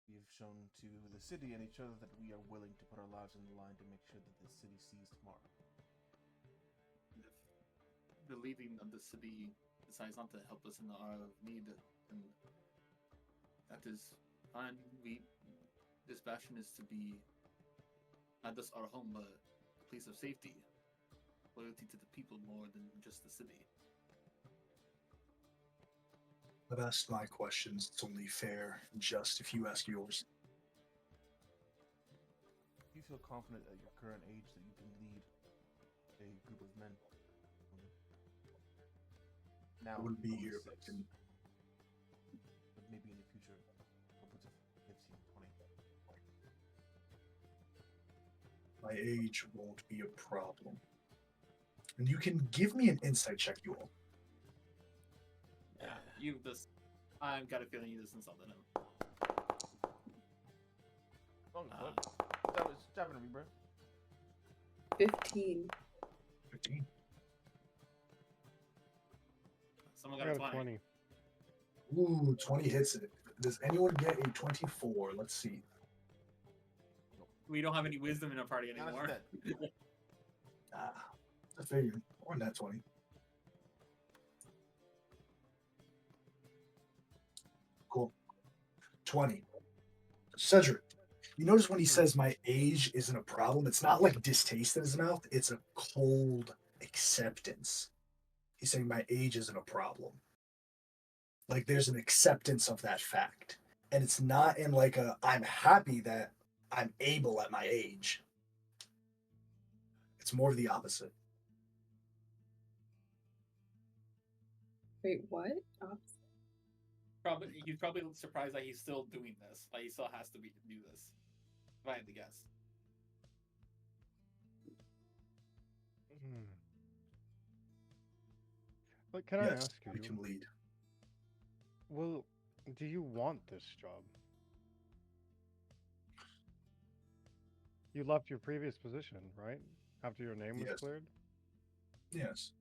J: We've shown to the city and each other that we are willing to put our lives on the line to make sure that the city sees tomorrow.
B: If the leading of the city decides not to help us in the hour of need, then that is fine. This bastion is to be not just our home, but a place of safety, loyalty to the people more than just the city.
D: I've asked my questions. It's only fair and just if you ask yours.
J: Do you feel confident at your current age that you can lead a group of men? Now,
D: I wouldn't be
J: only
D: here if I
J: 6,
D: didn't.
J: but maybe in the future, upwards of 15, 20.
D: My age won't be a problem. And you can give me an insight check, you all.
B: Yeah, you just. I've got a feeling you just insulted him.
J: Oh,
B: Uh,
J: stab at me, bro.
F: 15.
D: 15.
B: Someone
E: I
B: got a
E: got a
B: 20.
E: 20.
D: Ooh, 20 hits it. Does anyone get a 24? Let's see.
B: We don't have any wisdom in our party
J: Giannis is
B: anymore.
J: dead.
D: Ah, I figured. Or that 20. Cool. 20. Cedric, you notice when he says my age isn't a problem, it's not like distaste in his mouth, it's a cold acceptance. He's saying my age isn't a problem. Like there's an acceptance of that fact. And it's not in like a I'm happy that I'm able at my age. It's more of the opposite.
F: Wait, what?
B: He's probably surprised that he's still doing this. Like he still has to do this. If I had to guess.
E: Hmm. But can I
D: Yes,
E: ask
D: we
E: you,
D: can lead.
E: well, do you want this job? You left your previous position, right? After your name was
D: Yes.
E: cleared?
D: Yes.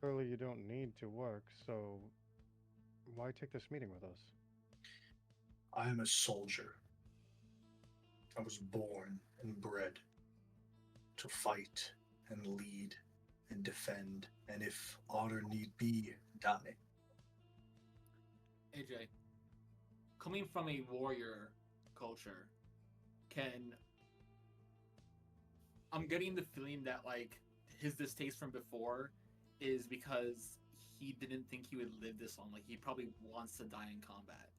E: Clearly you don't need to work, so why take this meeting with us?
D: I am a soldier. I was born and bred to fight and lead and defend, and if honor need be, die.
B: AJ, coming from a warrior culture, I'm getting the feeling that like his distaste from before is because he didn't think he would live this long. Like he probably wants to die in combat.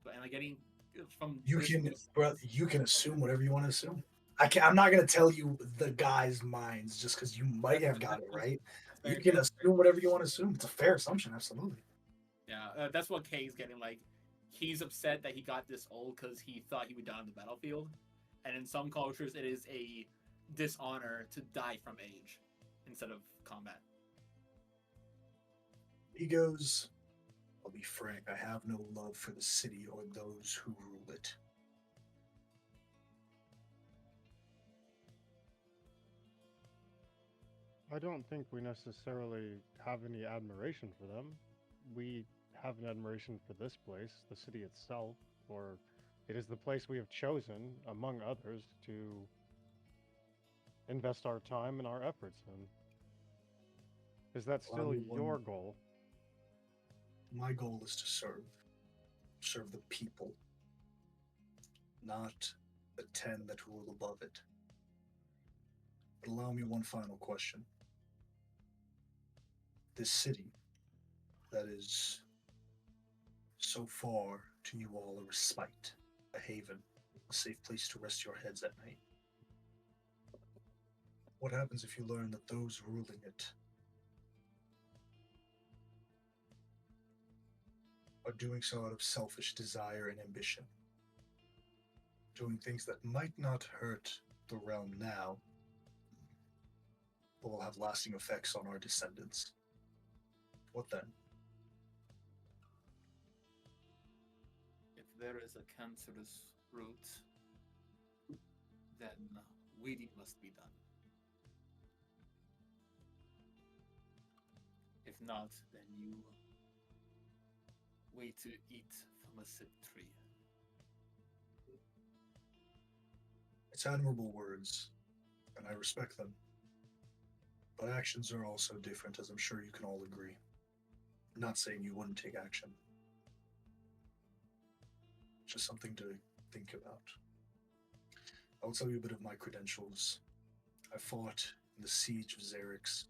B: But am I getting from
D: You
B: this
D: can,
B: mix-
D: bro. You can assume whatever you want to assume. I'm not gonna tell you the guy's minds just because you might have got it right. You
B: Very
D: can
B: fair.
D: assume whatever you want to assume. It's a fair assumption, absolutely.
B: Yeah, that's what Kay's getting. Like, he's upset that he got this old because he thought he would die on the battlefield, and in some cultures, it is a dishonor to die from age instead of combat.
D: He goes, I'll be frank, I have no love for the city or those who rule it.
E: I don't think we necessarily have any admiration for them. We have an admiration for this place, the city itself, or it is the place we have chosen, among others, to invest our time and our efforts in. Is that
D: Allow
E: still
D: me one-
E: your goal?
D: My goal is to serve the people, not the 10 that rule above it. But allow me one final question. This city that is so far to you all a respite, a haven, a safe place to rest your heads at night. What happens if you learn that those ruling it are doing so out of selfish desire and ambition? Doing things that might not hurt the realm now, but will have lasting effects on our descendants. What then?
B: If there is a cancerous root, then weeding must be done. If not, then you wait to eat from a sip tree.
D: It's admirable words, and I respect them. But actions are also different, as I'm sure you can all agree. I'm not saying you wouldn't take action. Just something to think about. I'll tell you a bit of my credentials. I fought in the siege of Xerix,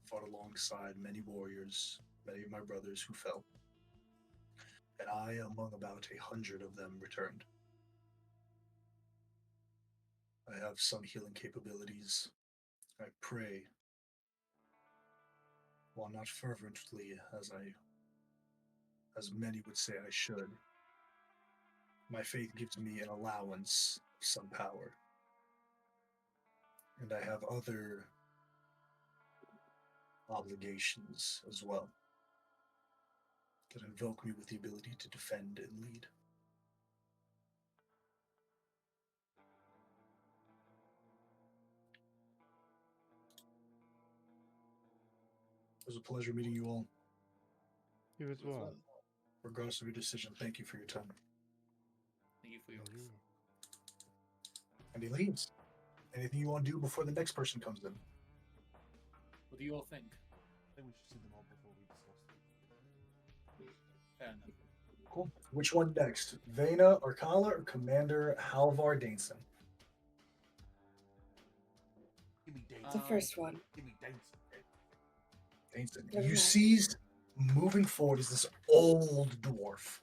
D: fought alongside many warriors, many of my brothers who fell. And I, among about 100 of them, returned. I have some healing capabilities. I pray, while not fervently as many would say I should. My faith gives me an allowance of some power. And I have other obligations as well that invoke me with the ability to defend and lead. It was a pleasure meeting you all.
E: You as well.
D: Regardless of your decision, thank you for your time.
B: Thank you for yours.
D: And he leaves. Anything you want to do before the next person comes in?
B: What do you all think?
J: I think we should see them all before we discuss them.
B: Fair enough.
D: Cool. Which one next? Vena, Arcala, or Commander Halvar Daneson?
J: Give me dates.
F: The first one.
J: Give me dates.
D: Daneson.
F: Never
D: You
F: mind.
D: see, moving forward is this old dwarf.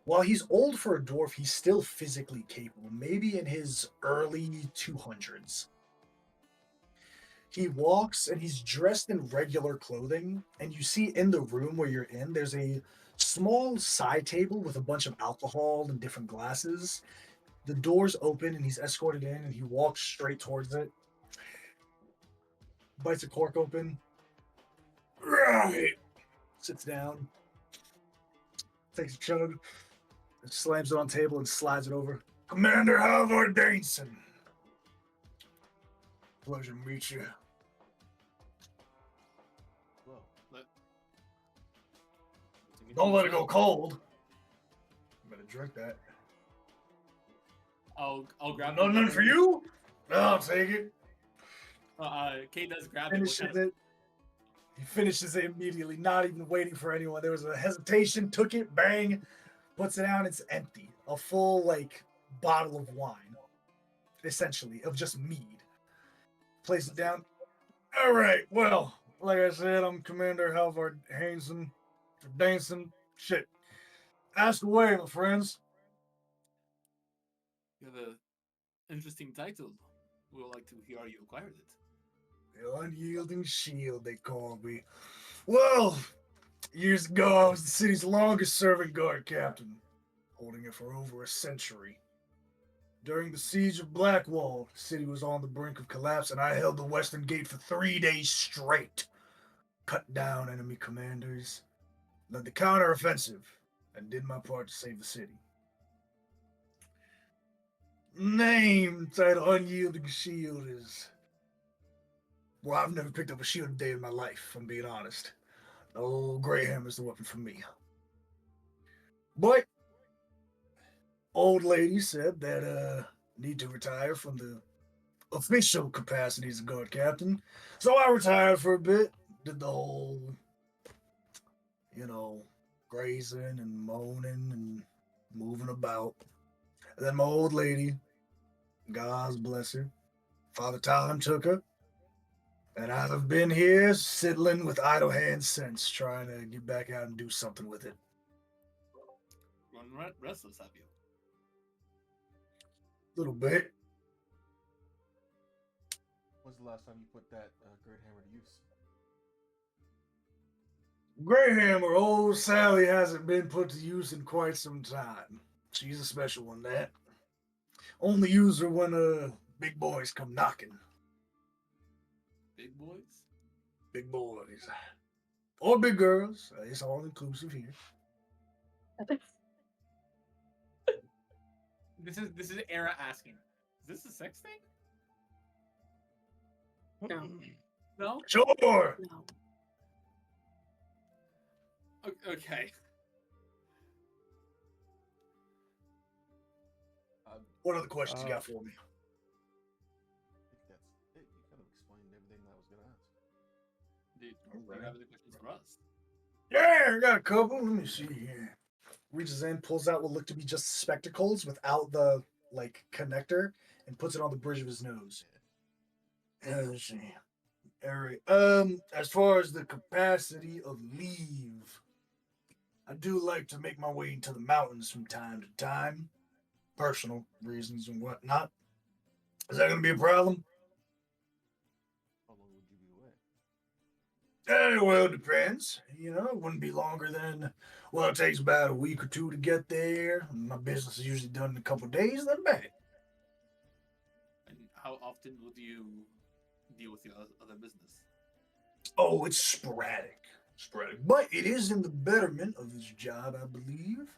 D: While he's old for a dwarf, he's still physically capable, maybe in his early 200s. He walks and he's dressed in regular clothing, and you see in the room where you're in, there's a small side table with a bunch of alcohol and different glasses. The door's open and he's escorted in, and he walks straight towards it. Bites a cork open. Right. Sits down. Takes a chug. Slams it on the table and slides it over. Commander Halvard Daneson. Pleasure to meet you.
J: Well,
D: Don't let it go cold. Better drink that.
B: I'll grab
D: Nothing for you? I'll take it.
B: Kate does grab it. What
D: Finishes
B: kind of-
D: it. He finishes it immediately, not even waiting for anyone. There was a hesitation, took it, bang, puts it down, it's empty. A full, bottle of wine, essentially, of just mead. Places it down. All right, well, like I said, I'm Commander Halvard Daneson. Shit. Ask away, my friends.
B: You have an interesting title. We would like to hear how you acquired it.
D: The Unyielding Shield, they call me. Well, years ago, I was the city's longest serving guard captain, holding it for over a century. During the siege of Blackwall, the city was on the brink of collapse, and I held the western gate for 3 days straight. Cut down enemy commanders, led the counteroffensive, and did my part to save the city. Name title Unyielding Shield is... Well, I've never picked up a shield a day in my life, if I'm being honest. The old Grey Hammer's the weapon for me. But old lady said that need to retire from the official capacity as a guard captain. So I retired for a bit, did the whole, grazing and moaning and moving about. And then my old lady, God bless her, Father Time took her. And I've been here sidling with idle hands since, trying to get back out and do something with it.
B: restless, have you?
D: Little bit.
J: When's the last time you put that great hammer to use?
D: Greyhammer, old Sally hasn't been put to use in quite some time. She's a special one, that. Only use her when big boys come knocking.
B: Big boys?
D: Big boys. Or big girls. It's all inclusive here.
B: This is Era asking. Is this a sex thing?
F: No.
B: No?
D: Sure.
F: No.
B: Okay.
D: What other questions you got for me?
J: I think that's it. You kind of explained everything that I was going to ask.
B: Do you have any questions for us?
D: Yeah, I got a couple. Let me see here. Reaches in, pulls out what look to be just spectacles without the connector, and puts it on the bridge of his nose. Let's see. All right. As far as the capacity of leave, I do like to make my way into the mountains from time to time. Personal reasons and whatnot. Is that going to be a problem?
J: How long would you be away?
D: Well, it depends. It wouldn't be longer than, well, it takes about a week or two to get there. My business is usually done in a couple of days, then back.
B: And how often would you deal with your other business?
D: Oh, it's sporadic. But it is in the betterment of this job, I believe.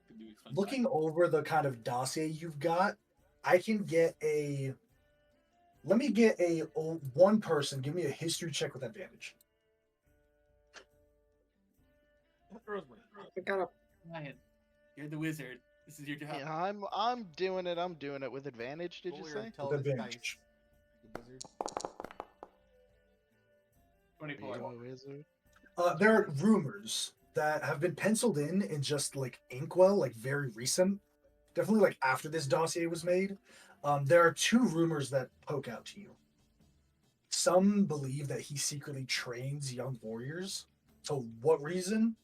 B: Could you explain
D: Looking over the kind of dossier you've got, I can get a. Let me get one person. Give me a history check with advantage.
J: Rosemary.
F: I got a
B: Ryan, you're the wizard. This is your job.
G: Yeah, I'm doing it. I'm doing it with advantage. Did you
C: Roll your
G: say?
C: intelligence
D: advantage.
C: dice, you wizard.
B: 24.
G: I'm a wizard.
D: There are rumors that have been penciled in just inkwell, very recent. Definitely after this dossier was made. There are two rumors that poke out to you. Some believe that he secretly trains young warriors. So what reason?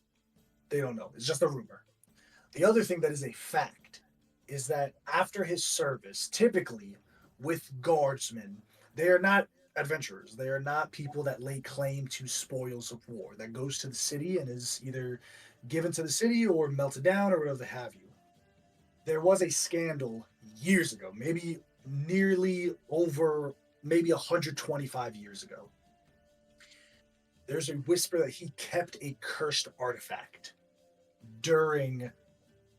D: They don't know. It's just a rumor. The other thing that is a fact is that after his service, typically with guardsmen, they are not adventurers. They are not people that lay claim to spoils of war. That goes to the city and is either given to the city or melted down or whatever they have you. There was a scandal years ago, maybe nearly over maybe 125 years ago. There's a whisper that he kept a cursed artifact during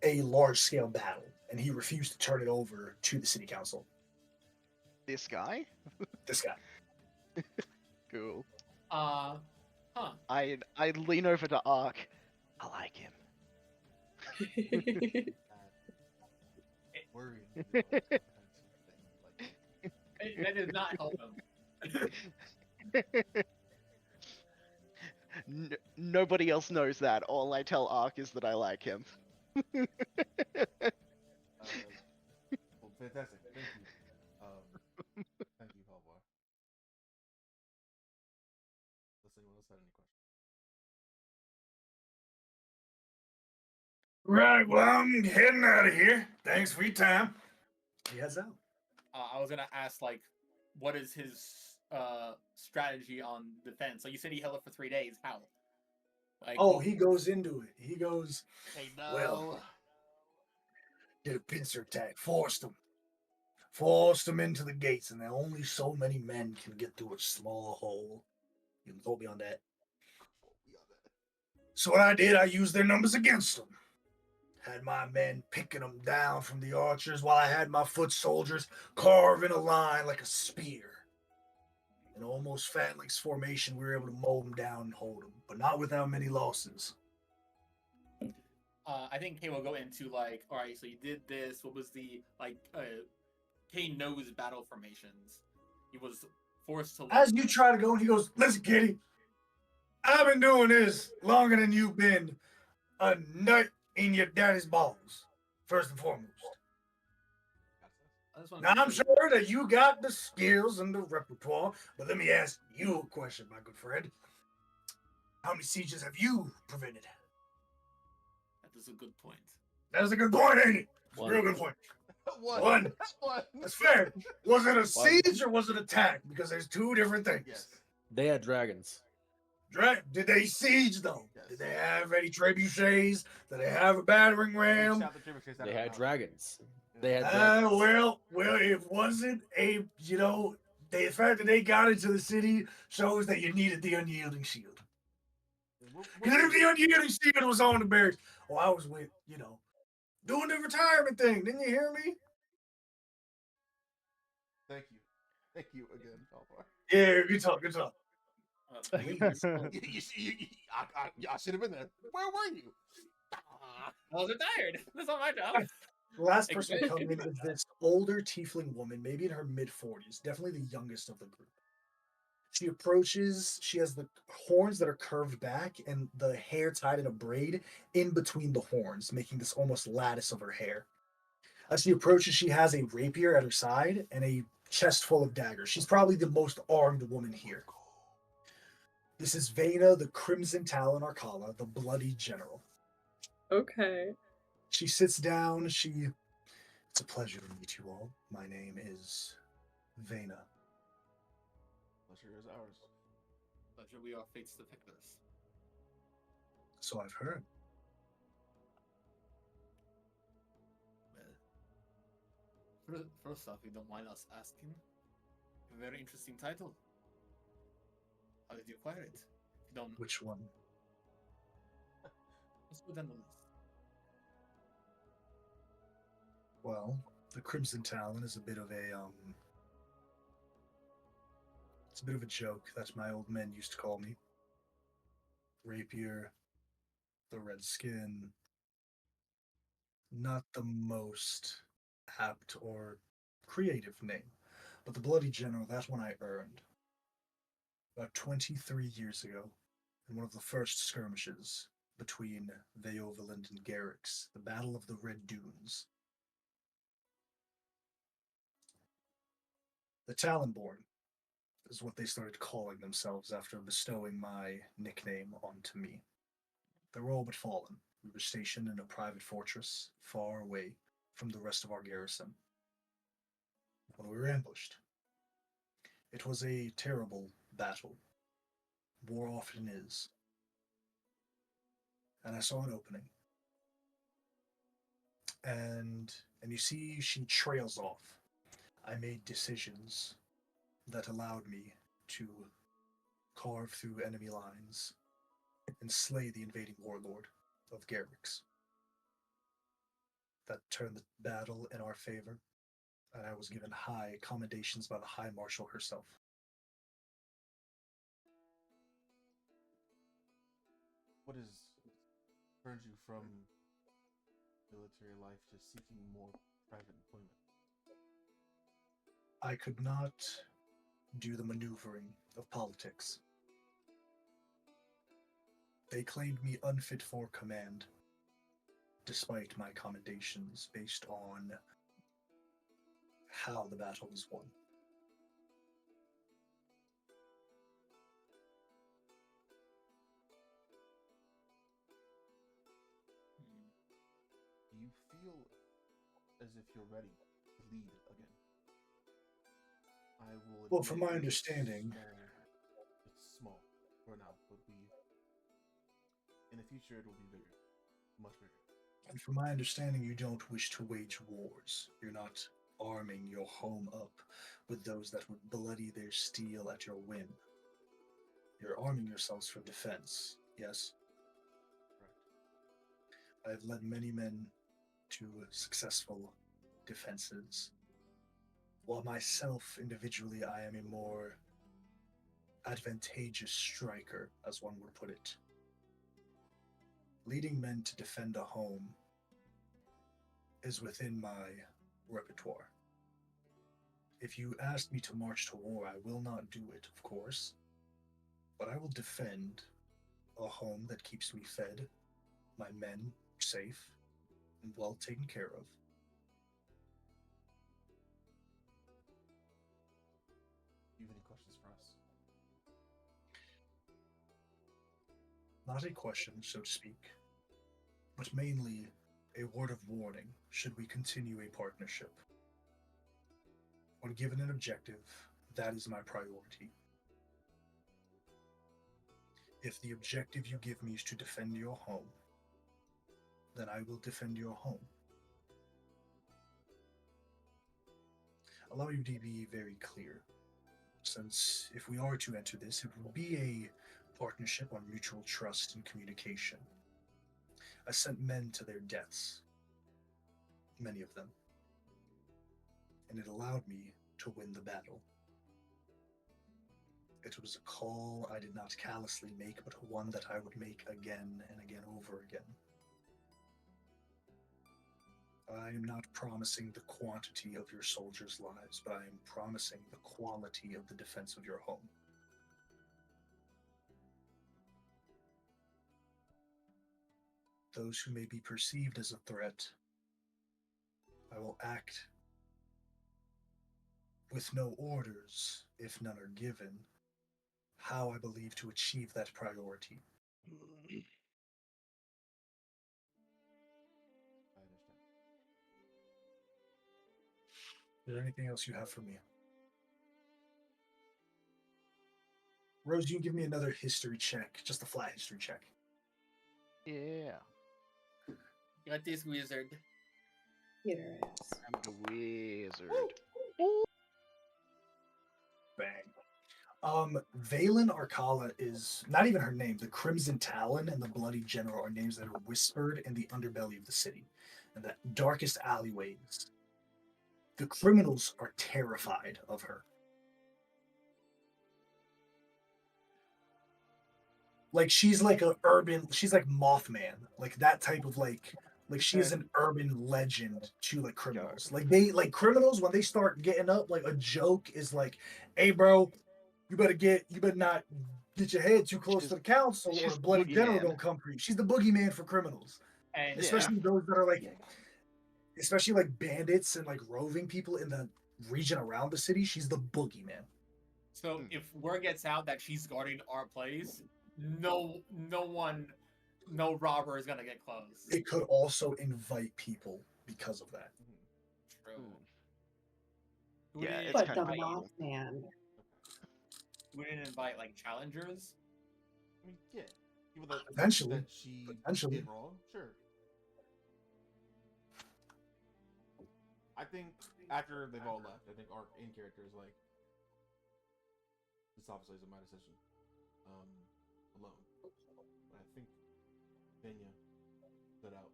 D: a large-scale battle, and he refused to turn it over to the city council.
G: This guy?
D: This guy.
G: Cool.
B: Huh.
G: I lean over to Ark. I like him.
C: Worrying. Apprehensive thing.
B: That does not help him.
G: Nobody else knows that. All I tell Ark is that I like him.
C: Well, fantastic. Thank you. Thank you, Hellboy. Does anyone else have any questions?
D: Right, well, I'm heading out of here. Thanks for your time. He heads out.
B: I was gonna ask, what is his strategy on defense? So you said he held it for 3 days. How?
D: He goes into it. He goes,
G: Hey,
D: well, did a pincer attack. Forced them into the gates, and there only so many men can get through a small hole. You can quote me on that. So what I did, I used their numbers against them. Had my men picking them down from the archers while I had my foot soldiers carving a line like a spear. In almost phalanx formation, we were able to mow them down and hold them, but not without many losses.
B: I think Kane will go into all right, so you did this. What was the Kane knows battle formations. He was forced to.
D: As you try to go, and he goes, listen, Kitty, I've been doing this longer than you've been a nut in your daddy's balls, first and foremost. Now, I'm sure that you got the skills and the repertoire, but let me ask you a question, my good friend. How many sieges have you prevented?
B: That's a good point.
D: That's a good point, ain't it? It's a
H: One.
D: real good point.
C: One.
D: One.
C: One.
D: That's fair. Was it a siege or was it attack? Because there's two different things.
C: Yes.
H: They had dragons.
D: Did they siege though?
C: Yes.
D: Did they have any trebuchets? Did they have a battering
C: They
D: ram?
C: shot the trebuchets out
H: They
C: of their
H: had
C: mouth.
H: dragons. They had dragons.
D: Well, it wasn't a, the fact that they got into the city shows that you needed the unyielding shield. Because if the unyielding shield was on the barracks, I was with, doing the retirement thing. Didn't you hear me?
C: Thank you. Thank you again, Alvar.
D: Yeah, good talk.
B: Please.
C: I should have been there. Where were you? Ah.
B: I was retired. That's not my job.
D: The last person to come in is this older tiefling woman, maybe in her mid-40s, definitely the youngest of the group. She approaches, she has the horns that are curved back and the hair tied in a braid in between the horns, making this almost lattice of her hair. As she approaches, she has a rapier at her side and a chest full of daggers. She's probably the most armed woman here. This is Vena, the Crimson Talon Arcala, the Bloody General.
F: Okay.
D: She sits down. It's a pleasure to meet you all. My name is Vena.
C: Pleasure is ours.
B: Pleasure we are fates to pick this.
D: So I've heard.
B: Well, first off, you don't mind us asking. A very interesting title. How did you acquire it? If you don't,
D: Which one?
B: let's put down the list.
D: Well, the Crimson Talon is a bit of a it's a bit of a joke. That's my old men used to call me. Rapier, the red skin. Not the most apt or creative name, but the Bloody General, that's one I earned. About 23 years ago, in one of the first skirmishes between Veoviland and Garrix, the Battle of the Red Dunes. The Talonborn is what they started calling themselves after bestowing my nickname onto me. They were all but fallen. We were stationed in a private fortress far away from the rest of our garrison when we were ambushed. It was a terrible battle. War often is. And I saw an opening. And you see she trails off. I made decisions that allowed me to carve through enemy lines and slay the invading warlord of Garrix. That turned the battle in our favor, and I was given high commendations by the High Marshal herself.
C: What has turned you from military life to seeking more private employment?
D: I could not do the maneuvering of politics. They claimed me unfit for command, despite my commendations based on how the battle was won.
C: Do you feel as if you're ready to lead again? I will.
D: Well, from
C: admit
D: my
C: it's
D: understanding,
C: it's small for now, but in the future it will be bigger, much bigger.
D: and from my understanding, you don't wish to wage wars. You're not arming your home up with those that would bloody their steel at your whim. You're arming yourselves for defense, yes?
C: Right.
D: I've led many men to successful defenses. While myself, individually, I am a more advantageous striker, as one would put it. Leading men to defend a home is within my repertoire. If you asked me to march to war, I will not do it, of course, but I will defend a home that keeps me fed, my men safe, and well taken care of.
C: Do you have any questions for us?
D: Not a question, so to speak. but mainly a word of warning should we continue a partnership. When given an objective, that is my priority. If the objective you give me is to defend your home, then I will defend your home. Allow me to be very clear, since if we are to enter this, it will be a partnership on mutual trust and communication. I sent men to their deaths, many of them, and it allowed me to win the battle. It was a call I did not callously make, but one that I would make again and again over again. I am not promising the quantity of your soldiers' lives, but I am promising the quality of the defense of your home. Those who may be perceived as a threat, I will act with no orders, if none are given, how I believe to achieve that priority.
J: I understand.
D: Is there anything else you have for me? Rose, you can give me another history check, just a flat history check.
G: Yeah.
B: Got this wizard.
F: Get her ass.
G: I'm the wizard.
D: Bang. Valen Arcala is not even her name. The Crimson Talon and the Bloody General are names that are whispered in the underbelly of the city, and the darkest alleyways. The criminals are terrified of her. Like she's like she's like Mothman, like that type of like she is an urban legend to like criminals. Like criminals when they start getting up, like a joke is like, "Hey, bro, you better not get your head too close to the council, or
G: she's
D: the bloody
G: the
D: general
G: boogeyman.
D: gonna come for you." She's the boogeyman for criminals,
B: And
D: especially those that are like, especially like bandits and like roving people in the region around the city. She's the boogeyman.
B: so if word gets out that she's guarding our place, no robber is gonna get close.
D: It could also invite people because of that.
B: True.
G: Yeah,
B: We didn't
G: it's
F: But
G: kind
F: the
G: of evil.
F: Mothman.
B: We didn't invite like challengers.
J: I mean, yeah. People that
D: Eventually.
J: that she
D: Potentially.
J: did wrong, sure. I think after they've all left, I think our in character is like, this obviously isn't my decision. Alone. But I think Venya stood out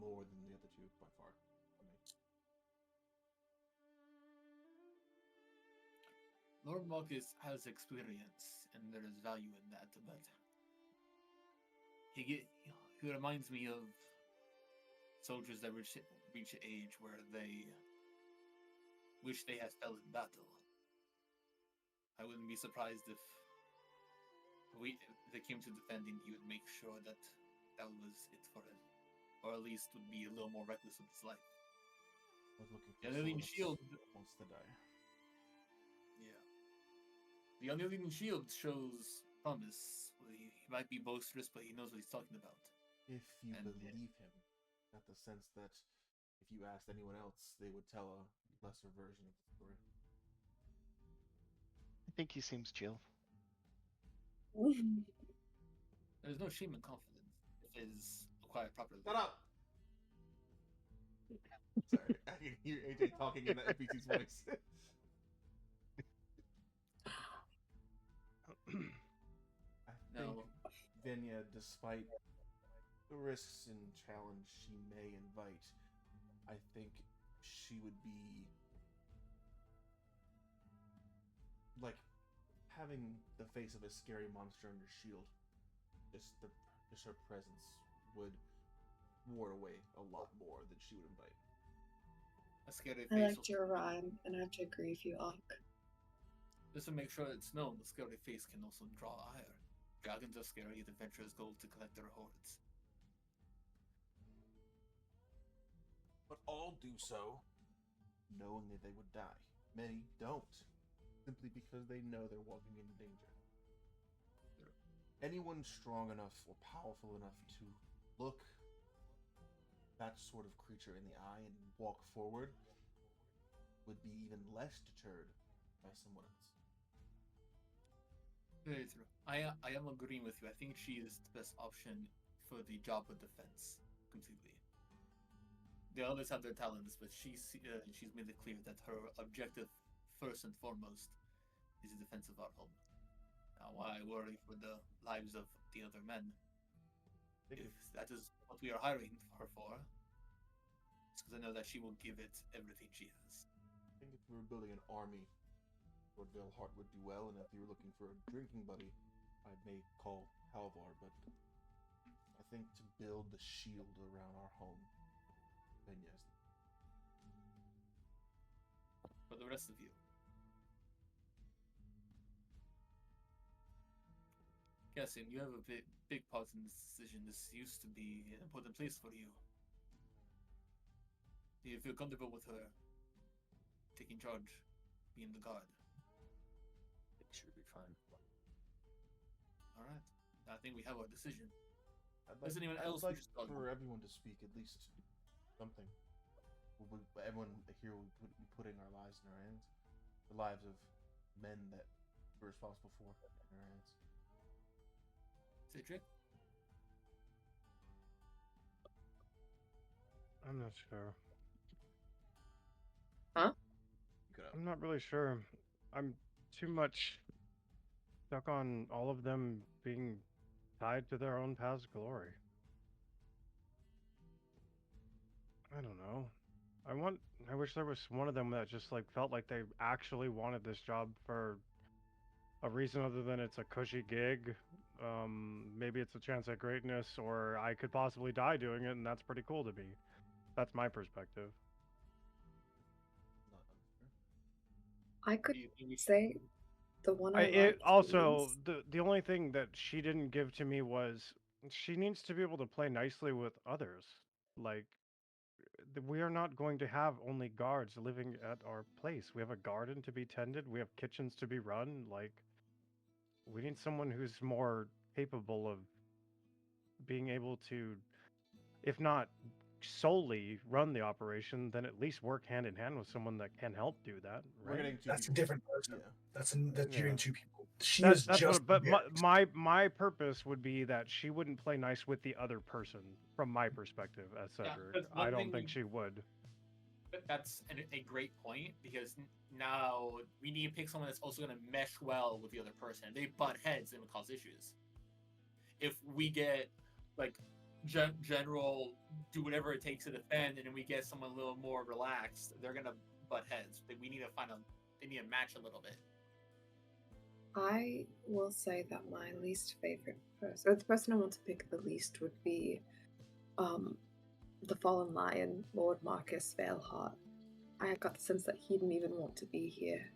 J: more than the other two by far for me.
B: Lord Marcus has experience, and there is value in that. But he reminds me of soldiers that reach age where they wish they had fell in battle. I wouldn't be surprised if they came to defending, he would make sure that that was it for him, or at least would be a little more reckless with his life.
J: I was looking for
B: The Unalien
J: someone
B: Shield.
J: that wants to die.
B: Yeah. The Unalien Shield shows promise. He might be boisterous, but he knows what he's talking about.
J: If you
B: And-
J: believe him, not the sense that if you asked anyone else, they would tell a lesser version of the story.
G: I think he seems chill.
B: There's no shame in confidence if it is acquired properly.
J: Shut up! Sorry, I can hear AJ talking in the NPC's voice. I think
B: No.
J: Venya, despite the risks and challenge she may invite, I think she would be like having the face of a scary monster on your shield. Just her presence would ward away a lot more than she would invite.
B: A scary
F: I
B: face.
F: liked your rhyme, and I have to agree with you, Ak.
B: Just to make sure it's known, the scary face can also draw ire. Dragons are scary, and adventurers go to collect their hoards.
J: But all do so knowing that they would die. Many don't, simply because they know they're walking into danger. Anyone strong enough or powerful enough to look
C: that sort of creature in the eye and walk forward would be even less deterred by someone else.
B: Very true. I am agreeing with you. I think she is the best option for the job of defense completely. The others have their talents, but she's made it clear that her objective, first and foremost, is the defense of our home. Now, why I worry for the lives of the other men, if that is what we are hiring her for, it's because I know that she will give it everything she has.
C: I think if we were building an army, Lord Velhart would do well, and if you were looking for a drinking buddy, I may call Halvar, but I think to build the shield around our home, then yes.
B: For the rest of you. Cassian, you have a big part in this decision. This used to be an important place for you. Do you feel comfortable with her taking charge, being the guard?
H: It should be fine.
B: Alright. I think we have our decision.
C: I'd
B: anyone
C: I'd
B: else
C: like
B: wish to talk?
C: for everyone to speak at least something. Everyone here will be putting our lives in our hands. The lives of men that we're responsible for in our hands.
B: Cedric?
E: I'm not sure.
C: Good.
E: I'm not really sure. I'm too much stuck on all of them being tied to their own past glory. I don't know. I wish there was one of them that just like felt like they actually wanted this job for a reason other than it's a cushy gig. Maybe it's a chance at greatness, or I could possibly die doing it, and that's pretty cool to me. That's my perspective.
C: Not unfair.
F: I could
B: Do you think we should-
F: say the one I
E: It
F: liked
E: also
F: least-
E: the only thing that she didn't give to me was she needs to be able to play nicely with others. Like we are not going to have only guards living at our place. We have a garden to be tended. We have kitchens to be run. Like we need someone who's more capable of being able to, if not solely run the operation, then at least work hand in hand with someone that can help do that.
C: We're
E: Right?
C: getting two
D: That's a
C: people.
D: different person.
C: Yeah.
D: That's
E: Yeah.
D: you're getting two people. She
E: That-
D: is
E: that's
D: just.
E: what, but my purpose would be that she wouldn't play nice with the other person from my perspective as
B: Yeah,
E: Cedric.
B: that's
E: I
B: one
E: don't
B: thing
E: think
B: we-
E: she would.
B: That's a great point, because now we need to pick someone that's also going to mesh well with the other person. If they butt heads, it would cause issues. If we get like general do whatever it takes to defend, and then we get someone a little more relaxed, they're gonna butt heads. They need to match a little bit.
F: I will say that my least favorite person, or the person I want to pick the least, would be the Fallen Lion, Lord Marcus Veilheart. I got the sense that he didn't even want to be here.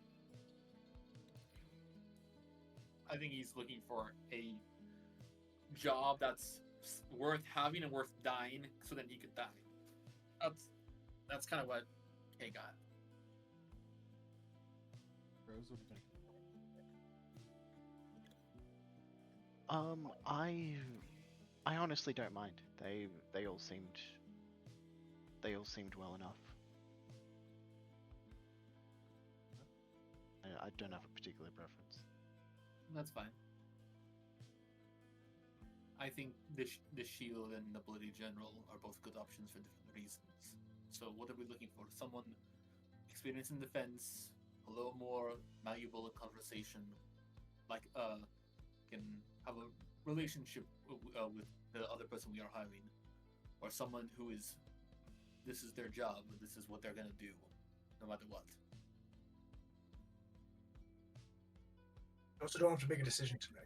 B: I think he's looking for a job that's worth having and worth dying, so then he could die. That's kind of what Kay got.
C: Rose, what do you think?
G: I honestly don't mind. They all seemed well enough. I don't have a particular preference.
B: That's fine. I think the shield and the bloody general are both good options for different reasons. So what are we looking for? Someone experienced in defense, a little more malleable in conversation, like can have a relationship with the other person we are hiring, or someone who is, this is their job, this is what they're gonna do, no matter what.
D: You also don't have to make a decision tonight.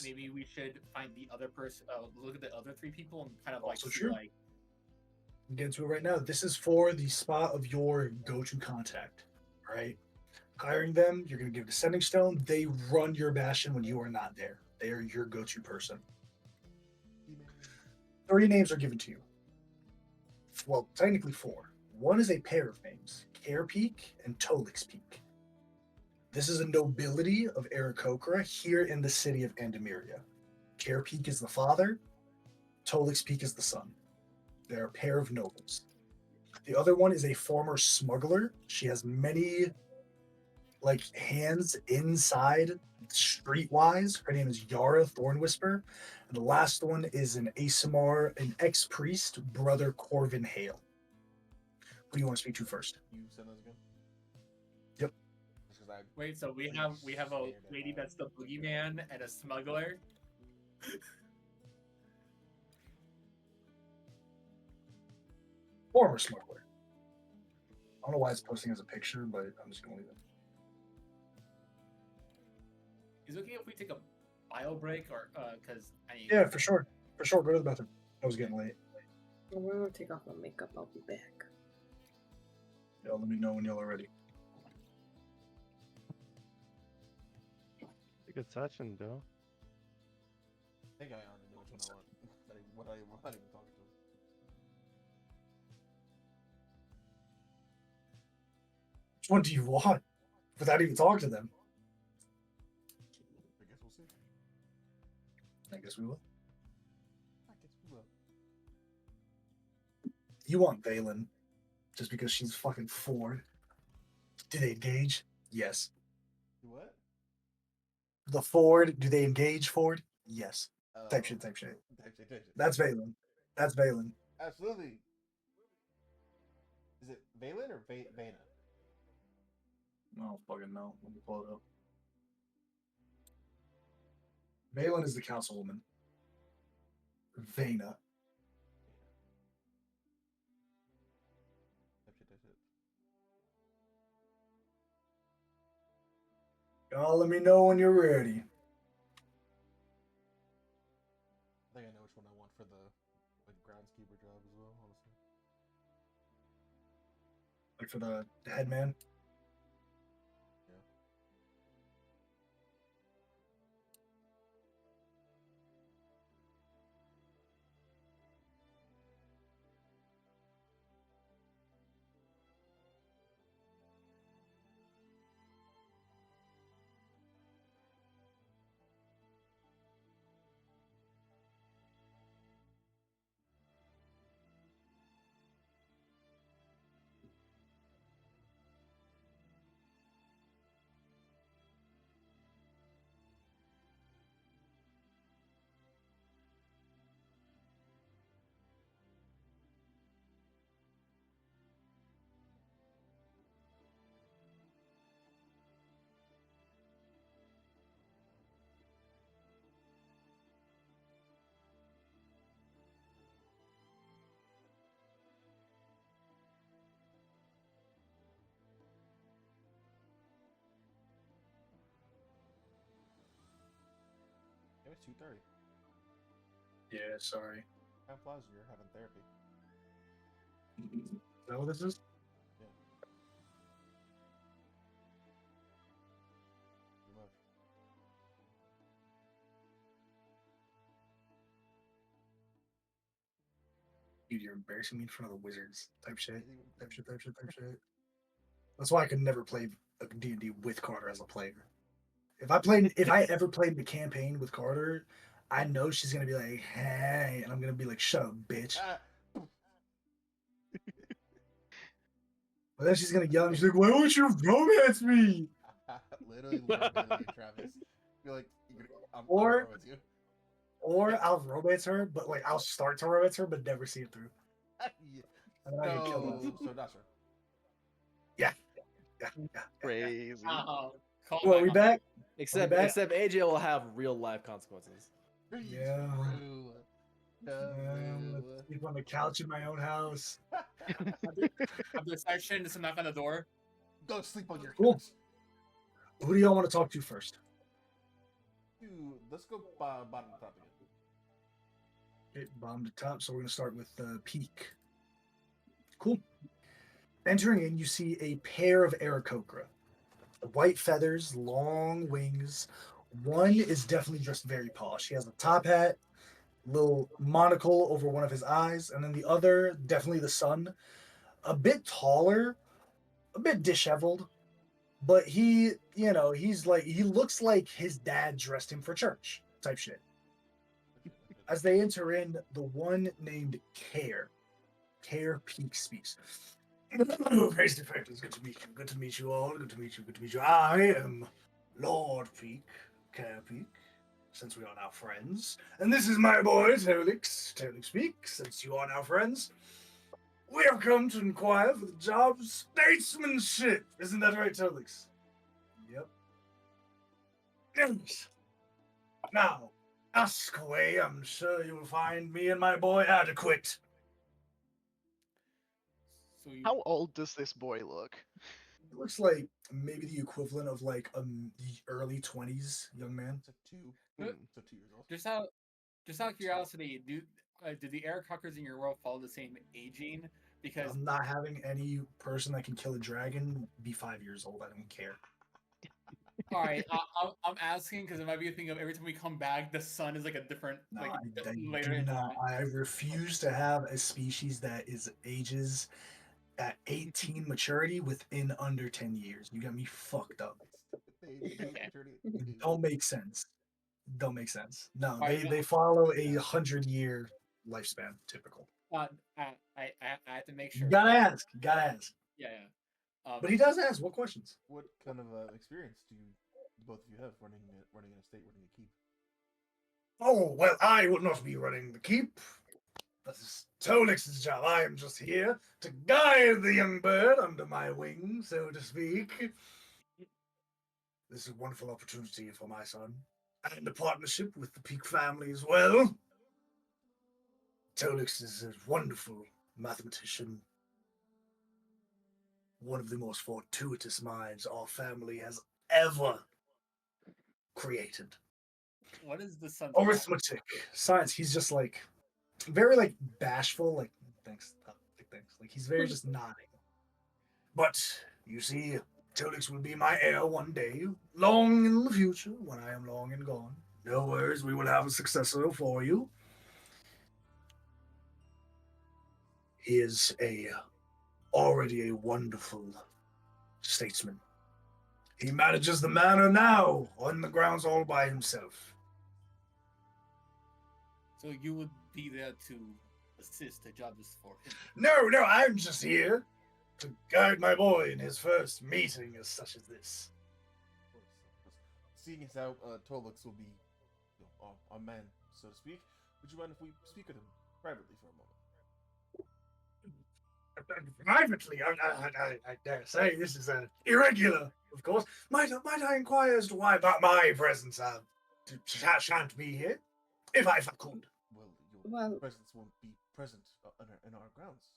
B: Maybe we should find the other person. Look at the other three people and kind of like
D: Also
B: see,
D: true.
B: like,
D: We'll get into it right now. This is for the spot of your go-to contact, right? Hiring them, you're going to give the sending stone. They run your bastion when you are not there. They are your go-to person. 3 names are given to you. Well, technically 4. One is a pair of names, Care Peak and Tolix Peak. This is a nobility of Aarakocra here in the city of Andemiria. Care Peak is the father, Tolik's Peak is the sun. They're a pair of nobles. The other one is a former smuggler. She has many like hands inside streetwise. Her name is Yara Thornwhisper. And the last one is an Asimar, an ex-priest, Brother Corvin Hale. Who do you want to speak to first?
C: You send those again?
D: Yep.
C: Just 'cause I
B: Wait, so we have a lady that's the boogeyman and a smuggler.
D: Former smuggler. I don't know why it's posting as a picture, but I'm just gonna leave it.
B: Is it okay if we take a bio break or because I need
D: Yeah, for sure. For sure. Go to the bathroom. I was getting late.
F: We're gonna take off my makeup. I'll be back.
D: Yeah, let me know when y'all are ready.
E: Good session, Bill.
C: think I already know which one I want. What I even talking to him.
D: Which one do you want? Without even talking to them.
C: I guess we'll see.
D: I guess we will.
C: I guess we will.
D: You want Valen. Just because she's fucking Ford. Do they engage? Yes.
C: What?
D: The Ford, do they engage Ford? Yes. Type
C: Oh.
D: shit, type shit.
C: Type shit, type shit.
D: That's Valen. That's Valen.
C: Absolutely. Is it Valen or Vana?
D: I don't fucking know. Let me pull it up. Valen is the councilwoman. Vana.
C: Type shit, type shit.
D: Y'all let me know when you're ready.
C: I think I know which one I want for the like groundskeeper job as well, honestly.
D: Like for the headman.
C: Yeah. It was 2:30.
D: Yeah, sorry.
C: Time flies when you're having therapy.
D: Is that what this is?
C: Yeah. Pretty much.
D: Dude, you're embarrassing me in front of the wizards. Type shit. Type shit, type shit, type shit. That's why I could never play a D&D with Carter as a player. If I ever played the campaign with Carter, I know she's gonna be like, hey, and I'm gonna be like, shut up, bitch.
C: Ah,
D: But then she's gonna yell, and she's like, why won't you romance me?
C: literally, Travis. You're like, I'm
D: Or-
C: with you.
D: Or I'll romance her, but like I'll start to romance her, but never see it through.
C: Yeah.
D: And then I get killed
C: No,
D: off.
C: so that's her.
D: Yeah.
G: Crazy.
B: call
D: Well, are we back?
H: Except
D: back?
H: except AJ will have real life consequences.
D: Yeah.
C: True.
D: I'm gonna sleep on the couch in my own house.
B: After section, just a knock on the door.
C: Go sleep on your
D: Cool.
C: couch.
D: Who do y'all want to talk to first?
C: Dude, let's go bottom to top again.
D: Okay, bottom to top. So we're gonna start with Peak. Cool. Entering in, you see a pair of Aarakocra. White feathers, long wings. One is definitely just very polished. He has a top hat, little monocle over one of his eyes, and then the other, definitely the sun, a bit taller, a bit disheveled, but he looks like his dad dressed him for church type shit. As they enter in, the one named Care Peak speaks. Face to face, good to meet you. Good to meet you all. Good to meet you. Good to meet you. I am Lord Peak, Care Peak, since we are now friends. And this is my boy, Tolix. Tolix Peak, since you are now friends. We have come to inquire for the job of statesmanship. Isn't that right, Tolix? Yep. Yes. Now, ask away. I'm sure you will find me and my boy adequate.
B: So you,
G: How old does this boy look?
D: It looks like maybe the equivalent of like the early 20s young man.
J: It's a 2.
B: Good.
J: So 2 years old.
B: just out of curiosity, do the air cuckers in your world follow the same aging? Because
D: I'm not having any person that can kill a dragon be 5 years old. I don't care.
B: all right, I'm asking because it might be a thing of every time we come back, the sun is like a different
D: No,
B: like
D: I
B: later
D: do
B: in
D: not.
B: time.
D: I refuse to have a species that is ages at 18 maturity within under 10 years. You got me fucked up.
B: Okay.
D: Don't make sense. Don't make sense. No,
B: All right,
D: they follow a 100-year lifespan, typical.
B: I, I have to make
D: You
B: sure.
D: gotta ask. You gotta ask.
B: Yeah, yeah.
D: But he does ask. What questions?
J: What kind of experience do both of you have running an estate, running a keep?
D: Oh, well, I will not be running the keep. This is Tolix's job. I am just here to guide the young bird under my wing, so to speak. This is a wonderful opportunity for my son, and a partnership with the Peak family as well. Tolix is a wonderful mathematician, one of the most fortuitous minds our family has ever created.
B: What is the sun?
D: Arithmetic, science. He's just like very like bashful. Like thanks, thanks. Like he's very just nodding. But you see, Tolix will be my heir one day, long in the future, when I am long and gone. No worries, we will have a successor for you. He is already a wonderful statesman. He manages the manor now, on the grounds all by himself.
B: So you would be there to assist the judges for him.
D: No, I'm just here to guide my boy in his first meeting as such as this.
J: Of course. Seeing as how Tolix will be our man, so to speak, would you mind if we speak with him privately for a moment?
D: Privately, I dare say this is irregular, of course. Might I inquire as to why but my presence shan't be here? If I could.
J: Well, your
F: Well-
J: presence won't be present in our grounds.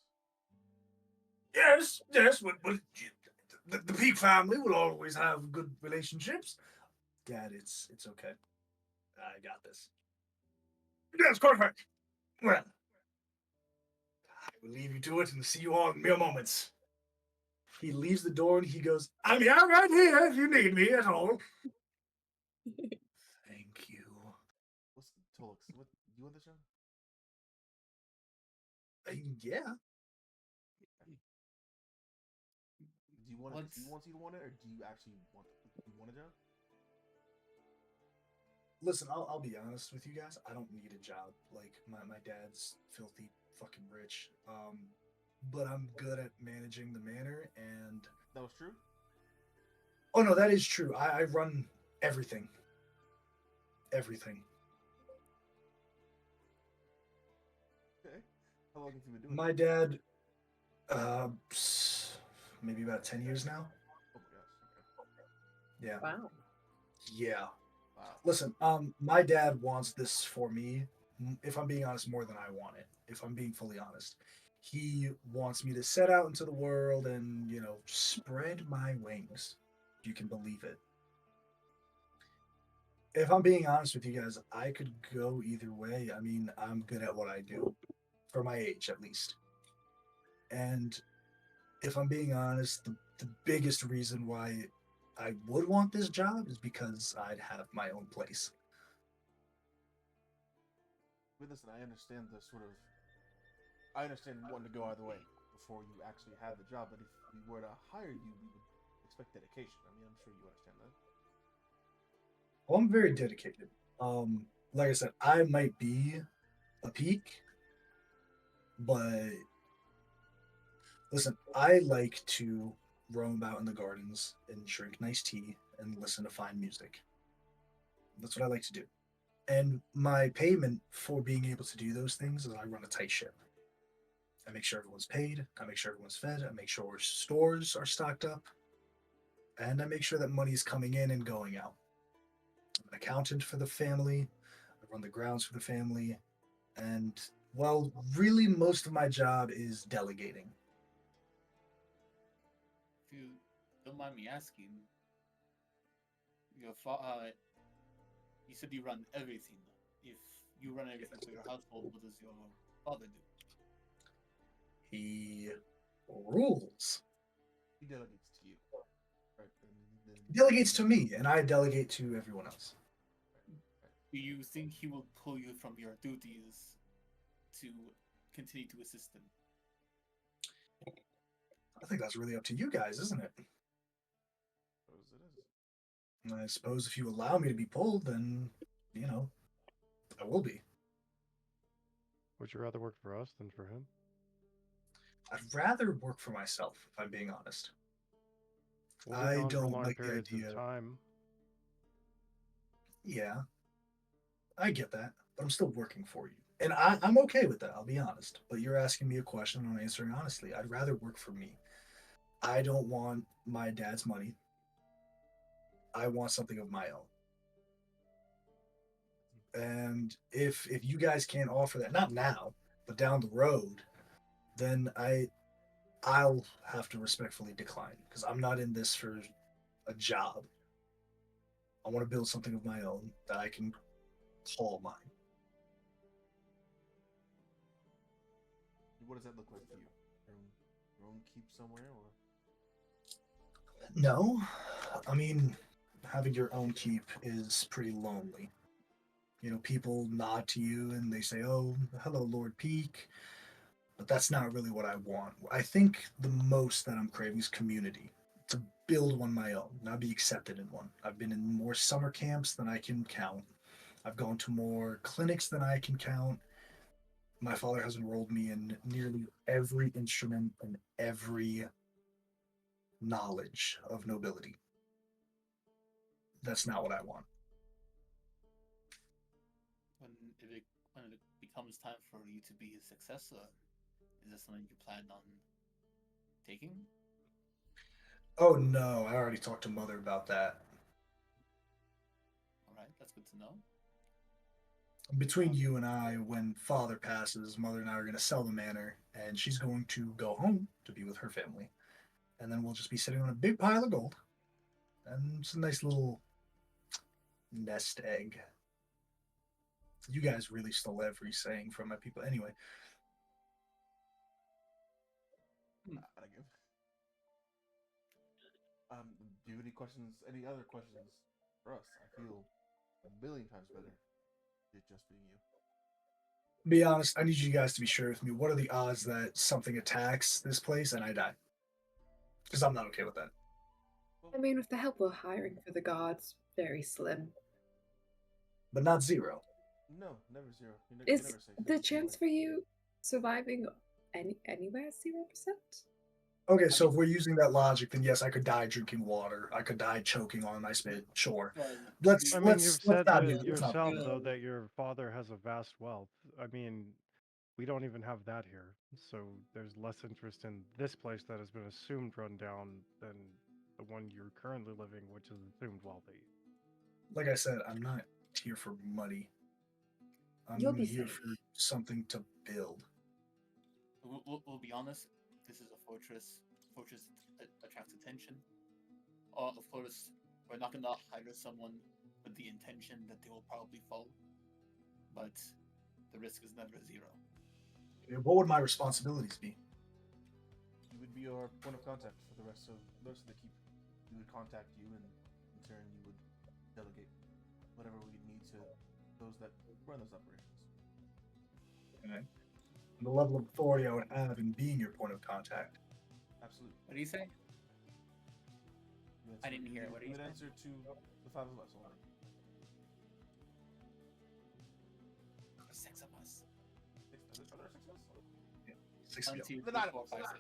D: Yes, but the Peak family will always have good relationships. Dad, it's okay. I got this. Yes, perfect. Well, I will leave you to it and see you all in mere moments. He leaves the door and he goes, I'm right here if you need me at all. Thank you.
J: Listen, Tolix, what you want the job?
D: Yeah.
J: Do you want it? Do you want it, or do you actually want a job?
D: Listen, I'll be honest with you guys. I don't need a job. Like my dad's filthy fucking rich. But I'm good at managing the manor and
J: That was true.
D: oh no, that is true. I run everything. Everything.
J: Okay. How long have you been doing
D: My
J: that?
D: dad maybe about 10 years now.
J: Oh my gosh.
D: Yeah.
F: Wow.
D: Yeah.
J: Wow.
D: Listen, my dad wants this for me, if I'm being honest, more than I want it. If I'm being fully honest. He wants me to set out into the world and, spread my wings. You can believe it. If I'm being honest with you guys, I could go either way. I mean, I'm good at what I do, for my age at least. And if I'm being honest, the biggest reason why I would want this job is because I'd have my own place.
J: But listen, I understand I understand wanting to go either way before you actually have the job. But if we were to hire you, we would expect dedication. I mean, I'm sure you understand that.
D: Well, I'm very dedicated. Like I said, I might be a peek, but listen, I like to roam about in the gardens and drink nice tea and listen to fine music. That's what I like to do. And my payment for being able to do those things is I run a tight ship. I make sure everyone's paid, I make sure everyone's fed, I make sure stores are stocked up, and I make sure that money is coming in and going out. I'm an accountant for the family, I run the grounds for the family, and well, really, most of my job is delegating.
B: If you don't mind me asking, you said you run everything. If you run everything for your household, what does your father do?
D: He rules.
J: He delegates to you. Right. And then
D: He delegates to me, and I delegate to everyone else.
B: Do you think he will pull you from your duties to continue to assist him?
D: I think that's really up to you guys, isn't it?
J: Suppose it is.
D: I suppose if you allow me to be pulled, then, you know, I will be.
E: Would you rather work for us than for him?
D: I'd rather work for myself, if I'm being honest.
E: We'll be
D: I
E: gone for
D: don't
E: long
D: like the
E: periods
D: idea.
E: of time.
D: Yeah, I get that, but I'm still working for you. And I'm okay with that, I'll be honest. But you're asking me a question, and I'm answering honestly. I'd rather work for me. I don't want my dad's money. I want something of my own. And if you guys can't offer that, not now, but down the road, then I'll have to respectfully decline because I'm not in this for a job. I want to build something of my own that I can call mine.
J: What does that look like for you? Your own keep somewhere, or
D: No, I mean, having your own keep is pretty lonely. You know, people nod to you and they say, "Oh, hello, Lord Peak," but that's not really what I want. I think the most that I'm craving is community. To build one my own, not be accepted in one. I've been in more summer camps than I can count. I've gone to more clinics than I can count. My father has enrolled me in nearly every instrument and every knowledge of nobility. That's not what I want.
B: When it becomes time for you to be his successor, is this something you plan on taking?
D: Oh no, I already talked to mother about that.
B: All right, that's good to know.
D: Between you and I, when father passes, mother and I are going to sell the manor, and she's going to go home to be with her family. And then we'll just be sitting on a big pile of gold. And it's a nice little nest egg. You guys really stole every saying from my people. Anyway,
J: I give. Do you have any questions? Any other questions for us? I feel a million times better just being you.
D: be honest, I need you guys to be sure with me. What are the odds that something attacks this place and I die? Because I'm not okay with that.
F: I mean, with the help we're hiring for the guards, very slim.
D: But not zero.
J: No, never zero. You're
F: Is
J: never safe.
F: the chance for you surviving anywhere 0%?
D: Okay, so if we're using that logic, then yes, I could die drinking water. I could die choking on my spit. Sure. Let's
E: I mean,
D: let's
E: you've
D: let's
E: said
D: not do
E: that
D: it. Let's not
E: yourself,
D: do it.
E: though, that your father has a vast wealth. I mean, we don't even have that here. So there's less interest in this place that has been assumed run down than the one you're currently living, which is assumed wealthy.
D: Like I said, I'm not here for money.
F: You'll
D: I'm
F: be
D: here
F: safe.
D: for something to build.
B: We'll be honest. This is a fortress. Fortress attracts attention. Of course, we're not gonna hire someone with the intention that they will probably fall, but the risk is never zero.
D: What would my responsibilities be?
J: You would be our point of contact for the rest of the keep. We would contact you, and in turn, you would delegate whatever we need to those that run those operations.
D: Okay. The level of authority I would have in being your point of contact.
J: Absolutely.
B: What do you say?
J: You
B: I didn't hear it. What do you
J: would
B: say?
J: answer to the five of us only.
B: Six of us.
C: Are there 6 of us?
D: 6 of
B: 1,
D: you.
B: 2, 3,
C: The 9 of
B: 4,
C: us.
B: 5, 6.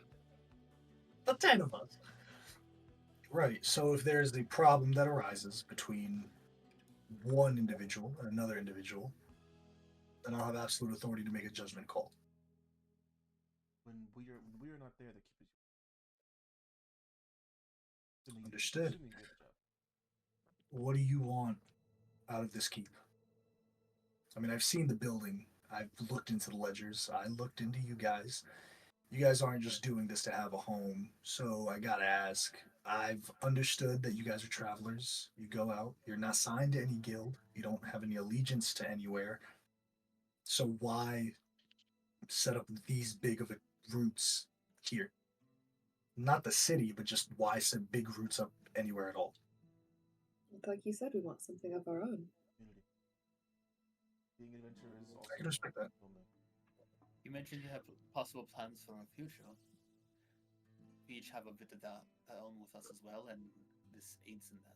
D: The 10 of us. Right. So if there's a problem that arises between one individual and another individual, then I'll have absolute authority to make a judgment call.
C: When we are not there, the keep is assuming,
D: Understood.
C: Assuming you get the job.
D: What do you want out of this keep? I mean, I've seen the building. I've looked into the ledgers. I looked into you guys. You guys aren't just doing this to have a home. So I gotta ask. I've understood that you guys are travelers. You go out. You're not signed to any guild. You don't have any allegiance to anywhere. So why set up these big of a roots here? Not the city, but just why set big roots up anywhere at all?
F: Like you said, we want something of our own.
C: Community. Being an adventurer is also.
D: I can respect that.
B: You mentioned you have possible plans for our future. We each have a bit of that on with us as well, and this aids in that.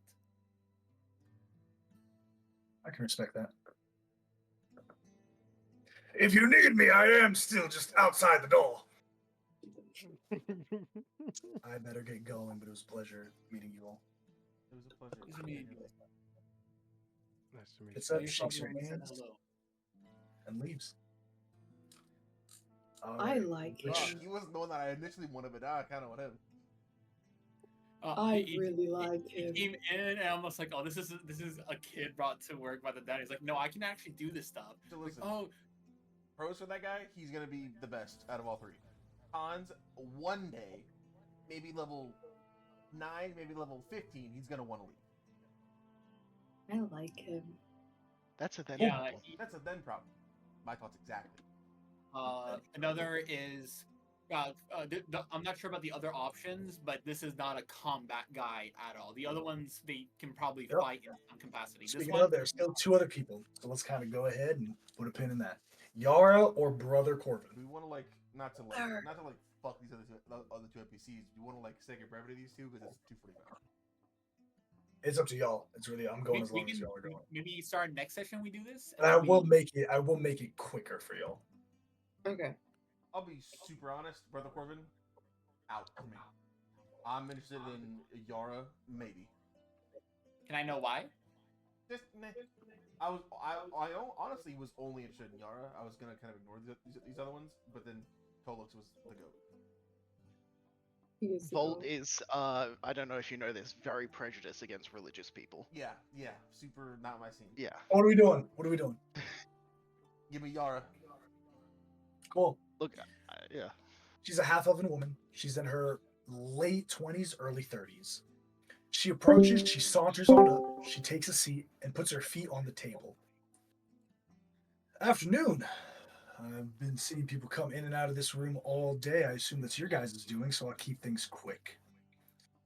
D: I can respect that. If you need me, I am still just outside the door. I better get going, but it was a pleasure meeting you all.
C: It was a pleasure.
B: Nice to meet you.
E: Nice to meet
D: Gets
E: you.
D: up,
B: You
D: shakes your
B: probably said
D: hands,
B: hello.
D: and leaves. All
F: I
D: right,
F: like
D: which-
F: him.
C: He wasn't the one that I initially wanted, but now I kind of want him.
F: I really like
B: He
F: him.
B: came in and almost like, oh, this is a kid brought to work by the dad. He's like, no, I can actually do this stuff.
C: So
B: Like,
C: listen,
B: oh,
C: pros for that guy, he's gonna be the best out of all 3. Cons, one day, maybe level 9, maybe level 15, he's gonna want to leave.
F: I like him.
G: That's a then
B: yeah.
G: problem.
C: That's a then problem. My thoughts exactly.
B: Another is, I'm not sure about the other options, but this is not a combat guy at all. The other ones, they can probably
D: Yep.
B: fight in some capacity. This
D: Speaking
B: one,
D: of, there's still 2 other people, so let's kind of go ahead and put a pin in that. Yara or Brother Corbin?
C: We want to like not to fuck these other two NPCs. We want to like sake of brevity these two because it's 2:45.
D: It's up to y'all. It's really I'm going
B: we,
D: as
B: we
D: long as
B: can
D: y'all are going.
B: maybe start next session. We do this.
D: And I
B: then
D: will
B: we-
D: make it. I will make it quicker for y'all.
F: Okay.
C: I'll be super honest, Brother Corbin, out for me. I'm interested in Yara, maybe.
B: Can I know why?
C: Just meh. I honestly was only interested in Yara. I was gonna kind of ignore these other ones, but then Tolux was the goat.
F: He is the
G: Volt
F: goat.
G: is, I don't know if you know this, very prejudiced against religious people.
C: Yeah, super not my scene.
G: Yeah.
D: What are we doing? What are we doing?
C: Give me Yara.
D: Cool.
G: Look, yeah.
D: She's a half-elven woman. She's in her late 20s, early 30s. She approaches, she saunters on up, she takes a seat, and puts her feet on the table. Afternoon. I've been seeing people come in and out of this room all day. I assume that's your guys' doing, so I'll keep things quick.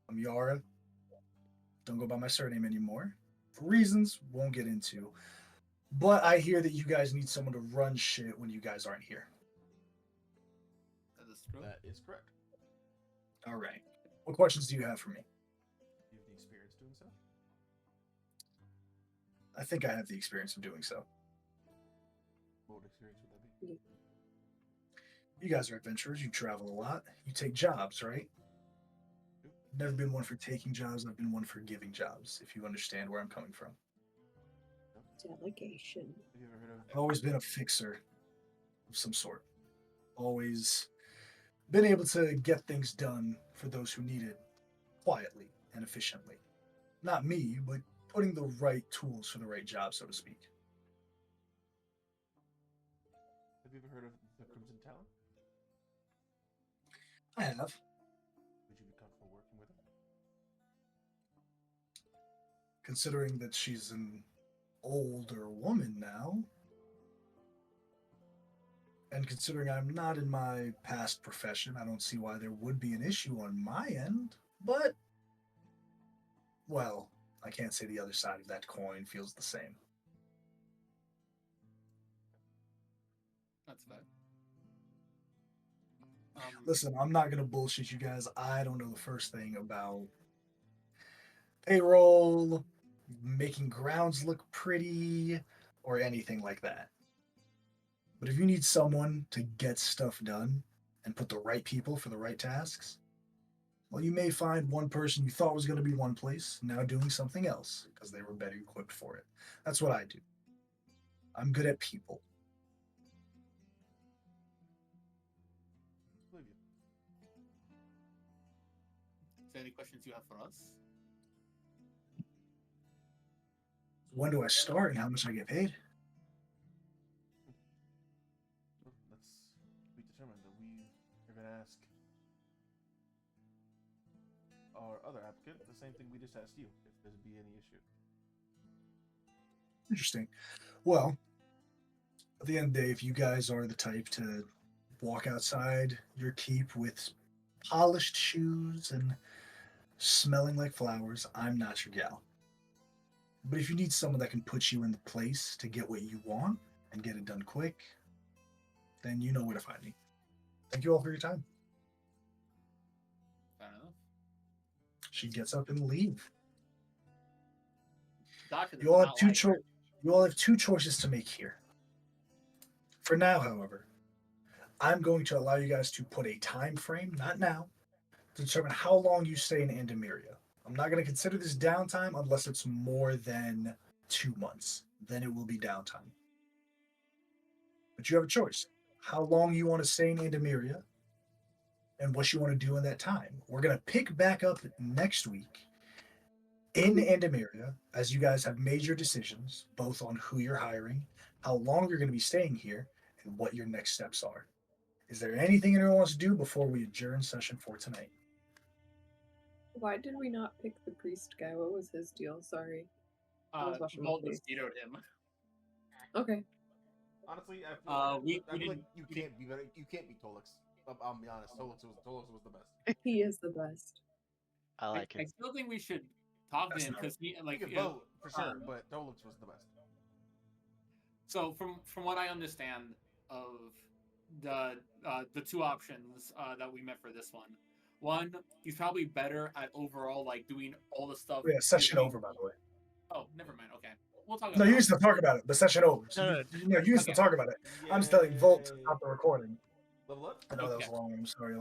D: I'm Yara. Don't go by my surname anymore. For reasons won't get into. But I hear that you guys need someone to run shit when you guys aren't here.
B: That is true.
C: That is correct.
D: All right. What questions do you have for me?
C: You have the experience doing so.
D: I think I have the experience of doing so.
C: What experience would that be?
D: You guys are adventurers. You travel a lot. You take jobs, right? Never been one for taking jobs. I've been one for giving jobs, if you understand where I'm coming from.
F: Delegation.
C: Have you ever heard of?
D: I've always been a fixer of some sort. Always been able to get things done for those who need it quietly and efficiently. Not me, but putting the right tools for the right job, so to speak.
C: Have you ever heard of the Crimson Talon?
D: I have.
C: Would you be comfortable working with her?
D: Considering that she's an older woman now, and considering I'm not in my past profession, I don't see why there would be an issue on my end. But, well, I can't say the other side of that coin feels the same.
B: That's fair.
D: Listen, I'm not going to bullshit you guys. I don't know the first thing about payroll, making grounds look pretty, or anything like that. But if you need someone to get stuff done and put the right people for the right tasks, well, you may find one person you thought was going to be one place now doing something else because they were better equipped for it. That's what I do. I'm good at people.
J: Believe you.
B: Is there any questions you have for us?
D: When do I start and how much I get paid?
J: Well, let's be determined that we are going to ask our other applicant the same thing we just asked you, if there'd be any issue.
D: Interesting. Well, at the end of the day, if you guys are the type to walk outside your keep with polished shoes and smelling like flowers, I'm not your gal. But if you need someone that can put you in the place to get what you want and get it done quick, then you know where to find me. Thank you all for your time.
B: Fair enough.
D: She gets up and leaves.
B: Doctor does
D: You all have
B: not
D: two
B: like her.
D: you all have two choices to make here. For now, however, I'm going to allow you guys to put a time frame, not now, to determine how long you stay in Andamiria. I'm not going to consider this downtime unless it's more than 2 months. Then it will be downtime. But you have a choice. How long you want to stay in Andamiria and what you want to do in that time. We're going to pick back up next week in Andamiria as you guys have made your decisions, both on who you're hiring, how long you're going to be staying here, and what your next steps are. Is there anything anyone wants to do before we adjourn session for tonight?
F: Why did we not pick the priest guy? What was his deal? Sorry. I was watching
B: Gold
F: the
B: just vetoed him.
F: Okay.
J: Honestly, I feel
B: Uh,
J: like,
B: we-
J: I
B: we
J: feel like
B: didn't-
J: you
B: we
J: can't be better. You can't beat Tolix. I'll be honest. Tolix was the best.
F: He is the best.
G: I like
B: I
G: it.
B: still think we should talk to
D: That's
B: him
D: not-
B: because he like
J: You can
B: you know,
J: vote for sure, but Tolix was the best.
B: So from what I understand of the two options that we met for this one, he's probably better at overall like doing all the stuff.
D: Yeah, session over, by the way.
B: Oh, never mind. Okay, we'll talk.
D: No,
B: about
D: you
B: it.
D: used to talk about it, but session over. So
G: No,
D: you used to
B: Okay.
D: talk about it. I'm just telling Volt to
J: Yay.
D: stop the recording.
J: Level up.
D: I know that was
B: Okay.
D: long. I'm sorry.